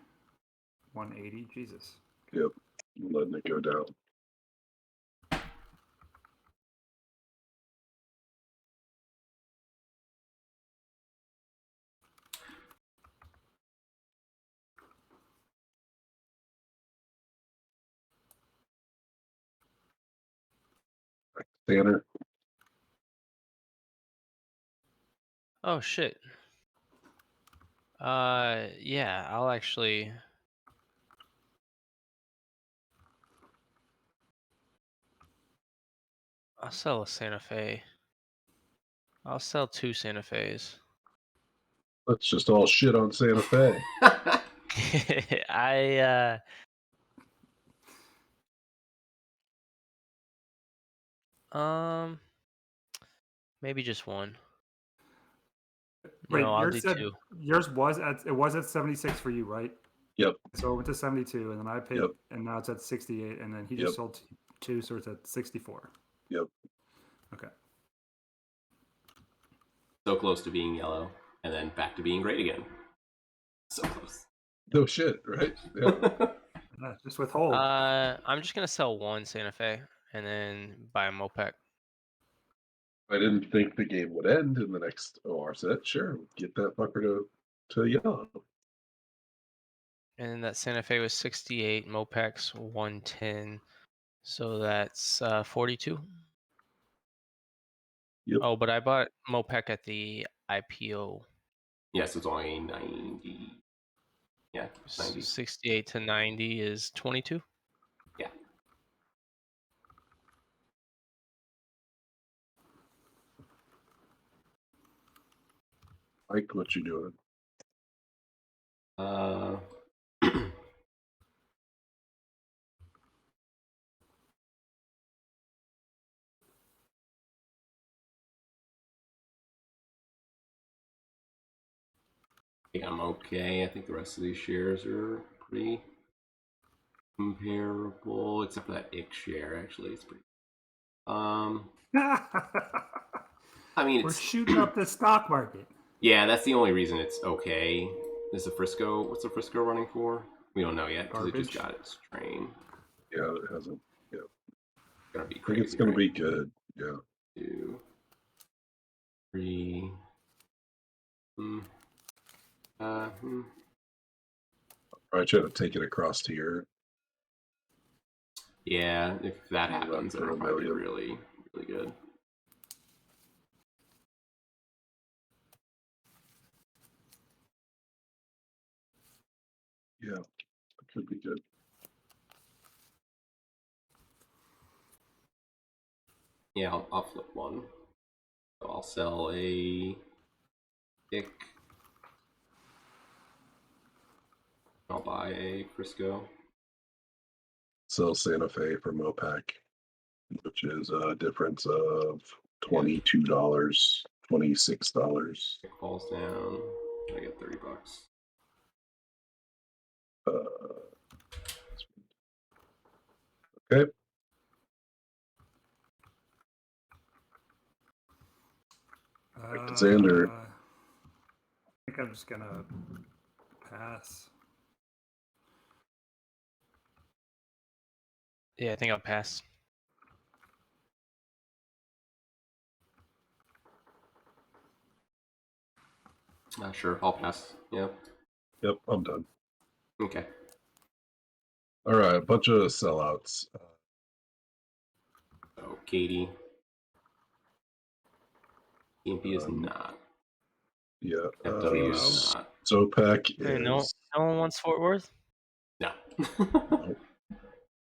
180. Jesus. Yep, I'm letting it go down. Tanner, Oh shit. Yeah, I'll sell a Santa Fe. I'll sell 2 Santa Fe's. let's just all shit on Santa Fe. I maybe just one. Wait, No, I'll do 2. yours was at 76 for you, right? Yep, So it went to 72 and then I paid Yep. and now it's at 68 and then he Yep. just sold 2, so it's at 64. Yep. Okay. So close to being yellow, and then back to being great again. So close. No shit, right? Yeah. Yeah, just withhold. I'm just gonna sell 1 Santa Fe and then buy a Mopec. I didn't think the game would end in the next OR set. Sure, get that fucker to yellow. And that Santa Fe was 68, Mopec's 110. So that's 42. Yep. Oh, but I bought Mopec at the IPO. Yes, it's only 90. Yeah, 90. 68 to 90 is 22. Yeah. Mike, what you doing? I think I'm okay. I think the rest of these shares are pretty comparable, except for that Ick share. Actually, it's pretty. I mean, We're shooting up the stock market. Yeah, that's the only reason it's okay. Is the Frisco? What's the Frisco running for? We don't know yet because it just Garbage. got its train. Yeah, it hasn't. Yeah, Gonna be I think crazy. it's gonna right? be good. Yeah. 2, 3. I try to take it across here. Yeah, if that Run happens, then for it'll a probably be million. really, really good. Yeah, it could be good. Yeah, I'll flip one. So I'll sell a pick. I'll buy a Frisco. Sell Santa Fe for Mopac, which is a difference of $22, $26. Pick falls down. I get $30. Okay. Xander. I think I'm just gonna pass. Yeah, I think I'll pass. Sure, I'll pass. Yeah. Yep, I'm done. Okay. All right, a bunch of sellouts. So Katie. EMP is not. Yeah. FW is Gmo. not. Sopac Hey, no is one wants Fort Worth. No. nope.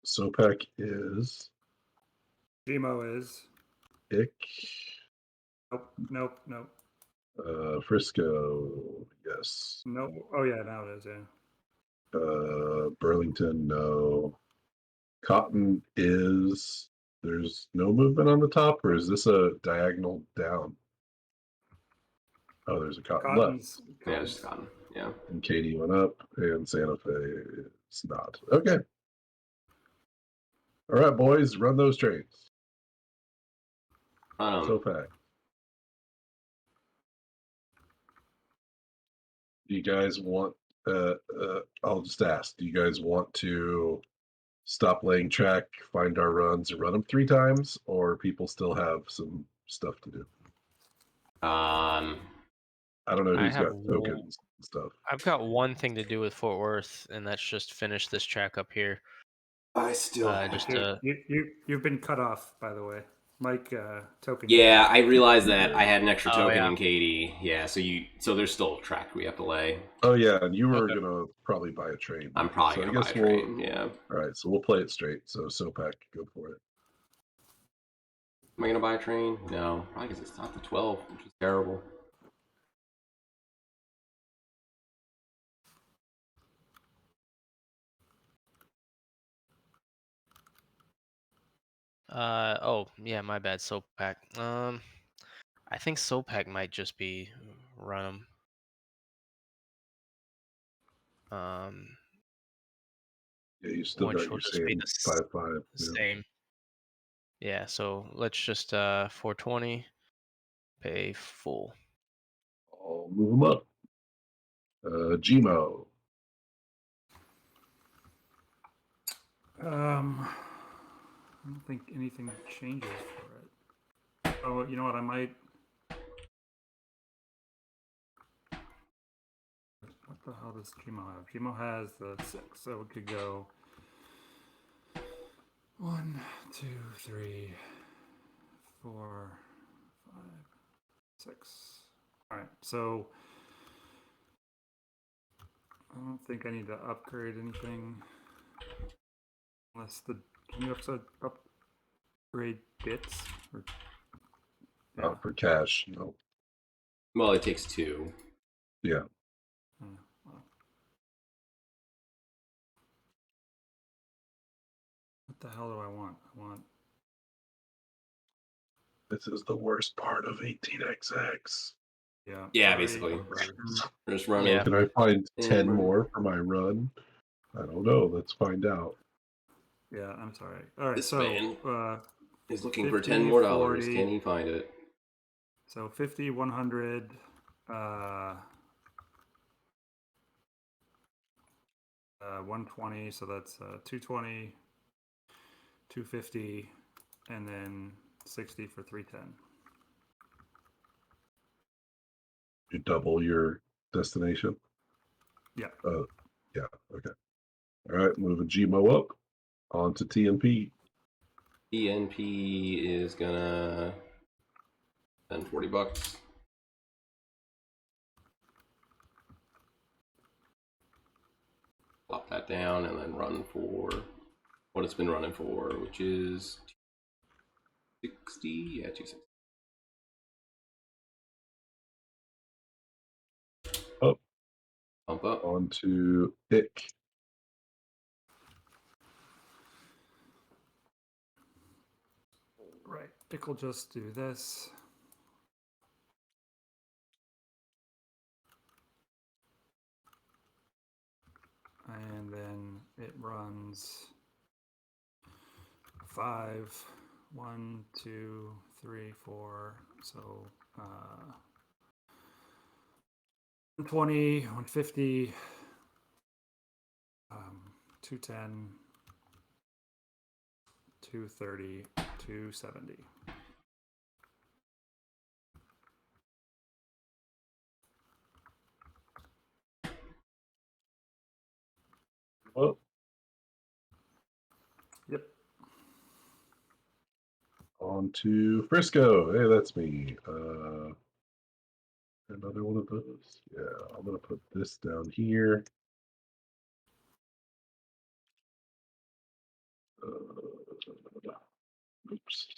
Sopac is Gmo is. Ick. Nope. Frisco, yes. Nope. Oh yeah, now it is. Yeah. Burlington, no. Cotton is. There's no movement on the top, or is this a diagonal down? Oh, there's a cotton left. Yeah, it's just Cotton. Yeah. And Katie went up, and Santa Fe is not. Okay. All right, boys, run those trains. Sopac. Do you guys want? I'll just ask. Do you guys want to stop laying track, find our runs, and run them 3 times, or people still have some stuff to do? I don't know I who's have got tokens and stuff. I've got one thing to do with Fort Worth, and that's just finish this track up here. I still Just You've been cut off, by the way. Mike, token. Yeah, I realized that I had an extra Oh, token yeah. in Katie. Yeah, so there's still a track we have to lay. Oh yeah, and you were Okay. gonna probably buy a train. I'm probably so I gonna buy guess a train. Yeah. All right, so we'll play it straight. So Sopac, go for it. Am I gonna buy a train? No, probably because it's not the 12, which is terrible. Oh yeah, my bad. Sopac. I think Sopac might just be run 'em. Yeah, you still Which got will your just be same the 5-5. Yeah. same. Yeah, so let's just 420 pay full. I'll move them up. Gmo. I don't think anything changes for it. Oh, you know what? I might. What the hell does Gmo have? Gmo has the 6, so it could go 1, 2, 3, 4, 5, 6. All right, so I don't think I need to upgrade anything unless can you upgrade bits? Or, yeah. For cash, no. Well, it takes 2. Yeah. Well. What the hell do I want? I want. This is the worst part of 18xx. Yeah. Yeah, sorry basically. for- We're just running. Yeah. Can I find 10 run. more for my run? I don't know. Let's find out. Yeah, I'm sorry. All right, This so man is looking 50, for 10 more dollars. 40. Can he find it? So 50, 100, 120. So that's 220, 250, and then 60 for 310. You double your destination. Yeah. Yeah. Okay. All right. Moving GMO up onto TNP. TNP is gonna spend $40. Plop that down and then run for what it's been running for, which is 260. Yeah, 260. Up Bump up. onto Ick. Right. It will just do this. And then it runs 5, 1, 2, 3, 4. So 120, 150, 210, 230, 270. Up Yep. onto Frisco. Hey, that's me. Another one of those. Yeah, I'm gonna put this down here. Oops.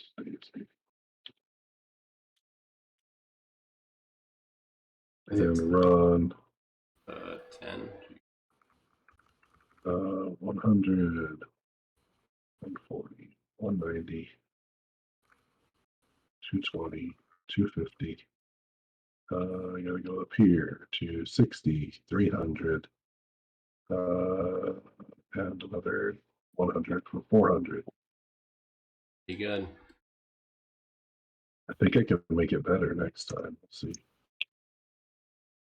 And run 10. 100, 140, 190, 220, 250. I gotta go up here to 60, 300, and another 100 for 400. Be good. I think I can make it better next time. Let's see.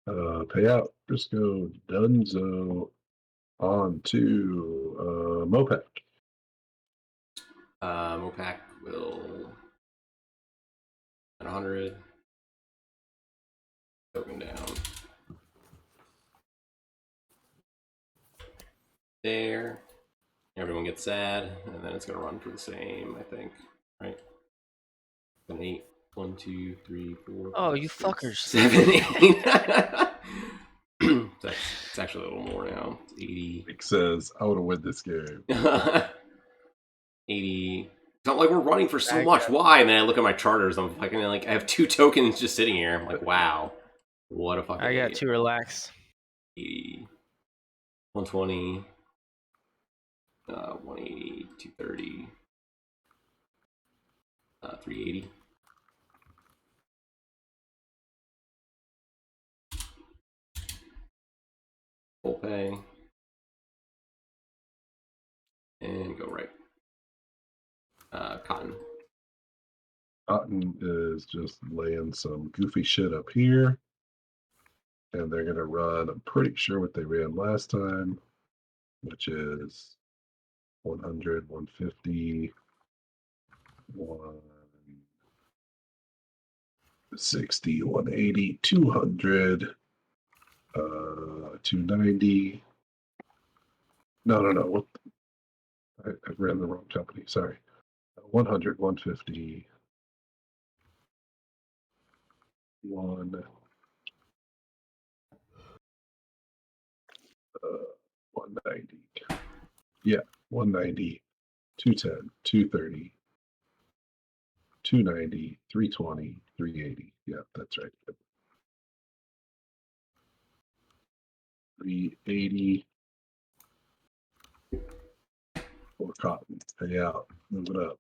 Payout Briscoe Dunzo on to Mopac. Mopac will 100. Token down. There. Everyone gets sad, and then it's gonna run for the same, I think. Right? An 8. 1, 2, 3, 4. Oh, 5, you 6, fuckers. 7, 8. It's actually a little more now. It's 80. Nick says, I would have won this game. 80. It's not like we're running for so I much. got- Why? And then I look at my charters. I'm fucking like, I have 2 tokens just sitting here. I'm like, wow, what a fucking. I got idiot. to relax. 80, 120, 180, 230, 380. Full pay. And go right. Cotton. Cotton is just laying some goofy shit up here. And they're going to run, I'm pretty sure what they ran last time, which is 100, 150, 160, 180, 200, 290. No. What? I ran the wrong company. Sorry. 100, 150, 190. Yeah, 190, 210, 230, 290, 320, 380. Yeah, that's right. 380 for Cotton. Pay out. Move it up.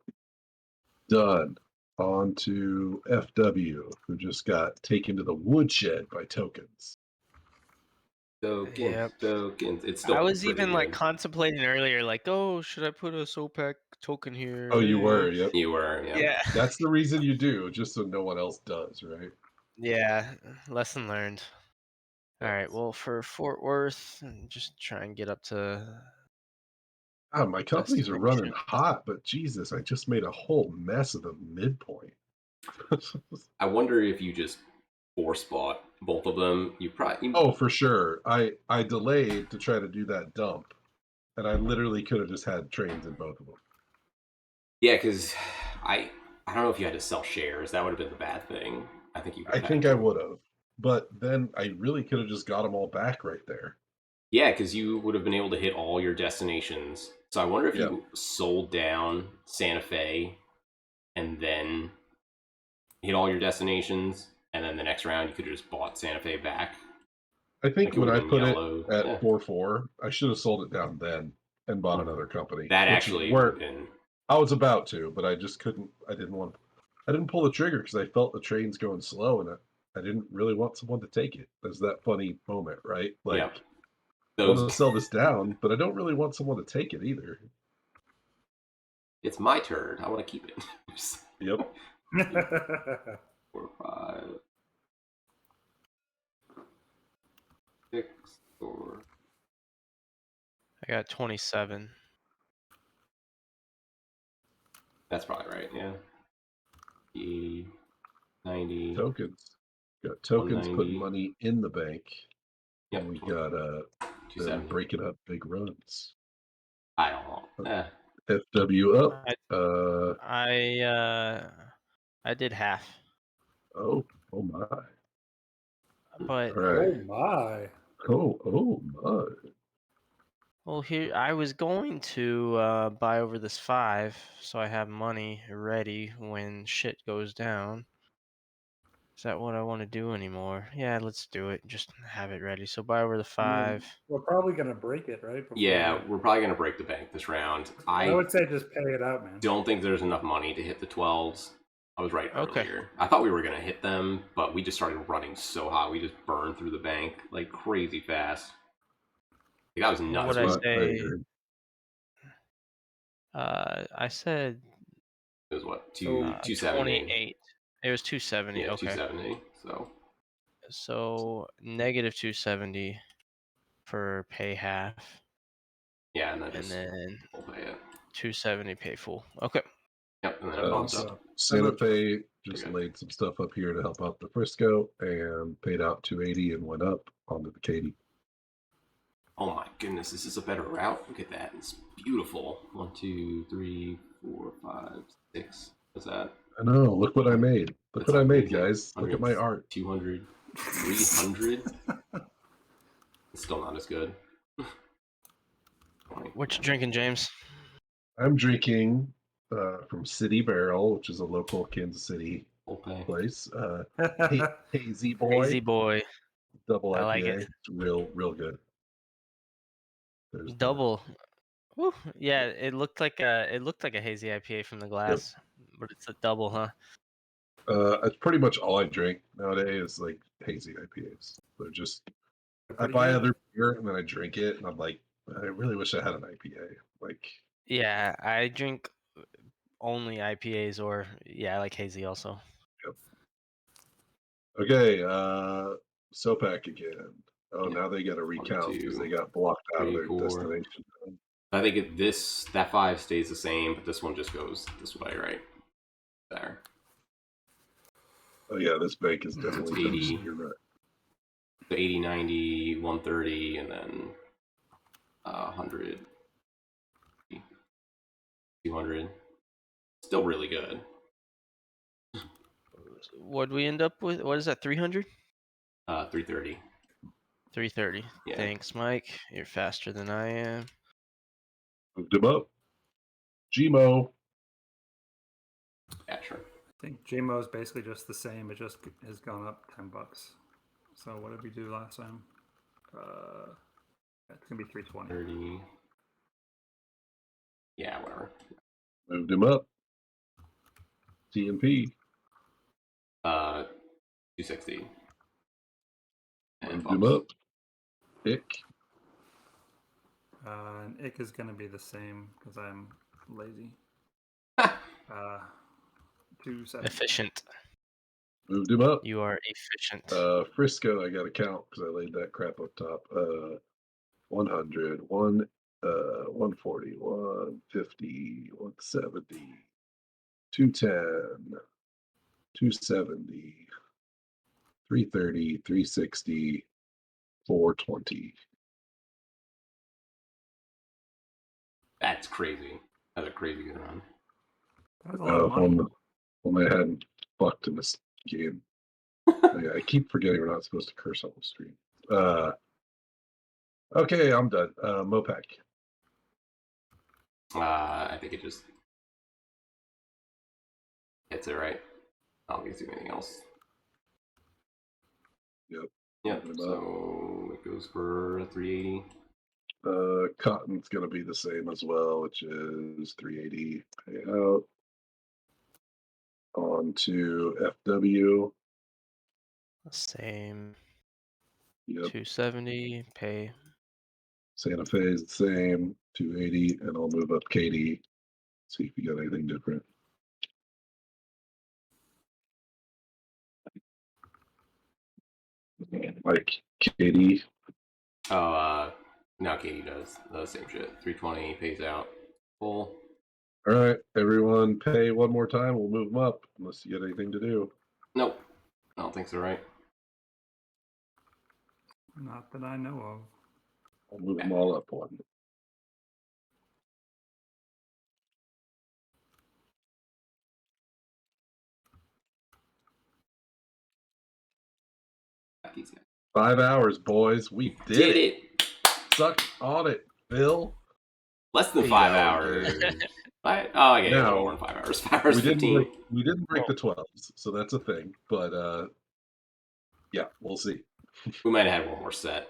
Done. On to FW, who just got taken to the woodshed by tokens. Tokens. Yep. Tokens. It's still I was pretty even like good. contemplating earlier, like, oh, should I put a SOPAC token here? Oh, you were? Yep. You were, yeah. Yeah. That's the reason you do, just so no one else does, right? Yeah. Lesson learned. All right. Yes. Well, for Fort Worth, just try and get up to My companies are running hot, but Jesus, I just made a whole mess of the midpoint. I wonder if you just force bought both of them. You probably Oh, for sure. I delayed to try to do that dump, and I literally could have just had trains in both of them. yeah, because I don't know if you had to sell shares. That would have been the bad thing. I think you. I think I would have, but then I really could have just got them all back right there. Yeah, because you would have been able to hit all your destinations. So I wonder if Yep. you sold down Santa Fe and then hit all your destinations, and then the next round you could have just bought Santa Fe back. I think Like it when would I have been put yellow. it at Yeah. 4-4, I should have sold it down then and bought Mhm. another company. That which actually is would where have been. I was about to, but I just couldn't. I didn't pull the trigger because I felt the trains going slow, and I didn't really want someone to take it. There's that funny moment, right? Like, Yeah. I want to Those. sell this down, but I don't really want someone to take it either. It's my turn. I want to keep it. Yep. 4, 5, 6, 4. I got 27. That's probably right. Yeah. 80, 90, Tokens. Got tokens putting 190. money in the bank, Yep. and we got them 270. breaking up big runs. I don't know. FW up. I did half, Oh my. but All right. Oh my! Oh my. well, here I was going to buy over this 5, so I have money ready when shit goes down. Is that what I want to do anymore? Yeah, let's do it. Just have it ready. So buy over the 5. We're probably gonna break it, right? Yeah, we're probably going to break the bank this round. I would say just pay it out, man. Don't think there's enough money to hit the 12s. I was right Okay. earlier. I thought we were going to hit them, but we just started running so hot. We just burned through the bank like crazy fast. Like, that was nuts. What I say? agree. I said It was what? 270. 28. It was 270. Yeah, Okay. 270. So negative 270 for pay half. Yeah, and then just we'll pay it. 270 pay full. Okay. Yep, and then it bumps up. Santa Fe just laid some stuff up here to help out the Frisco and paid out 280 and went up onto the Katy. Oh my goodness, this is a better route. Look at that. It's beautiful. 1, 2, 3, 4, 5, 6. What's that? I know. Look what I made. Look what I made, guys. Look at my art. 200, 300. It's still not as good. What you drinking, James? I'm drinking from City Barrel, which is a local Kansas City place. Hazy Boy. Hazy Boy. Double IPA. I like it. It's real good. There's double. Whew. Yeah, it looked like a hazy IPA from the glass, but it's a double, huh? It's pretty much all I drink nowadays is like hazy IPAs. They're just I buy good. other beer and then I drink it and I'm like, I really wish I had an IPA. Like, yeah, I drink only IPAs or I like hazy also. Yep. Okay, SOPAC again. Oh, now they got to recount because they got blocked out of their destination. I think that 5 stays the same, but this one just goes this way, right? There. Oh yeah, this bank is definitely 80. You're right. The 80, 90, 130, and then 100, 200. Still really good. What'd we end up with? What is that, 300? 330. 330. Yeah. Thanks, Mike. You're faster than I am. Moved him up. Gmo. Yeah, sure. I think Gmo is basically just the same. It just has gone up $10. So what did we do last time? It's gonna be 320. 30. Yeah, whatever. Moved him up. TNP. 260. And moved him up. Ick. And Ick is gonna be the same because I'm lazy. 270. Efficient. Moved him up. You are efficient. Frisco, I got to count because I laid that crap up top. 100, 140, 150, 170, 210, 270, 330, 360, 420. That's crazy. That's a crazy good run. That's a lot of money. When I hadn't fucked in this game. I keep forgetting we're not supposed to curse on the stream. Okay, I'm done. Mopac. I think it just hits it right. I don't think it's doing anything else. Yep. Yep. So it goes for 380. Cotton's gonna be the same as well, which is 380 payout. On to FW. Same. Yep. 270 pay. Santa Fe is the same, 280, and I'll move up Katie. See if we got anything different. Like Katie. Oh, now Katie does the same shit. 320 pays out full. All right, everyone, pay one more time. We'll move them up unless you get anything to do. Nope, I don't think so. Right? Not that I know of. I'll move them all up one. These guys. 5 hours, boys. We did it. Suck on it, Bill. Less than 5 hours. Oh, I get Now, more than 5 hours. 5 hours, we 15. didn't break the 12s, so that's a thing. But yeah, we'll see. We might have had one more set,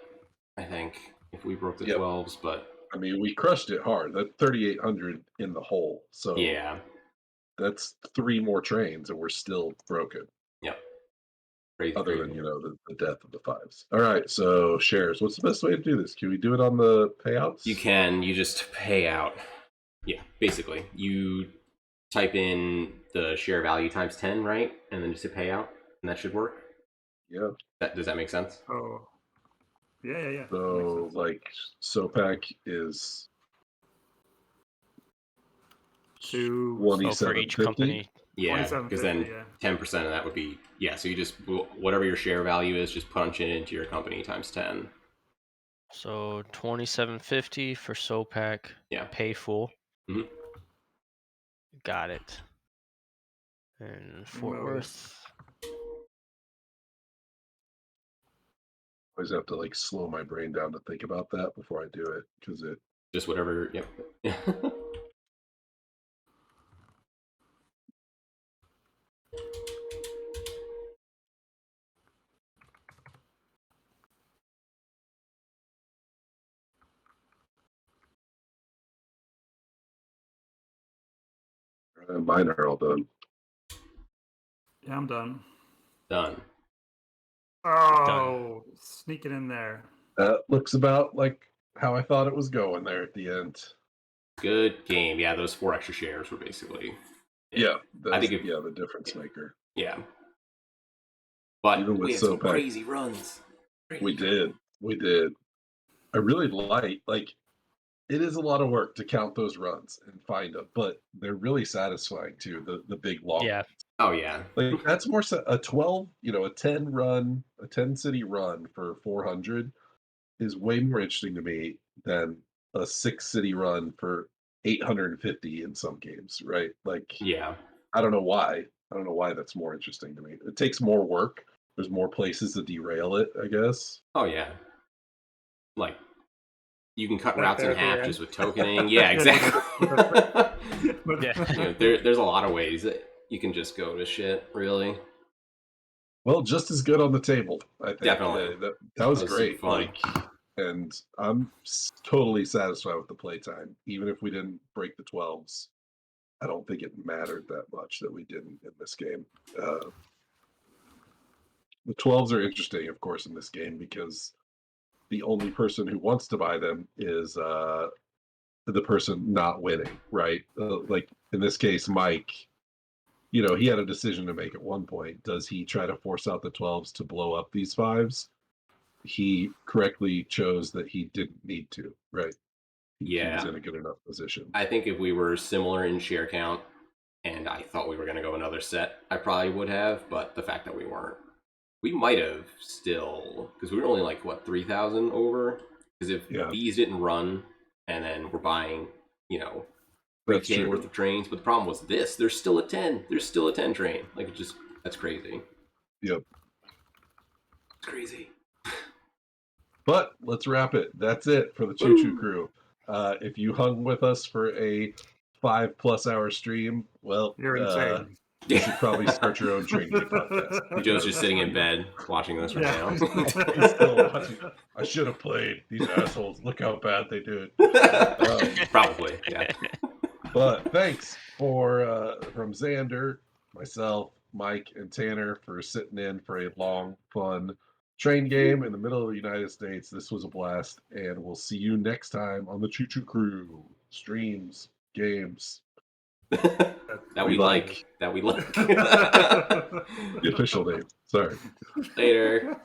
I think, if we broke the Yep. 12s, but I mean, we crushed it hard. That's 3,800 in the hole. So yeah. That's 3 more trains, and we're still broken. Yep. Crazy, Other crazy. than, the death of the 5s. All right, so shares. What's the best way to do this? Can we do it on the payouts? You can. You just pay out. Yeah, basically. You type in the share value times 10, right? And then just hit payout, and that should work. Yeah. Does that make sense? Oh, yeah. So, like, SOPAC is To So for each 27.50. company, Yeah, because then 27.50, 10% of that would be, so you just, whatever your share value is, just punch it into your company times 10. so 2750 for SOPAC. Yeah. Pay full. Mhm. Got it. And Fort Noted. Worth. Always have to, like, slow my brain down to think about that before I do it, because it... Just whatever, yep. Mine are all done. Yeah, I'm done. Done. Oh, sneak it in there. That looks about like how I thought it was going there at the end. Good game. Yeah, those 4 extra shares were basically... Yeah, I think the difference maker. Yeah. But even with we had some SOPAC, crazy runs. We did. I really like it is a lot of work to count those runs and find them, but they're really satisfying too. The big long Yeah. ones. Oh yeah. Like that's more a 12, a 10 city run for 400 is way more interesting to me than a 6 city run for 850 in some games, right? Like Yeah. I don't know why. I don't know why that's more interesting to me. It takes more work. There's more places to derail it, I guess. Oh yeah. Like you can cut Like routes in there at the half end. just with tokening. Yeah, exactly. Yeah. There's a lot of ways that you can just go to shit, really. Well, just as good on the table, I think. Definitely. That was That was great. super fun. Like, and I'm totally satisfied with the playtime. Even if we didn't break the 12s, I don't think it mattered that much that we didn't in this game. The 12s are interesting, of course, in this game because the only person who wants to buy them is the person not winning, right? Like in this case, Mike, he had a decision to make at one point. Does he try to force out the 12s to blow up these 5s? He correctly chose that he didn't need to, right? Yeah. he's in a good enough position. I think if we were similar in share count, and I thought we were going to go another set, I probably would have. But the fact that we weren't, we might have still, because we were only like what 3,000 over. Because if these didn't run, and then we're buying, 3K worth of trains, but the problem was this: there's still a 10. There's still a 10 train. Like that's crazy. Yep. It's crazy. But let's wrap it. That's it for the Choo Choo Crew. If you hung with us for a 5+ hour stream, well, You're insane. you should probably start your own train game podcast. Joe's just sitting in bed watching this right now. He's still watching. I should have played. These assholes. Look how bad they do it. Probably, yeah. But thanks from Xander, myself, Mike, and Tanner for sitting in for a long, fun train game in the middle of the United States. This was a blast, and we'll see you next time on the Choo Choo Crew streams, games. That we like. The official name. Sorry. Later.